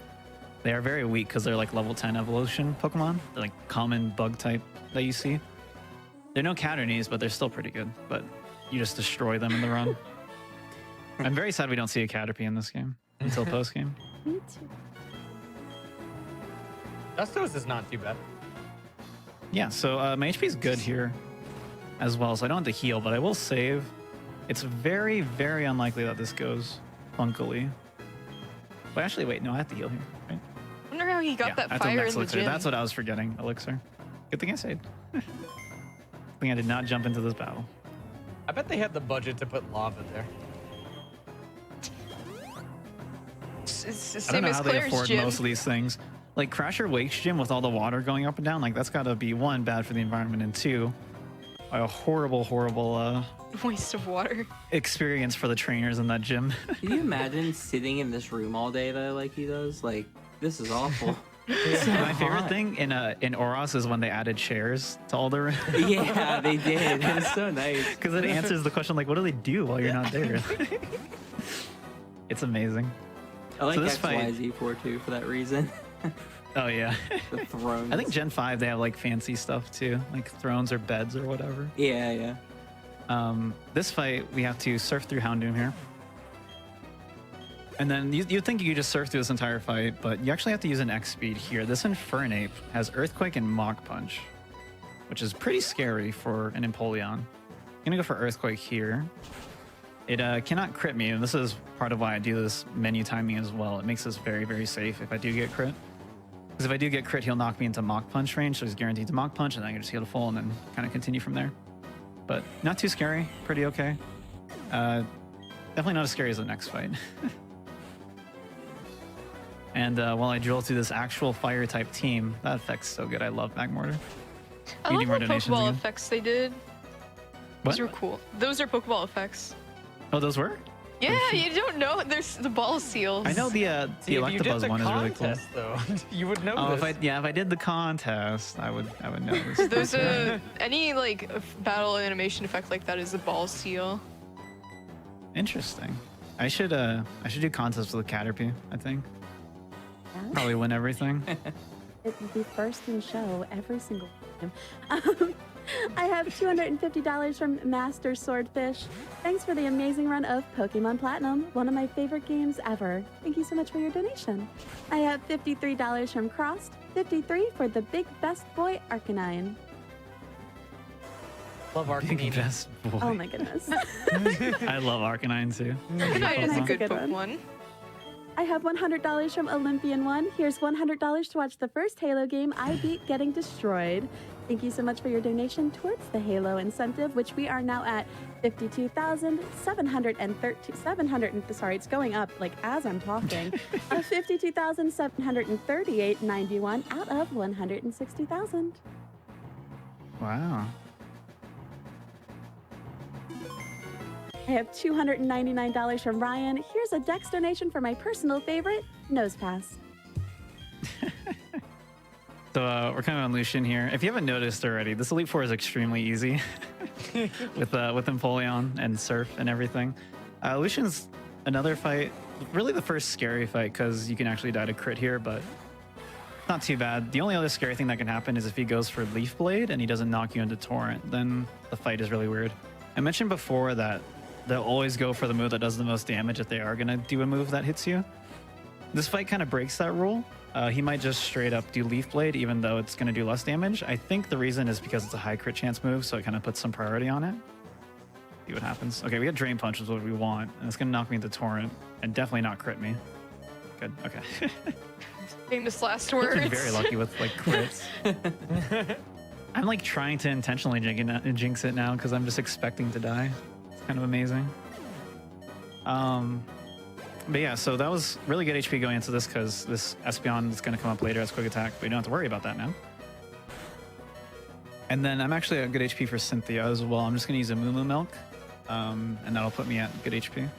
They are very weak because they're like level 10 evolution Pokemon. They're like common bug type that you see. They're no Caternies, but they're still pretty good. But you just destroy them in the run. I'm very sad we don't see a Caterpie in this game until post game. Me too. Dustos is not too bad. Yeah, so my HP is good here as well, so I don't have to heal, but I will save. It's very, very unlikely that this goes funkily. But actually, wait, no, I have to heal here, right? I wonder how he got that I took fire Max in the Elixir. gym. That's what I was forgetting, Elixir. Good thing I saved. Good thing I did not jump into this battle. I bet they had the budget to put lava there. It's the I don't same know as how they Claire's afford gym. most of these things. Like Crasher Wake's gym with all the water going up and down, like that's got to be one, bad for the environment, and two, a horrible, horrible Waste of water. experience for the trainers in that gym. Can you imagine sitting in this room all day though, like he does? Like, this is awful. It's so My favorite hot. thing in Oros is when they added chairs to all the rooms. Yeah, they did. It was so nice. Because it answers the question like, what do they do while you're not there? It's amazing. I like So this fight- XYZ4 too for that reason. Oh yeah. The thrones. I think Gen 5 they have like fancy stuff too, like thrones or beds or whatever. Yeah. This fight we have to surf through Houndoom here. And then you'd think you could just surf through this entire fight, but you actually have to use an X speed here. This Infernape has Earthquake and Mach Punch, which is pretty scary for an Empoleon. I'm gonna go for Earthquake here. It cannot crit me, and this is part of why I do this menu timing as well. It makes this very, very safe if I do get crit. Because if I do get crit, he'll knock me into Mach Punch range, so he's guaranteed to Mach Punch, and then I can just heal to full and then kind of continue from there. But not too scary, pretty okay. Definitely not as scary as the next fight. And while I drill through this actual fire type team, that effect's so good. I love Magmortar. I You love need more the donations Pokeball again? effects they did. What? Those were cool. Those are Pokeball effects. Oh, those were? Yeah, you don't know. There's the ball seals. I know the See, if you did Electabuzz the one is really cool. contest, though, you would know Oh, this. if I did the contest, I would know this. There's a any like battle animation effect like that is a ball seal. Interesting. I should do contests with a Caterpie, I think. Yeah. Probably win everything. It would be first in show every single time. I have $250 from Master Swordfish. Thanks for the amazing run of Pokemon Platinum, one of my favorite games ever. Thank you so much for your donation. I have $53 from Crossed, 53 for the big best boy Arcanine. Love Big Arcanine. best boy. Oh my goodness. I love Arcanine too. Arcanine is a That's a good good Pokemon. I have $100 from Olympian One. Here's $100 to watch the first Halo game I beat getting destroyed. Thank you so much for your donation towards the Halo incentive, which we are now at 52,713. Sorry, it's going up like as I'm talking. 52,738.91 out of 160,000. Wow. I have $299 from Ryan. Here's a Dex donation for my personal favorite, Nose Pass. So we're kind of on Lucian here. If you haven't noticed already, this Elite Four is extremely easy with Empoleon and Surf and everything. Lucian's another fight, really the first scary fight because you can actually die to crit here, but not too bad. The only other scary thing that can happen is if he goes for Leaf Blade and he doesn't knock you into Torrent, then the fight is really weird. I mentioned before that they'll always go for the move that does the most damage if they are going to do a move that hits you. This fight kind of breaks that rule. He might just straight up do Leaf Blade, even though it's going to do less damage. I think the reason is because it's a high crit chance move, so it kind of puts some priority on it. See what happens. Okay, we got Drain Punch, is what we want, and it's going to knock me into Torrent, and definitely not crit me. Good, okay. Famous last I've words. been very lucky with like crits. I'm like trying to intentionally jinx it now because I'm just expecting to die. It's kind of amazing. But yeah, so that was really good HP going into this because this Espeon is going to come up later as quick attack, but you don't have to worry about that now. And then I'm actually at good HP for Cynthia as well. I'm just going to use a Moo Moo Milk, and that'll put me at good HP.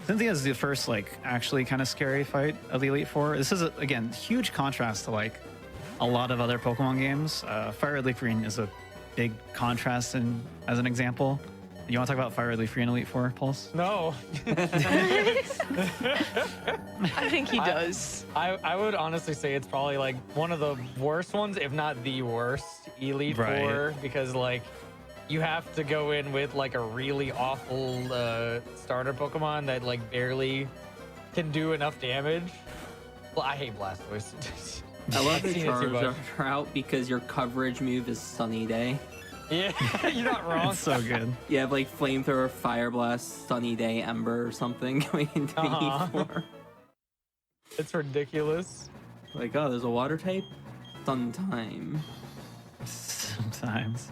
Cynthia is the first like actually kind of scary fight of the Elite Four. This is again huge contrast to like a lot of other Pokemon games. Fire Red Leaf Green is a big contrast, and as an example. You want to talk about Fire Red Leaf Green in Elite Four, Pulse? No. I think he does. I would honestly say it's probably like one of the worst ones, if not the worst Elite Right. Four, because like you have to go in with like a really awful starter Pokemon that like barely can do enough damage. Well, I hate Blastoise. I love I've the seen it too much. Charizard route because your coverage move is Sunny Day. Yeah, you're not wrong. It's so good. You have like Flamethrower, Fire Blast, Sunny Day, Ember, or something going into Uh-huh. E4. It's ridiculous. Like, oh, there's a water type? Sun time. Sometimes.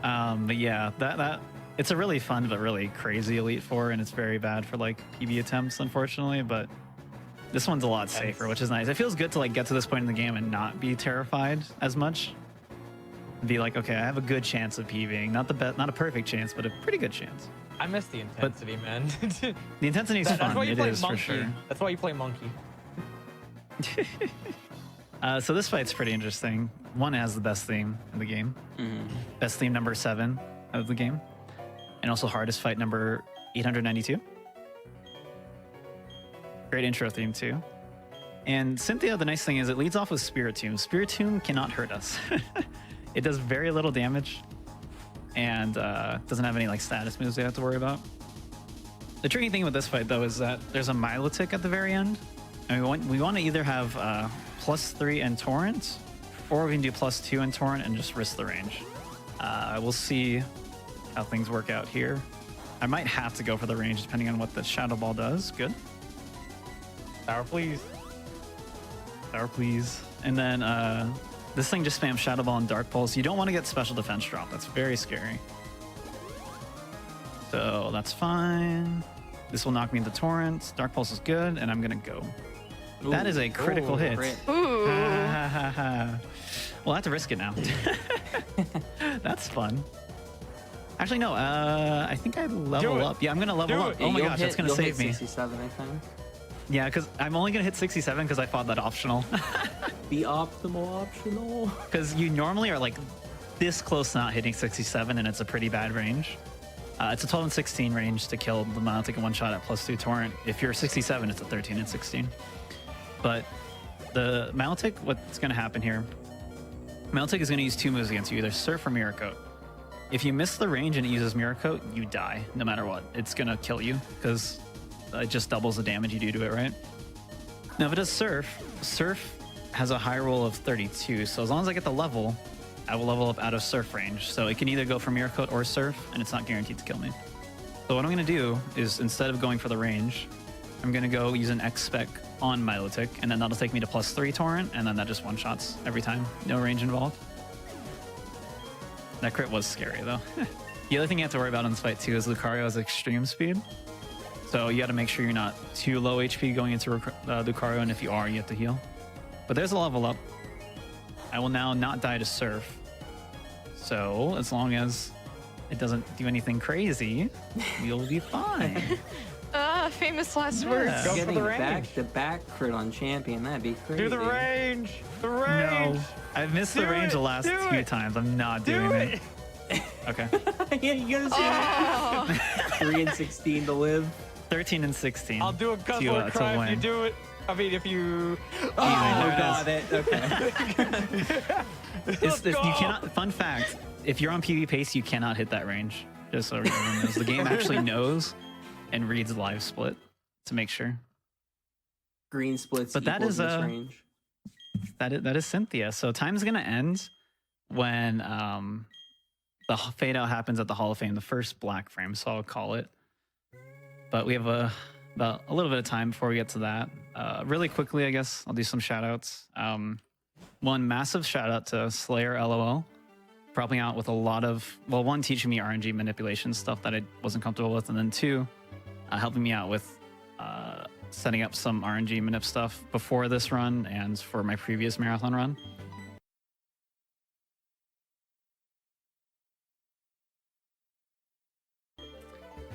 But yeah, that it's a really fun but really crazy Elite Four, and it's very bad for like PB attempts, unfortunately. But this one's a lot safer, which is nice. It feels good to like get to this point in the game and not be terrified as much. Be like, okay, I have a good chance of PBing, not a perfect chance, but a pretty good chance. I miss the intensity, man. The intensity is That's fun. why you It play is Monkey. for sure. That's why you play Monkey. So this fight's pretty interesting. One has the best theme in the game. Best theme number 7 of the game. And also hardest fight number 892. Great intro theme too. And Cynthia, the nice thing is it leads off with Spiritomb. Spiritomb cannot hurt us. It does very little damage and doesn't have any like status moves we have to worry about. The tricky thing with this fight though is that there's a Milotic at the very end. And we want to either have +3 and Torrent, or we can do +2 and Torrent and just risk the range. We'll see how things work out here. I might have to go for the range depending on what the Shadow Ball does. Good. Power, please. Power, please. And then this thing just spams Shadow Ball and Dark Pulse. You don't want to get Special Defense drop. That's very scary. So that's fine. This will knock me into Torrent. Dark Pulse is good, and I'm going to go. That is a critical hit. Crit. Ooh. Well, I have to risk it now. That's fun. Actually, no. I think I level it. up. Yeah, I'm gonna level Do up. it. Oh my You'll gosh, hit- that's gonna you'll save hit me. 67, I think. Yeah, because I'm only gonna hit 67 because I thought that optional. The optimal optional. Because you normally are like this close to not hitting 67, and it's a pretty bad range. It's a 12 and 16 range to kill the Milotic in one shot at +2 torrent. If you're 67, it's a 13 and 16. But the Milotic, what's going to happen here? Milotic is going to use two moves against you, either Surf or Mirror Coat. If you miss the range and it uses Mirror Coat, you die, no matter what. It's going to kill you because it just doubles the damage you do to it, right? Now, if it does Surf, Surf has a high roll of 32. So as long as I get the level, I will level up out of Surf range. So it can either go for Mirror Coat or Surf, and it's not guaranteed to kill me. So what I'm going to do is, instead of going for the range, I'm going to go use an X-Spec on Milotic, and then that'll take me to +3 torrent, and then that just one-shots every time. No range involved. That crit was scary, though. The other thing you have to worry about in this fight, too, is Lucario has extreme speed. So you got to make sure you're not too low HP going into Lucario, and if you are, you have to heal. But there's a level up. I will now not die to Surf. So as long as it doesn't do anything crazy, you'll be fine. Famous last words. Yeah. Go for Getting the the range. back crit on champion, that'd be crazy. Do the range. The range. No, I've missed the Do range it, the last do few it. times. I'm not Do doing it. it. Okay. Yeah, you gotta see Oh, 3 and 16 to live. 13 and 16. I'll do a to guzzler cry if you win. do it. I mean, if you. Oh, God, Okay. If you go. cannot. Fun fact: if you're on PV pace, you cannot hit that range. Just so everyone knows, the game actually knows and reads live split to make sure. Green splits. But that equals is, this range. That is Cynthia. So time's gonna end when the fade out happens at the Hall of Fame, the first black frame. So I'll call it. But we have about a little bit of time before we get to that. Really quickly, I guess I'll do some shout outs. One massive shout out to Slayer LOL for helping out with a lot of, well, one, teaching me RNG manipulation stuff that I wasn't comfortable with, and then two, helping me out with setting up some RNG manip stuff before this run and for my previous marathon run.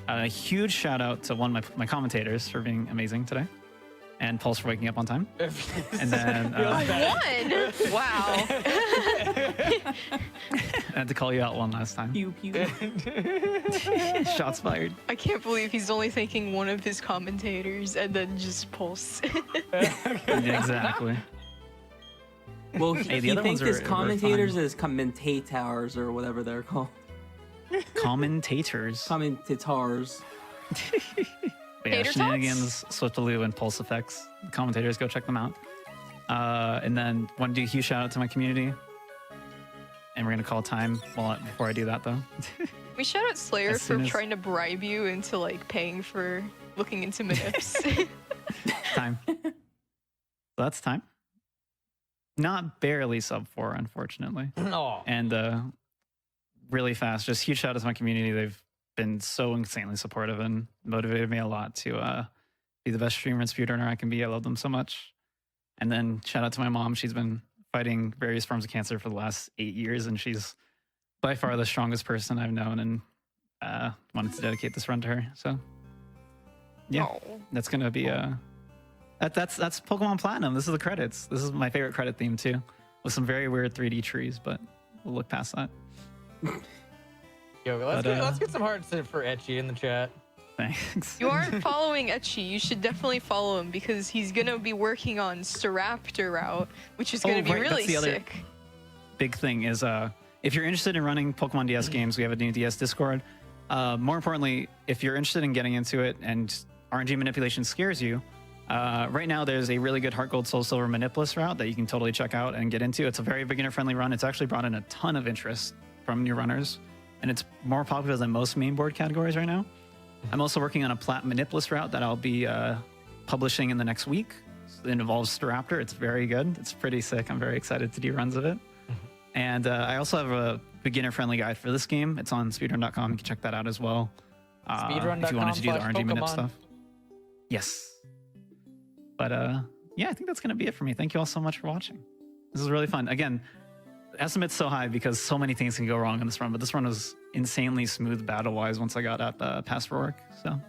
A huge shout out to one of my commentators for being amazing today, and Pulse for waking up on time. And then I won. Wow. I had to call you out one last time. Pew pew. Shots fired. I can't believe he's only thanking one of his commentators and then just Pulse. Exactly. Well, Hey, the he other thinks ones his are commentators fun. as commentators or whatever they're called. Commentators. Commentators. But yeah, Tater Shenanigans, Swiftaloo, and Pulse Effects. The commentators, go check them out. And then want to do a huge shout out to my community. And we're gonna call time before I do that though. We shout out Slayer As for soon as- trying to bribe you into like paying for looking into manips. Time. So that's time. Not barely sub 4, unfortunately. Oh. And really fast, just huge shout out to my community. They've been so insanely supportive and motivated me a lot to be the best streamer and speedrunner I can be. I love them so much. And then shout out to my mom. She's been fighting various forms of cancer for the last 8 years, and she's by far the strongest person I've known, and wanted to dedicate this run to her. So yeah, Oh. that's gonna be that's Pokemon Platinum. This is the credits. This is my favorite credit theme too, with some very weird 3D trees, but we'll look past that. Yo, let's, But, let's get some hearts for Etchy in the chat. Thanks. You aren't following Etchy. You should definitely follow him because he's gonna be working on Staraptor route, which is gonna Oh, be right, that's really the other- sick. Big thing is if you're interested in running Pokemon DS games, we have a new DS Discord. More importantly, if you're interested in getting into it and RNG manipulation scares you, right now there's a really good Heart Gold Soul Silver Manipless route that you can totally check out and get into. It's a very beginner friendly run. It's actually brought in a ton of interest from new runners, and it's more popular than most main board categories right now. I'm also working on a Plat Manipless route that I'll be publishing in the next week. It involves Staraptor. It's very good. It's pretty sick. I'm very excited to do runs of it. And I also have a beginner-friendly guide for this game. It's on speedrun.com. You can check that out as well. If you wanted to do the RNG manip Speedrun.com/Pokemon. stuff. Yes. But yeah, I think that's going to be it for me. Thank you all so much for watching. This is really fun. Again, estimate's so high because so many things can go wrong in this run, but this run was insanely smooth battle-wise once I got up past Rourke. So